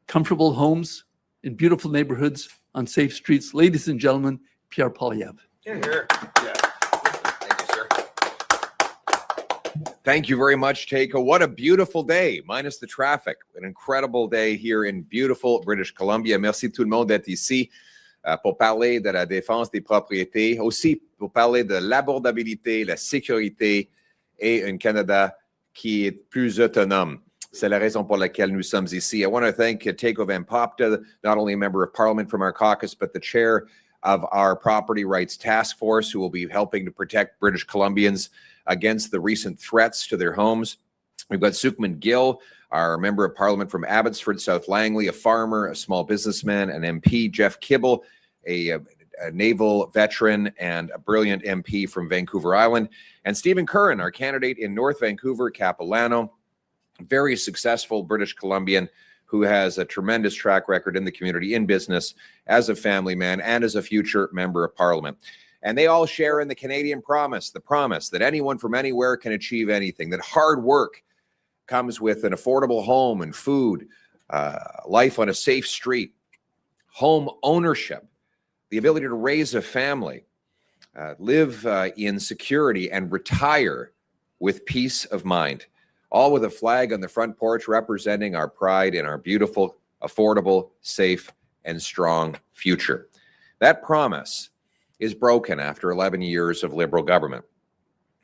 comfortable homes, in beautiful neighborhoods on safe streets. Ladies and gentlemen, Pierre Poilievre. Here. Thank you, sir. Thank you very much, Taiko. What a beautiful day, minus the traffic. An incredible day here in beautiful British Columbia. Merci tout le monde d'être ici pour parler de la défense des propriétés, aussi pour parler de l'abordabilité, la sécurité et un Canada qui est plus autonome. C'est la raison pour laquelle nous sommes ici. I want to thank Taiko Van Popta, not only a member of Parliament from our caucus, but the chair of our Property Rights Task Force, who will be helping to protect British Columbians against the recent threats to their homes. We've got Sukhman Gill, our member of Parliament from Abbotsford, South Langley, a farmer, a small businessman, an MP, Jeff Kibble, a naval veteran and a brilliant MP from Vancouver Island, and Stephen Curran, our candidate in North Vancouver, Capilano, very successful British Columbian who has a tremendous track record in the community, in business, as a family man, and as a future member of Parliament. And they all share in the Canadian promise, the promise that anyone from anywhere can achieve anything, that hard work comes with an affordable home and food, life on a safe street, home ownership, the ability to raise a family, live in security, and retire with peace of mind, all with a flag on the front porch representing our pride in our beautiful, affordable, safe, and strong future. That promise is broken after 11 years of Liberal government.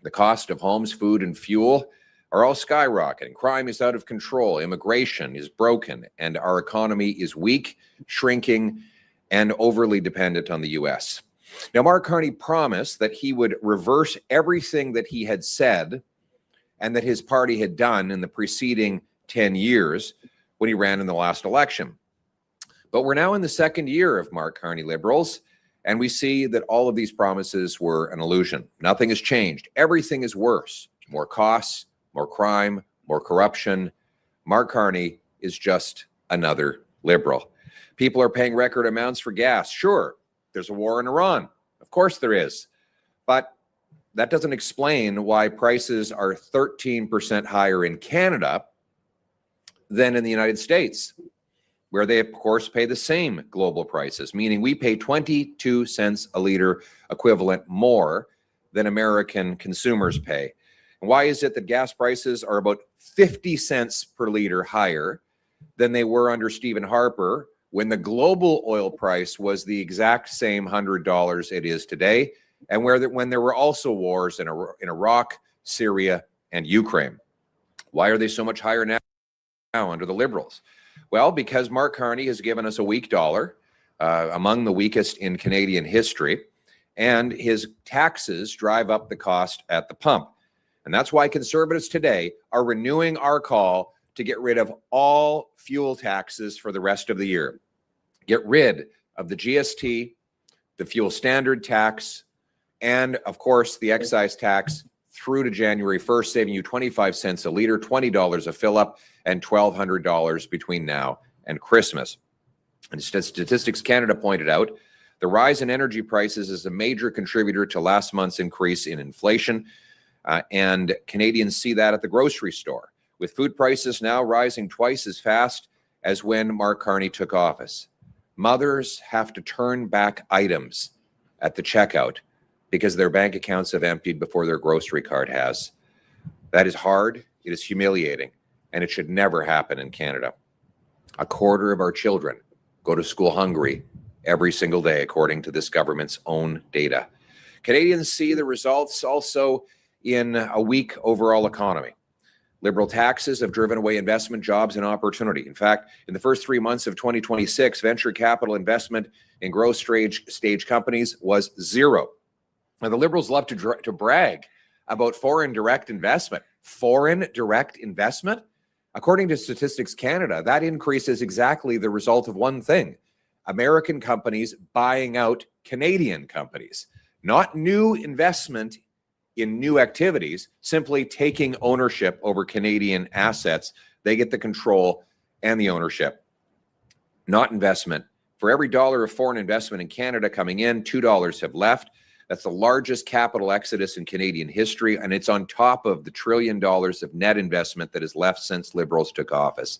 The cost of homes, food, and fuel are all skyrocketing. Crime is out of control. Immigration is broken, and our economy is weak, shrinking, and overly dependent on the U.S. Now, Mark Carney promised that he would reverse everything that he had said and that his party had done in the preceding 10 years when he ran in the last election. But we're now in the second year of Mark Carney Liberals, and we see that all of these promises were an illusion. Nothing has changed. Everything is worse. More costs, more crime, more corruption. Mark Carney is just another Liberal. People are paying record amounts for gas. Sure, there's a war in Iran. Of course there is. But that doesn't explain why prices are 13% higher in Canada than in the United States, where they, of course, pay the same global prices, meaning we pay 22 cents a liter equivalent more than American consumers pay. And why is it that gas prices are about 50 cents per liter higher than they were under Stephen Harper when the global oil price was the exact same $100 it is today, and when there were also wars in Iraq, Syria, and Ukraine? Why are they so much higher now under the Liberals? Well, because Mark Carney has given us a weak dollar, among the weakest in Canadian history, and his taxes drive up the cost at the pump. And that's why Conservatives today are renewing our call to get rid of all fuel taxes for the rest of the year. Get rid of the GST, the fuel standard tax, and of course the excise tax through to January 1st, saving you 25 cents a liter, $20 a fill-up, and $1,200 between now and Christmas. And Statistics Canada pointed out, the rise in energy prices is a major contributor to last month's increase in inflation, and Canadians see that at the grocery store, with food prices now rising twice as fast as when Mark Carney took office. Mothers have to turn back items at the checkout because their bank accounts have emptied before their grocery card has. That is hard, it is humiliating, and it should never happen in Canada. A quarter of our children go to school hungry every single day, according to this government's own data. Canadians see the results also in a weak overall economy. Liberal taxes have driven away investment, jobs, and opportunity. In fact, in the first 3 months of 2026, venture capital investment in growth stage companies was zero. Now, the Liberals love to brag about foreign direct investment. Foreign direct investment? According to Statistics Canada, that increase is exactly the result of one thing: American companies buying out Canadian companies. Not new investment in new activities, simply taking ownership over Canadian assets. They get the control and the ownership, not investment. For every dollar of foreign investment in Canada coming in, $2 have left. That's the largest capital exodus in Canadian history, and it's on top of the $1 trillion of net investment that has left since Liberals took office.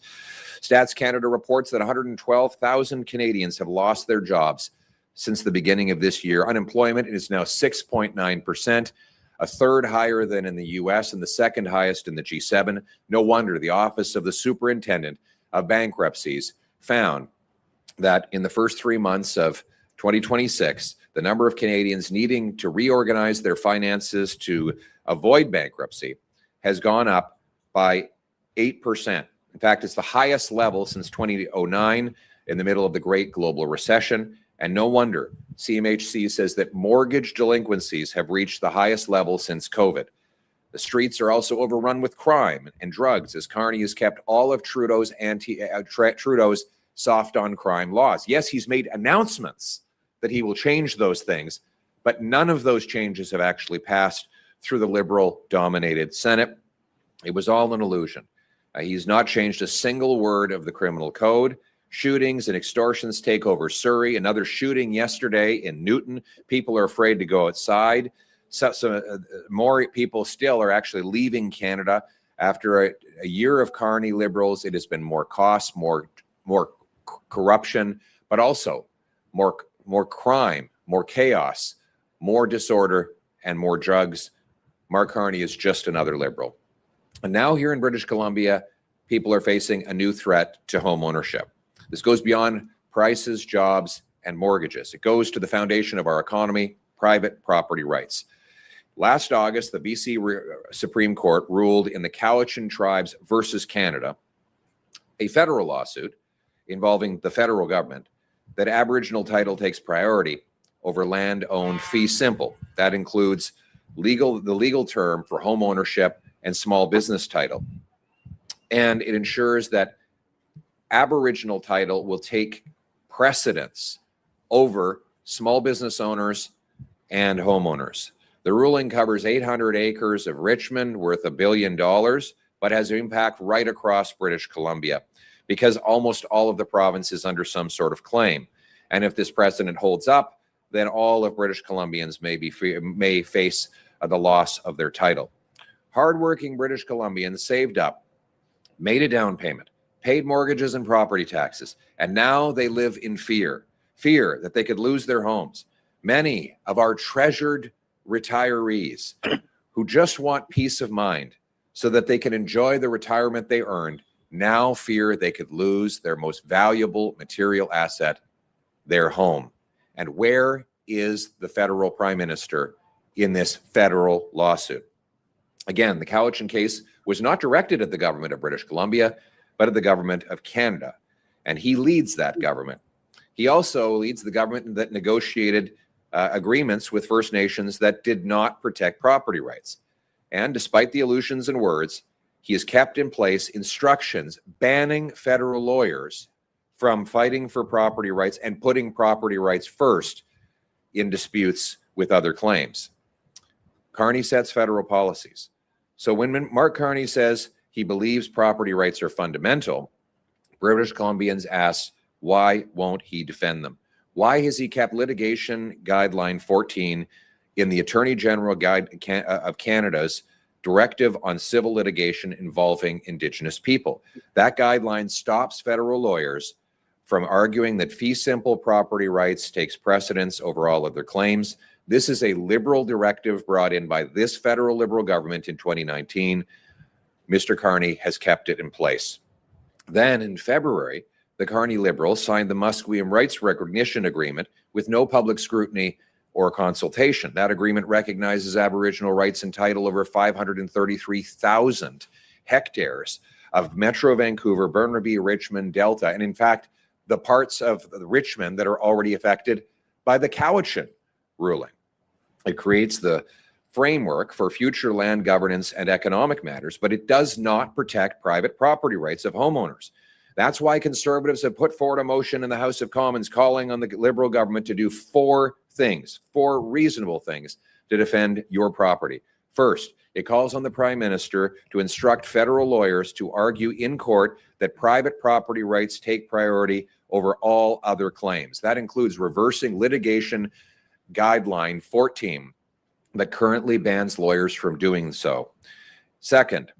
Stats Canada reports that 112,000 Canadians have lost their jobs since the beginning of this year. Unemployment is now 6.9%, a third higher than in the US and the second highest in the G7. No wonder the Office of the Superintendent of Bankruptcies found that in the first 3 months of 2026, the number of Canadians needing to reorganize their finances to avoid bankruptcy has gone up by 8%. In fact, it's the highest level since 2009 in the middle of the Great Global Recession. And no wonder CMHC says that mortgage delinquencies have reached the highest level since COVID. The streets are also overrun with crime and drugs as Carney has kept all of Trudeau's Trudeau's soft on crime laws. Yes, he's made announcements that he will change those things, but none of those changes have actually passed through the Liberal-dominated Senate. It was all an illusion. He's not changed a single word of the criminal code. Shootings and extortions take over Surrey. Another shooting yesterday in Newton. People are afraid to go outside. More people still are actually leaving Canada. After a year of Carney Liberals, it has been more costs, more corruption, but also more crime, more chaos, more disorder, and more drugs. Mark Carney is just another Liberal. And now here in British Columbia, people are facing a new threat to home ownership. This goes beyond prices, jobs, and mortgages. It goes to the foundation of our economy, private property rights. Last August, the BC Supreme Court ruled in the Cowichan Tribes versus Canada, a federal lawsuit involving the federal government, that Aboriginal title takes priority over land owned fee simple. That includes the legal term for home ownership and small business title. And it ensures that Aboriginal title will take precedence over small business owners and homeowners. The ruling covers 800 acres of Richmond worth $1 billion, but has an impact right across British Columbia because almost all of the province is under some sort of claim. And if this precedent holds up, then all of British Columbians may face the loss of their title. Hardworking British Columbians saved up, made a down payment, paid mortgages and property taxes, and now they live in fear that they could lose their homes. Many of our treasured retirees who just want peace of mind so that they can enjoy the retirement they earned now fear they could lose their most valuable material asset, their home. And where is the federal prime minister in this federal lawsuit? Again, the Cowichan case was not directed at the government of British Columbia, but at the government of Canada. And he leads that government. He also leads the government that negotiated agreements with First Nations that did not protect property rights. And despite the illusions and words, he has kept in place instructions banning federal lawyers from fighting for property rights and putting property rights first in disputes with other claims. Carney sets federal policies. So when Mark Carney says he believes property rights are fundamental, British Columbians ask, why won't he defend them? Why has he kept litigation guideline 14 in the Attorney General of Canada's directive on civil litigation involving Indigenous people? That guideline stops federal lawyers from arguing that fee simple property rights takes precedence over all other claims. This is a Liberal directive brought in by this federal Liberal government in 2019. Mr. Carney has kept it in place. Then in February, the Carney Liberals signed the Musqueam Rights Recognition Agreement with no public scrutiny or consultation. That agreement recognizes Aboriginal rights and title over 533,000 hectares of Metro Vancouver, Burnaby, Richmond, Delta, and in fact, the parts of Richmond that are already affected by the Cowichan ruling. It creates the framework for future land governance and economic matters, but it does not protect private property rights of homeowners. That's why Conservatives have put forward a motion in the House of Commons calling on the Liberal government to do four reasonable things to defend your property. First, it calls on the Prime Minister to instruct federal lawyers to argue in court that private property rights take priority over all other claims. That includes reversing litigation Guideline 14 that currently bans lawyers from doing so. Second,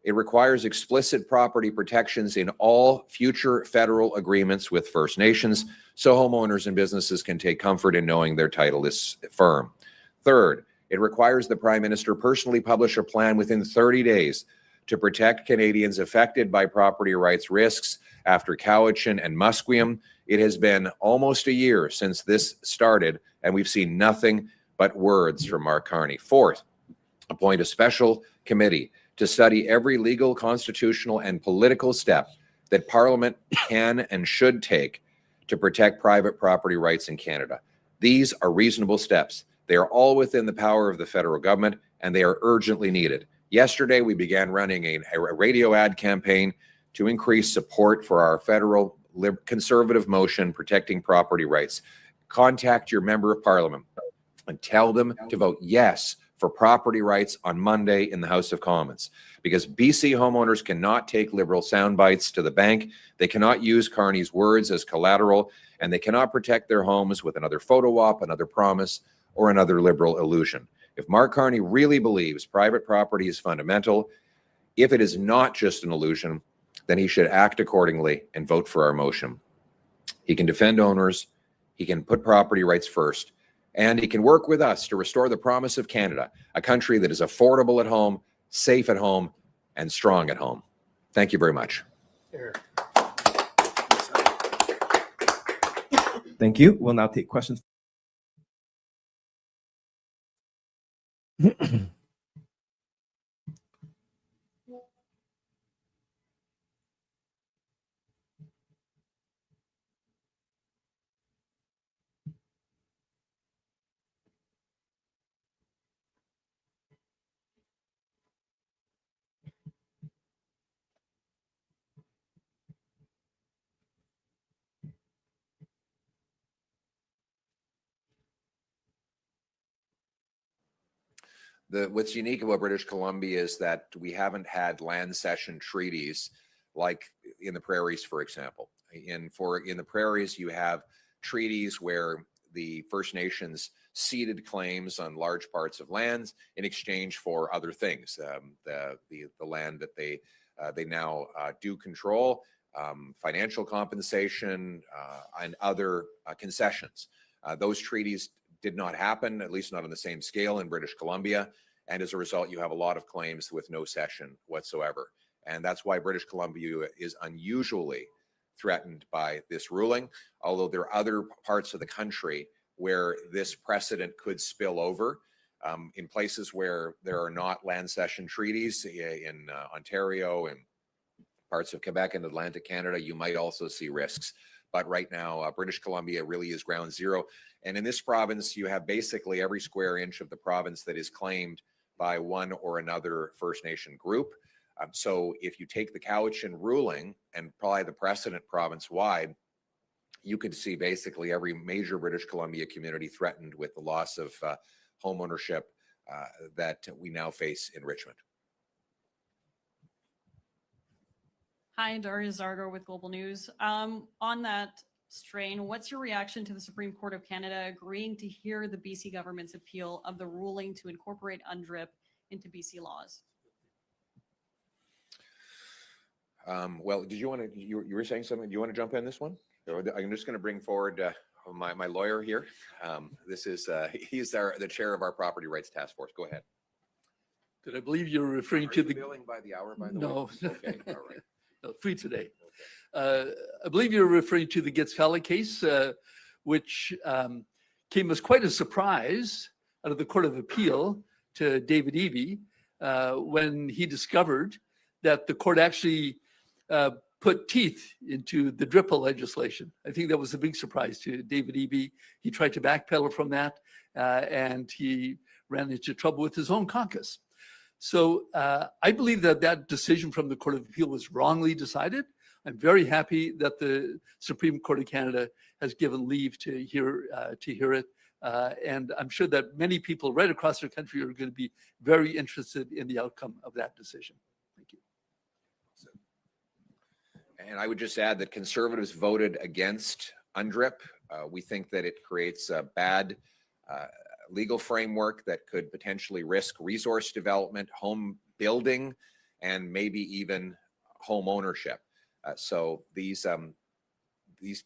it requires explicit property protections in all future federal agreements with First Nations so homeowners and businesses can take comfort in knowing their title is firm. Third, it requires the Prime Minister personally publish a plan within 30 days to protect Canadians affected by property rights risks after Cowichan and Musqueam. It has been almost a year since this started, and we've seen nothing but words from Mark Carney. Fourth, appoint a special committee to study every legal, constitutional, and political step that Parliament can and should take to protect private property rights in Canada. These are reasonable steps. They are all within the power of the federal government, and they are urgently needed. Yesterday, we began running a radio ad campaign to increase support for our federal conservative motion protecting property rights. Contact your member of Parliament and tell them to vote yes for property rights on Monday in the House of Commons, because BC homeowners cannot take Liberal sound bites to the bank. They cannot use Carney's words as collateral, and they cannot protect their homes with another photo op, another promise, or another Liberal illusion. If Mark Carney really believes private property is fundamental, if it is not just an illusion, then he should act accordingly and vote for our motion. He can defend owners, he can put property rights first, and he can work with us to restore the promise of Canada, a country that is affordable at home, safe at home, and strong at home. Thank you very much. Thank you. We'll now take questions. What's unique about British Columbia is that we haven't had land cession treaties like in the prairies, for example. In the prairies, you have treaties where the First Nations ceded claims on large parts of lands in exchange for other things, the land that they now do control, financial compensation, and other concessions. Those treaties did not happen, at least not on the same scale in British Columbia. And as a result, you have a lot of claims with no cession whatsoever. And that's why British Columbia is unusually threatened by this ruling, although there are other parts of the country where this precedent could spill over. In places where there are not land cession treaties, in Ontario and parts of Quebec and Atlantic Canada, you might also see risks. But right now, British Columbia really is ground zero. And in this province, you have basically every square inch of the province that is claimed by one or another First Nation group. So if you take the Cowichan ruling and apply the precedent province-wide, you could see basically every major British Columbia community threatened with the loss of home ownership that we now face in Richmond. Hi, Daria Zargo with Global News. On that strain, what's your reaction to the Supreme Court of Canada agreeing to hear the BC government's appeal of the ruling to incorporate UNDRIP into BC laws? Well, did you want to, you were saying something, do you want to jump in this one? I'm just going to bring forward my lawyer here. This is, he's the chair of our property rights task force. Go ahead. Did I believe you're referring to the billing by the hour, by the way? No. Okay, all right. No, free today. I believe you're referring to the Gitskala case, which came as quite a surprise out of the Court of Appeal to David Eby when he discovered that the court actually put teeth into the DRIPA legislation. I think that was a big surprise to David Eby. He tried to backpedal from that, and he ran into trouble with his own caucus. So I believe that that decision from the Court of Appeal was wrongly decided. I'm very happy that the Supreme Court of Canada has given leave to hear it. And I'm sure that many people right across the country are going to be very interested in the outcome of that decision. Thank you. And I would just add that Conservatives voted against UNDRIP. We think that it creates bad legal framework that could potentially risk resource development, home building, and maybe even home ownership. So these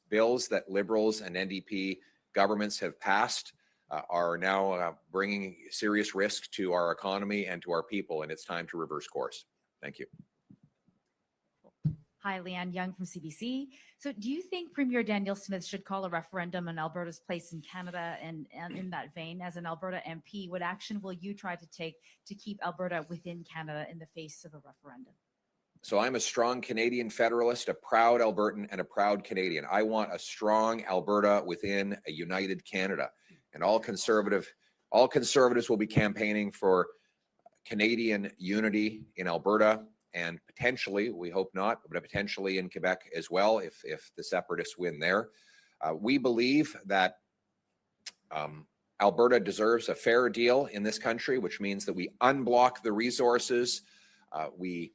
bills that Liberals and NDP governments have passed are now bringing serious risk to our economy and to our people, and it's time to reverse course. Thank you. Hi, Leanne Young from CBC. So do you think Premier Daniel Smith should call a referendum on Alberta's place in Canada? And in that vein, as an Alberta MP, what action will you try to take to keep Alberta within Canada in the face of a referendum? So I'm a strong Canadian federalist, a proud Albertan, and a proud Canadian. I want a strong Alberta within a united Canada. And all conservatives will be campaigning for Canadian unity in Alberta, and potentially, we hope not, but potentially in Quebec as well, if the separatists win there. We believe that Alberta deserves a fair deal in this country, which means that we unblock the resources, we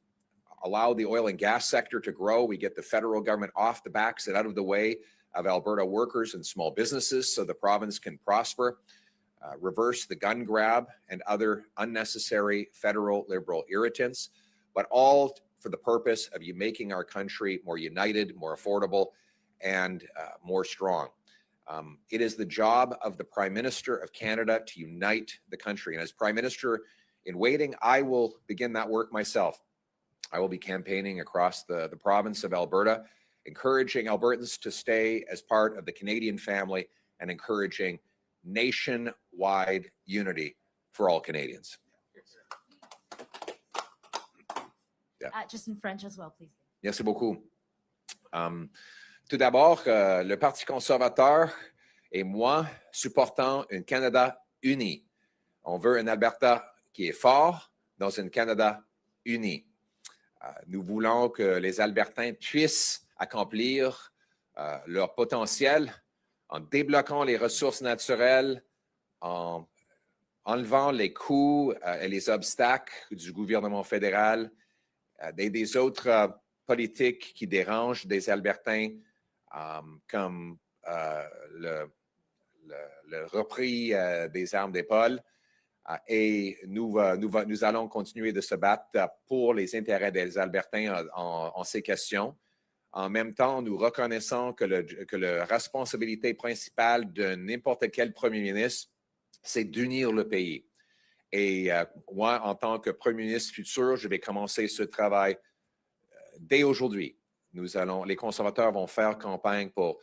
allow the oil and gas sector to grow, we get the federal government off the backs and out of the way of Alberta workers and small businesses so the province can prosper, reverse the gun grab and other unnecessary federal liberal irritants, but all for the purpose of making our country more united, more affordable, and more strong. It is the job of the Prime Minister of Canada to unite the country. And as Prime Minister in waiting, I will begin that work myself. I will be campaigning across the province of Alberta, encouraging Albertans to stay as part of the Canadian family and encouraging nationwide unity for all Canadians. Just in French as well, please. Merci beaucoup. Tout d'abord, le Parti conservateur et moi supportons un Canada uni. On veut un Alberta qui est fort dans un Canada uni. Nous voulons que les Albertains puissent accomplir leur potentiel en débloquant les ressources naturelles, en enlevant les coûts et les obstacles du gouvernement fédéral, des autres politiques qui dérangent des Albertains, comme le repris des armes d'épaule. Et nous allons continuer de se battre pour les intérêts des Albertains en ces questions. En même temps, nous reconnaissons que la responsabilité principale de n'importe quel premier ministre, c'est d'unir le pays. Et moi, en tant que Premier ministre futur, je vais commencer ce travail dès aujourd'hui. Les conservateurs vont faire campagne pour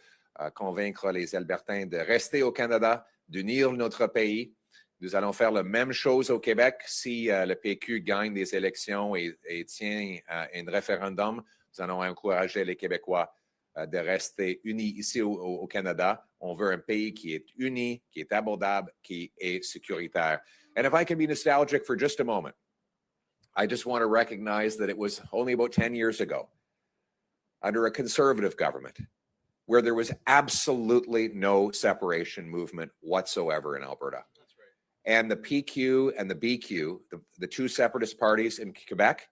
convaincre les Albertains de rester au Canada, d'unir notre pays. Nous allons faire la même chose au Québec si le PQ gagne des élections et tient un référendum. Nous allons encourager les Québécois de rester unis ici au Canada. On veut un pays qui est uni, qui est abordable, qui est sécuritaire. And if I can be nostalgic for just a moment, I just want to recognize that it was only about 10 years ago, under a conservative government, where there was absolutely no separation movement whatsoever in Alberta. That's right. And the PQ and the BQ, the two separatist parties in Quebec,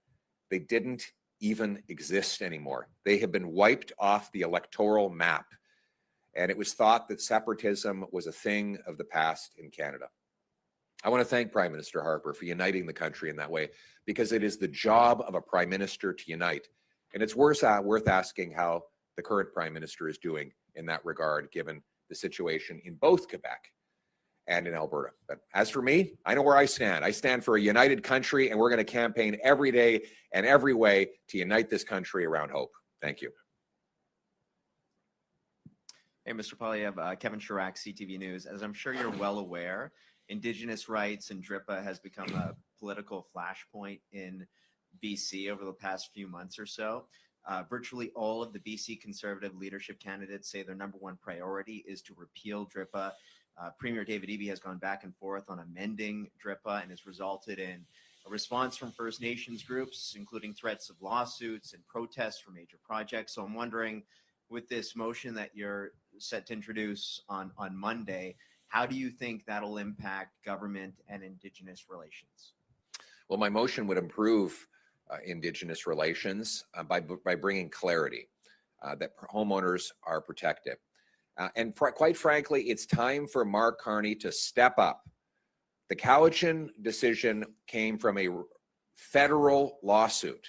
they didn't even exist anymore. They have been wiped off the electoral map. And it was thought that separatism was a thing of the past in Canada. I want to thank Prime Minister Harper for uniting the country in that way, because it is the job of a Prime Minister to unite. And it's worth asking how the current Prime Minister is doing in that regard, given the situation in both Quebec and in Alberta. But as for me, I know where I stand. I stand for a united country, and we're going to campaign every day and every way to unite this country around hope. Thank you. Hey, Mr. Poilievre, Kevin Chirac, CTV News. As I'm sure you're well aware, Indigenous rights and DRIPA has become a political flashpoint in BC over the past few months or so. Virtually all of the BC Conservative leadership candidates say their number one priority is to repeal DRIPA. Premier David Eby has gone back and forth on amending DRIPA, and has resulted in a response from First Nations groups, including threats of lawsuits and protests for major projects. So I'm wondering, with this motion that you're set to introduce on Monday, how do you think that'll impact government and Indigenous relations? Well, my motion would improve Indigenous relations by bringing clarity, that homeowners are protected. Quite frankly, it's time for Mark Carney to step up. The Cowichan decision came from a federal lawsuit.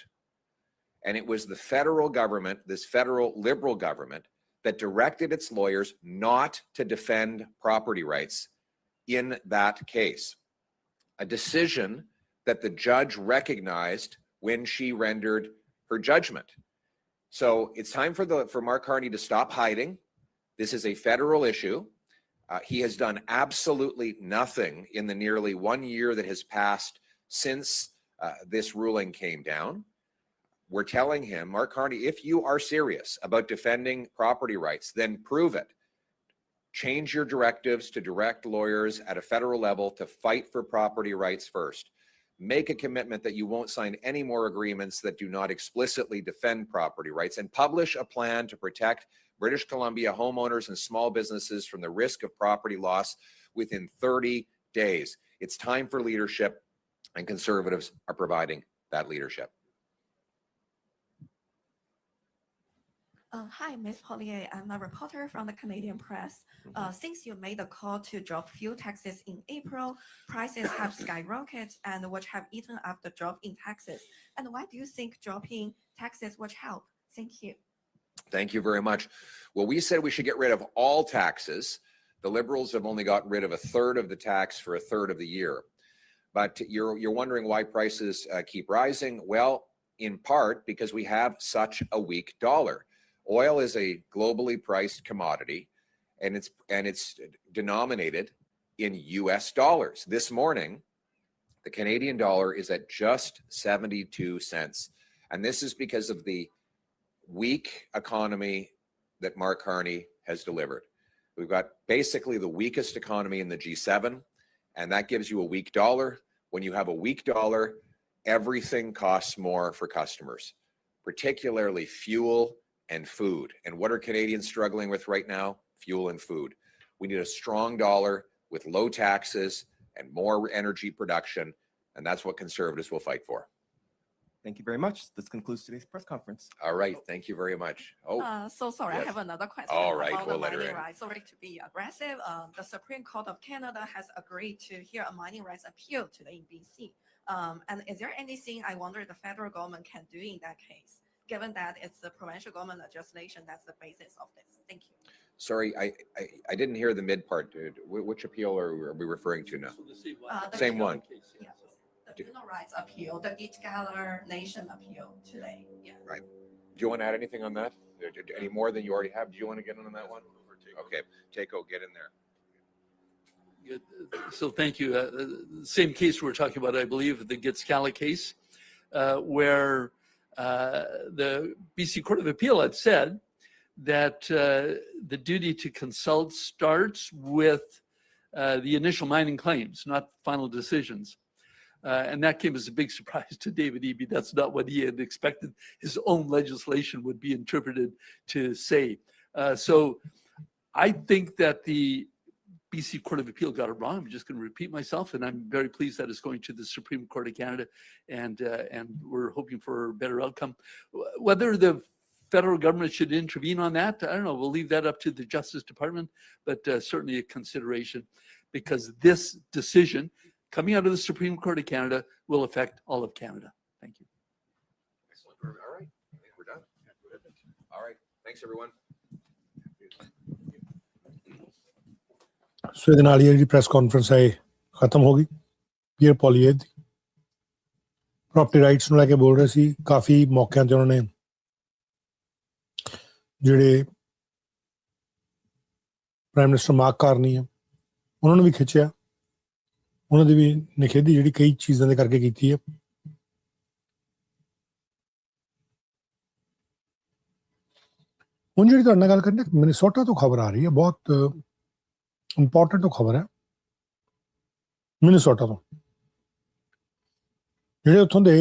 And it was the federal government, this federal liberal government, that directed its lawyers not to defend property rights in that case. A decision that the judge recognized when she rendered her judgment. So it's time for Mark Carney to stop hiding. This is a federal issue. He has done absolutely nothing in the nearly 1 year that has passed since this ruling came down. We're telling him, Mark Carney, if you are serious about defending property rights, then prove it. Change your directives to direct lawyers at a federal level to fight for property rights first. Make a commitment that you won't sign any more agreements that do not explicitly defend property rights, and publish a plan to protect British Columbia homeowners and small businesses from the risk of property loss within 30 days. It's time for leadership, and Conservatives are providing that leadership. Hi, Ms. Poilievre. I'm a reporter from the Canadian Press. Since you made the call to drop fuel taxes in April, prices have skyrocketed and which have eaten up the drop in taxes. And why do you think dropping taxes would help? Thank you. Thank you very much. Well, we said we should get rid of all taxes. The Liberals have only got rid of a third of the tax for a third of the year. But you're wondering why prices keep rising. Well, in part because we have such a weak dollar. Oil is a globally priced commodity, and it's denominated in US dollars. This morning, the Canadian dollar is at just 72 cents. And this is because of the weak economy that Mark Carney has delivered. We've got basically the weakest economy in the G7, and that gives you a weak dollar. When you have a weak dollar, everything costs more for customers, particularly fuel and food. And what are Canadians struggling with right now? Fuel and food. We need a strong dollar with low taxes and more energy production, and that's what Conservatives will fight for. Thank you very much. This concludes today's press conference. All right, thank you very much. So sorry, yes. I have another question All right, about we'll the let her mining in. rights. Sorry to be aggressive. The Supreme Court of Canada has agreed to hear a mining rights appeal today in BC. And is there anything I wonder the federal government can do in that case, given that it's the provincial government legislation that's the basis of this? Thank you. Sorry, I didn't hear the mid part, dude. Which appeal are we referring to now? Same one. Yes, the human rights appeal, the Each Gather Nation appeal today. Yeah. Right. Do you want to add anything on that? Any more than you already have? Do you want to get in on that one? Okay, Takeo, get in there. So thank you. The same case we're talking about, I believe, the Gitskala case, where the BC Court of Appeal had said that the duty to consult starts with the initial mining claims, not final decisions. And that came as a big surprise to David Eby. That's not what he had expected his own legislation would be interpreted to say. So I think that the BC Court of Appeal got it wrong. I'm just going to repeat myself, and I'm very pleased that it's going to the Supreme Court of Canada, and we're hoping for a better outcome. Whether the federal government should intervene on that, I don't know. We'll leave that up to the Justice Department, but certainly a consideration, because this decision coming out of the Supreme Court of Canada will affect all of Canada. Thank you. Excellent. All right, I think we're done. All right, thanks everyone. ਸੋ ਇਹਦੇ ਨਾਲ ਹੀ ਜਿਹੜੀ press conference ਹੈ ਇਹ ਖਤਮ ਹੋ ਗਈ। Peer ਪੋਲੀਏਵ ਦੀ property rights ਨੂੰ ਲੈ ਕੇ ਬੋਲ ਰਹੇ ਸੀ। ਕਾਫੀ ਮੌਕਿਆਂ ਤੇ ਉਹਨਾਂ ਨੇ ਜਿਹੜੇ ਪ੍ਰਾਈਮ ਮਿਨਿਸਟਰ ਮਾਰਕ ਕਾਰਨੀ ਹੈ ਉਹਨਾਂ ਨੂੰ ਵੀ ਖਿੱਚਿਆ, ਉਹਨਾਂ ਦੀ ਵੀ ਨਿਖੇਧੀ ਜਿਹੜੀ ਕਈ ਚੀਜ਼ਾਂ ਦੇ ਕਰਕੇ ਕੀਤੀ ਹੈ। ਹੁਣ ਜਿਹੜੀ ਤੁਹਾਡੇ ਨਾਲ ਗੱਲ ਕਰਨੀ ਮਿਨੀਸੋਟਾ ਤੋਂ ਖਬਰ ਆ ਰਹੀ ਹੈ, ਬਹੁਤ ਇੰਪੋਰਟੈਂਟ ਖਬਰ ਹੈ। ਮਿਨੀਸੋਟਾ ਤੋਂ ਜਿਹੜੇ ਉੱਥੋਂ ਦੇ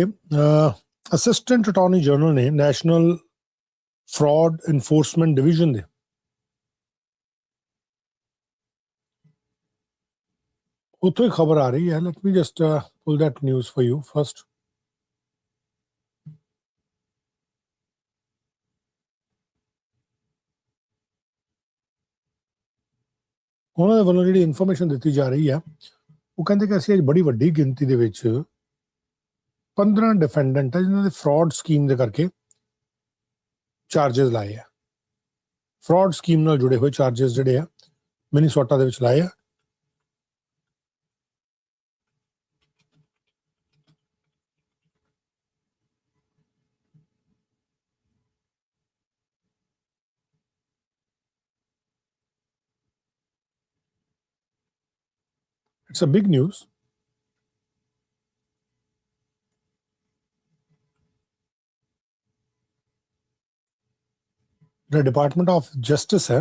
ਅਸਿਸਟੈਂਟ ਅਟਾਰਨੀ ਜਨਰਲ ਨੇ ਨੈਸ਼ਨਲ ਫਰਾਡ ਇਨਫੋਰਸਮੈਂਟ ਡਿਵੀਜ਼ਨ ਦੇ, ਉੱਥੋਂ ਹੀ ਖਬਰ ਆ ਰਹੀ ਹੈ। Let me just pull that news for you first. ਉਹਨਾਂ ਦੇ ਵੱਲੋਂ ਜਿਹੜੀ ਇਨਫੋਰਮੇਸ਼ਨ ਦਿੱਤੀ ਜਾ ਰਹੀ ਆ ਉਹ ਕਹਿੰਦੇ ਕਿ ਅਸੀਂ ਅੱਜ ਬੜੀ ਵੱਡੀ ਗਿਣਤੀ ਦੇ ਵਿੱਚ 15 ਡਿਫੈਂਡੈਂਟ ਆ ਜਿਨ੍ਹਾਂ ਦੇ ਫਰਾਡ ਸਕੀਮ ਦੇ ਕਰਕੇ ਚਾਰजेस ਲਾਏ ਆ। ਫਰਾਡ ਸਕੀਮ ਨਾਲ ਜੁੜੇ ਹੋਏ ਚਾਰजेस ਜਿਹੜੇ ਆ ਮਿਨੀਸੋਟਾ ਦੇ ਵਿੱਚ ਲਾਏ ਆ। It's a big news. The Department of Justice है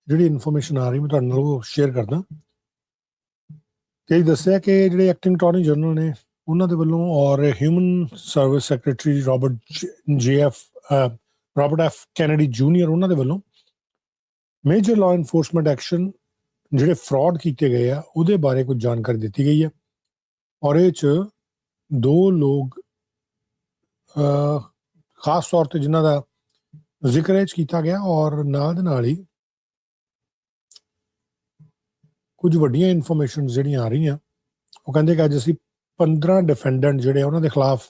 ਜਿਹੜੀ ਇਨਫੋਰਮੇਸ਼ਨ ਆ ਰਹੀ ਮੈਂ ਤੁਹਾਡੇ ਨਾਲ ਉਹ ਸ਼ੇਅਰ ਕਰਦਾ। ਤੇ ਦੱਸਿਆ ਕਿ ਜਿਹੜੇ ਐਕਟਿੰਗ ਅਟਾਰਨੀ ਜਨਰਲ ਨੇ ਉਹਨਾਂ ਦੇ ਵੱਲੋਂ ਔਰ human service secretary Robert F Kennedy junior ਉਹਨਾਂ ਦੇ ਵੱਲੋਂ ਮੇਜਰ ਲਾਅ ਇਨਫੋਰਸਮੈਂਟ ਐਕਸ਼ਨ ਜਿਹੜੇ ਫਰਾਡ ਕੀਤੇ ਗਏ ਆ ਉਹਦੇ ਬਾਰੇ ਕੁਝ ਜਾਣਕਾਰੀ ਦਿੱਤੀ ਗਈ ਹੈ। ਔਰ ਇਹ 'ਚ 2 ਲੋਕ ਖਾਸ ਤੌਰ ਤੇ ਜਿਨ੍ਹਾਂ ਦਾ ਜ਼ਿਕਰ ਇਹ 'ਚ ਕੀਤਾ ਗਿਆ ਔਰ ਨਾਲ ਦੇ ਨਾਲ ਹੀ ਕੁਝ ਵੱਡੀਆਂ ਇਨਫੋਰਮੇਸ਼ਨ ਜਿਹੜੀਆਂ ਆ ਰਹੀਆਂ ਉਹ ਕਹਿੰਦੇ ਕਿ ਅੱਜ ਅਸੀਂ 15 ਡਿਫੈਂਡੈਂਟ ਜਿਹੜੇ ਉਹਨਾਂ ਦੇ ਖਿਲਾਫ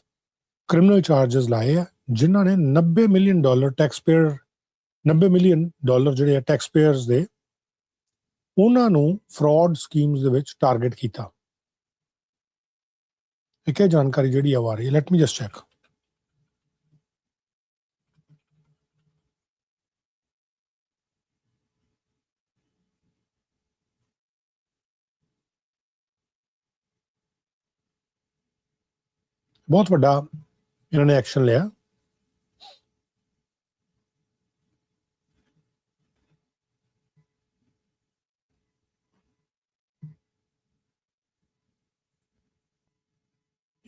ਕ੍ਰਿਮੀਨਲ ਚਾਰजेस ਲਾਏ ਆ ਜਿਨ੍ਹਾਂ ਨੇ $90 ਮਿਲੀਅਨ ਜਿਹੜੇ ਆ ਟੈਕਸ ਪੇਅਰਸ ਦੇ ਉਹਨਾਂ ਨੂੰ ਫਰਾਡ ਸਕੀਮਸ ਦੇ ਵਿੱਚ ਟਾਰਗੇਟ ਕੀਤਾ। ਇੱਕ ਇਹ ਜਾਣਕਾਰੀ ਜਿਹੜੀ ਆ ਰਹੀ ਹੈ। Let me just check. ਬਹੁਤ ਵੱਡਾ ਇਹਨਾਂ ਨੇ ਐਕਸ਼ਨ ਲਿਆ।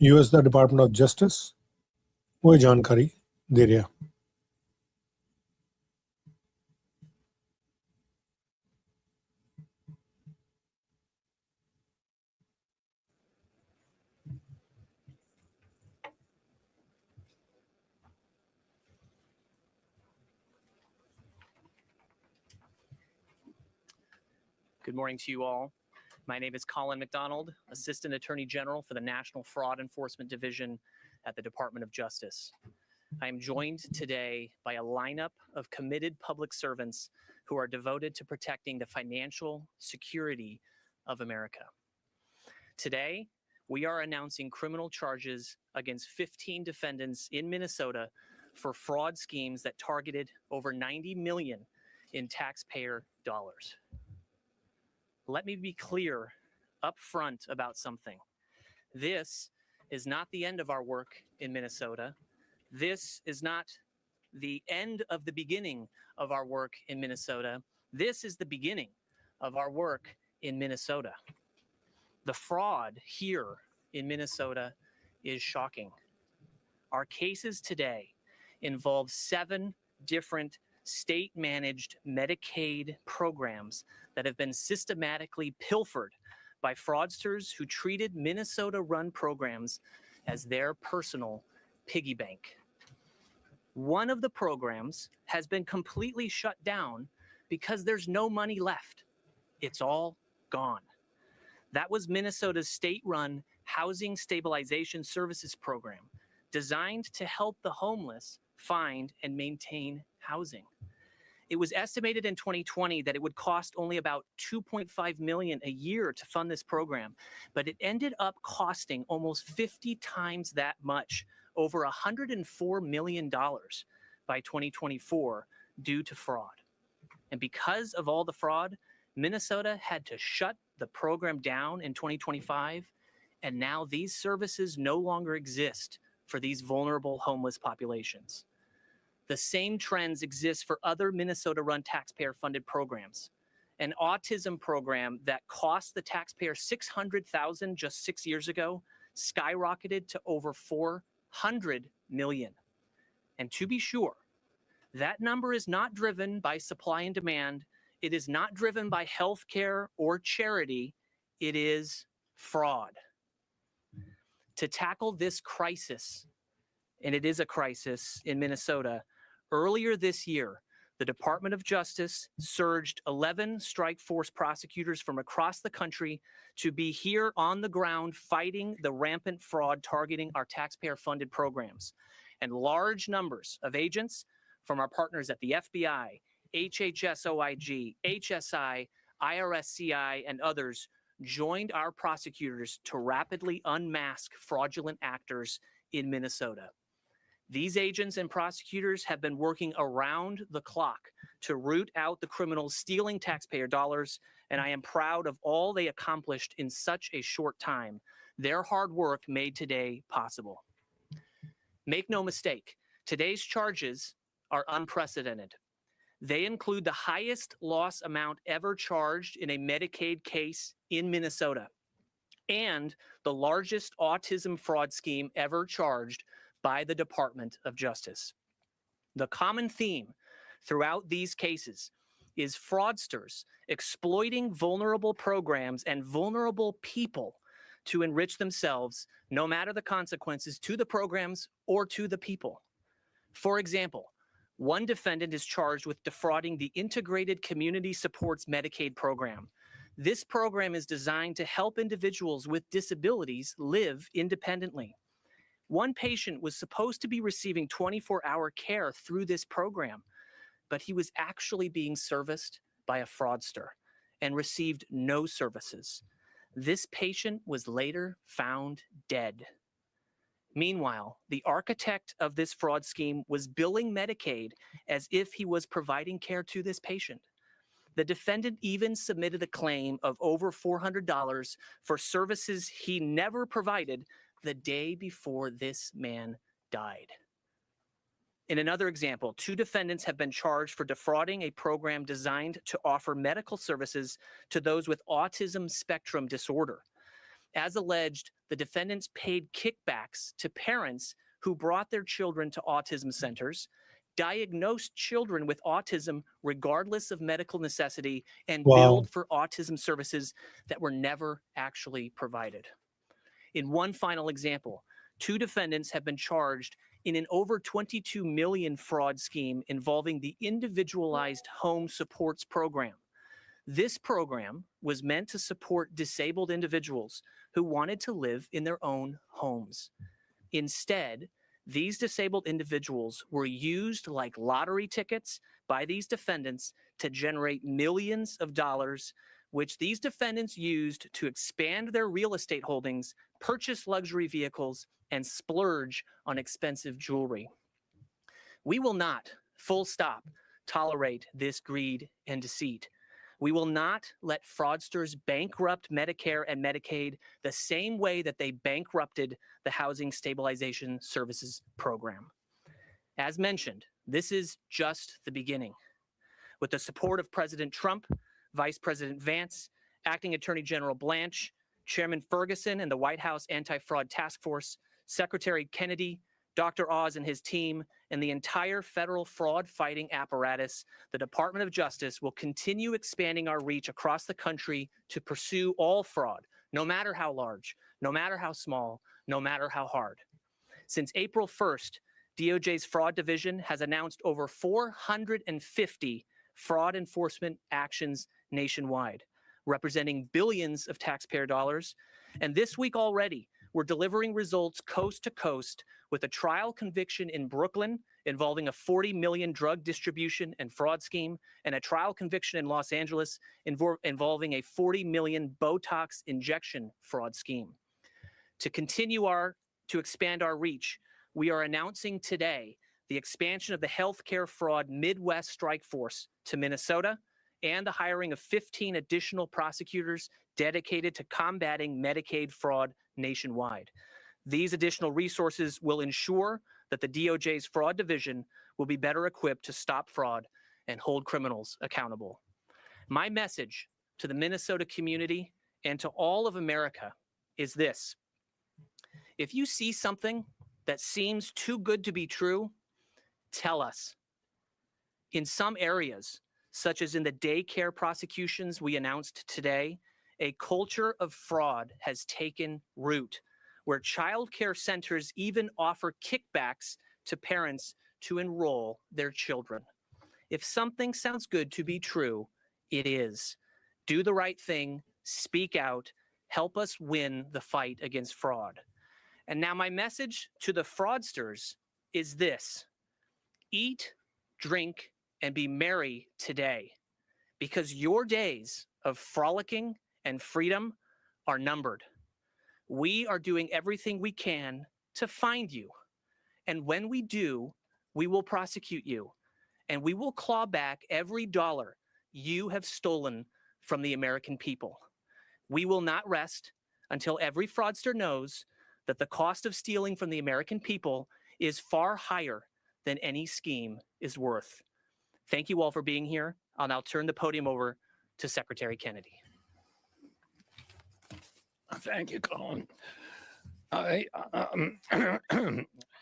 US the department of justice ਉਹ ਇਹ ਜਾਣਕਾਰੀ ਦੇ ਰਿਹਾ। Good morning to you all. My name is Colin McDonald, Assistant Attorney General for the National Fraud Enforcement Division at the Department of Justice. I am joined today by a lineup of committed public servants who are devoted to protecting the financial security of America. Today, we are announcing criminal charges against 15 defendants in Minnesota for fraud schemes that targeted over $90 million in taxpayer dollars. Let me be clear up front about something. This is not the end of our work in Minnesota. This is not the end of the beginning of our work in Minnesota. This is the beginning of our work in Minnesota. The fraud here in Minnesota is shocking. Our cases today involve 7 different state-managed Medicaid programs that have been systematically pilfered by fraudsters who treated Minnesota-run programs as their personal piggy bank. One of the programs has been completely shut down because there's no money left. It's all gone. That was Minnesota's state-run Housing Stabilization Services Program, designed to help the homeless find and maintain housing. It was estimated in 2020 that it would cost only about $2.5 million a year to fund this program, but it ended up costing almost 50 times that much, over $104 million by 2024 due to fraud. And because of all the fraud, Minnesota had to shut the program down in 2025 And now these services no longer exist for these vulnerable homeless populations. The same trends exist for other Minnesota-run taxpayer-funded programs. An autism program that cost the taxpayer $600,000 just 6 years ago skyrocketed to over $400 million. And to be sure, that number is not driven by supply and demand. It is not driven by healthcare or charity. It is fraud. To tackle this crisis, and it is a crisis in Minnesota, earlier this year, the Department of Justice surged 11 strike force prosecutors from across the country to be here on the ground fighting the rampant fraud targeting our taxpayer-funded programs. And large numbers of agents from our partners at the FBI, HHS-OIG, HSI, IRSCI, and others joined our prosecutors to rapidly unmask fraudulent actors in Minnesota. These agents and prosecutors have been working around the clock to root out the criminals stealing taxpayer dollars, and I am proud of all they accomplished in such a short time. Their hard work made today possible. Make no mistake, today's charges are unprecedented. They include the highest loss amount ever charged in a Medicaid case in Minnesota and the largest autism fraud scheme ever charged by the Department of Justice. The common theme throughout these cases is fraudsters exploiting vulnerable programs and vulnerable people to enrich themselves, no matter the consequences to the programs or to the people. For example, one defendant is charged with defrauding the Integrated Community Supports Medicaid program. This program is designed to help individuals with disabilities live independently. One patient was supposed to be receiving 24-hour care through this program, but he was actually being serviced by a fraudster and received no services. This patient was later found dead. Meanwhile, the architect of this fraud scheme was billing Medicaid as if he was providing care to this patient. The defendant even submitted a claim of over $400 for services he never provided the day before this man died. In another example, two defendants have been charged for defrauding a program designed to offer medical services to those with autism spectrum disorder. As alleged, the defendants paid kickbacks to parents who brought their children to autism centers, diagnosed children with autism regardless of medical necessity, and billed for autism services that were never actually provided. In one final example, two defendants have been charged in an over $22 million fraud scheme involving the Individualized Home Supports Program. This program was meant to support disabled individuals who wanted to live in their own homes. Instead, these disabled individuals were used like lottery tickets by these defendants to generate millions of dollars, which these defendants used to expand their real estate holdings, purchase luxury vehicles, and splurge on expensive jewelry. We will not, full stop, tolerate this greed and deceit. We will not let fraudsters bankrupt Medicare and Medicaid the same way that they bankrupted the Housing Stabilization Services Program. As mentioned, this is just the beginning. With the support of President Trump, Vice President Vance, Acting Attorney General Blanche, Chairman Ferguson and the White House Anti-Fraud Task Force, Secretary Kennedy, Dr. Oz and his team, and the entire federal fraud-fighting apparatus, the Department of Justice will continue expanding our reach across the country to pursue all fraud, no matter how large, no matter how small, no matter how hard. Since April 1st, DOJ's Fraud Division has announced over 450 fraud enforcement actions nationwide, representing billions of taxpayer dollars. And this week already, we're delivering results coast to coast with a trial conviction in Brooklyn involving a $40 million drug distribution and fraud scheme, and a trial conviction in Los Angeles involving a $40 million Botox injection fraud scheme. To expand our reach, we are announcing today the expansion of the healthcare fraud Midwest Strike Force to Minnesota and the hiring of 15 additional prosecutors dedicated to combating Medicaid fraud nationwide. These additional resources will ensure that the DOJ's fraud division will be better equipped to stop fraud and hold criminals accountable. My message to the Minnesota community and to all of America is this: if you see something that seems too good to be true, tell us. In some areas, such as in the daycare prosecutions we announced today, a culture of fraud has taken root, where child care centers even offer kickbacks to parents to enroll their children. If something sounds good to be true, it is. Do the right thing, speak out, help us win the fight against fraud. And now my message to the fraudsters is this: eat, drink, and be merry today, because your days of frolicking and freedom are numbered. We are doing everything we can to find you. And when we do, we will prosecute you, and we will claw back every dollar you have stolen from the American people. We will not rest until every fraudster knows that the cost of stealing from the American people is far higher than any scheme is worth. Thank you all for being here. I'll now turn the podium over to Secretary Kennedy. Thank you, Colin. Hey,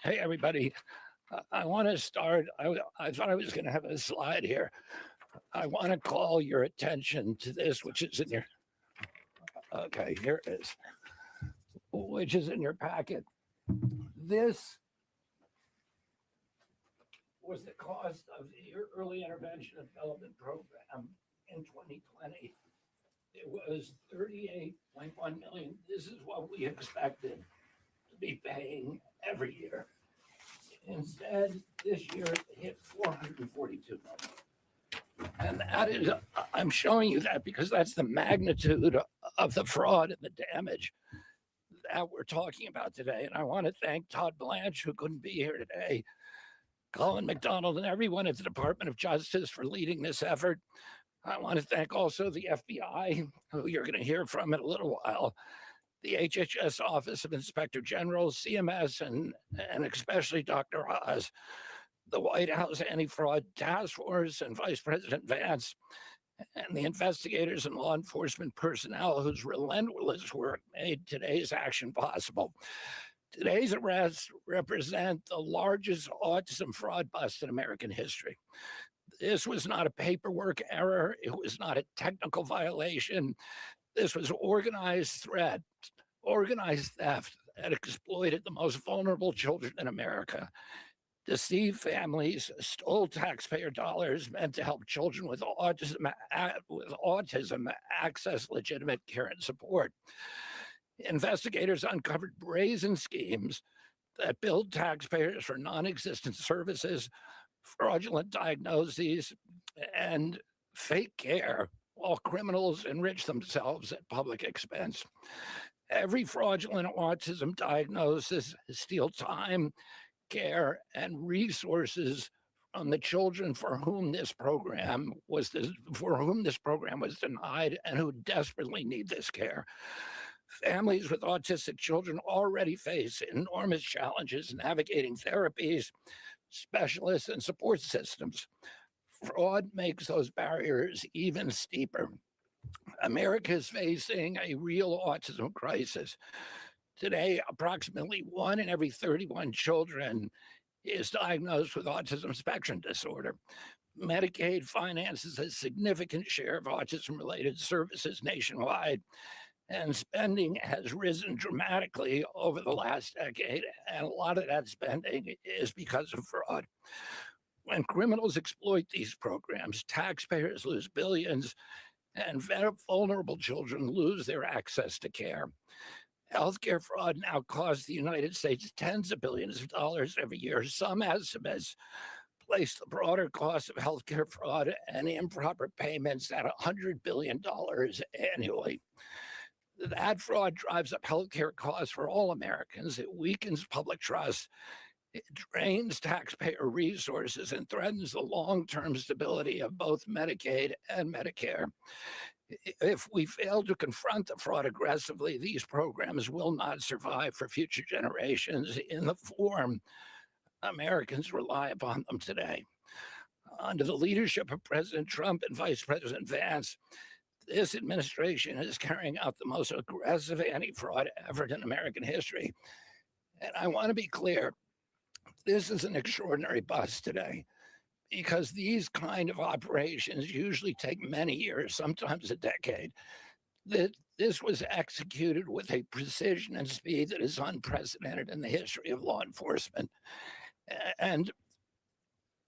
everybody. I want to start. I thought I was going to have a slide here. I want to call your attention to this, which is in your, okay, here it is, which is in your packet. This was the cost of the early intervention and development program in 2020. It was $38.1 million. This is what we expected to be paying every year. Instead, this year it hit $442 million. And that is, I'm showing you that because that's the magnitude of the fraud and the damage that we're talking about today. And I want to thank Todd Blanche, who couldn't be here today, Colin McDonald, and everyone at the Department of Justice for leading this effort. I want to thank also the FBI, who you're going to hear from in a little while, the HHS Office of Inspector General, CMS, and especially Dr. Oz, the White House Anti-Fraud Task Force, and Vice President Vance, and the investigators and law enforcement personnel whose relentless work made today's action possible. Today's arrests represent the largest autism fraud bust in American history. This was not a paperwork error. It was not a technical violation. This was organized threat, organized theft that exploited the most vulnerable children in America, deceived families, stole taxpayer dollars meant to help children with autism access legitimate care and support. Investigators uncovered brazen schemes that billed taxpayers for non-existent services, fraudulent diagnoses, and fake care, while criminals enrich themselves at public expense. Every fraudulent autism diagnosis steals time, care, and resources from the children for whom this program was denied and who desperately need this care. Families with autistic children already face enormous challenges navigating therapies, specialists, and support systems. Fraud makes those barriers even steeper. America is facing a real autism crisis. Today, approximately 1 in every 31 children is diagnosed with autism spectrum disorder. Medicaid finances a significant share of autism-related services nationwide, and spending has risen dramatically over the last decade, and a lot of that spending is because of fraud. When criminals exploit these programs, taxpayers lose billions, and vulnerable children lose their access to care. Healthcare fraud now costs the United States tens of billions of dollars every year. Some estimates place the broader cost of healthcare fraud and improper payments at $100 billion annually. That fraud drives up healthcare costs for all Americans. It weakens public trust. It drains taxpayer resources and threatens the long-term stability of both Medicaid and Medicare. If we fail to confront the fraud aggressively, these programs will not survive for future generations in the form Americans rely upon them today. Under the leadership of President Trump and Vice President Vance, this administration is carrying out the most aggressive anti-fraud effort in American history. And I want to be clear, this is an extraordinary bust today, because these kind of operations usually take many years, sometimes a decade. This was executed with a precision and speed that is unprecedented in the history of law enforcement. And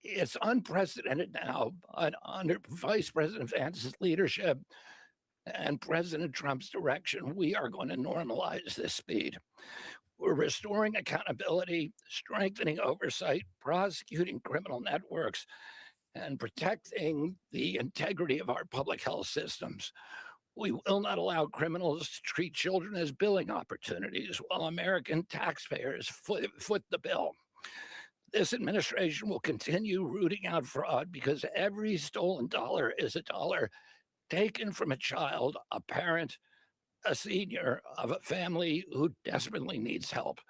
it's unprecedented now, but under Vice President Vance's leadership and President Trump's direction, we are going to normalize this speed. We're restoring accountability, strengthening oversight, prosecuting criminal networks, and protecting the integrity of our public health systems. We will not allow criminals to treat children as billing opportunities while American taxpayers foot the bill. This administration will continue rooting out fraud because every stolen dollar is a dollar taken from a child, a parent, a senior of a family who desperately needs help.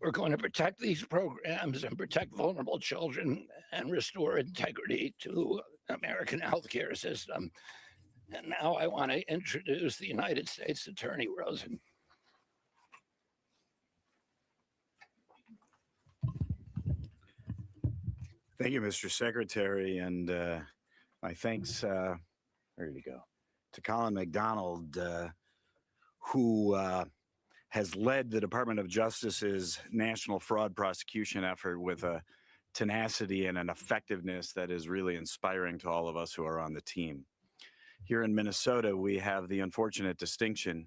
We're going to protect these programs and protect vulnerable children and restore integrity to American healthcare system. And now I want to introduce the United States Attorney Rosen. Thank you, Mr. Secretary, and my thanks, where did he go, to Colin McDonald, who has led the Department of Justice's national fraud prosecution effort with a tenacity and an effectiveness that is really inspiring to all of us who are on the team. Here in Minnesota, we have the unfortunate distinction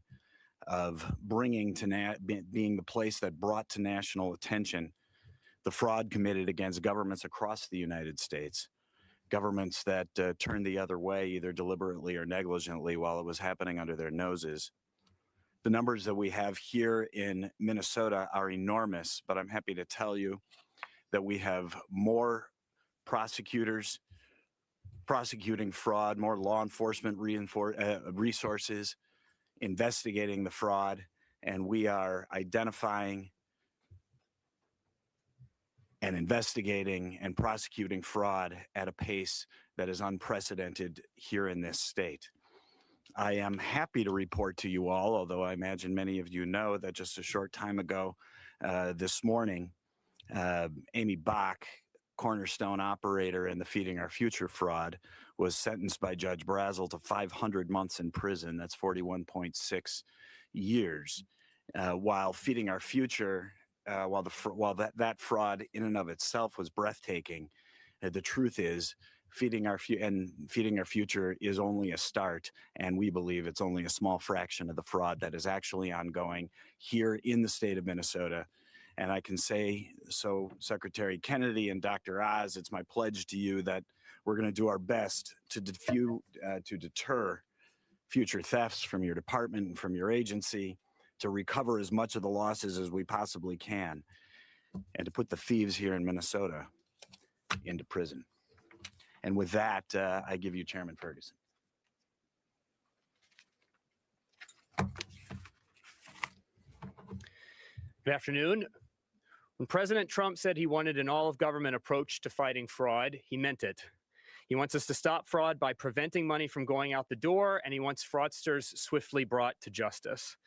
of bringing to being the place that brought to national attention the fraud committed against governments across the United States, governments that turned the other way either deliberately or negligently while it was happening under their noses. The numbers that we have here in Minnesota are enormous, but I'm happy to tell you that we have more prosecutors prosecuting fraud, more law enforcement resources investigating the fraud, and we are identifying and investigating and prosecuting fraud at a pace that is unprecedented here in this state. I am happy to report to you all, although I imagine many of you know that just a short time ago this morning, Amy Bach, cornerstone operator in the Feeding Our Future fraud, was sentenced by Judge Brazel to 500 months in prison. That's 41.6 years. While Feeding Our Future, while that fraud in and of itself was breathtaking, the truth is Feeding Our Future is only a start, and we believe it's only a small fraction of the fraud that is actually ongoing here in the state of Minnesota. And I can say so, Secretary Kennedy and Dr. Oz, it's my pledge to you that we're going to do our best to deter future thefts from your department and from your agency, to recover as much of the losses as we possibly can, and to put the thieves here in Minnesota into prison. And with that, I give you Chairman Ferguson. Good afternoon. When President Trump said he wanted an all-of-government approach to fighting fraud, he meant it. He wants us to stop fraud by preventing money from going out the door, and he wants fraudsters swiftly brought to justice.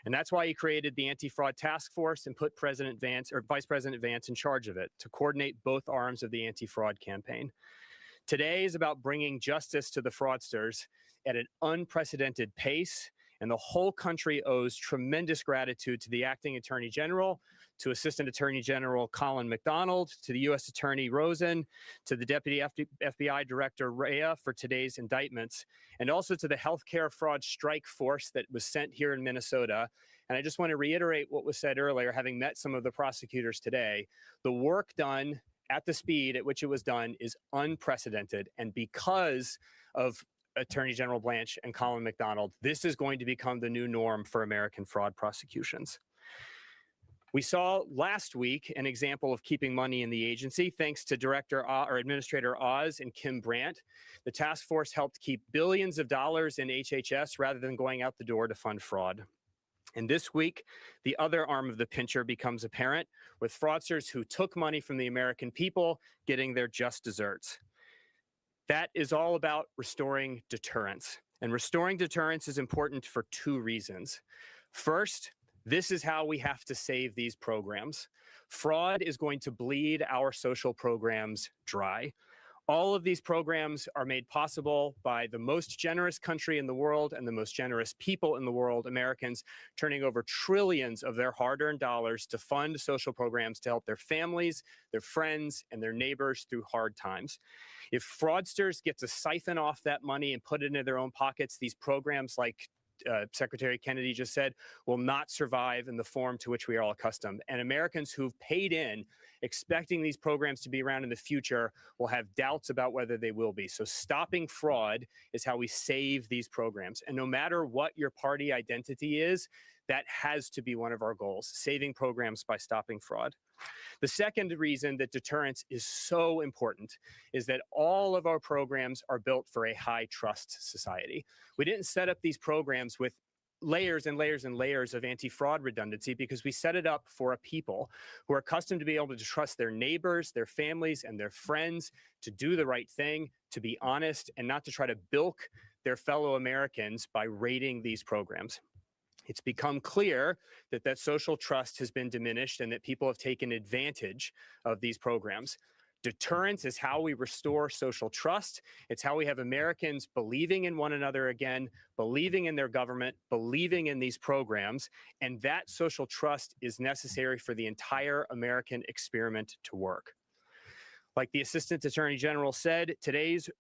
And that's why he created the Anti-Fraud Task Force and put President Vance, or Vice President Vance, in charge of it to coordinate both arms of the anti-fraud campaign. Today is about bringing justice to the fraudsters at an unprecedented pace, and the whole country owes tremendous gratitude to the Acting Attorney General, to Assistant Attorney General Colin McDonald, to the U.S. Attorney Rosen, to the Deputy FBI Director Rhea for today's indictments, and also to the Healthcare Fraud Strike Force that was sent here in Minnesota. And I just want to reiterate what was said earlier, having met some of the prosecutors today. The work done at the speed at which it was done is unprecedented. And because of Attorney General Blanche and Colin McDonald, this is going to become the new norm for American fraud prosecutions. We saw last week an example of keeping money in the agency thanks to Administrator Oz and Kim Brandt. The task force helped keep billions of dollars in HHS rather than going out the door to fund fraud. And this week, the other arm of the pincher becomes apparent, with fraudsters who took money from the American people getting their just desserts. That is all about restoring deterrence. And restoring deterrence is important for two reasons. First, this is how we have to save these programs. Fraud is going to bleed our social programs dry. All of these programs are made possible by the most generous country in the world and the most generous people in the world, Americans, turning over trillions of their hard-earned dollars to fund social programs to help their families, their friends, and their neighbors through hard times. If fraudsters get to siphon off that money and put it into their own pockets, these programs, like Secretary Kennedy just said, will not survive in the form to which we are all accustomed. And Americans who've paid in, expecting these programs to be around in the future, will have doubts about whether they will be. So stopping fraud is how we save these programs. And no matter what your party identity is, that has to be one of our goals, saving programs by stopping fraud. The second reason that deterrence is so important is that all of our programs are built for a high trust society. We didn't set up these programs with layers and layers and layers of anti-fraud redundancy because we set it up for a people who are accustomed to be able to trust their neighbors, their families, and their friends to do the right thing, to be honest, and not to try to bilk their fellow Americans by raiding these programs. It's become clear that that social trust has been diminished and that people have taken advantage of these programs. Deterrence is how we restore social trust. It's how we have Americans believing in one another again, believing in their government, believing in these programs, and that social trust is necessary for the entire American experiment to work. Like the Assistant Attorney General said, today's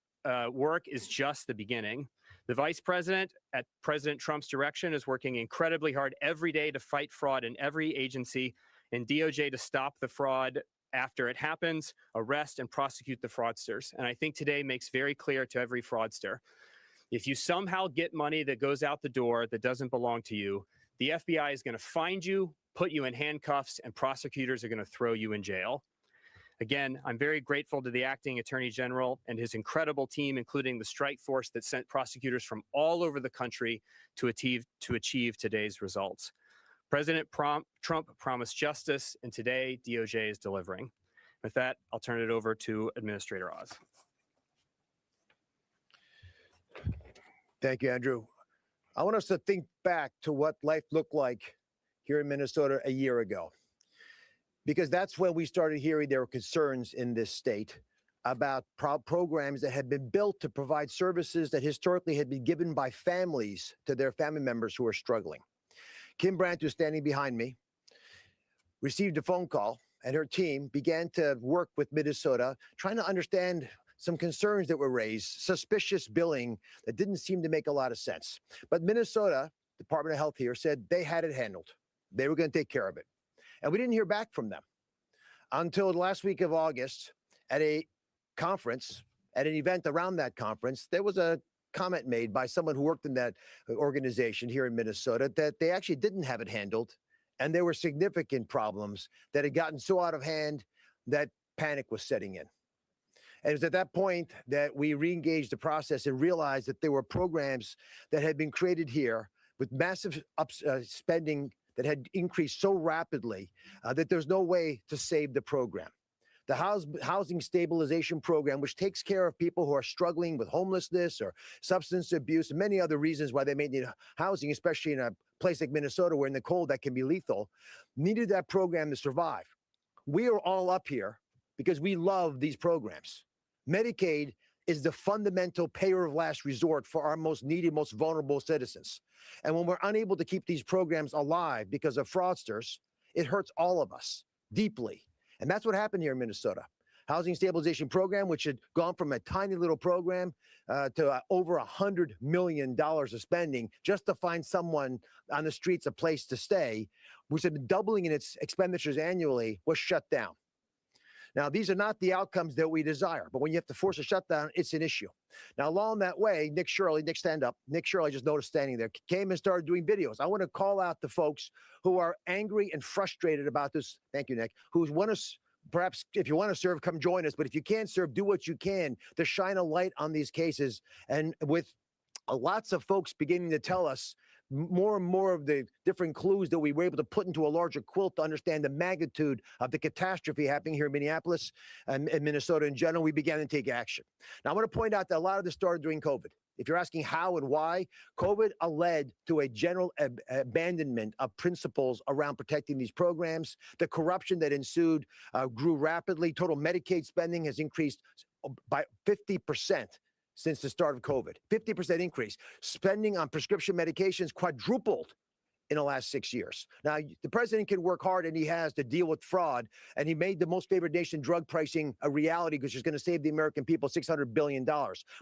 work is just the beginning. The Vice President, at President Trump's direction, is working incredibly hard every day to fight fraud in every agency, and DOJ to stop the fraud after it happens, arrest and prosecute the fraudsters. And I think today makes very clear to every fraudster, if you somehow get money that goes out the door that doesn't belong to you, the FBI is going to find you, put you in handcuffs, and prosecutors are going to throw you in jail. Again, I'm very grateful to the acting Attorney General and his incredible team, including the strike force that sent prosecutors from all over the country to achieve today's results. President Trump promised justice, and today DOJ is delivering. With that, I'll turn it over to Administrator Oz. Thank you, Andrew. I want us to think back to what life looked like here in Minnesota a year ago, because that's when we started hearing there were concerns in this state about programs that had been built to provide services that historically had been given by families to their family members who are struggling. Kim Brandt, who's standing behind me, received a phone call, and her team began to work with Minnesota, trying to understand some concerns that were raised, suspicious billing that didn't seem to make a lot of sense. But Minnesota, Department of Health here, said they had it handled. They were going to take care of it. And we didn't hear back from them until the last week of August at a conference, at an event around that conference. There was a comment made by someone who worked in that organization here in Minnesota that they actually didn't have it handled, and there were significant problems that had gotten so out of hand that panic was setting in. And it was at that point that we re-engaged the process and realized that there were programs that had been created here with massive spending that had increased so rapidly that there's no way to save the program. The Housing Stabilization Program, which takes care of people who are struggling with homelessness or substance abuse and many other reasons why they may need housing, especially in a place like Minnesota where in the cold that can be lethal, needed that program to survive. We are all up here because we love these programs. Medicaid is the fundamental payer of last resort for our most needy, most vulnerable citizens. And when we're unable to keep these programs alive because of fraudsters, it hurts all of us deeply. And that's what happened here in Minnesota. Housing Stabilization Program, which had gone from a tiny little program to over $100 million of spending just to find someone on the streets a place to stay, which had been doubling in its expenditures annually, was shut down. Now, these are not the outcomes that we desire, but when you have to force a shutdown, it's an issue. Now, along that way, Nick, stand up. Nick Shirley, I just noticed standing there, came and started doing videos. I want to call out the folks who are angry and frustrated about this. Thank you, Nick. Who want to, perhaps if you want to serve, come join us. But if you can't serve, do what you can to shine a light on these cases. And with lots of folks beginning to tell us more and more of the different clues that we were able to put into a larger quilt to understand the magnitude of the catastrophe happening here in Minneapolis and in Minnesota in general, we began to take action. Now, I want to point out that a lot of this started during COVID. If you're asking how and why, COVID led to a general abandonment of principles around protecting these programs. The corruption that ensued grew rapidly. Total Medicaid spending has increased by 50%. Since the start of COVID, 50% increase. Spending on prescription medications quadrupled in the last 6 years. Now, the president can work hard, and he has, to deal with fraud, and he made the most favored nation drug pricing a reality because it's going to save the American people $600 billion.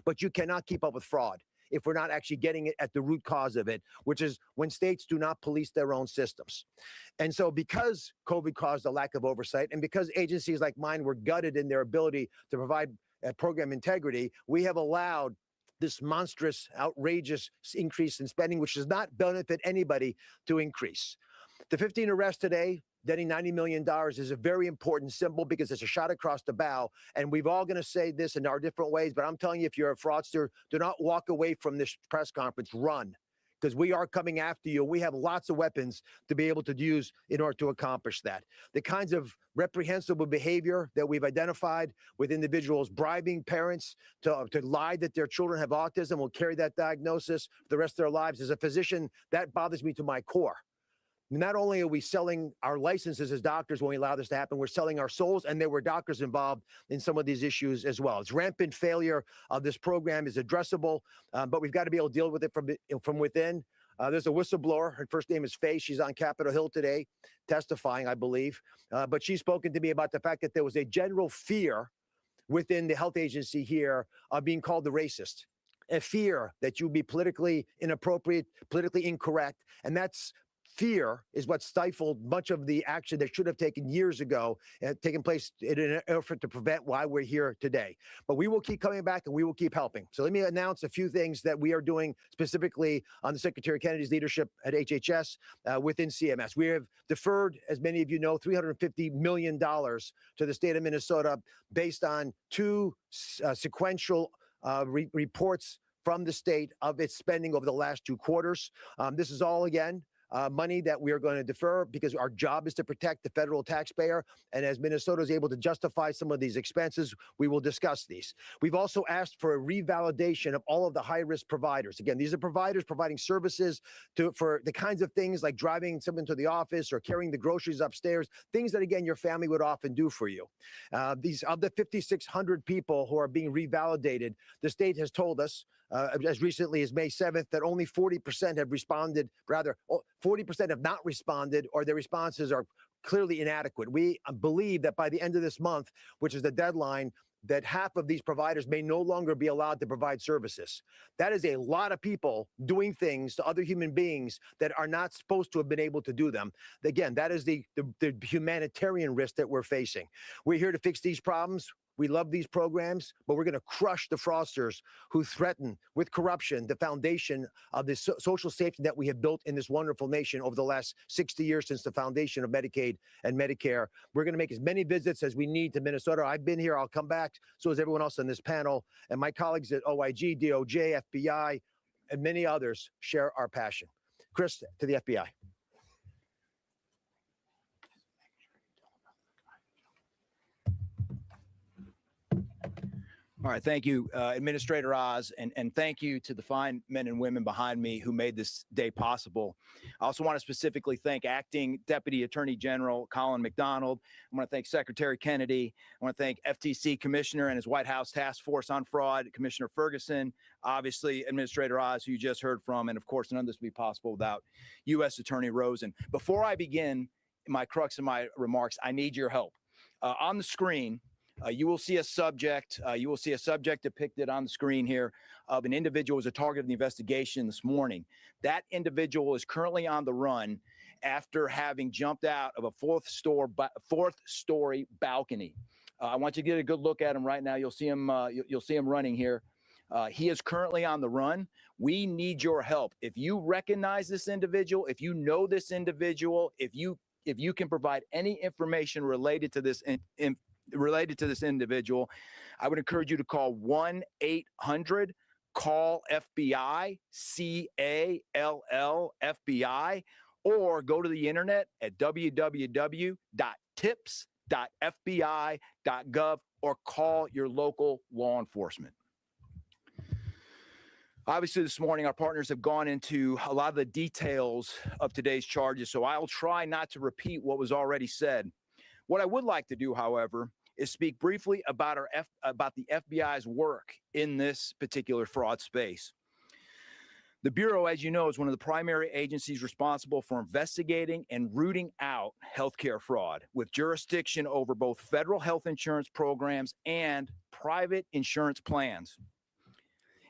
But you cannot keep up with fraud if we're not actually getting it at the root cause of it, which is when states do not police their own systems. And so because COVID caused a lack of oversight, and because agencies like mine were gutted in their ability to provide program integrity, we have allowed this monstrous, outrageous increase in spending, which does not benefit anybody, to increase. The 15 arrests today, netting $90 million, is a very important symbol because it's a shot across the bow. And we've all going to say this in our different ways, but I'm telling you, if you're a fraudster, do not walk away from this press conference. Run. Because we are coming after you. We have lots of weapons to be able to use in order to accomplish that. The kinds of reprehensible behavior that we've identified with individuals bribing parents to lie that their children have autism, will carry that diagnosis for the rest of their lives. As a physician, that bothers me to my core. Not only are we selling our licenses as doctors when we allow this to happen, we're selling our souls, and there were doctors involved in some of these issues as well. It's rampant failure of this program is addressable, but we've got to be able to deal with it from within. There's a whistleblower. Her first name is Faye. She's on Capitol Hill today testifying, I believe. But she's spoken to me about the fact that there was a general fear within the health agency here of being called the racist. A fear that you'd be politically inappropriate, politically incorrect, and that's fear is what stifled much of the action that should have taken years ago and taken place in an effort to prevent why we're here today. But we will keep coming back and we will keep helping. So let me announce a few things that we are doing specifically on the Secretary Kennedy's leadership at HHS within CMS. We have deferred, as many of you know, $350 million to the state of Minnesota based on two sequential reports from the state of its spending over the last 2 quarters. This is all, again, money that we are going to defer because our job is to protect the federal taxpayer. And as Minnesota is able to justify some of these expenses, we will discuss these. We've also asked for a revalidation of all of the high-risk providers. Again, these are providers providing services for the kinds of things like driving someone to the office or carrying the groceries upstairs, things that, again, your family would often do for you. These of the 5,600 people who are being revalidated, the state has told us as recently as May 7th that only 40% have responded, rather 40% have not responded, or their responses are clearly inadequate. We believe that by the end of this month, which is the deadline, that half of these providers may no longer be allowed to provide services. That is a lot of people doing things to other human beings that are not supposed to have been able to do them. Again, that is the humanitarian risk that we're facing. We're here to fix these problems. We love these programs, but we're going to crush the fraudsters who threaten with corruption the foundation of the social safety that we have built in this wonderful nation over the last 60 years since the foundation of Medicaid and Medicare. We're going to make as many visits as we need to Minnesota. I've been here. I'll come back. So is everyone else on this panel. And my colleagues at OIG, DOJ, FBI, and many others share our passion. Chris, to the FBI. All right. Thank you, Administrator Oz, and thank you to the fine men and women behind me who made this day possible. I also want to specifically thank Acting Deputy Attorney General Colin McDonald. I want to thank Secretary Kennedy. I want to thank FTC Commissioner and his White House Task Force on Fraud, Commissioner Ferguson, obviously Administrator Oz, who you just heard from, and of course, none of this would be possible without U.S. Attorney Rosen. Before I begin my crux of my remarks, I need your help. On the screen, you will see a subject. Depicted on the screen here of an individual who was a target of the investigation this morning. That individual is currently on the run after having jumped out of a fourth story balcony. I want you to get a good look at him right now. You'll see him. You'll see him running here. He is currently on the run. We need your help. If you recognize this individual, if you know this individual, if you can provide any information related to this individual, I would encourage you to call 1-800 call FBI, CALL FBI, or go to the internet at www.tips.fbi.gov or call your local law enforcement. Obviously, this morning, our partners have gone into a lot of the details of today's charges, so I'll try not to repeat what was already said. What I would like to do, however, is speak briefly about the FBI's work in this particular fraud space. The Bureau, as you know, is one of the primary agencies responsible for investigating and rooting out healthcare fraud, with jurisdiction over both federal health insurance programs and private insurance plans.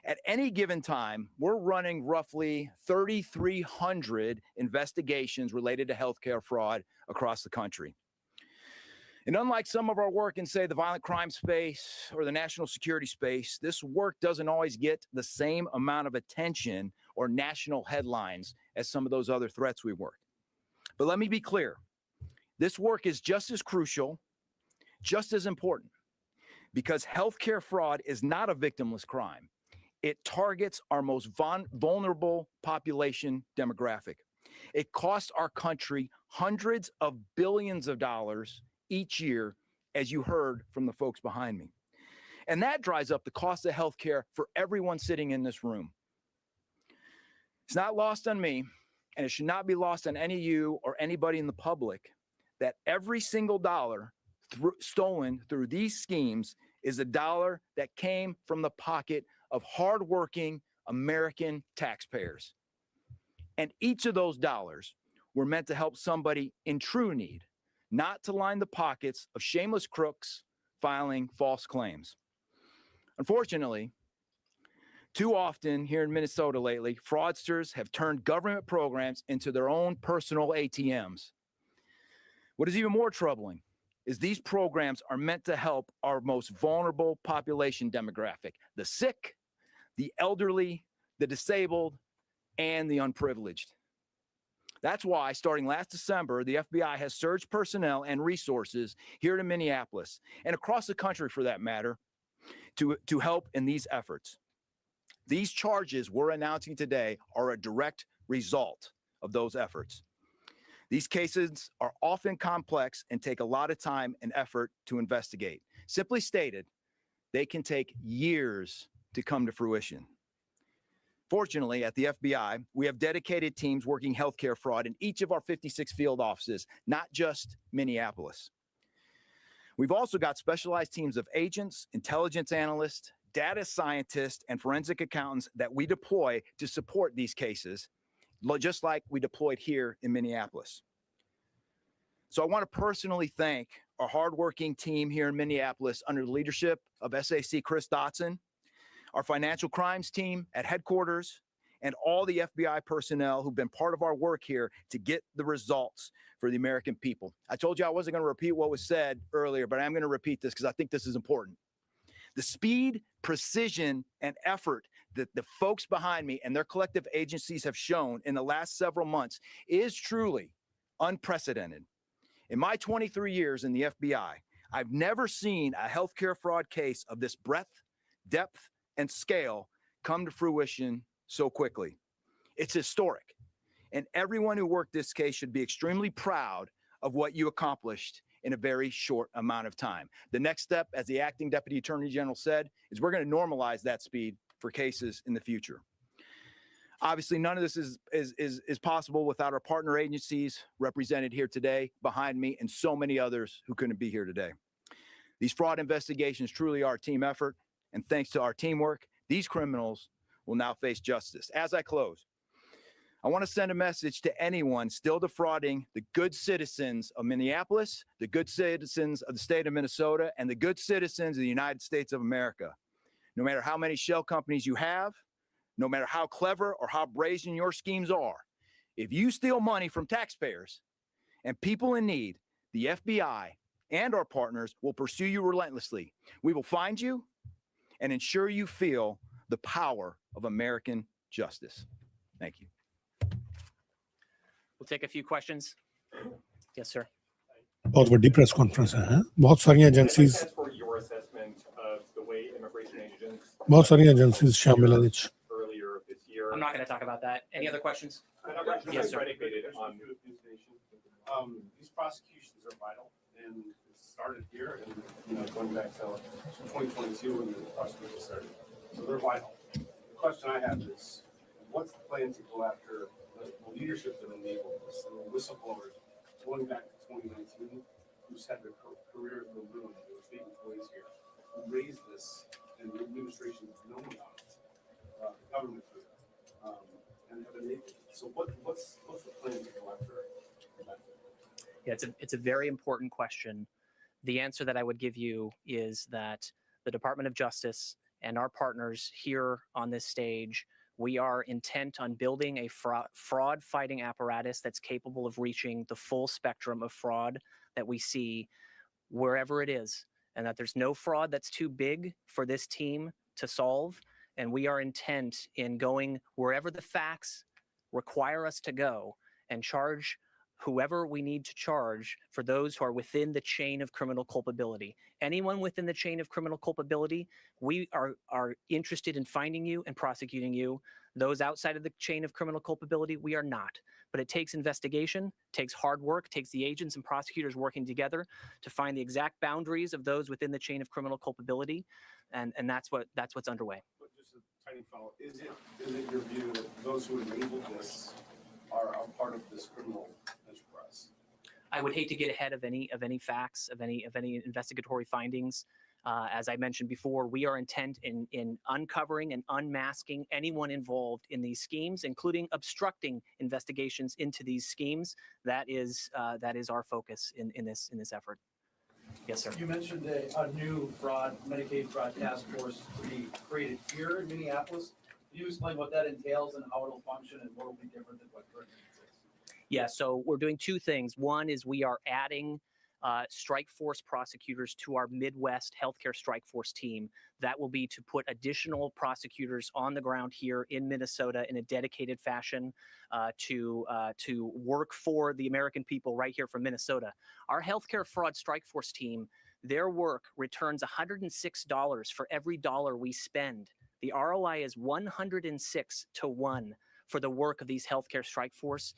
At any given time, we're running roughly 3,300 investigations related to healthcare fraud across the country. And unlike some of our work in, say, the violent crime space or the national security space, this work doesn't always get the same amount of attention or national headlines as some of those other threats we work. But let me be clear. This work is just as crucial, just as important, because healthcare fraud is not a victimless crime. It targets our most vulnerable population demographic. It costs our country hundreds of billions of dollars each year, as you heard from the folks behind me. And that drives up the cost of healthcare for everyone sitting in this room. It's not lost on me, and it should not be lost on any of you or anybody in the public, that every single dollar stolen through these schemes is a dollar that came from the pocket of hardworking American taxpayers. And each of those dollars were meant to help somebody in true need, not to line the pockets of shameless crooks filing false claims. Unfortunately, too often here in Minnesota lately, fraudsters have turned government programs into their own personal ATMs. What is even more troubling is these programs are meant to help our most vulnerable population demographic, the sick, the elderly, the disabled, and the unprivileged. That's why, starting last December, the FBI has surged personnel and resources here in Minneapolis and across the country, for that matter, to help in these efforts. These charges we're announcing today are a direct result of those efforts. These cases are often complex and take a lot of time and effort to investigate. Simply stated, they can take years to come to fruition. Fortunately, at the FBI, we have dedicated teams working healthcare fraud in each of our 56 field offices, not just Minneapolis. We've also got specialized teams of agents, intelligence analysts, data scientists, and forensic accountants that we deploy to support these cases, just like we deployed here in Minneapolis. So I want to personally thank our hardworking team here in Minneapolis under the leadership of SAC Chris Dotson, our financial crimes team at headquarters, and all the FBI personnel who've been part of our work here to get the results for the American people. I told you I wasn't going to repeat what was said earlier, but I'm going to repeat this because I think this is important. The speed, precision, and effort that the folks behind me and their collective agencies have shown in the last several months is truly unprecedented. In my 23 years in the FBI, I've never seen a healthcare fraud case of this breadth, depth, and scale come to fruition so quickly. It's historic, and everyone who worked this case should be extremely proud of what you accomplished in a very short amount of time. The next step, as the acting Deputy Attorney General said, is we're going to normalize that speed for cases in the future. Obviously, none of this is possible without our partner agencies represented here today behind me and so many others who couldn't be here today. These fraud investigations truly are a team effort, and thanks to our teamwork, these criminals will now face justice. As I close, I want to send a message to anyone still defrauding the good citizens of Minneapolis, the good citizens of the state of Minnesota, and the good citizens of the United States of America. No matter how many shell companies you have, no matter how clever or how brazen your schemes are, if you steal money from taxpayers and people in need, the FBI and our partners will pursue you relentlessly. We will find you and ensure you feel the power of American justice. Thank you. We'll take a few questions. Yes, sir. बहुत बड़ी press conference है बहुत सारी agencies बहुत सारी agencies शामिल हैं etch I'm not going to talk about that. Any other questions? Yes, sir. These prosecutions are vital, and it started here, and going back to 2022 when the prosecution started, so they're vital. The question I have is, what's the plan to go after the leadership that enabled this, the whistleblowers going back to 2019, who's had their careers ruined, they were state employees here, who raised this, and the administration has known about it, the government here, and have enabled it. So what's the plan to go after that? Yeah, it's a very important question. The answer that I would give you is that the Department of Justice and our partners here on this stage, we are intent on building a fraud fighting apparatus that's capable of reaching the full spectrum of fraud that we see wherever it is, and that there's no fraud that's too big for this team to solve. And we are intent in going wherever the facts require us to go and charge whoever we need to charge for those who are within the chain of criminal culpability. Anyone within the chain of criminal culpability, we are interested in finding you and prosecuting you. Those outside of the chain of criminal culpability, we are not. But it takes investigation, takes hard work, takes the agents and prosecutors working together to find the exact boundaries of those within the chain of criminal culpability, and that's what's underway. But just a tiny follow-up, is it your view that those who enabled this are a part of this criminal enterprise? I would hate to get ahead of any facts, of any investigatory findings. As I mentioned before, we are intent in uncovering and unmasking anyone involved in these schemes, including obstructing investigations into these schemes. That is our focus in this effort. Yes, sir. You mentioned a new Medicaid fraud task force to be created here in Minneapolis. Can you explain what that entails and how it'll function and what will be different than what currently exists? Yeah, so we're doing two things. One is we are adding strike force prosecutors to our Midwest healthcare strike force team. That will be to put additional prosecutors on the ground here in Minnesota in a dedicated fashion to work for the American people right here from Minnesota. Our healthcare fraud strike force team, their work returns $106 for every dollar we spend. The ROI is 106 to 1 for the work of these healthcare strike force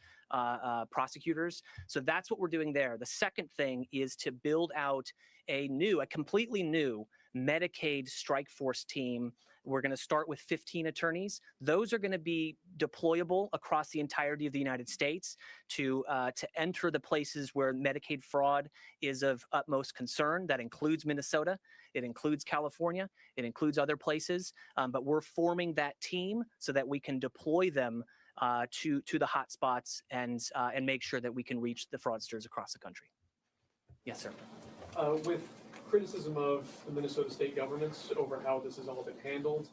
prosecutors. So that's what we're doing there. The second thing is to build out a completely new Medicaid strike force team. We're going to start with 15 attorneys. Those are going to be deployable across the entirety of the United States to enter the places where Medicaid fraud is of utmost concern. That includes Minnesota. It includes California. It includes other places. But we're forming that team so that we can deploy them to the hot spots and make sure that we can reach the fraudsters across the country. Yes, sir. With criticism of the Minnesota state governments over how this has all been handled,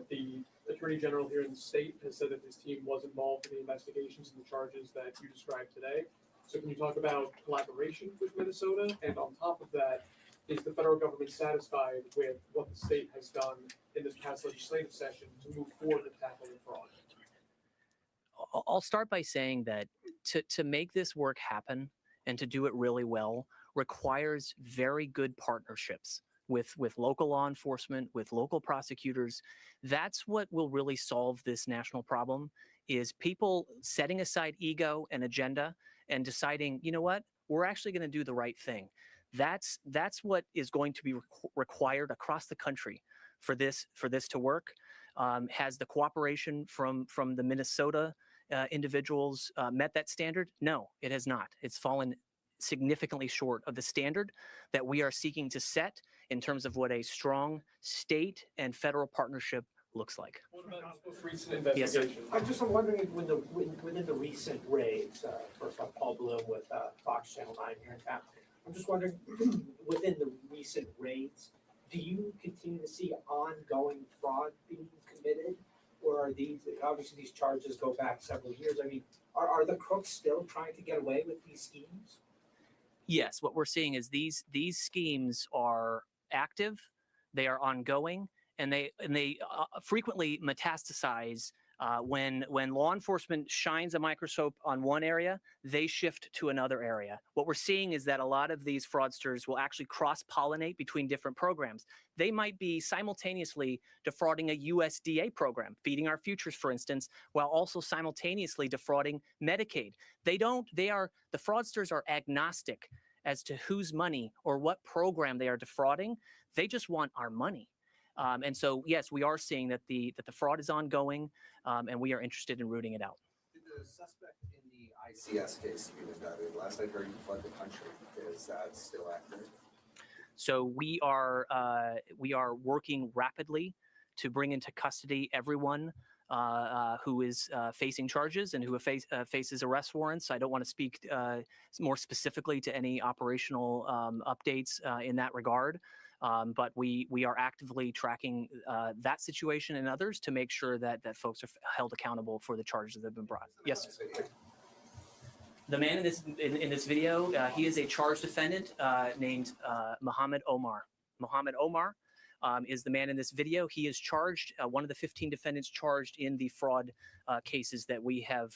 the Attorney General here in the state has said that his team was involved in the investigations and the charges that you described today. So can you talk about collaboration with Minnesota? And on top of that, is the federal government satisfied with what the state has done in this past legislative session to move forward with tackling fraud? I'll start by saying that to make this work happen and to do it really well requires very good partnerships with local law enforcement, with local prosecutors. That's what will really solve this national problem, is people setting aside ego and agenda and deciding, you know what, we're actually going to do the right thing. That's what is going to be required across the country for this to work. Has the cooperation from the Minnesota individuals met that standard? No, it has not. It's fallen significantly short of the standard that we are seeking to set in terms of what a strong state and federal partnership looks like. What about most recent investigation? I'm wondering within the recent raids, first off, Paul Bloom with Fox Channel 9 here in town. I'm just wondering, within the recent raids, do you continue to see ongoing fraud being committed? Or are obviously these charges go back several years? I mean, are the crooks still trying to get away with these schemes? Yes, what we're seeing is these schemes are active, they are ongoing, and they frequently metastasize. When law enforcement shines a microscope on one area, they shift to another area. What we're seeing is that a lot of these fraudsters will actually cross-pollinate between different programs. They might be simultaneously defrauding a USDA program, Feeding Our Futures, for instance, while also simultaneously defrauding Medicaid. The fraudsters are agnostic as to whose money or what program they are defrauding. They just want our money. And so, yes, we are seeing that the fraud is ongoing, and we are interested in rooting it out. Did the suspect in the ICS case get indicted? Last I heard, he fled the country. Is that still accurate? So we are working rapidly to bring into custody everyone who is facing charges and who faces arrest warrants. I don't want to speak more specifically to any operational updates in that regard. But we are actively tracking that situation and others to make sure that folks are held accountable for the charges that have been brought. Yes. The man in this video, he is a charged defendant named Mohammed Omar. Mohammed Omar is the man in this video. He is charged, one of the 15 defendants charged in the fraud cases that we have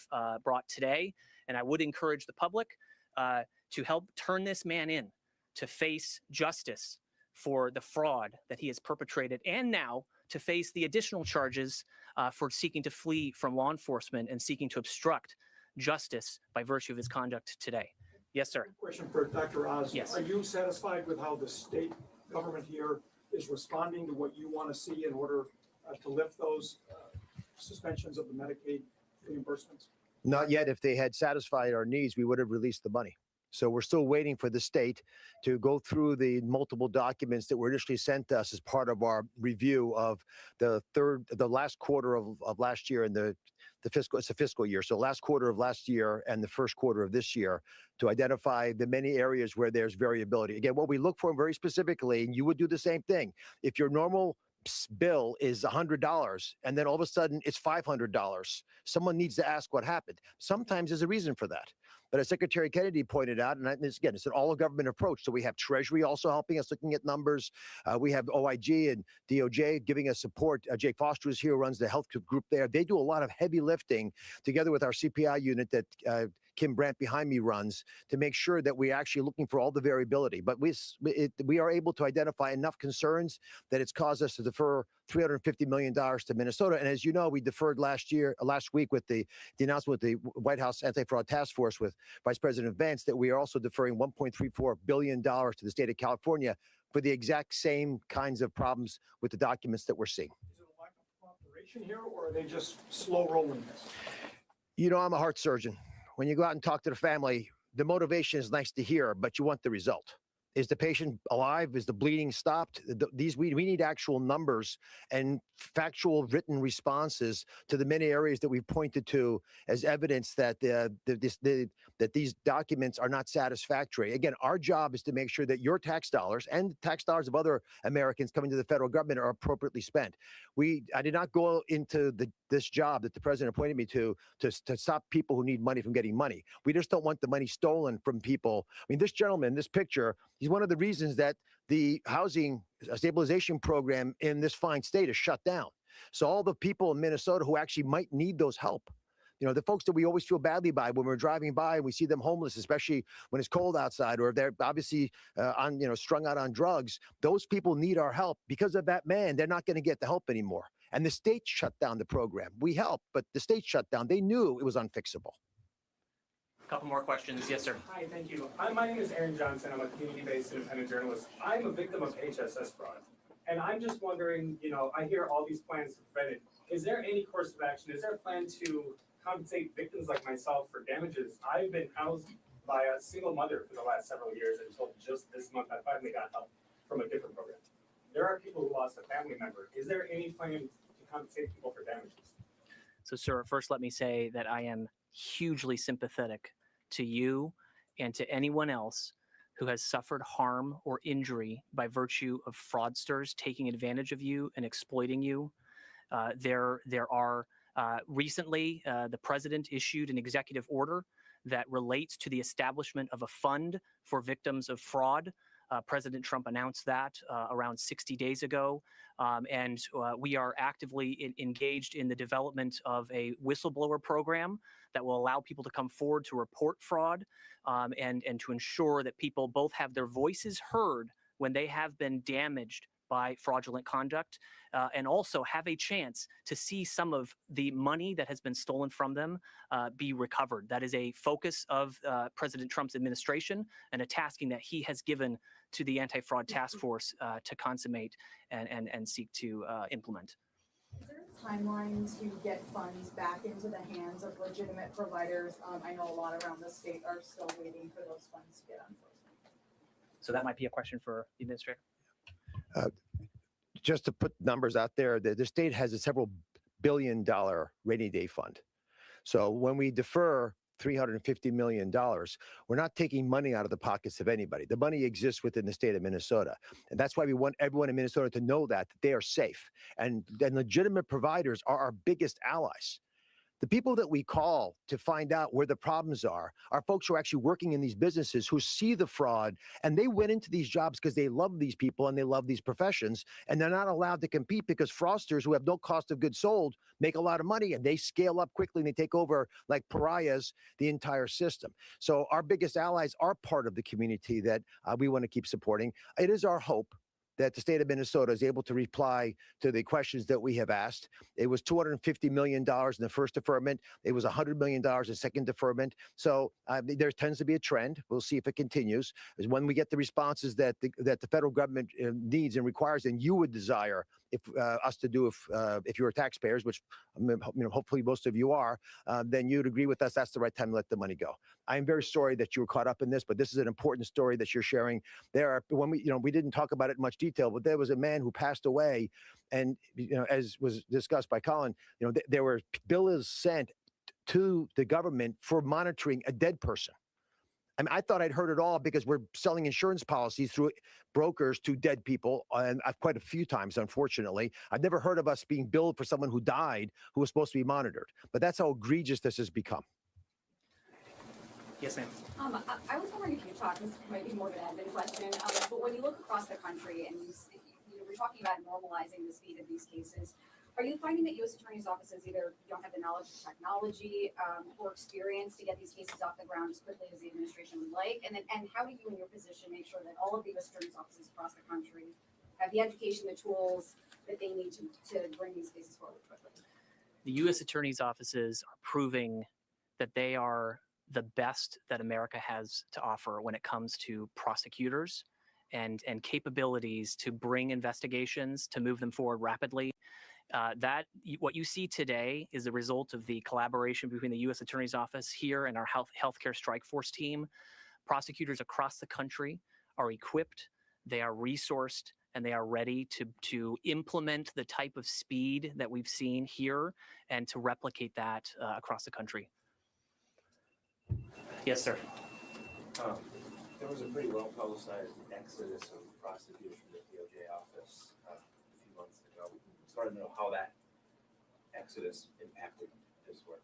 brought today. And I would encourage the public to help turn this man in to face justice for the fraud that he has perpetrated, and now to face the additional charges for seeking to flee from law enforcement and seeking to obstruct justice by virtue of his conduct today. Yes, sir. Question for Dr. Oz. Yes. Are you satisfied with how the state government here is responding to what you want to see in order to lift those suspensions of the Medicaid reimbursements? Not yet. If they had satisfied our needs, we would have released the money. So we're still waiting for the state to go through the multiple documents that were initially sent to us as part of our review of the last quarter of last year and it's a fiscal year. So last quarter of last year and the first quarter of this year, to identify the many areas where there's variability. Again, what we look for very specifically, and you would do the same thing. If your normal bill is $100 and then all of a sudden it's $500, someone needs to ask what happened. Sometimes there's a reason for that. But as Secretary Kennedy pointed out, and again, it's an all-government approach. So we have Treasury also helping us, looking at numbers. We have OIG and DOJ giving us support. Jake Foster is here, who runs the health group there. They do a lot of heavy lifting together with our CPI unit that Kim Brandt behind me runs to make sure that we're actually looking for all the variability. But we are able to identify enough concerns that it's caused us to defer $350 million to Minnesota. And as you know, we deferred last week with the announcement with the White House Anti-Fraud Task Force with Vice President Vance that we are also deferring $1.34 billion to the state of California for the exact same kinds of problems with the documents that we're seeing. Is it a lack of cooperation here, or are they just slow rolling this? You know, I'm a heart surgeon. When you go out and talk to the family, the motivation is nice to hear, but you want the result. Is the patient alive? Is the bleeding stopped? We need actual numbers and factual written responses to the many areas that we've pointed to as evidence that that these documents are not satisfactory. Again, our job is to make sure that your tax dollars and tax dollars of other Americans coming to the federal government are appropriately spent. I did not go into this job that the president appointed me to stop people who need money from getting money. We just don't want the money stolen from people. I mean, this gentleman, this picture, he's one of the reasons that the housing stabilization program in this fine state is shut down. So all the people in Minnesota who actually might need those help, you know, the folks that we always feel badly by when we're driving by and we see them homeless, especially when it's cold outside, or they're obviously strung out on drugs, those people need our help. Because of that man, they're not going to get the help anymore. And the state shut down the program. We helped, but the state shut down. They knew it was unfixable. A couple more questions. Yes, sir. Hi, thank you. My name is Aaron Johnson. I'm a community-based independent journalist. I'm a victim of HSS fraud. And I'm just wondering, you know, I hear all these plans to prevent it. Is there any course of action? Is there a plan to compensate victims like myself for damages? I've been housed by a single mother for the last several years until just this month I finally got help from a different program. There are people who lost a family member. Is there any plan to compensate people for damages? So, sir, first let me say that I am hugely sympathetic to you and to anyone else who has suffered harm or injury by virtue of fraudsters taking advantage of you and exploiting you. There are recently the president issued an executive order that relates to the establishment of a fund for victims of fraud. President Trump announced that around 60 days ago, and we are actively engaged in the development of a whistleblower program that will allow people to come forward to report fraud and to ensure that people both have their voices heard when they have been damaged by fraudulent conduct, and also have a chance to see some of the money that has been stolen from them be recovered. That is a focus of President Trump's administration and a tasking that he has given to the anti-fraud task force to consummate and seek to implement. Is there a timeline to get funds back into the hands of legitimate providers? I know a lot around the state are still waiting for those funds to get unfrozen. So that might be a question for the administrator. Just to put numbers out there, the state has a several $billion rainy day fund. So when we defer $350 million, we're not taking money out of the pockets of anybody. The money exists within the state of Minnesota. And that's why we want everyone in Minnesota to know that they are safe. And legitimate providers are our biggest allies. The people that we call to find out where the problems are folks who are actually working in these businesses who see the fraud, and they went into these jobs because they love these people and they love these professions, and they're not allowed to compete because fraudsters who have no cost of goods sold make a lot of money, and they scale up quickly and they take over like pariahs the entire system. So our biggest allies are part of the community that we want to keep supporting. It is our hope that the state of Minnesota is able to reply to the questions that we have asked. It was $250 million in the first deferment. It was $100 million in second deferment. So there tends to be a trend. We'll see if it continues. Is when we get the responses that the federal government needs and requires, and you would desire us to do if you're taxpayers, which hopefully most of you are, then you'd agree with us. That's the right time to let the money go. I am very sorry that you were caught up in this, but this is an important story that you're sharing. We didn't talk about it in much detail, but there was a man who passed away, and as was discussed by Colin, there were bills sent to the government for monitoring a dead person. I mean, I thought I'd heard it all because we're selling insurance policies through brokers to dead people, and quite a few times, unfortunately. I've never heard of us being billed for someone who died who was supposed to be monitored. But that's how egregious this has become. Yes, ma'am. I was wondering if you talk, this might be more of an admin question, but when you look across the country and we're talking about normalizing the speed of these cases, are you finding that U.S. attorneys' offices either don't have the knowledge of technology or experience to get these cases off the ground as quickly as the administration would like? And how do you, in your position, make sure that all of the U.S. attorneys' offices across the country have the education, the tools that they need to bring these cases forward quickly? The U.S. attorneys' offices are proving that they are the best that America has to offer when it comes to prosecutors and capabilities to bring investigations, to move them forward rapidly. What you see today is the result of the collaboration between the U.S. Attorney's Office here and our healthcare strike force team. Prosecutors across the country are equipped, they are resourced, and they are ready to implement the type of speed that we've seen here and to replicate that across the country. Yes, sir. There was a pretty well-publicized exodus of prosecutors from the DOJ office a few months ago. It's hard to know how that exodus impacted this work.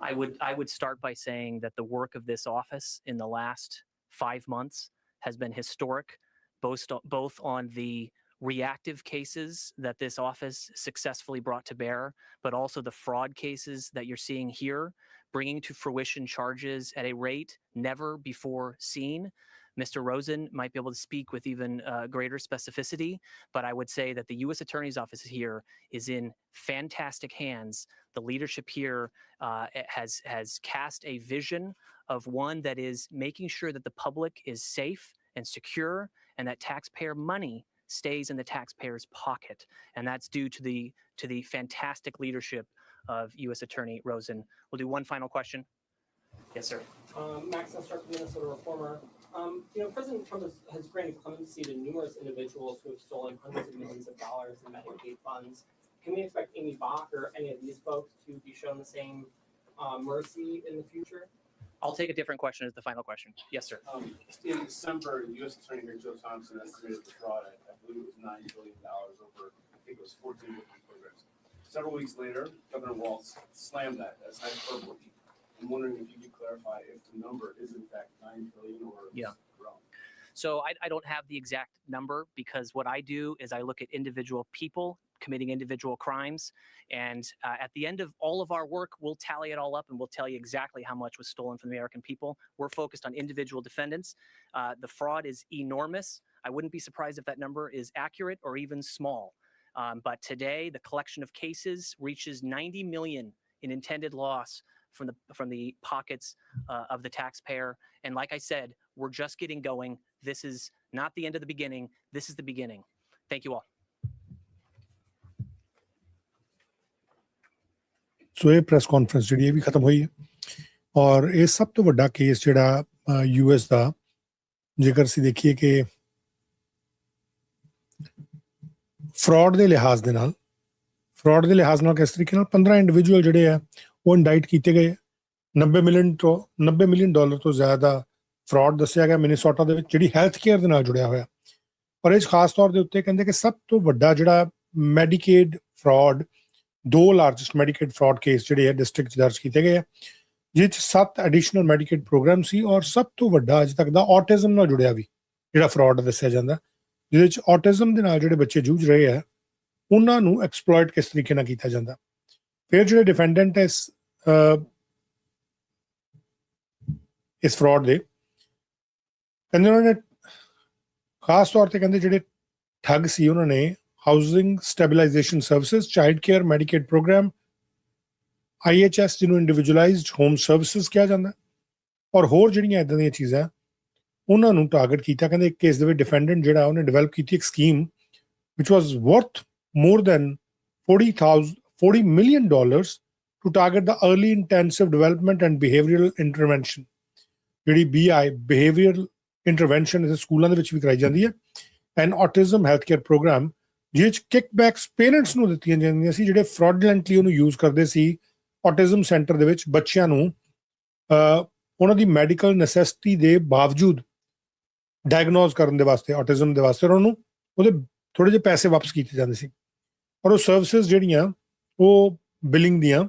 I would start by saying that the work of this office in the last 5 months has been historic, both on the reactive cases that this office successfully brought to bear, but also the fraud cases that you're seeing here, bringing to fruition charges at a rate never before seen. Mr. Rosen might be able to speak with even greater specificity, but I would say that the U.S. Attorney's Office here is in fantastic hands. The leadership here has cast a vision of one that is making sure that the public is safe and secure and that taxpayer money stays in the taxpayer's pocket. And that's due to the fantastic leadership of U.S. Attorney Rosen. We'll do one final question. Yes, sir. Max Stark, Minnesota Reformer. President Trump has granted clemency to numerous individuals who have stolen hundreds of millions of dollars in Medicaid funds. Can we expect Amy Bach or any of these folks to be shown the same mercy in the future? I'll take a different question as the final question. Yes, sir. In December, U.S. Attorney Joe Thompson estimated the fraud at, I believe it was $9 billion over, I think it was 14 different programs. Several weeks later, Governor Walz slammed that as hyperbole. I'm wondering if you could clarify if the number is in fact 9 billion or it's Yeah. grown. So I don't have the exact number because what I do is I look at individual people committing individual crimes. And at the end of all of our work, we'll tally it all up and we'll tell you exactly how much was stolen from the American people. We're focused on individual defendants. The fraud is enormous. I wouldn't be surprised if that number is accurate or even small. But today, the collection of cases reaches 90 million in intended loss from the pockets of the taxpayer. And like I said, we're just getting going. This is not the end of the beginning. This is the beginning. Thank you all. ਸੋ ਇਹ press conference ਜਿਹੜੀ ਇਹ ਵੀ ਖਤਮ ਹੋਈ ਹੈ ਔਰ ਇਹ ਸਭ ਤੋਂ ਵੱਡਾ ਕੇਸ ਜਿਹੜਾ ਯੂਐਸ ਦਾ ਜੇਕਰ ਅਸੀਂ ਦੇਖੀਏ ਕਿ ਫਰਾਡ ਦੇ ਲਿਹਾਜ਼ ਦੇ ਨਾਲ ਕਿਸ ਤਰੀਕੇ ਨਾਲ 15 ਇੰਡੀਵਿਜੂਅਲ ਜਿਹੜੇ ਆ ਉਹ ਇੰਡਾਈਟ ਕੀਤੇ ਗਏ 90 ਮਿਲੀਅਨ ਡਾਲਰ ਤੋਂ ਜ਼ਿਆਦਾ ਫਰਾਡ ਦੱਸਿਆ ਗਿਆ ਮਿਨੀਸੋਟਾ ਦੇ ਵਿੱਚ ਜਿਹੜੀ ਹੈਲਥ ਕੇਅਰ ਦੇ ਨਾਲ ਜੁੜਿਆ ਹੋਇਆ ਪਰ ਇਹ ਖਾਸ ਤੌਰ ਦੇ ਉੱਤੇ ਕਹਿੰਦੇ ਕਿ ਸਭ ਤੋਂ ਵੱਡਾ ਜਿਹੜਾ Medicaid fraud 2 largest Medicaid fraud case ਜਿਹੜੇ ਆ ਡਿਸਟ੍ਰਿਕਟ 'ਚ ਦਰਜ ਕੀਤੇ ਗਏ ਆ ਜਿਸ 'ਚ 7 ਐਡੀਸ਼ਨਲ ਮੈਡੀਕੇਡ ਪ੍ਰੋਗਰਾਮ ਸੀ ਔਰ ਸਭ ਤੋਂ ਵੱਡਾ ਅਜੇ ਤੱਕ ਦਾ ਆਟਿਜ਼ਮ ਨਾਲ ਜੁੜਿਆ ਵੀ ਜਿਹੜਾ ਫਰਾਡ ਦੱਸਿਆ ਜਾਂਦਾ ਜਿਹਦੇ 'ਚ ਆਟਿਜ਼ਮ ਦੇ ਨਾਲ ਜਿਹੜੇ ਬੱਚੇ ਜੂਝ ਰਹੇ ਆ ਉਹਨਾਂ ਨੂੰ ਐਕਸਪਲੋਇਟ ਕਿਸ ਤਰੀਕੇ ਨਾਲ ਕੀਤਾ ਜਾਂਦਾ ਫਿਰ ਜਿਹੜੇ ਡਿਫੈਂਡੈਂਟ ਇਸ ਫਰਾਡ ਦੇ ਕਹਿੰਦੇ ਉਹਨਾਂ ਨੇ ਖਾਸ ਤੌਰ ਤੇ ਕਹਿੰਦੇ ਜਿਹੜੇ ਠੱਗ ਸੀ ਉਹਨਾਂ ਨੇ housing stabilisation services child care Medicaid program IHS ਜਿਹਨੂੰ ਇੰਡੀਵਿਜੂਅਲਾਈਜ਼ਡ ਹੋਮ ਸਰਵਿਸਿਜ਼ ਕਿਹਾ ਜਾਂਦਾ ਔਰ ਹੋਰ ਜਿਹੜੀਆਂ ਇਦਾਂ ਦੀਆਂ ਚੀਜ਼ਾਂ ਉਹਨਾਂ ਨੂੰ ਟਾਰਗੇਟ ਕੀਤਾ ਕਹਿੰਦੇ ਇੱਕ ਕੇਸ ਦੇ ਵਿੱਚ ਡਿਫੈਂਡੈਂਟ ਜਿਹੜਾ ਉਹਨੇ ਡਿਵੈਲਪ ਕੀਤੀ ਇੱਕ scheme which was worth more than $40 million to target the early intensive development and behavioral intervention ਜਿਹੜੀ BI behavioral intervention ਇਸ ਸਕੂਲਾਂ ਦੇ ਵਿੱਚ ਵੀ ਕਰਾਈ ਜਾਂਦੀ ਹੈ ਐਂਡ autism healthcare program ਜਿਹਦੇ 'ਚ ਕਿਕਬੈਕਸ ਪੇਰੈਂਟਸ ਨੂੰ ਦਿੱਤੀਆਂ ਜਾਂਦੀਆਂ ਸੀ ਜਿਹੜੇ ਫਰਾਡਲੈਂਟਲੀ ਉਹਨੂੰ ਯੂਜ਼ ਕਰਦੇ ਸੀ ਆਟਿਜ਼ਮ ਸੈਂਟਰ ਦੇ ਵਿੱਚ ਬੱਚਿਆਂ ਨੂੰ ਉਹਨਾਂ ਦੀ ਮੈਡੀਕਲ ਨੈਸੈਸਿਟੀ ਦੇ ਬਾਵਜੂਦ ਡਾਇਗਨੋਜ਼ ਕਰਨ ਦੇ ਵਾਸਤੇ ਆਟਿਜ਼ਮ ਦੇ ਵਾਸਤੇ ਉਹਨਾਂ ਨੂੰ ਉਹਦੇ ਥੋੜੇ ਜਿਹੇ ਪੈਸੇ ਵਾਪਸ ਕੀਤੇ ਜਾਂਦੇ ਸੀ ਔਰ ਉਹ ਸਰਵਿਸਿਜ਼ ਜਿਹੜੀਆਂ ਉਹ ਬਿਲਿੰਗ ਦੀਆਂ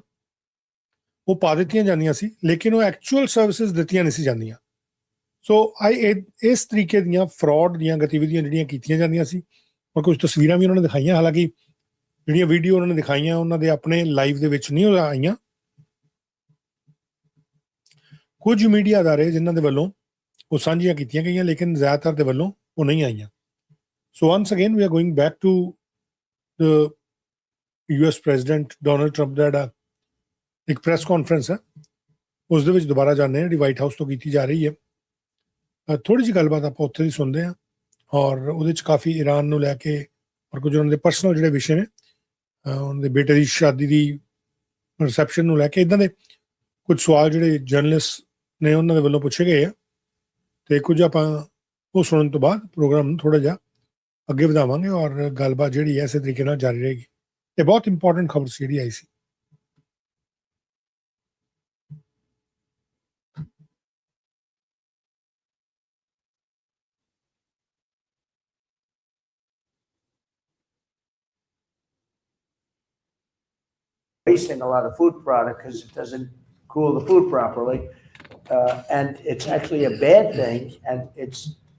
ਉਹ ਪਾ ਦਿੱਤੀਆਂ ਜਾਂਦੀਆਂ ਸੀ ਲੇਕਿਨ ਉਹ ਐਕਚੁਅਲ ਸਰਵਿਸਿਜ਼ ਦਿੱਤੀਆਂ ਨਹੀਂ ਸੀ ਜਾਂਦੀਆਂ ਸੋ ਇਸ ਤਰੀਕੇ ਦੀਆਂ ਫਰਾਡ ਦੀਆਂ ਗਤੀਵਿਧੀਆਂ ਜਿਹੜੀਆਂ ਕੀਤੀਆਂ ਜਾਂਦੀਆਂ ਸੀ ਔਰ ਕੁਝ ਤਸਵੀਰਾਂ ਵੀ ਉਹਨਾਂ ਨੇ ਦਿਖਾਈਆਂ ਹਾਲਾਂਕਿ ਜਿਹੜੀਆਂ ਵੀਡੀਓ ਉਹਨਾਂ ਨੇ ਦਿਖਾਈਆਂ ਉਹਨਾਂ ਦੇ ਆਪਣੇ ਲਾਈਵ ਦੇ ਵਿੱਚ ਨਹੀਂ ਆਈਆਂ ਕੁਝ ਮੀਡੀਆ ਅਦਾਰੇ ਜਿਨ੍ਹਾਂ ਦੇ ਵੱਲੋਂ ਉਹ ਸਾਂਝੀਆਂ ਕੀਤੀਆਂ ਗਈਆਂ ਲੇਕਿਨ ਜ਼ਿਆਦਾਤਰ ਦੇ ਵੱਲੋਂ ਉਹ ਨਹੀਂ ਆਈਆਂ ਸੋ once again we are going back to the US President Donald Trump ਦਾ ਜਿਹੜਾ ਇੱਕ ਪ੍ਰੈਸ ਕਾਨਫਰੰਸ ਹੈ ਉਸ ਦੇ ਵਿੱਚ ਦੁਬਾਰਾ ਜਾਣਦੇ ਹਾਂ ਜਿਹੜੀ ਵਾਈਟ ਹਾਊਸ ਤੋਂ ਕੀਤੀ ਜਾ ਰਹੀ ਹੈ ਥੋੜੀ ਜਿਹੀ ਗੱਲਬਾਤ ਆਪਾਂ ਉੱਥੇ ਦੀ ਸੁਣਦੇ ਹਾਂ ਔਰ ਉਹਦੇ 'ਚ ਕਾਫੀ ਈਰਾਨ ਨੂੰ ਲੈ ਕੇ ਔਰ ਕੁਝ ਉਹਨਾਂ ਦੇ ਪਰਸਨਲ ਜਿਹੜੇ ਵਿਸ਼ੇ ਨੇ ਉਹਨਾਂ ਦੇ ਬੇਟੇ ਦੀ ਸ਼ਾਦੀ ਦੀ ਰਿਸੈਪਸ਼ਨ ਨੂੰ ਲੈ ਕੇ ਇੱਦਾਂ ਦੇ ਕੁਝ ਸਵਾਲ ਜਿਹੜੇ ਜਰਨਲਿਸਟ ਨੇ ਉਹਨਾਂ ਦੇ ਵੱਲੋਂ ਪੁੱਛੇ ਗਏ ਆ ਤੇ ਕੁਝ ਆਪਾਂ ਉਹ ਸੁਣਨ ਤੋਂ ਬਾਅਦ ਪ੍ਰੋਗਰਾਮ ਨੂੰ ਥੋੜਾ ਜਿਹਾ ਅੱਗੇ ਵਧਾਵਾਂਗੇ ਔਰ ਗੱਲਬਾਤ ਜਿਹੜੀ ਹੈ ਇਸੇ ਤਰੀਕੇ ਨਾਲ ਜਾਰੀ ਰਹੇਗੀ ਇਹ ਬਹੁਤ ਇੰਪੋਰਟੈਂਟ ਖਬਰ ਸੀ ਜਿਹੜੀ ਆਈ ਸੀ wasting a lot of food product because it doesn't cool the food properly. And it's actually a bad thing. And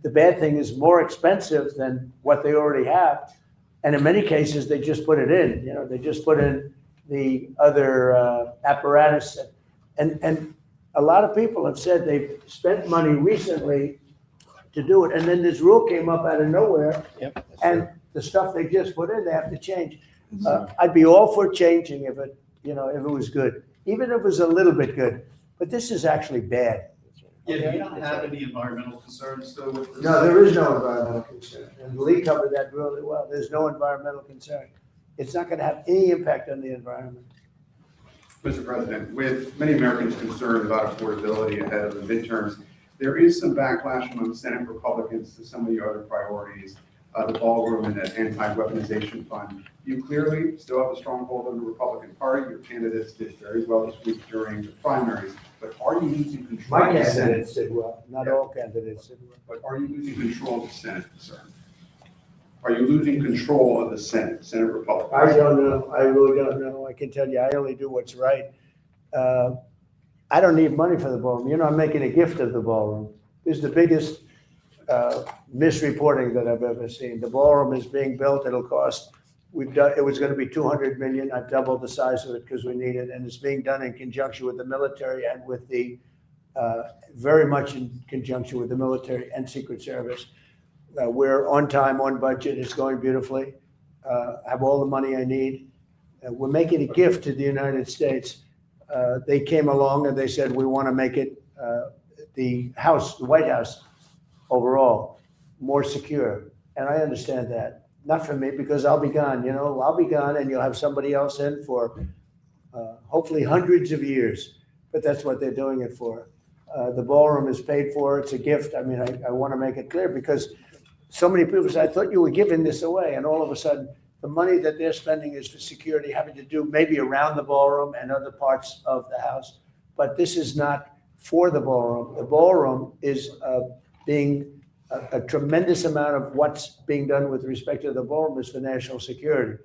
the bad thing is more expensive than what they already have. And in many cases, they just put it in, they just put in the other apparatus. And a lot of people have said they've spent money recently to do it. And then this rule came up out of nowhere. Yep, and the stuff they just put in, they have to change. I'd be all for changing if it was good, even if it was a little bit good. But this is actually bad. Yeah, do you not have any environmental concerns though with this? No, there is no environmental concern. And Lee covered that really well. There's no environmental concern. It's not going to have any impact on the environment. Mr. President, with many Americans concerned about affordability ahead of the midterms, there is some backlash among Senate Republicans to some of your other priorities. The ballroom and the anti-weaponization fund. You clearly still have a stronghold on the Republican Party. Your candidates did very well this week during the primaries. But are you losing control My of the Senate? candidates did well. Not all candidates did well. But are you losing control of the Senate, sir? Are you losing control of the Senate Republicans? I don't know. I really don't know. I can tell you, I only do what's right. I don't need money for the ballroom. You know, I'm making a gift of the ballroom. This is the biggest misreporting that I've ever seen. The ballroom is being built. It'll cost, it was going to be 200 million. I've doubled the size of it because we need it. And it's being done in conjunction with the military and with the, very much in conjunction with the military and Secret Service. We're on time, on budget. It's going beautifully. I have all the money I need. We're making a gift to the United States. They came along and they said, we want to make it the White House overall, more secure. And I understand that. Not for me, because I'll be gone, you know, I'll be gone and you'll have somebody else in for hopefully hundreds of years. But that's what they're doing it for. The ballroom is paid for. It's a gift. I mean, I want to make it clear because so many people say, I thought you were giving this away. And all of a sudden, the money that they're spending is for security, having to do maybe around the ballroom and other parts of the house. But this is not for the ballroom. The ballroom is being a tremendous amount of what's being done with respect to the ballroom is for national security,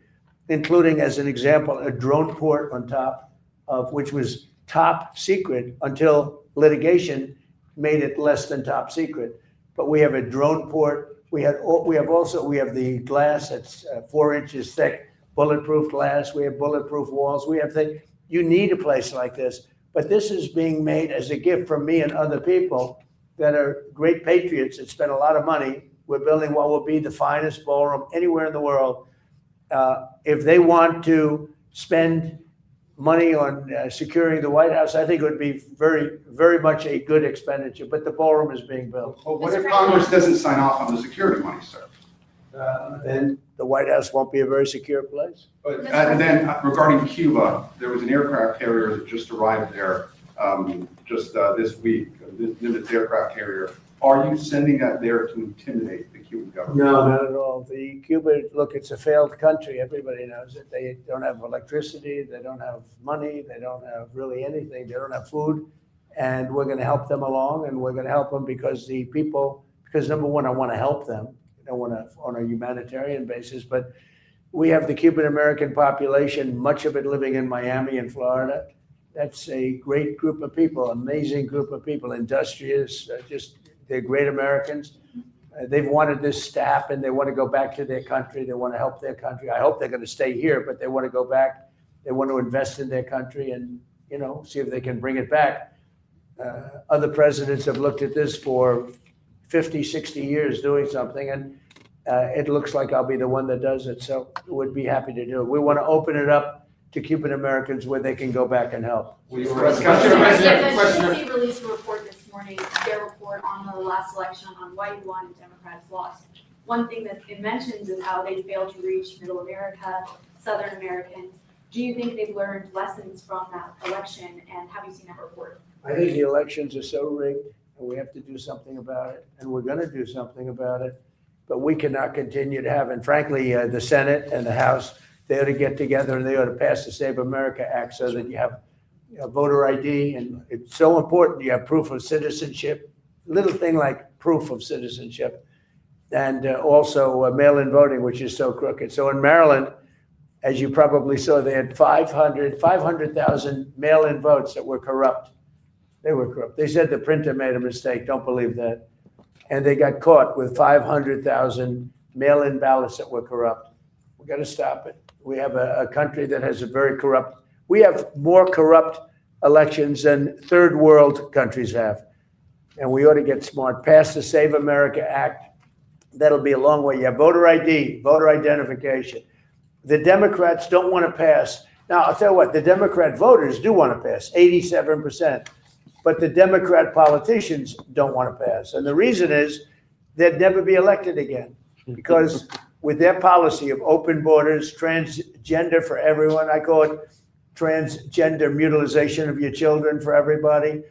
including, as an example, a drone port on top of which was top secret until litigation made it less than top secret. But we have a drone port. We have the glass that's 4 inches thick, bulletproof glass. We have bulletproof walls. We have things. You need a place like this. But this is being made as a gift from me and other people that are great patriots that spend a lot of money. We're building what will be the finest ballroom anywhere in the world. If they want to spend money on securing the White House, I think it would be very, very much a good expenditure. But the ballroom is being built. Well, what if Congress doesn't sign off on the security money, sir? Then the White House won't be a very secure place. But, and then regarding Cuba, there was an aircraft carrier that just arrived there this week, this aircraft carrier. Are you sending that there to intimidate the Cuban government? No, not at all. The Cuba, look, it's a failed country. Everybody knows it. They don't have electricity. They don't have money. They don't have really anything. They don't have food. And we're going to help them along. And we're going to help them because number one, I want to help them. I don't want to on a humanitarian basis, but we have the Cuban American population, much of it living in Miami and Florida. That's a great group of people, amazing group of people, industrious, they're great Americans. They've wanted this to happen. They want to go back to their country. They want to help their country. I hope they're going to stay here, but they want to go back. They want to invest in their country and, you know, see if they can bring it back. Other presidents have looked at this for 50, 60 years doing something, and it looks like I'll be the one that does it. So we'd be happy to do it. We want to open it up to Cuban Americans where they can go back and help. The CDC released a report this morning, their report on the last election on why you won and Democrats lost. One thing that it mentions is how they failed to reach Middle America, Southern Americans. Do you think they've learned lessons from that election, and have you seen that report? I think the elections are so rigged, and we have to do something about it, and we're going to do something about it. But we cannot continue to have, and frankly, the Senate and the House, they ought to get together and they ought to pass the Save America Act so that you have voter ID, and it's so important. You have proof of citizenship, little thing like proof of citizenship, and also mail-in voting, which is so crooked. So in Maryland, as you probably saw, they had 500,000 mail-in votes that were corrupt. They were corrupt. They said the printer made a mistake. Don't believe that. And they got caught with 500,000 mail-in ballots that were corrupt. We got to stop it. We have a country that has a very corrupt. We have more corrupt elections than third world countries have. And we ought to get smart. Pass the Save America Act. That'll be a long way. You have voter ID, voter identification. The Democrats don't want to pass. Now, I'll tell you what, the Democrat voters do want to pass, 87%. But the Democrat politicians don't want to pass. And the reason is they'd never be elected again because with their policy of open borders, transgender for everyone, I call it transgender mutilization of your children for everybody,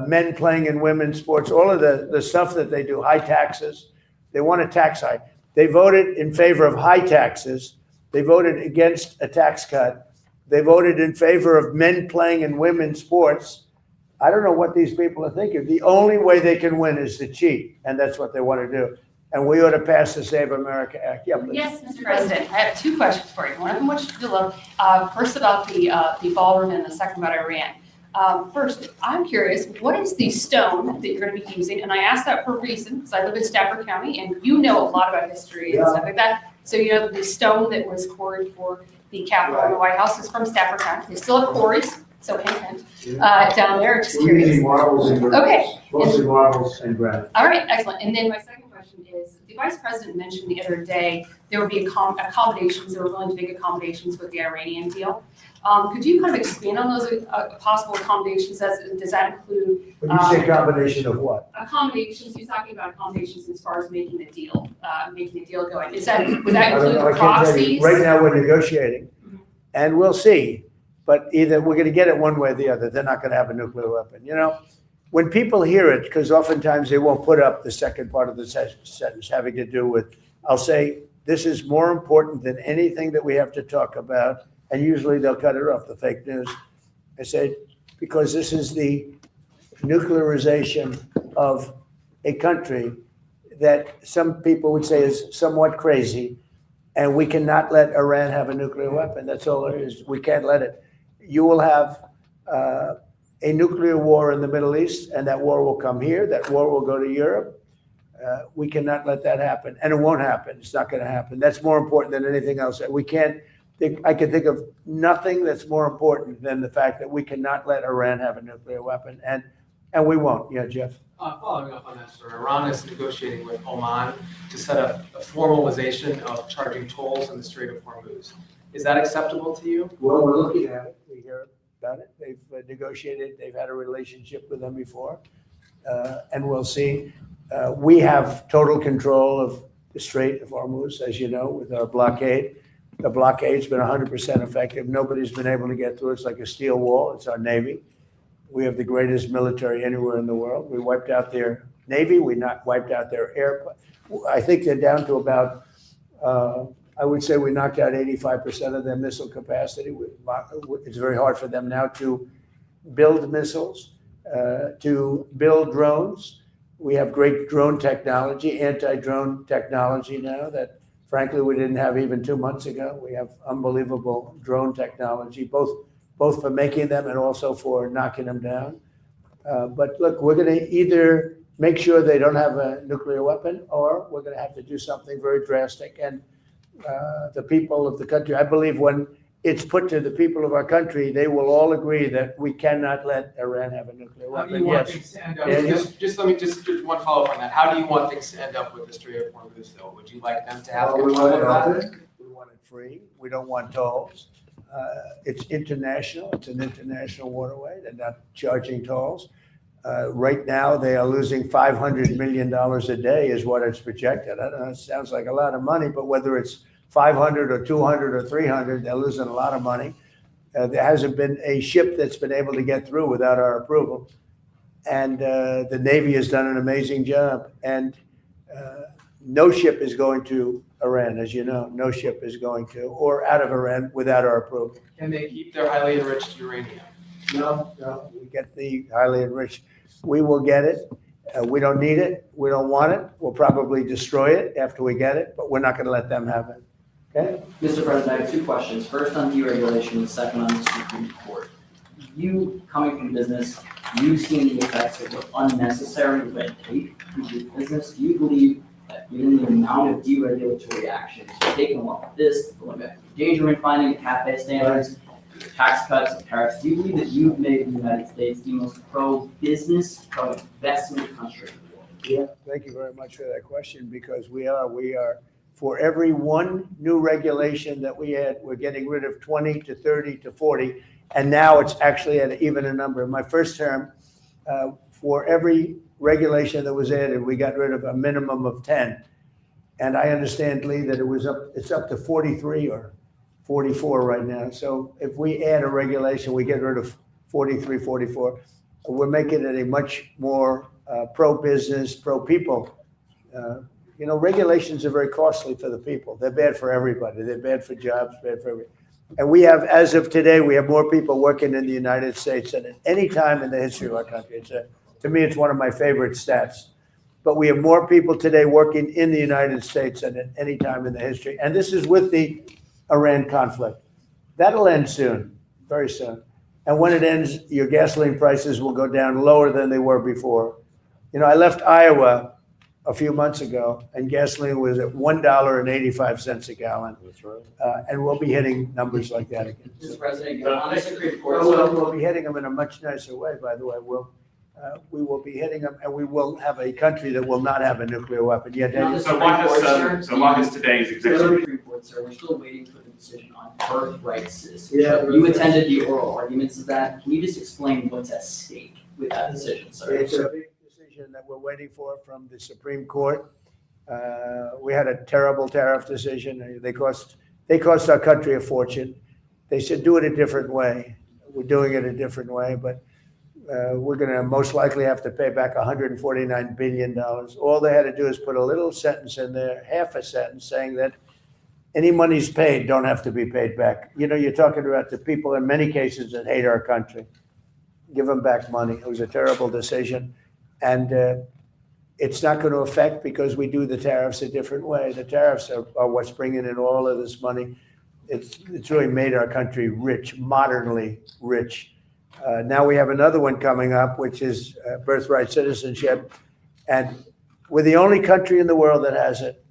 men playing in women's sports, all of the stuff that they do, high taxes. They want a tax hike. They voted in favor of high taxes. They voted against a tax cut. They voted in favor of men playing in women's sports. I don't know what these people are thinking. The only way they can win is to cheat, and that's what they want to do. And we ought to pass the Save America Act. Yeah, please. Yes, Mr. President, I have two questions for you. One of them, which you love. First about the ballroom and the second about Iran. First, I'm curious, what is the stone that you're going to be using? And I ask that for a reason, because I live in Stafford County, and you know a lot about history and stuff like that. So you know the stone that was quarried for the Capitol and the White House is from Stafford County. They still have quarries, so hint, down there. Just We're using curious. marbles and granite. Okay. Mostly marbles and granite. All right, excellent. And then my second question is, the Vice President mentioned the other day there would be accommodations, they were willing to make accommodations with the Iranian deal. Could you kind of expand on those possible accommodations? Does that include? When you say combination of what? Accommodations, he's talking about accommodations as far as making the deal going. Would that include I can't tell you. proxies? Right now, we're negotiating, and we'll see. But either we're going to get it one way or the other. They're not going to have a nuclear weapon. You know, when people hear it, because oftentimes they won't put up the second part of the sentence having to do with, I'll say, this is more important than anything that we have to talk about. And usually they'll cut it off, the fake news. I said, because this is the nuclearization of a country that some people would say is somewhat crazy, and we cannot let Iran have a nuclear weapon. That's all it is. We can't let it. You will have a nuclear war in the Middle East, and that war will come here. That war will go to Europe. We cannot let that happen, and it won't happen. It's not going to happen. That's more important than anything else. We can't. I can think of nothing that's more important than the fact that we cannot let Iran have a nuclear weapon, and we won't. Yeah, Jeff. Following up on that, sir, Iran is negotiating with Oman to set up a formalization of charging tolls in the Strait of Hormuz. Is that acceptable to you? Well, we're looking at it. We hear about it. They've negotiated. They've had a relationship with them before, and we'll see. We have total control of the Strait of Hormuz, as you know, with our blockade. The blockade's been 100% effective. Nobody's been able to get through. It's like a steel wall. It's our Navy. We have the greatest military anywhere in the world. We wiped out their Navy. We not wiped out their air. I think they're down to about, I would say we knocked out 85% of their missile capacity. It's very hard for them now to build missiles, to build drones. We have great drone technology, anti-drone technology now that frankly, we didn't have even 2 months ago. We have unbelievable drone technology, both for making them and also for knocking them down. But look, we're going to either make sure they don't have a nuclear weapon, or we're going to have to do something very drastic. And the people of the country, I believe when it's put to the people of our country, they will all agree that we cannot let Iran have a nuclear How do weapon. you want Yes. things to end up? Yeah, Just let me just one follow up on that. How do you want things to end up with the Strait of Hormuz, though? Would you like them to have We control want it of that? open. We want it free. We don't want tolls. It's international. It's an international waterway. They're not charging tolls. Right now, they are losing $500 million a day is what it's projected. I don't know, it sounds like a lot of money, but whether it's 500 or 200 or 300, they're losing a lot of money. There hasn't been a ship that's been able to get through without our approval. And the Navy has done an amazing job. And no ship is going to Iran, as you know. No ship is going to, or out of Iran without our approval. Can they keep their highly enriched uranium? No, we get the highly enriched. We will get it. We don't need it. We don't want it. We'll probably destroy it after we get it, but we're not going to let them have it. Okay? Mr. President, I have two questions. First on deregulation, the second on the Supreme Court. You, coming from business, you've seen the effects of unnecessary red tape in your business. Do you believe that given the amount of deregulatory actions taken along with this, the limit of endangerment finding, CAFE standards, tax cuts, and tariffs, do you believe that you've made the United States the most pro-business, pro-investment country in the world? Yeah, thank you very much for that question, because we are, for every one new regulation that we add, we're getting rid of 20 to 30 to 40, and now it's actually at even a number. In my first term, for every regulation that was added, we got rid of a minimum of 10. And I understand, Lee, that it's up to 43 or 44 right now. So if we add a regulation, we get rid of 43, 44. We're making it a much more pro-business, pro-people. You know, regulations are very costly for the people. They're bad for everybody. They're bad for jobs, bad for everything. And we have, as of today, we have more people working in the United States than at any time in the history of our country. To me, it's one of my favorite stats. But we have more people today working in the United States than at any time in the history. And this is with the Iran conflict. That'll end soon, very soon. And when it ends, your gasoline prices will go down lower than they were before. You know, I left Iowa a few months ago, and gasoline was at $1.85 a gallon. That's right. And we'll be hitting numbers like that again. Mr. President, you're on the Supreme Court. We'll be hitting them in a much nicer way, by the way. We will be hitting them, and we will have a country that will not have a nuclear weapon. Yeah, Daniel? So why has today's executive? Supreme Court, sir, we're still waiting for the decision on birthright citizenship. Yeah. You attended the oral arguments of that. Can you just explain what's at stake with that decision, sir? It's a big decision that we're waiting for from the Supreme Court. We had a terrible tariff decision. They cost our country a fortune. They said do it a different way. We're doing it a different way, but we're going to most likely have to pay back $149 billion. All they had to do is put a little sentence in there, half a sentence, saying that any monies paid don't have to be paid back. You know, you're talking about the people in many cases that hate our country. Give them back money. It was a terrible decision. And it's not going to affect because we do the tariffs a different way. The tariffs are what's bringing in all of this money. It's really made our country rich, modernly rich. Now we have another one coming up, which is birthright citizenship. And we're the only country in the world that has it.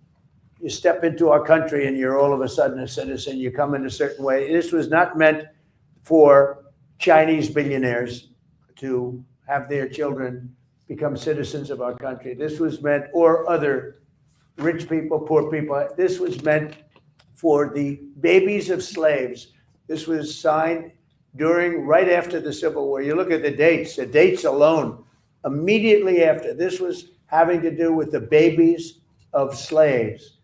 You step into our country and you're all of a sudden a citizen. You come in a certain way. This was not meant for Chinese billionaires to have their children become citizens of our country. This was meant, or other rich people, poor people. This was meant for the babies of slaves. This was signed right after the Civil War. You look at the dates alone, immediately after. This was having to do with the babies of slaves.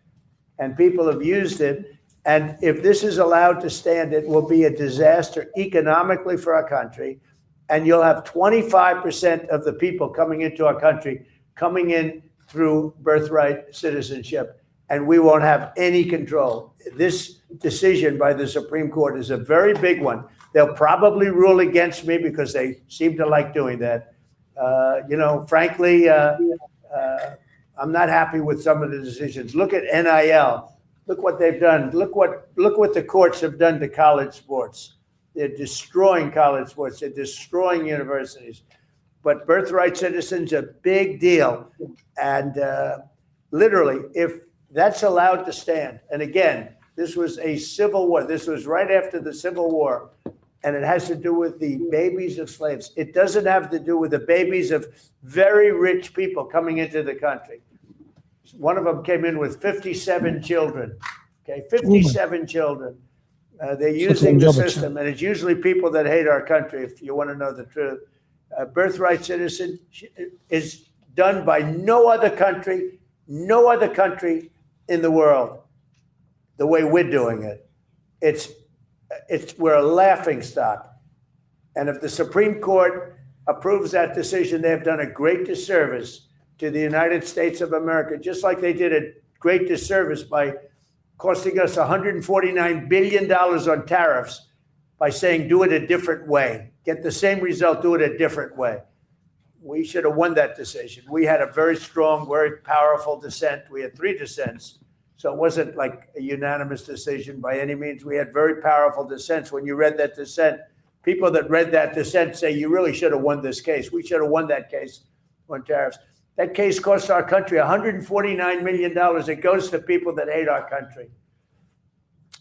And people have used it. And if this is allowed to stand, it will be a disaster economically for our country. And you'll have 25% of the people coming into our country coming in through birthright citizenship. And we won't have any control. This decision by the Supreme Court is a very big one. They'll probably rule against me because they seem to like doing that. Frankly, I'm not happy with some of the decisions. Look at NIL. Look what they've done. Look what the courts have done to college sports. They're destroying college sports. They're destroying universities. But birthright citizens are a big deal. And literally, if that's allowed to stand, and again, this was a civil war. This was right after the Civil War. And it has to do with the babies of slaves. It doesn't have to do with the babies of very rich people coming into the country. One of them came in with 57 children. Okay, 57 children. They're using the system, and it's usually people that hate our country, if you want to know the truth. Birthright citizen is done by no other country in the world the way we're doing it. We're a laughing stock. And if the Supreme Court approves that decision, they've done a great disservice to the United States of America, just like they did a great disservice by costing us $149 billion on tariffs by saying, do it a different way. Get the same result, do it a different way. We should have won that decision. We had a very strong, very powerful dissent. We had 3 dissents. So it wasn't like a unanimous decision by any means. We had very powerful dissents. When you read that dissent, people that read that dissent say, you really should have won this case. We should have won that case on tariffs. That case cost our country $149 million. It goes to people that hate our country.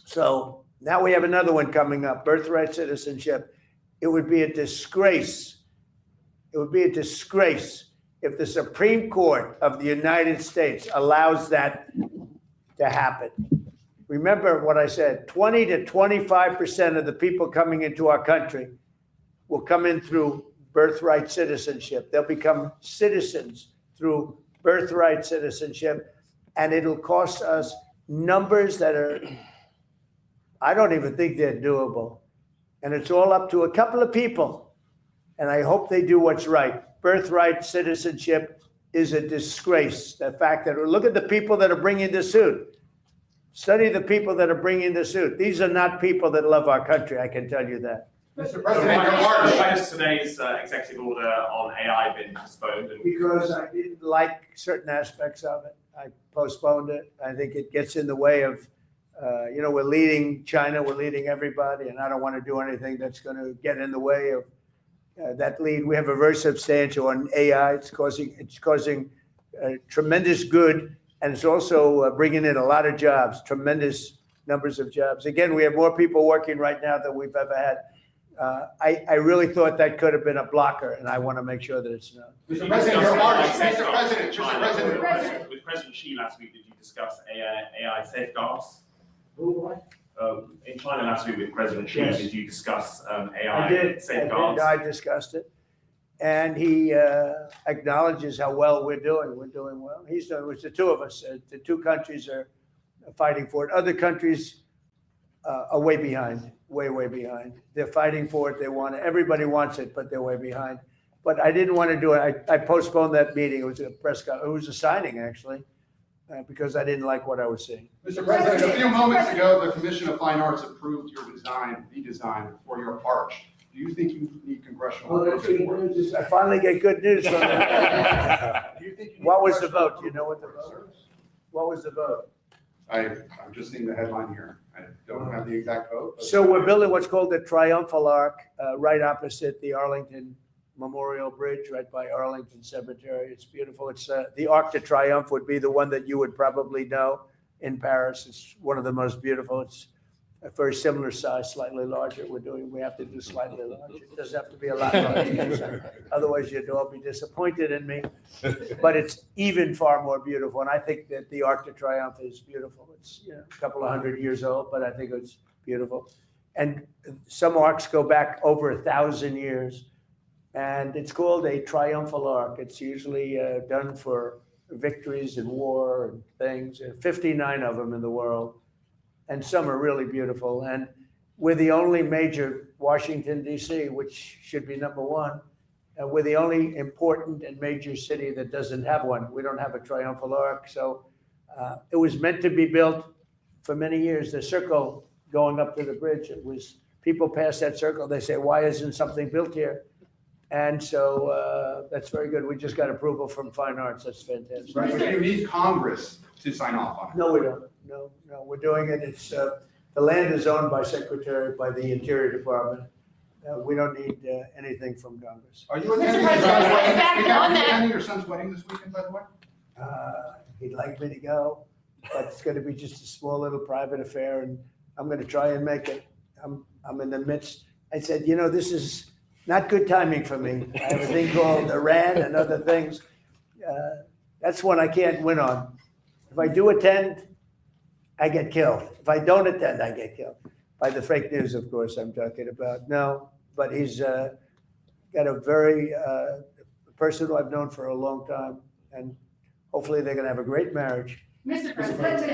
So now we have another one coming up, birthright citizenship. It would be a disgrace. It would be a disgrace if the Supreme Court of the United States allows that to happen. Remember what I said, 20 to 25% of the people coming into our country will come in through birthright citizenship. They'll become citizens through birthright citizenship, and it'll cost us numbers that are, I don't even think they're doable. And it's all up to a couple of people. And I hope they do what's right. Birthright citizenship is a disgrace. The fact that, look at the people that are bringing the suit. Study the people that are bringing the suit. These are not people that love our country, I can tell you that. Mr. President, why has today's executive order on AI been postponed? Because I didn't like certain aspects of it. I postponed it. I think it gets in the way of We're leading China, we're leading everybody, and I don't want to do anything that's going to get in the way of that lead. We have a very substantial on AI. It's causing tremendous good, and it's also bringing in a lot of jobs, tremendous numbers of jobs. Again, we have more people working right now than we've ever had. I really thought that could have been a blocker, and I want to make sure that it's not. Mr. President, with President Xi last week, did you discuss AI safeguards? In China last week with President Xi, Yes. did you discuss AI I did. safeguards? I discussed it. And he acknowledges how well we're doing. We're doing well. He's doing, it's the two of us. The two countries are fighting for it. Other countries are way behind, way behind. They're fighting for it. They want it. Everybody wants it, but they're way behind. But I didn't want to do it. I postponed that meeting. It was a press conference. It was a signing, actually, because I didn't like what I was seeing. Mr. President, a few moments ago, the Commission of Fine Arts approved your design, the design for your arch. Do you think you need congressional approval? I finally get good news from them. What was the vote? Do you know what the vote was? What was the vote? I'm just seeing the headline here. I don't have the exact vote. but- So we're building what's called the Triumphal Arch, right opposite the Arlington Memorial Bridge, right by Arlington Cemetery. It's beautiful. It's the Arc de Triomphe would be the one that you would probably know in Paris. It's one of the most beautiful. It's a very similar size, slightly larger. We have to do slightly larger. It doesn't have to be a lot larger. Otherwise, you'd all be disappointed in me. But it's even far more beautiful. And I think that the Arc de Triomphe is beautiful. It's a couple of 100 years old, but I think it's beautiful. And some arcs go back over 1,000 years. And it's called a triumphal arc. It's usually done for victories in war and things. There are 59 of them in the world. And some are really beautiful. And we're the only major, Washington, D.C., which should be number one. We're the only important and major city that doesn't have one. We don't have a triumphal arch. So it was meant to be built for many years. The circle going up to the bridge, it was, people pass that circle, they say, why isn't something built here? And so that's very good. We just got approval from Fine Arts. That's fantastic. Right, but you need Congress to sign off on it. No, we don't. No, we're doing it. It's the land is owned by the Interior Department. We don't need anything from Congress. Are you Mr. attending President, in fact, on that- your son's wedding this weekend, by the way? He'd like me to go, but it's going to be just a small little private affair, and I'm going to try and make it. I'm in the midst. I said, this is not good timing for me. I have a thing called Iran and other things. That's one I can't win on. If I do attend, I get killed. If I don't attend, I get killed. By the fake news, of course, I'm talking about. No, but he's got a very person who I've known for a long time, and hopefully they're going to have a great marriage. Mr. President, to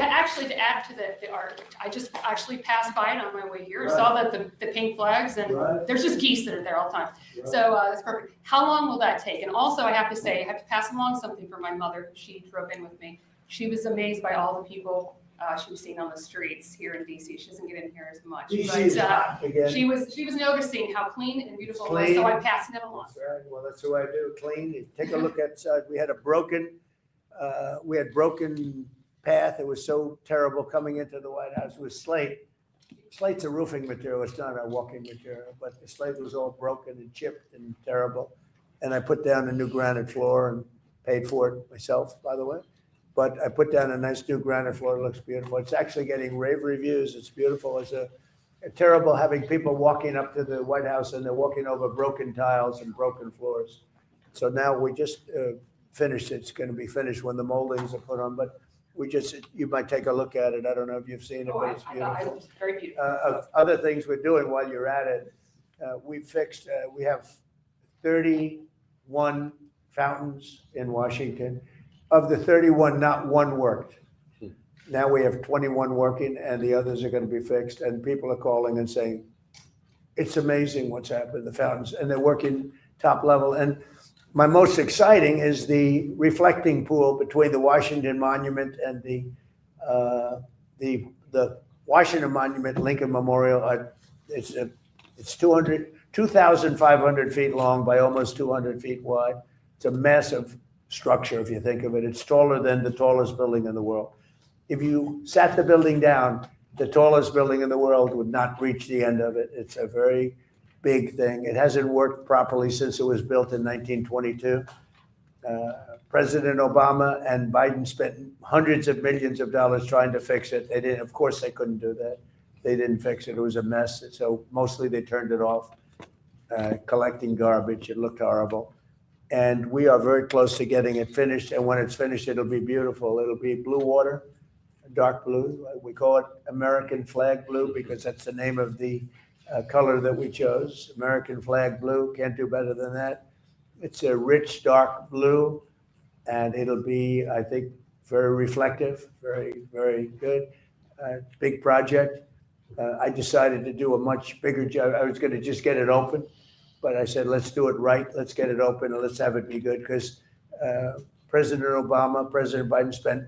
add to the art, I just actually passed by it on my way here, saw that the pink flags, and there's just geese that are there all the time. So that's perfect. How long will that take? And also, I have to say, I have to pass along something for my mother. She drove in with me. She was amazed by all the people she was seeing on the streets here in DC. She doesn't get in here as much. But she was noticing how clean and beautiful it was, so I'm passing it along. That's right. Well, that's what I do. Clean. You take a look outside. We had broken path. It was so terrible coming into the White House. It was slate. Slate's a roofing material. It's not a walking material, but the slate was all broken and chipped and terrible. And I put down a new granite floor and paid for it myself, by the way. But I put down a nice new granite floor. It looks beautiful. It's actually getting rave reviews. It's beautiful. It's a terrible having people walking up to the White House and they're walking over broken tiles and broken floors. So now we just finished. It's going to be finished when the moldings are put on, but you might take a look at it. I don't know if you've seen it, but it's beautiful. It's very beautiful. Of other things we're doing while you're at it, we have 31 fountains in Washington. Of the 31, not one worked. Now we have 21 working and the others are going to be fixed. And people are calling and saying, it's amazing what's happened, the fountains, and they're working top level. And my most exciting is the reflecting pool between the Washington Monument and the Washington Monument Lincoln Memorial. It's 2,500 feet long by almost 200 feet wide. It's a massive structure, if you think of it. It's taller than the tallest building in the world. If you sat the building down the tallest building in the world would not reach the end of it. It's a very big thing. It hasn't worked properly since it was built in 1922. President Obama and Biden spent hundreds of millions of dollars trying to fix it. They didn't, of course, they couldn't do that. They didn't fix it. It was a mess. So mostly they turned it off, collecting garbage. It looked horrible. And we are very close to getting it finished. And when it's finished, it'll be beautiful. It'll be blue water, dark blue. We call it American flag blue because that's the name of the color that we chose. American flag blue. Can't do better than that. It's a rich, dark blue. And it'll be, I think, very reflective, very, very good. Big project. I decided to do a much bigger job. I was going to just get it open, but I said, let's do it right. Let's get it open and let's have it be good because President Obama, President Biden spent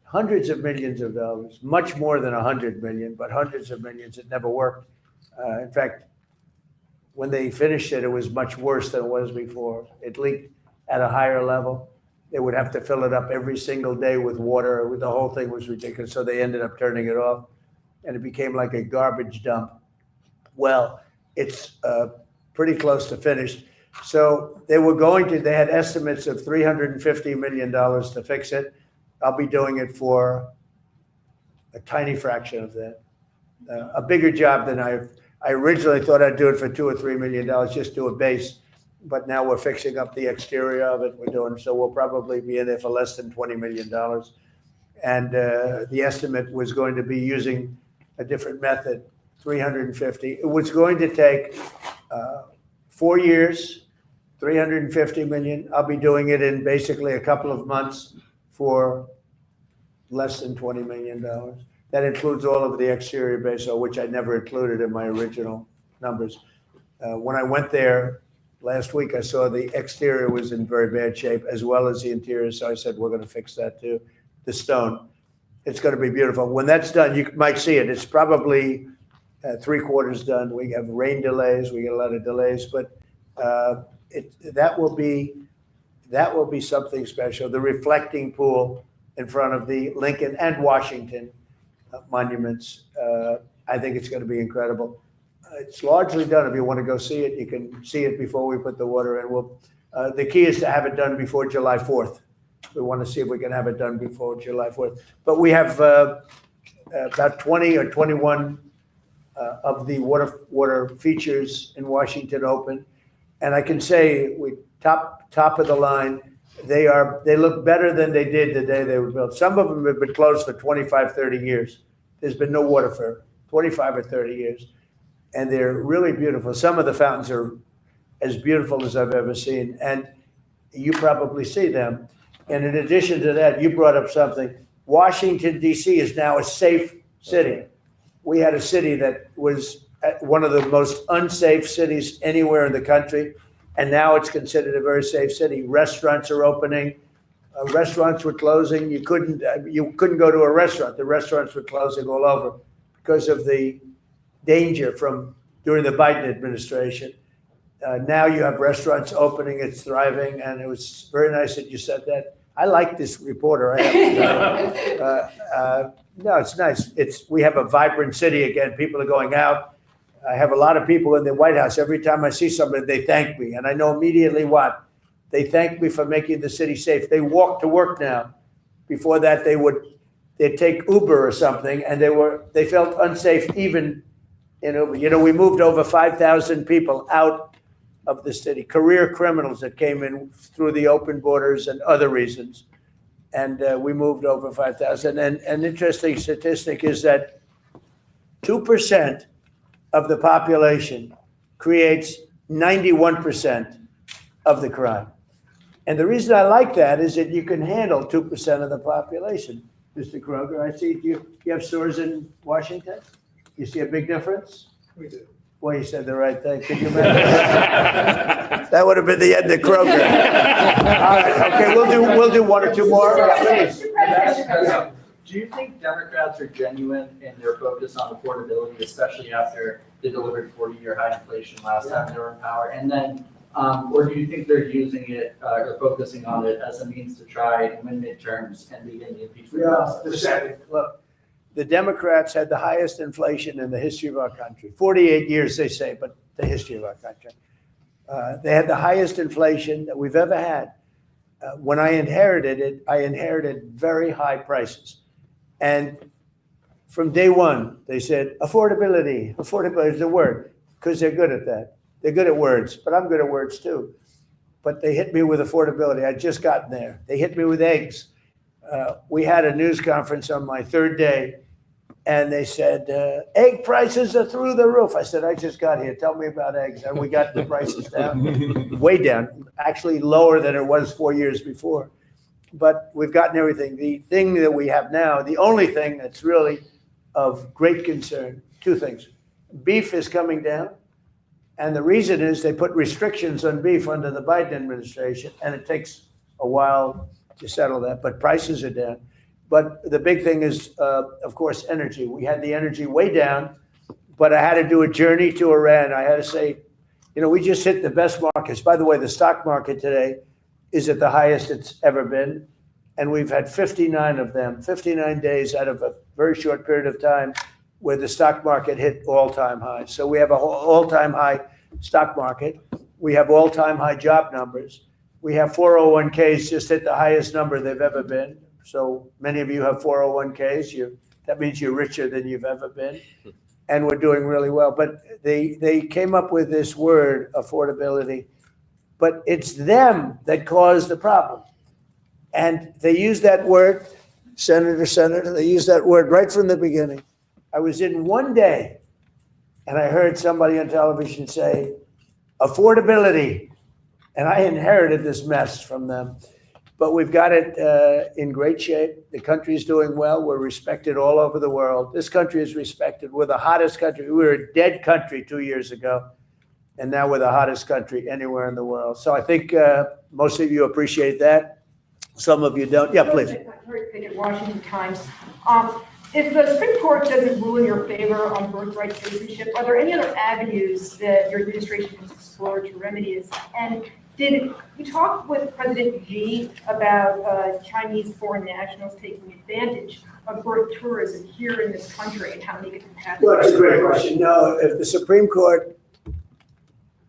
hundreds of millions of dollars, much more than 100 million, but hundreds of millions. It never worked. In fact, when they finished it, it was much worse than it was before. It leaked at a higher level. They would have to fill it up every single day with water. The whole thing was ridiculous. So they ended up turning it off and it became like a garbage dump. Well, it's pretty close to finished. So they had estimates of $350 million to fix it. I'll be doing it for a tiny fraction of that. A bigger job than I originally thought I'd do it for $2 or $3 million, just do a base. But now we're fixing up the exterior of it. We're doing so we'll probably be in there for less than $20 million. And the estimate was going to be using a different method, 350. It was going to take 4 years, 350 million. I'll be doing it in basically a couple of months for less than $20 million. That includes all of the exterior base, which I never included in my original numbers. When I went there last week, I saw the exterior was in very bad shape as well as the interior. So I said, we're going to fix that too. The stone, it's going to be beautiful. When that's done, you might see it. It's probably 3/4 done. We have rain delays. We get a lot of delays, but that will be something special. The reflecting pool in front of the Lincoln and Washington monuments. I think it's going to be incredible. It's largely done. If you want to go see it, you can see it before we put the water in. The key is to have it done before July 4th. We want to see if we can have it done before July 4th. But we have about 20 or 21 of the water features in Washington open. And I can say we top of the line. They look better than they did the day they were built. Some of them have been closed for 25, 30 years. There's been no water for 25 or 30 years. And they're really beautiful. Some of the fountains are as beautiful as I've ever seen. And you probably see them. And in addition to that, you brought up something. Washington, D.C. is now a safe city. We had a city that was one of the most unsafe cities anywhere in the country. And now it's considered a very safe city. Restaurants are opening. Restaurants were closing. You couldn't go to a restaurant. The restaurants were closing all over because of the danger from during the Biden administration. Now you have restaurants opening, it's thriving, and it was very nice that you said that. I like this reporter. I have to tell you. No, it's nice. We have a vibrant city again. People are going out. I have a lot of people in the White House. Every time I see somebody, they thank me, and I know immediately what. They thank me for making the city safe. They walk to work now. Before that, they'd take Uber or something, and they felt unsafe even in Uber. You know, we moved over 5,000 people out of the city, career criminals that came in through the open borders and other reasons. And we moved over 5,000. And an interesting statistic is that 2% of the population creates 91% of the crime. And the reason I like that is that you can handle 2% of the population. Mr. Kroger, I see you have stores in Washington? You see a big difference? We do. Well, you said the right thing. Could you imagine? That would have been the end of Kroger. All right, okay, we'll do one or two more. Yeah, please. Do you think Democrats are genuine in their focus on affordability, especially after they delivered 40-year high inflation last time they were in power? And then, or do you think they're using it or focusing on it as a means to try and win midterms and begin the impeachment process? Look, the Democrats had the highest inflation in the history of our country. 48 years, they say, but the history of our country. They had the highest inflation that we've ever had. When I inherited it, I inherited very high prices. And from day one, they said, affordability. Affordability is a word, because they're good at that. They're good at words, but I'm good at words too. But they hit me with affordability. I'd just gotten there. They hit me with eggs. We had a news conference on my third day, and they said, egg prices are through the roof. I said, I just got here. Tell me about eggs. And we got the prices down, way down, actually lower than it was 4 years before. But we've gotten everything. The thing that we have now, the only thing that's really of great concern, two things. Beef is coming down. And the reason is they put restrictions on beef under the Biden administration, and it takes a while to settle that, but prices are down. But the big thing is, of course, energy. We had the energy way down, but I had to do a journey to Iran. I had to say, we just hit the best markets. By the way, the stock market today is at the highest it's ever been. And we've had 59 of them, 59 days out of a very short period of time where the stock market hit all-time highs. So we have an all-time high stock market. We have all-time high job numbers. We have 401ks just hit the highest number they've ever been. So many of you have 401ks. That means you're richer than you've ever been. And we're doing really well. But they came up with this word, affordability. But it's them that caused the problem. And they use that word, Senator, they use that word right from the beginning. I was in one day, and I heard somebody on television say, affordability. And I inherited this mess from them. But we've got it in great shape. The country's doing well. We're respected all over the world. This country is respected. We're the hottest country. We were a dead country 2 years ago. And now we're the hottest country anywhere in the world. So I think most of you appreciate that. Some of you don't. Yeah, please. Washington Times. If the Supreme Court doesn't rule in your favor on birthright citizenship, are there any other avenues that your administration has explored to remedy this? And did you talk with President Xi about Chinese foreign nationals taking advantage of birth tourism here in this country and how many can happen? Well, that's a great question. No, if the Supreme Court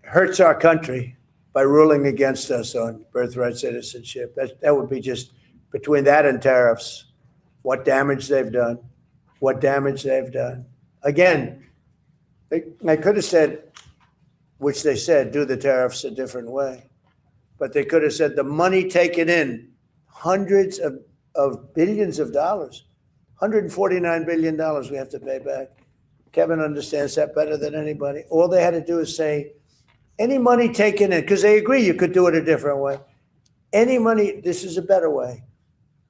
hurts our country by ruling against us on birthright citizenship, that would be just between that and tariffs, what damage they've done, what damage they've done. Again, they could have said, which they said, do the tariffs a different way. But they could have said the money taken in, hundreds of billions of dollars, $149 billion we have to pay back. Kevin understands that better than anybody. All they had to do is say, any money taken in, because they agree you could do it a different way. Any money, this is a better way.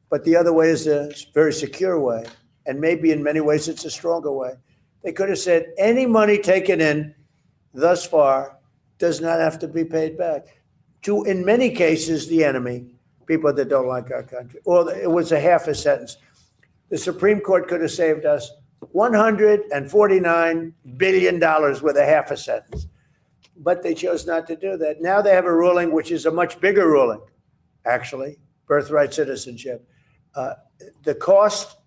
But the other way is a very secure way. And maybe in many ways it's a stronger way. They could have said any money taken in thus far does not have to be paid back to, in many cases, the enemy, people that don't like our country. Or it was a half a sentence. The Supreme Court could have saved us $149 billion with a half a sentence. But they chose not to do that. Now they have a ruling which is a much bigger ruling, actually, birthright citizenship. The cost,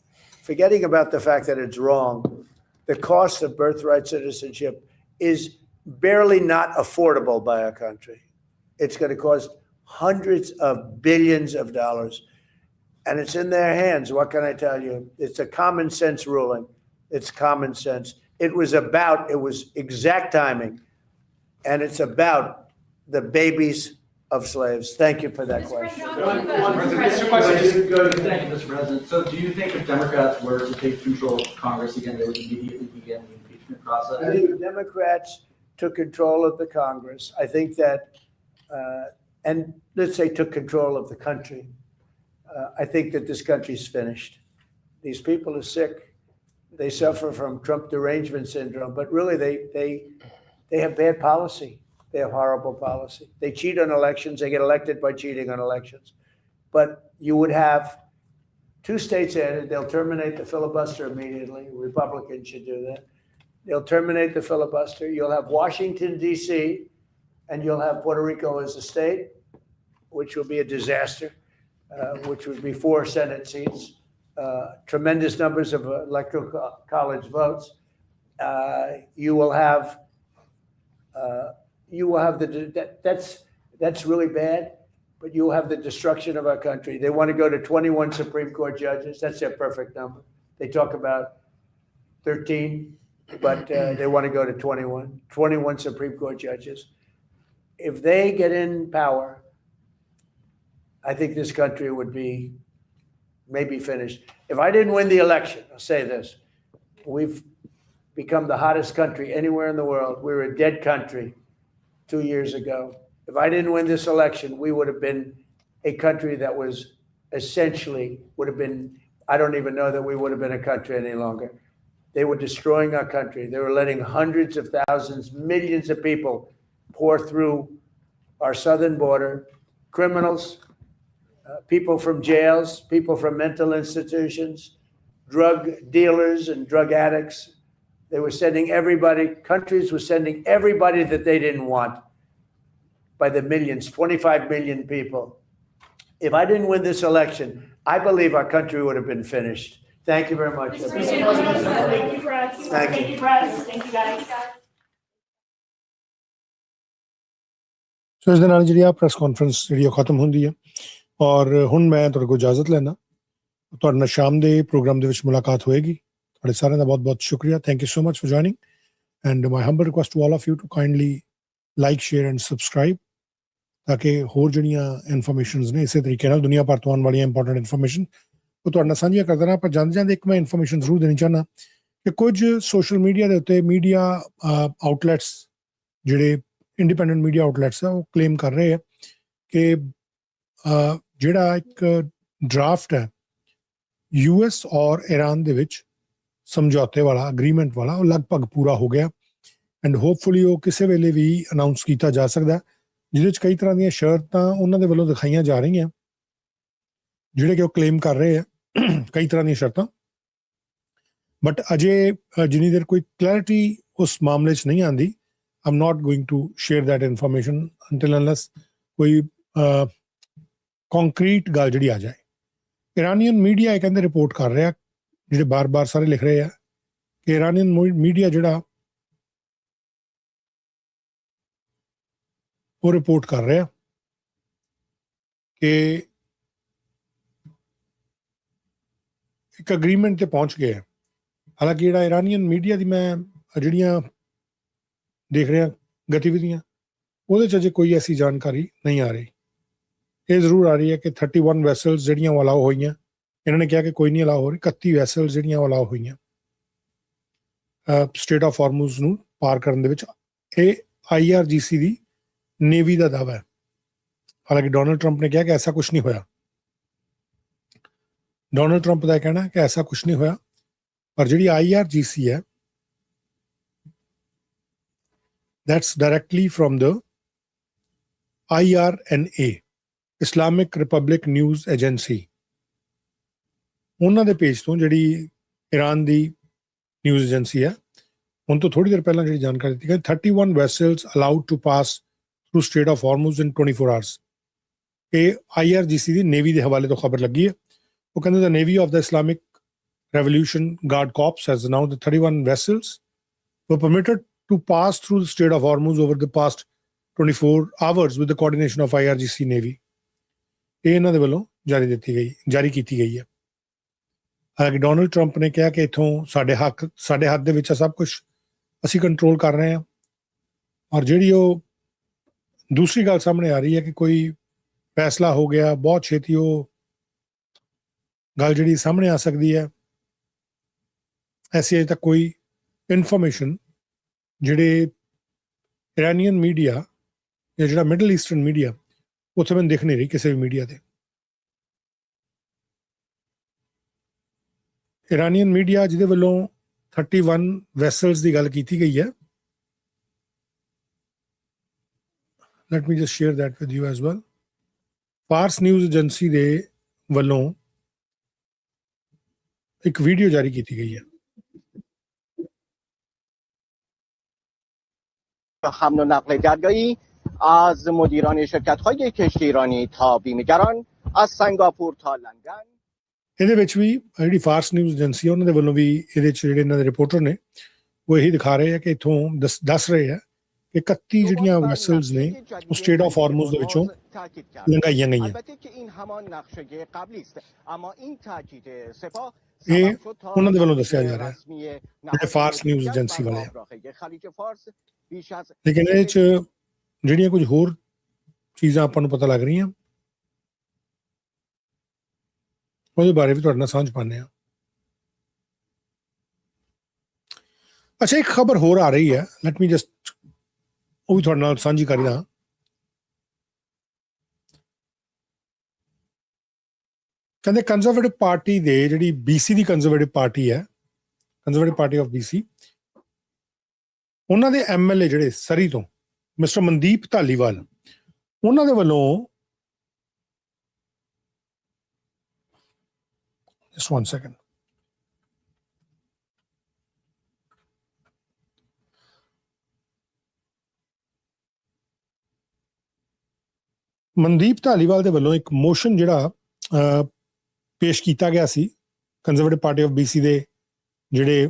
forgetting about the fact that it's wrong, the cost of birthright citizenship is barely not affordable by our country. It's going to cost hundreds of billions of dollars. And it's in their hands. What can I tell you? It's a common sense ruling. It's common sense. It was exact timing. And it's about the babies of slaves. Thank you for that question. Mr. President. So do you think if Democrats were to take control of Congress again, they would immediately begin the impeachment process? I think if Democrats took control of the Congress, I think that, and let's say took control of the country, I think that this country's finished. These people are sick. They suffer from Trump derangement syndrome, but really they have bad policy. They have horrible policy. They cheat on elections. They get elected by cheating on elections. But you would have 2 states added. They'll terminate the filibuster immediately. Republicans should do that. They'll terminate the filibuster. You'll have Washington, D.C., and you'll have Puerto Rico as a state, which will be a disaster, which would be 4 Senate seats. tremendous numbers of electoral college votes, you will have that's really bad, but you will have the destruction of our country. They want to go to 21 Supreme Court judges. That's their perfect number. They talk about 13, but they want to go to 21 Supreme Court judges. If they get in power, I think this country would be maybe finished. If I didn't win the election, I'll say this, we've become the hottest country anywhere in the world. We were a dead country 2 years ago. If I didn't win this election, we would have been a country that was essentially, I don't even know that we would have been a country any longer. They were destroying our country. They were letting hundreds of thousands, millions of people pour through our southern border, criminals, people from jails, people from mental institutions, drug dealers and drug addicts. They were sending everybody, countries were sending everybody that they didn't want by the millions, 25 million people. If I didn't win this election, I believe our country would have been finished. Thank you very much. Thank you, press. Thank you, press. Thank you, guys. ਸੋ ਇਸ ਦੇ ਨਾਲ ਜਿਹੜੀ ਆ press conference ਜਿਹੜੀ ਖਤਮ ਹੁੰਦੀ ਹੈ ਔਰ ਹੁਣ ਮੈਂ ਤੁਹਾਡੇ ਕੋਲ ਇਜਾਜ਼ਤ ਲੈਣਾ ਤੁਹਾਡੇ ਨਾਲ ਸ਼ਾਮ ਦੇ ਪ੍ਰੋਗਰਾਮ ਦੇ ਵਿੱਚ ਮੁਲਾਕਾਤ ਹੋਏਗੀ ਤੁਹਾਡੇ ਸਾਰਿਆਂ ਦਾ ਬਹੁਤ ਬਹੁਤ ਸ਼ੁਕਰੀਆ thank you so much for joining and my humble request to all of you to kindly like share and subscribe ਤਾਂ ਕਿ ਹੋਰ ਜਿਹੜੀਆਂ ਇਨਫੋਰਮੇਸ਼ਨਸ ਨੇ ਇਸੇ ਤਰੀਕੇ ਨਾਲ ਦੁਨੀਆ ਭਰ ਤੋਂ ਆਉਣ ਵਾਲੀਆਂ ਇੰਪੋਰਟੈਂਟ ਇਨਫੋਰਮੇਸ਼ਨ ਉਹ ਤੁਹਾਡੇ ਨਾਲ ਸਾਂਝੀਆਂ ਕਰਦਾ ਰਹਾਂ ਪਰ ਜਾਂਦੇ ਇੱਕ ਮੈਂ ਇਨਫੋਰਮੇਸ਼ਨ ਜ਼ਰੂਰ ਦੇਣੀ ਚਾਹੁੰਦਾ ਕਿ ਕੁਝ ਸੋਸ਼ਲ ਮੀਡੀਆ ਦੇ ਉੱਤੇ ਮੀਡੀਆ ਆਊਟਲੈਟਸ ਜਿਹੜੇ ਇੰਡੀਪੈਂਡੈਂਟ ਮੀਡੀਆ ਆਊਟਲੈਟਸ ਆ ਉਹ ਕਲੇਮ ਕਰ ਰਹੇ ਆ ਕਿ ਜਿਹੜਾ ਇੱਕ ਡਰਾਫਟ ਹੈ US ਔਰ ਈਰਾਨ ਦੇ ਵਿੱਚ ਸਮਝੌਤੇ ਵਾਲਾ ਅਗਰੀਮੈਂਟ ਵਾਲਾ ਉਹ ਲਗਭਗ ਪੂਰਾ ਹੋ ਗਿਆ ਐਂਡ ਹੋਪਫੁਲੀ ਉਹ ਕਿਸੇ ਵੇਲੇ ਵੀ ਅਨਾਉਂਸ ਕੀਤਾ ਜਾ ਸਕਦਾ ਜਿਹਦੇ ਵਿੱਚ ਕਈ ਤਰ੍ਹਾਂ ਦੀਆਂ ਸ਼ਰਤਾਂ ਉਹਨਾਂ ਦੇ ਵੱਲੋਂ ਦਿਖਾਈਆਂ ਜਾ ਰਹੀਆਂ ਜਿਹੜੇ ਕਿ ਉਹ ਕਲੇਮ ਕਰ ਰਹੇ ਆ ਕਈ ਤਰ੍ਹਾਂ ਦੀਆਂ ਸ਼ਰਤਾਂ ਬਟ ਅਜੇ ਜਿੰਨੀ ਦੇਰ ਕੋਈ ਕਲੈਰਿਟੀ ਉਸ ਮਾਮਲੇ 'ਚ ਨਹੀਂ ਆਉਂਦੀ I'm not going to share that information until unless ਕੋਈ concrete ਗੱਲ ਜਿਹੜੀ ਆ ਜਾਏ ਇਰਾਨੀਅਨ ਮੀਡੀਆ ਇਹ ਕਹਿੰਦੇ ਰਿਪੋਰਟ ਕਰ ਰਿਹਾ ਜਿਹੜੇ ਬਾਰ-ਬਾਰ ਸਾਰੇ ਲਿਖ ਰਹੇ ਆ ਕਿ ਇਰਾਨੀਅਨ ਮੀਡੀਆ ਜਿਹੜਾ ਉਹ ਰਿਪੋਰਟ ਕਰ ਰਿਹਾ ਕਿ ਇੱਕ ਅਗਰੀਮੈਂਟ ਤੇ ਪਹੁੰਚ ਗਏ ਹਾਲਾਂਕਿ ਜਿਹੜਾ ਇਰਾਨੀਅਨ ਮੀਡੀਆ ਦੀ ਮੈਂ ਜਿਹੜੀਆਂ ਦੇਖ ਰਿਹਾ ਗਤੀਵਿਧੀਆਂ ਉਹਦੇ 'ਚ ਅਜੇ ਕੋਈ ਐਸੀ ਜਾਣਕਾਰੀ ਨਹੀਂ ਆ ਰਹੀ ਇਹ ਜ਼ਰੂਰ ਆ ਰਹੀ ਹੈ ਕਿ 31 ਵੈਸਲਸ ਜਿਹੜੀਆਂ ਉਹ ਅਲਾਓ ਹੋਈਆਂ ਇਹਨਾਂ ਨੇ ਕਿਹਾ ਕਿ ਕੋਈ ਨਹੀਂ ਅਲਾਓ ਹੋ ਰਹੀ 31 ਵੈਸਲਸ ਜਿਹੜੀਆਂ ਉਹ ਅਲਾਓ ਹੋਈਆਂ ਸਟ੍ਰੇਟ ਆਫ ਹਾਰਮੂਜ਼ ਨੂੰ ਪਾਰ ਕਰਨ ਦੇ ਵਿੱਚ ਇਹ IRGC ਦੀ ਨੇਵੀ ਦਾ ਦਾਅਵਾ ਹੈ ਹਾਲਾਂਕਿ ਡੋਨਲਡ ਟਰੰਪ ਨੇ ਕਿਹਾ ਕਿ ਐਸਾ ਕੁਝ ਨਹੀਂ ਹੋਇਆ ਡੋਨਲਡ ਟਰੰਪ ਦਾ ਕਹਿਣਾ ਕਿ ਐਸਾ ਕੁਝ ਨਹੀਂ ਹੋਇਆ ਪਰ ਜਿਹੜੀ IRGC ਹੈ that's directly from the IRNA Islamic Republic News Agency ਉਹਨਾਂ ਦੇ ਪੇਜ ਤੋਂ ਜਿਹੜੀ ਈਰਾਨ ਦੀ ਨਿਊਜ਼ ਏਜੰਸੀ ਹੈ ਹੁਣ ਤੋਂ ਥੋੜੀ ਦੇਰ ਪਹਿਲਾਂ ਜਿਹੜੀ ਜਾਣਕਾਰੀ ਦਿੱਤੀ ਗਈ 31 vessels allowed to pass through Strait of Hormuz in 24 hours ਇਹ IRGC ਦੀ ਨੇਵੀ ਦੇ ਹਵਾਲੇ ਤੋਂ ਖਬਰ ਲੱਗੀ ਹੈ ਉਹ ਕਹਿੰਦੇ the Navy of the Islamic Revolution Guard Corps has announced that 31 vessels were permitted to pass through the Strait of Hormuz over the past 24 hours with the coordination of IRGC Navy. ਇਹ ਇਹਨਾਂ ਦੇ ਵੱਲੋਂ ਜਾਰੀ ਕੀਤੀ ਗਈ ਹੈ ਹਾਲਾਂਕਿ Donald Trump ਨੇ ਕਿਹਾ ਕਿ ਇੱਥੋਂ ਸਾਡੇ ਹੱਥ ਦੇ ਵਿੱਚ ਸਭ ਕੁਝ ਅਸੀਂ ਕੰਟਰੋਲ ਕਰ ਰਹੇ ਹਾਂ ਔਰ ਜਿਹੜੀ ਉਹ ਦੂਸਰੀ ਗੱਲ ਸਾਹਮਣੇ ਆ ਰਹੀ ਹੈ ਕਿ ਕੋਈ ਫੈਸਲਾ ਹੋ ਗਿਆ ਬਹੁਤ ਛੇਤੀ ਉਹ ਗੱਲ ਜਿਹੜੀ ਸਾਹਮਣੇ ਆ ਸਕਦੀ ਹੈ ਐਸੀ ਅਜੇ ਤੱਕ ਕੋਈ ਇਨਫੋਰਮੇਸ਼ਨ ਜਿਹੜੇ ਇਰਾਨੀਅਨ ਮੀਡੀਆ ਜਾਂ ਜਿਹੜਾ ਮਿਡਲ ਈਸਟਰਨ ਮੀਡੀਆ ਉੱਥੇ ਮੈਨੂੰ ਦਿਖ ਨਹੀਂ ਰਹੀ ਕਿਸੇ ਵੀ ਮੀਡੀਆ ਤੇ ਇਰਾਨੀਅਨ ਮੀਡੀਆ ਜਿਹਦੇ ਵੱਲੋਂ 31 ਵੈਸਲਸ ਦੀ ਗੱਲ ਕੀਤੀ ਗਈ ਹੈ let me just share that with you as well Paras news agency ਦੇ ਵੱਲੋਂ ਇੱਕ ਵੀਡੀਓ ਜਾਰੀ ਕੀਤੀ ਗਈ ਹੈ حمل و نقل دریایی از مدیران شرکت‌های کشتیرانی تا بیمه‌گران از سنگاپور تا لندن ਇਹਦੇ ਵਿੱਚ ਵੀ ਜਿਹੜੀ ਫਾਰਸ ਨਿਊਜ਼ ਏਜੰਸੀ ਉਹਨਾਂ ਦੇ ਵੱਲੋਂ ਵੀ ਇਹਦੇ 'ਚ ਜਿਹੜੇ ਇਹਨਾਂ ਦੇ ਰਿਪੋਰਟਰ ਨੇ ਉਹ ਇਹੀ ਦਿਖਾ ਰਹੇ ਆ ਕਿ ਇੱਥੋਂ ਦੱਸ ਰਹੇ ਆ ਕਿ 31 ਜਿਹੜੀਆਂ ਵੈਸਲਸ ਨੇ ਉਹ ਸਟੇਟ ਆਫ ਹਾਰਮੂਜ਼ ਦੇ ਵਿੱਚੋਂ ਲੰਘਾਈਆਂ ਗਈਆਂ। ਇਹ ਉਹਨਾਂ ਦੇ ਵੱਲੋਂ ਦੱਸਿਆ ਜਾ ਰਿਹਾ ਜਿਹੜੇ ਫਾਰਸ ਨਿਊਜ਼ ਏਜੰਸੀ ਵਾਲੇ ਆ। ਲੇਕਿਨ ਇਹਦੇ 'ਚ ਜਿਹੜੀਆਂ ਕੁਝ ਹੋਰ ਚੀਜ਼ਾਂ ਆਪਾਂ ਨੂੰ ਪਤਾ ਲੱਗ ਰਹੀਆਂ ਉਹਦੇ ਬਾਰੇ ਵੀ ਤੁਹਾਡੇ ਨਾਲ ਸਾਂਝ ਪਾਉਂਦੇ ਹਾਂ। ਅੱਛਾ, ਇੱਕ ਖਬਰ ਹੋਰ ਆ ਰਹੀ ਹੈ, ਲੈਟ ਮੀ ਜਸਟ ਉਹ ਵੀ ਤੁਹਾਡੇ ਨਾਲ ਸਾਂਝੀ ਕਰਦਾ। ਕਹਿੰਦੇ ਕੰਜ਼ਰਵੇਟਿਵ ਪਾਰਟੀ ਦੇ ਜਿਹੜੀ BC ਦੀ ਕੰਜ਼ਰਵੇਟਿਵ ਪਾਰਟੀ ਹੈ, ਕੰਜ਼ਰਵੇਟਿਵ ਪਾਰਟੀ ਆਫ BC, ਉਹਨਾਂ ਦੇ MLA ਜਿਹੜੇ ਸਰੀ ਤੋਂ ਮਿਸਟਰ ਮਨਦੀਪ ਧਾਲੀਵਾਲ, ਉਹਨਾਂ ਦੇ ਵੱਲੋਂ just one second, Mandeep Dhaliwal ਦੇ ਵੱਲੋਂ ਇੱਕ ਮੋਸ਼ਨ ਜਿਹੜਾ ਪੇਸ਼ ਕੀਤਾ ਗਿਆ ਸੀ ਕੰਜ਼ਰਵੇਟਿਵ ਪਾਰਟੀ ਆਫ BC ਦੇ ਜਿਹੜੇ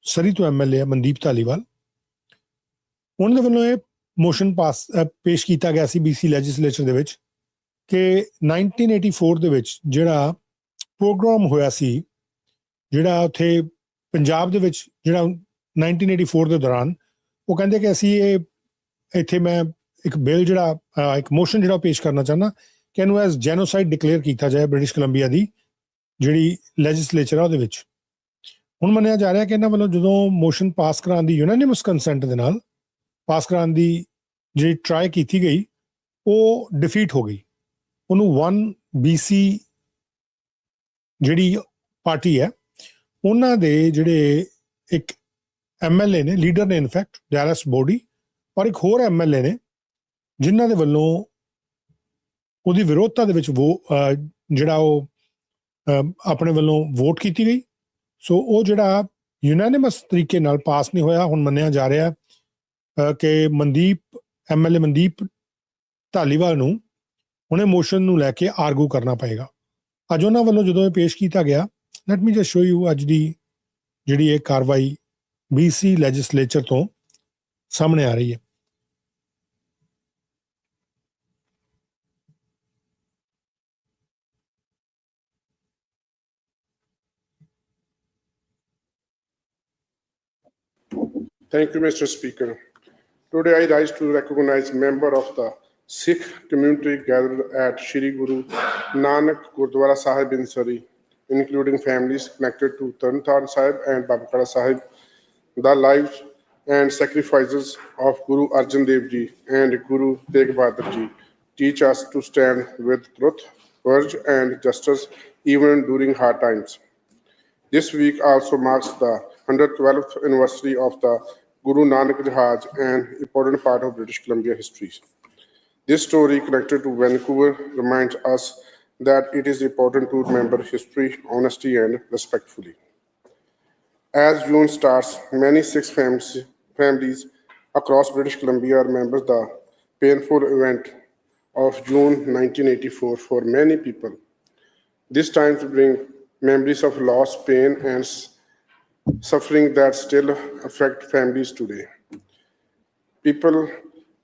ਸਰੀ ਤੋਂ MLA ਆ ਮਨਦੀਪ ਧਾਲੀਵਾਲ, ਉਹਨਾਂ ਦੇ ਵੱਲੋਂ ਇਹ ਮੋਸ਼ਨ ਪੇਸ਼ ਕੀਤਾ ਗਿਆ ਸੀ BC ਲੈਜਿਸਲੇਚਰ ਦੇ ਵਿੱਚ ਕਿ 1984 ਦੇ ਵਿੱਚ ਜਿਹੜਾ ਪ੍ਰੋਗਰਾਮ ਹੋਇਆ ਸੀ, ਜਿਹੜਾ ਉੱਥੇ ਪੰਜਾਬ ਦੇ ਵਿੱਚ ਜਿਹੜਾ 1984 ਦੇ ਦੌਰਾਨ, ਉਹ ਕਹਿੰਦੇ ਕਿ ਅਸੀਂ ਇੱਥੇ ਮੈਂ ਇੱਕ ਬਿੱਲ ਜਿਹੜਾ ਇੱਕ ਮੋਸ਼ਨ ਜਿਹੜਾ ਪੇਸ਼ ਕਰਨਾ ਚਾਹੁੰਦਾ ਕਿ ਇਹਨੂੰ ਐਜ਼ ਜੈਨੋਸਾਈਡ ਡਿਕਲੇਅਰ ਕੀਤਾ ਜਾਏ ਬ੍ਰਿਟਿਸ਼ ਕੋਲੰਬੀਆ ਦੀ ਜਿਹੜੀ ਲੈਜਿਸਲੇਚਰ ਆ ਉਹਦੇ ਵਿੱਚ। ਹੁਣ ਮੰਨਿਆ ਜਾ ਰਿਹਾ ਕਿ ਇਹਨਾਂ ਵੱਲੋਂ ਜਦੋਂ ਮੋਸ਼ਨ ਪਾਸ ਕਰਾਉਣ ਦੀ ਯੂਨੈਨਿਮਸ ਕੰਸੈਂਟ ਦੇ ਨਾਲ ਪਾਸ ਕਰਾਉਣ ਦੀ ਜਿਹੜੀ ਟਰਾਈ ਕੀਤੀ ਗਈ ਉਹ ਡਿਫੀਟ ਹੋ ਗਈ। ਉਹਨੂੰ 1 BC ਜਿਹੜੀ ਪਾਰਟੀ ਹੈ ਉਹਨਾਂ ਦੇ ਜਿਹੜੇ ਇੱਕ MLA ਨੇ, ਲੀਡਰ ਨੇ ਇਨਫੈਕਟ ਡੈਲਸ ਬੋਡੀ, ਔਰ ਇੱਕ ਹੋਰ MLA ਨੇ ਜਿਨ੍ਹਾਂ ਦੇ ਵੱਲੋਂ ਉਹਦੀ ਵਿਰੋਧਤਾ ਦੇ ਵਿੱਚ ਜਿਹੜਾ ਉਹ ਆਪਣੇ ਵੱਲੋਂ ਵੋਟ ਕੀਤੀ ਗਈ। ਸੋ ਉਹ ਜਿਹੜਾ ਯੂਨੈਨਿਮਸ ਤਰੀਕੇ ਨਾਲ ਪਾਸ ਨਹੀਂ ਹੋਇਆ। ਹੁਣ ਮੰਨਿਆ ਜਾ ਰਿਹਾ ਕਿ MLA ਮਨਦੀਪ ਧਾਲੀਵਾਲ ਨੂੰ ਉਹਨੇ ਮੋਸ਼ਨ ਨੂੰ ਲੈ ਕੇ ਆਰਗੂ ਕਰਨਾ ਪਏਗਾ। ਅੱਜ ਉਹਨਾਂ ਵੱਲੋਂ ਜਦੋਂ ਇਹ ਪੇਸ਼ ਕੀਤਾ ਗਿਆ, light me just show you ਅੱਜ ਦੀ ਜਿਹੜੀ ਇਹ ਕਾਰਵਾਈ BC ਲੈਜਿਸਲੇਚਰ ਤੋਂ ਸਾਹਮਣੇ ਆ ਰਹੀ ਹੈ। Thank you, Mr. Speaker. Today I rise to recognize members of the Sikh community gathered at Shri Guru Nanak Gurdwara Sahib in Surrey, including families connected to Tarn Sahib and Babakara Sahib. The lives and sacrifices of Guru Arjan Dev Ji and Guru Tegh Bahadur Ji teach us to stand with truth, courage and justice even during hard times. This week also marks the 112th anniversary of the Guru Nanak Jahaj, an important part of British Columbia history. This story connected to Vancouver reminds us that it is important to remember history honestly and respectfully. As June starts, many Sikh families across British Columbia remember the painful event of June 1984 for many people. This time to bring memories of loss, pain, and suffering that still affect families today.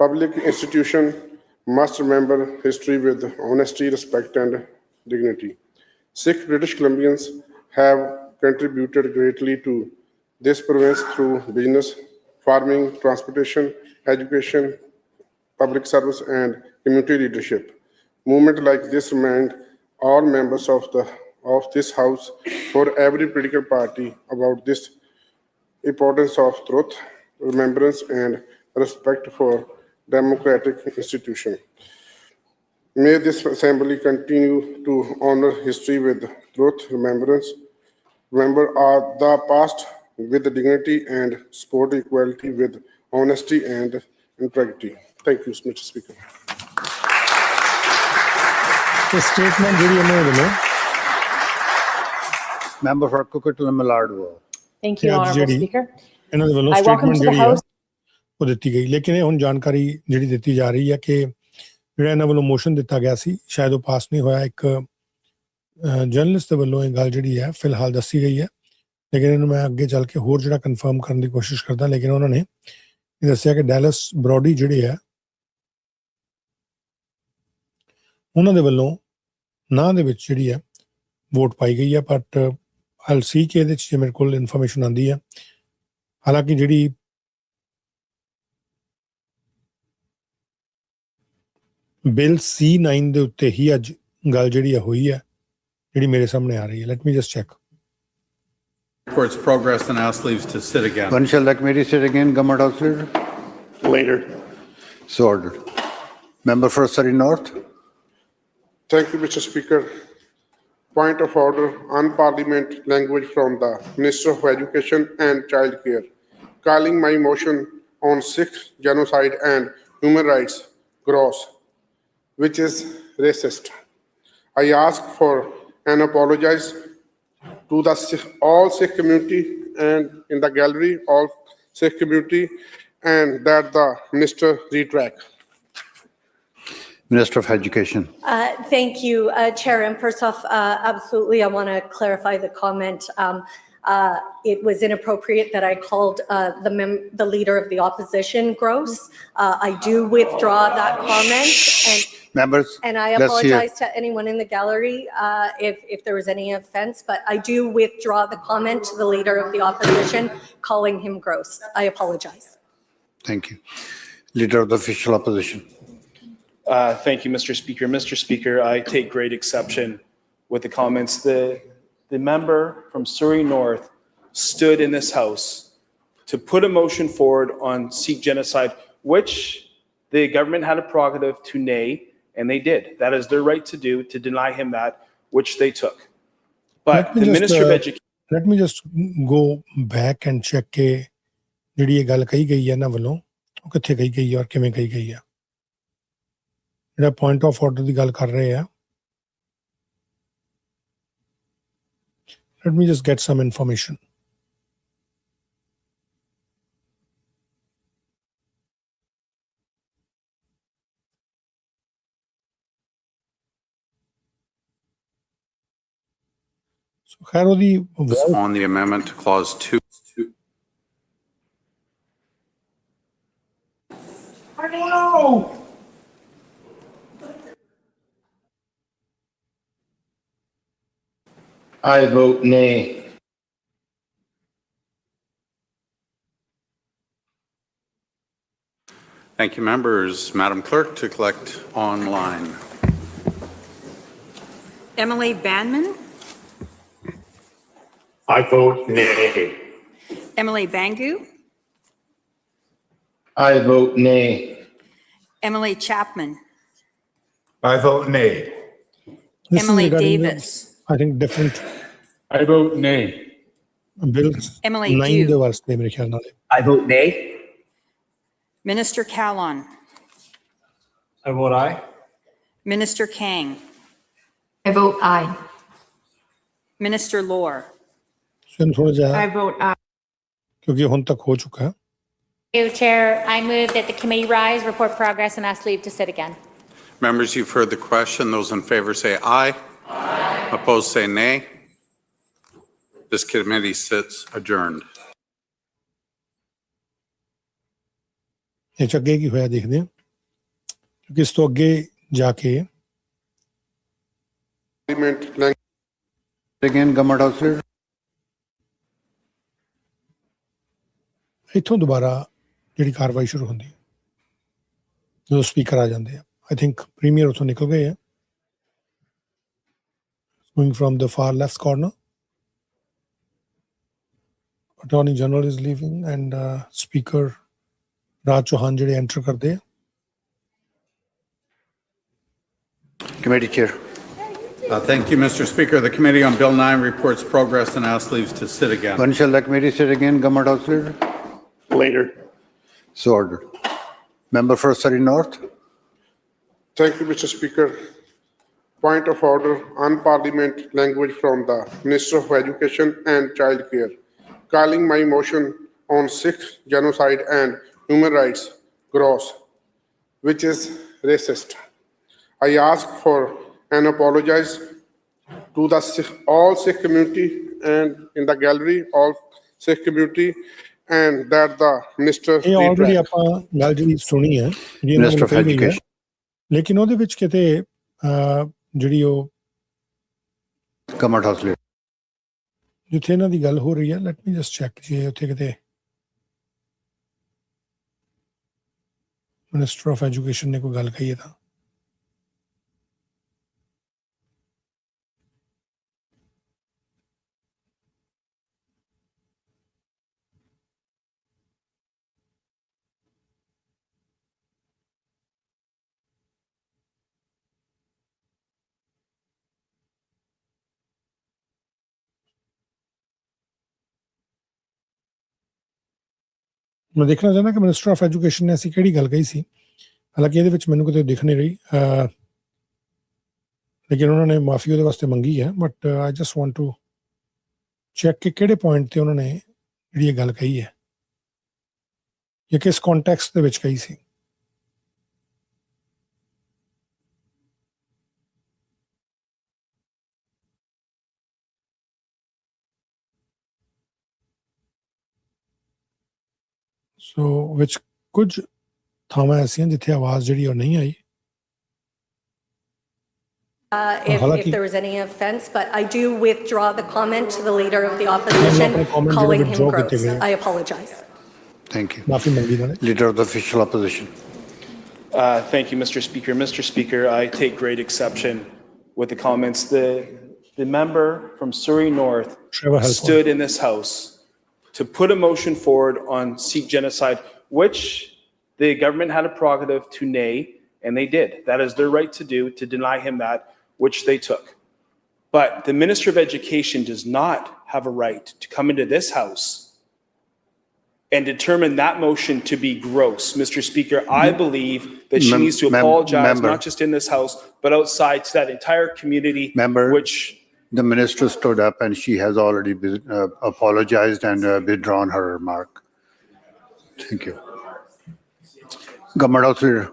Public institutions must remember history with honesty, respect, and dignity. Sikh British Columbians have contributed greatly to this province through business, farming, transportation, education, public service, and community leadership. Movement like this remind all members of this house for every political party about this importance of truth, remembrance, and respect for democratic institutions. May this assembly continue to honor history with truth, remember the past with dignity, and support equality with honesty and integrity. Thank you, Mr. Speaker. The statement ਜਿਹੜੀ ਇਹਨਾਂ ਦੇ ਵੱਲੋਂ Member for Coquitlam Lardwell. Thank you, Honorable Speaker. ਇਹਨਾਂ ਦੇ ਵੱਲੋਂ I welcome statement to the ਜਿਹੜੀ ਹੈ House. ਉਹ ਦਿੱਤੀ ਗਈ। ਲੇਕਿਨ ਇਹ ਹੁਣ ਜਾਣਕਾਰੀ ਜਿਹੜੀ ਦਿੱਤੀ ਜਾ ਰਹੀ ਹੈ ਕਿ ਜਿਹੜਾ ਇਹਨਾਂ ਵੱਲੋਂ ਮੋਸ਼ਨ ਦਿੱਤਾ ਗਿਆ ਸੀ ਸ਼ਾਇਦ ਉਹ ਪਾਸ ਨਹੀਂ ਹੋਇਆ। ਇੱਕ ਜਰਨਲਿਸਟ ਦੇ ਵੱਲੋਂ ਇਹ ਗੱਲ ਜਿਹੜੀ ਹੈ ਫਿਲਹਾਲ ਦੱਸੀ ਗਈ ਹੈ, ਲੇਕਿਨ ਇਹਨੂੰ ਮੈਂ ਅੱਗੇ ਚੱਲ ਕੇ ਹੋਰ ਜਿਹੜਾ ਕਨਫਰਮ ਕਰਨ ਦੀ ਕੋਸ਼ਿਸ਼ ਕਰਦਾ। ਲੇਕਿਨ ਉਹਨਾਂ ਨੇ ਇਹ ਦੱਸਿਆ ਕਿ ਡੈਲਸ ਬਰੋਡੀ ਜਿਹੜੇ ਆ ਉਹਨਾਂ ਦੇ ਵੱਲੋਂ ਨਾਂ ਦੇ ਵਿੱਚ ਜਿਹੜੀ ਹੈ ਵੋਟ ਪਾਈ ਗਈ ਹੈ, ਬਟ ਆਈਲ ਸੀ ਕਿ ਇਹਦੇ 'ਚ ਜੇ ਮੇਰੇ ਕੋਲ ਇਨਫੋਰਮੇਸ਼ਨ ਆਉਂਦੀ ਹੈ, ਹਾਲਾਂਕਿ ਜਿਹੜੀ ਬਿੱਲ C9 ਦੇ ਉੱਤੇ ਹੀ ਅੱਜ ਗੱਲ ਜਿਹੜੀ ਆ ਹੋਈ ਹੈ, ਜਿਹੜੀ ਮੇਰੇ ਸਾਹਮਣੇ ਆ ਰਹੀ ਹੈ। Let me just check. Reports progress and ask leaves to sit again. When shall the committee sit again, Government House Leader? Later. So ordered. Member for Surrey North. Thank you, Mr. Speaker. Point of order on parliament language from the Minister of Education and Child Care. Calling my motion on Sikh genocide and human rights gross, which is racist. I ask for an apologize to the all Sikh community and in the gallery, all Sikh community, and that the minister retract. Minister of Education. Thank you, Chair. And first off, absolutely, I want to clarify the comment. It was inappropriate that I called the leader of the opposition gross. I do withdraw that comment, Members, and I let's hear. apologize to anyone in the gallery if there was any offense, but I do withdraw the comment to the leader of the opposition, calling him gross. I apologize. Thank you. Leader of the official opposition. Thank you, Mr. Speaker. Mr. Speaker, I take great exception with the comments. The member from Surrey North stood in this House to put a motion forward on Sikh genocide, which the government had a prerogative to nay, and they did. That is their right to do, to deny him that, which they took. But the Minister of Education... Let me just go back and check ਕਿ ਜਿਹੜੀ ਇਹ ਗੱਲ ਕਹੀ ਗਈ ਹੈ ਇਹਨਾਂ ਵੱਲੋਂ ਉਹ ਕਿੱਥੇ ਕਹੀ ਗਈ ਹੈ ਔਰ ਕਿਵੇਂ ਕਹੀ ਗਈ ਹੈ। ਜਿਹੜਾ ਪੁਆਇੰਟ ਆਫ ਆਰਡਰ ਦੀ ਗੱਲ ਕਰ ਰਹੇ ਆ, let me just get some information. So ਖੈਰ ਉਹਦੀ On the amendment to clause 2. I don't know. I vote nay. Thank you, members. Madam Clerk, to collect online. Emily Banman, I vote nay. Emily Bangu, I vote nay. Emily Chapman, I vote nay. This is Emily regarding the, Davis, I think different I vote nay. bills. Emily 9 Dew. ਦੇ ਵਾਸਤੇ ਮੇਰੇ ਖਿਆਲ ਨਾਲ। I vote nay. Minister Callon, I vote aye. Minister Kang, I vote aye. Minister Lore, ਸੋ ਥੋੜਾ ਜਿਹਾ I vote aye. ਕਿਉਂਕਿ ਹੁਣ ਤੱਕ ਹੋ ਚੁੱਕਾ ਹੈ। Chair, I move that the committee rise, report progress, and ask leave to sit again. Members, you've heard the question. Those in favor say aye. Aye. Opposed say nay. This committee sits adjourned. ਇਹ 'ਚ ਅੱਗੇ ਕੀ ਹੋਇਆ ਦੇਖਦੇ ਹਾਂ, ਕਿਉਂਕਿ ਇਸ ਤੋਂ ਅੱਗੇ ਜਾ ਕੇ Again, Government House Leader. ਇੱਥੋਂ ਦੁਬਾਰਾ ਜਿਹੜੀ ਕਾਰਵਾਈ ਸ਼ੁਰੂ ਹੁੰਦੀ ਹੈ ਜਦੋਂ ਸਪੀਕਰ ਆ ਜਾਂਦੇ ਆ। ਆਈ ਥਿੰਕ ਪ੍ਰੀਮੀਅਰ ਉੱਥੋਂ ਨਿਕਲ ਗਏ ਆ, going from the far left corner. Attorney general is leaving and speaker Raj Chauhan ਜਿਹੜੇ ਐਂਟਰ ਕਰਦੇ ਆ। Committee Chair. Thank you, Mr. Speaker. The Committee on Bill 9 reports progress and asks leave to sit again. When shall the committee sit again, Government House Leader? Later. So ordered. Member for Surrey North. Thank you, Mr. Speaker. Point of order on parliament language from the Minister of Education and Child Care. Calling my motion on Sikh genocide and human rights gross, which is racist. I ask for an apologize to the all Sikh community and in the gallery, all Sikh community, and that the minister ਇਹ already retract. ਆਪਾਂ ਗੱਲ ਜਿਹੜੀ ਸੁਣੀ ਹੈ ਜਿਹੜੀ ਇਹਨਾਂ Minister ਵੱਲੋਂ of ਕਹੀ ਗਈ ਹੈ, Education. ਲੇਕਿਨ ਉਹਦੇ ਵਿੱਚ ਕਿਤੇ ਜਿਹੜੀ ਉਹ Government House leader. ਜਿੱਥੇ ਇਹਨਾਂ ਦੀ ਗੱਲ ਹੋ ਰਹੀ ਹੈ, ਲੈਟ ਮੀ ਜਸਟ ਚੈੱਕ ਜੇ ਉੱਥੇ ਕਿਤੇ ਮਿਨਿਸਟਰ ਆਫ ਐਜੂਕੇਸ਼ਨ ਨੇ ਕੋਈ ਗੱਲ ਕਹੀ ਹੈ ਤਾਂ ਮੈਂ ਦੇਖਣਾ ਚਾਹੁੰਦਾ ਕਿ ਮਿਨਿਸਟਰ ਆਫ ਐਜੂਕੇਸ਼ਨ ਨੇ ਅਸੀਂ ਕਿਹੜੀ ਗੱਲ ਕਹੀ ਸੀ। ਹਾਲਾਂਕਿ ਇਹਦੇ ਵਿੱਚ ਮੈਨੂੰ ਕਿਤੇ ਦਿਖ ਨਹੀਂ ਰਹੀ, ਲੇਕਿਨ ਉਹਨਾਂ ਨੇ ਮਾਫੀ ਉਹਦੇ ਵਾਸਤੇ ਮੰਗੀ ਹੈ, but I just want to check ਕਿ ਕਿਹੜੇ ਪੁਆਇੰਟ ਤੇ ਉਹਨਾਂ ਨੇ ਜਿਹੜੀ ਇਹ ਗੱਲ ਕਹੀ ਹੈ ਜਾਂ ਕਿਸ ਕੰਟੈਕਸਟ ਦੇ ਵਿੱਚ ਕਹੀ ਸੀ। ਸੋ ਵਿੱਚ ਕੁਝ ਥਾਵਾਂ ਐਸੀਆਂ ਜਿੱਥੇ ਆਵਾਜ਼ ਜਿਹੜੀ ਉਹ ਨਹੀਂ ਆਈ। If there was any offense, but I do withdraw the comment to the leader of the opposition, calling him gross. I apologize. Thank you. ਮਾਫੀ ਮੰਗੀ ਇਹਨਾਂ ਨੇ। Leader of the official opposition. Thank you, Mr. Speaker. Mr. Speaker, I take great exception with the comments. The member from Surrey North stood in this House to put a motion forward on Sikh genocide, which the government had a prerogative to nay, and they did. That is their right to do, to deny him that, which they took. But the Minister of Education does not have a right to come into this House and determine that motion to be gross. Mr. Speaker, I believe that she needs to apologize, not just in this House, but outside to that entire community, which... The minister stood up and she has already apologized and withdrawn her remark. Thank you. Government House Leader.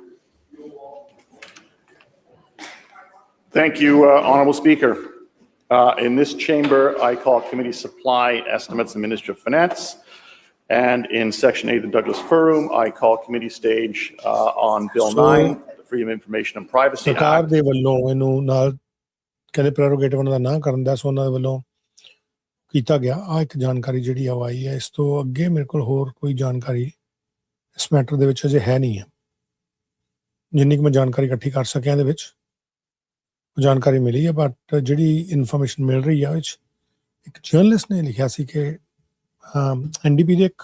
Thank you, Honorable Speaker. In this chamber, I call committee supply estimates the Minister of Finance. And in Section 8 of the Douglas Fir Room, I call committee stage on Bill 9, the Freedom of Information and Privacy ਸਰਕਾਰ Act. ਦੇ ਵੱਲੋਂ ਇਹਨੂੰ ਨਾਲ ਕਹਿੰਦੇ prerogative ਉਹਨਾਂ ਦਾ ਨਾ ਕਰਨ ਦਾ, ਸੋ ਉਹਨਾਂ ਦੇ ਵੱਲੋਂ ਕੀਤਾ ਗਿਆ। ਆ ਇੱਕ ਜਾਣਕਾਰੀ ਜਿਹੜੀ ਆ ਆਈ ਹੈ। ਇਸ ਤੋਂ ਅੱਗੇ ਮੇਰੇ ਕੋਲ ਹੋਰ ਕੋਈ ਜਾਣਕਾਰੀ ਇਸ ਮੈਟਰ ਦੇ ਵਿੱਚ ਅਜੇ ਹੈ ਨਹੀਂ ਹੈ। ਜਿੰਨੀ ਕੁ ਮੈਂ ਜਾਣਕਾਰੀ ਇਕੱਠੀ ਕਰ ਸਕਿਆ ਇਹਦੇ ਵਿੱਚ ਜਾਣਕਾਰੀ ਮਿਲੀ ਹੈ, ਬਟ ਜਿਹੜੀ ਇਨਫੋਰਮੇਸ਼ਨ ਮਿਲ ਰਹੀ ਆ ਉਹ ਵਿੱਚ ਇੱਕ ਜਰਨਲਿਸਟ ਨੇ ਲਿਖਿਆ ਸੀ ਕਿ ਐਨਡੀਪੀ ਦੇ ਇੱਕ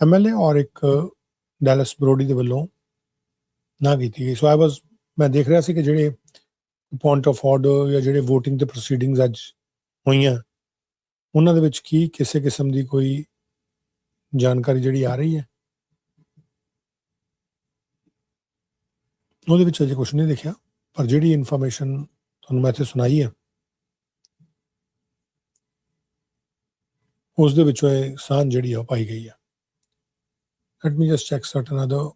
ਐਮਐਲਏ ਔਰ ਇੱਕ ਡੈਲਸ ਬਰੋਡੀ ਦੇ ਵੱਲੋਂ ਨਾ ਕੀਤੀ ਗਈ। ਸੋ ਮੈਂ ਦੇਖ ਰਿਹਾ ਸੀ ਕਿ ਜਿਹੜੇ ਪੁਆਇੰਟ ਆਫ ਆਰਡਰ ਜਾਂ ਜਿਹੜੇ ਵੋਟਿੰਗ ਤੇ ਪ੍ਰੋਸੀਡਿੰਗਸ ਅੱਜ ਹੋਈਆਂ ਉਹਨਾਂ ਦੇ ਵਿੱਚ ਕੀ ਕਿਸੇ ਕਿਸਮ ਦੀ ਕੋਈ ਜਾਣਕਾਰੀ ਜਿਹੜੀ ਆ ਰਹੀ ਹੈ, ਉਹਦੇ ਵਿੱਚ ਅਜੇ ਕੁਛ ਨਹੀਂ ਦੇਖਿਆ। ਪਰ ਜਿਹੜੀ ਇਨਫੋਰਮੇਸ਼ਨ ਤੁਹਾਨੂੰ ਮੈਂ ਇੱਥੇ ਸੁਣਾਈ ਹੈ ਉਸ ਦੇ ਵਿੱਚੋਂ ਇਹ ਸਾਂਝ ਜਿਹੜੀ ਆ ਉਹ ਪਾਈ ਗਈ ਹੈ। Let me just check certain other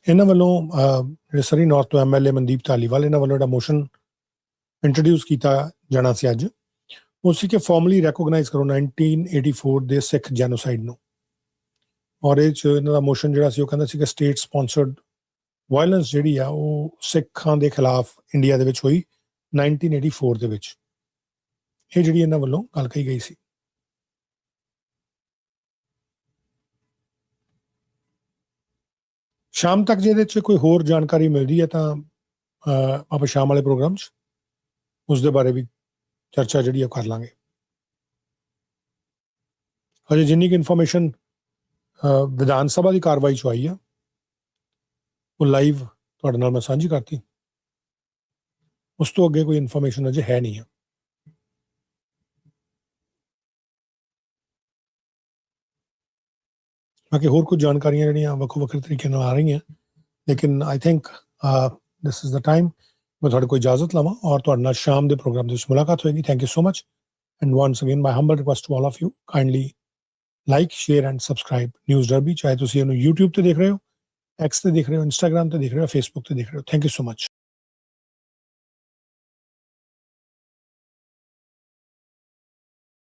ਇਹਨਾਂ ਵੱਲੋਂ ਜਿਹੜੇ ਸਰੀ ਨਾਰਥ ਤੋਂ ਐਮਐਲਏ ਮਨਦੀਪ ਧਾਲੀਵਾਲ, ਇਹਨਾਂ ਵੱਲੋਂ ਜਿਹੜਾ ਮੋਸ਼ਨ ਇੰਟਰੋਡਿਊਸ ਕੀਤਾ ਜਾਣਾ ਸੀ ਅੱਜ, ਉਹ ਸੀ ਕਿ ਫਾਰਮਲੀ ਰੈਕੋਗਨਾਈਜ਼ ਕਰੋ 1984 ਦੇ ਸਿੱਖ ਜੈਨੋਸਾਈਡ ਨੂੰ। ਔਰ ਇਹ 'ਚ ਇਹਨਾਂ ਦਾ ਮੋਸ਼ਨ ਜਿਹੜਾ ਸੀ ਉਹ ਕਹਿੰਦਾ ਸੀ ਕਿ ਸਟੇਟ ਸਪਾਂਸਰਡ ਵਾਇਲੈਂਸ ਜਿਹੜੀ ਆ ਉਹ ਸਿੱਖਾਂ ਦੇ ਖਿਲਾਫ ਇੰਡੀਆ ਦੇ ਵਿੱਚ ਹੋਈ 1984 ਦੇ ਵਿੱਚ। ਇਹ ਜਿਹੜੀ ਇਹਨਾਂ ਵੱਲੋਂ ਗੱਲ ਕਹੀ ਗਈ ਸੀ। ਸ਼ਾਮ ਤੱਕ ਜੇ ਇਹਦੇ 'ਚ ਕੋਈ ਹੋਰ ਜਾਣਕਾਰੀ ਮਿਲਦੀ ਹੈ ਤਾਂ ਆਪਾਂ ਸ਼ਾਮ ਵਾਲੇ ਪ੍ਰੋਗਰਾਮ 'ਚ ਉਸ ਦੇ ਬਾਰੇ ਵੀ ਚਰਚਾ ਜਿਹੜੀ ਆ ਕਰ ਲਾਂਗੇ। ਹਜੇ ਜਿੰਨੀ ਕੁ ਇਨਫੋਰਮੇਸ਼ਨ ਵਿਧਾਨ ਸਭਾ ਦੀ ਕਾਰਵਾਈ 'ਚ ਆਈ ਆ ਉਹ ਲਾਈਵ ਤੁਹਾਡੇ ਨਾਲ ਮੈਂ ਸਾਂਝੀ ਕਰਤੀ। ਉਸ ਤੋਂ ਅੱਗੇ ਕੋਈ ਇਨਫੋਰਮੇਸ਼ਨ ਅਜੇ ਹੈ ਨਹੀਂ ਆ। ਬਾਕੀ ਹੋਰ ਕੁਝ ਜਾਣਕਾਰੀਆਂ ਜਿਹੜੀਆਂ ਵੱਖੋ ਵੱਖਰੇ ਤਰੀਕੇ ਨਾਲ ਆ ਰਹੀਆਂ, ਲੇਕਿਨ I think this is the time ਮੈਂ ਤੁਹਾਡੇ ਕੋਲ ਇਜਾਜ਼ਤ ਲਵਾਂ ਔਰ ਤੁਹਾਡੇ ਨਾਲ ਸ਼ਾਮ ਦੇ ਪ੍ਰੋਗਰਾਮ ਦੇ ਵਿੱਚ ਮੁਲਾਕਾਤ ਹੋਏਗੀ। Thank you so much and once again my humble request to all of you kindly like share and subscribe News Derby, ਚਾਹੇ ਤੁਸੀਂ ਇਹਨੂੰ YouTube ਤੇ ਦੇਖ ਰਹੇ ਹੋ, X ਤੇ ਦੇਖ ਰਹੇ ਹੋ, Instagram ਤੇ ਦੇਖ ਰਹੇ ਹੋ, Facebook ਤੇ ਦੇਖ ਰਹੇ ਹੋ। Thank you so much.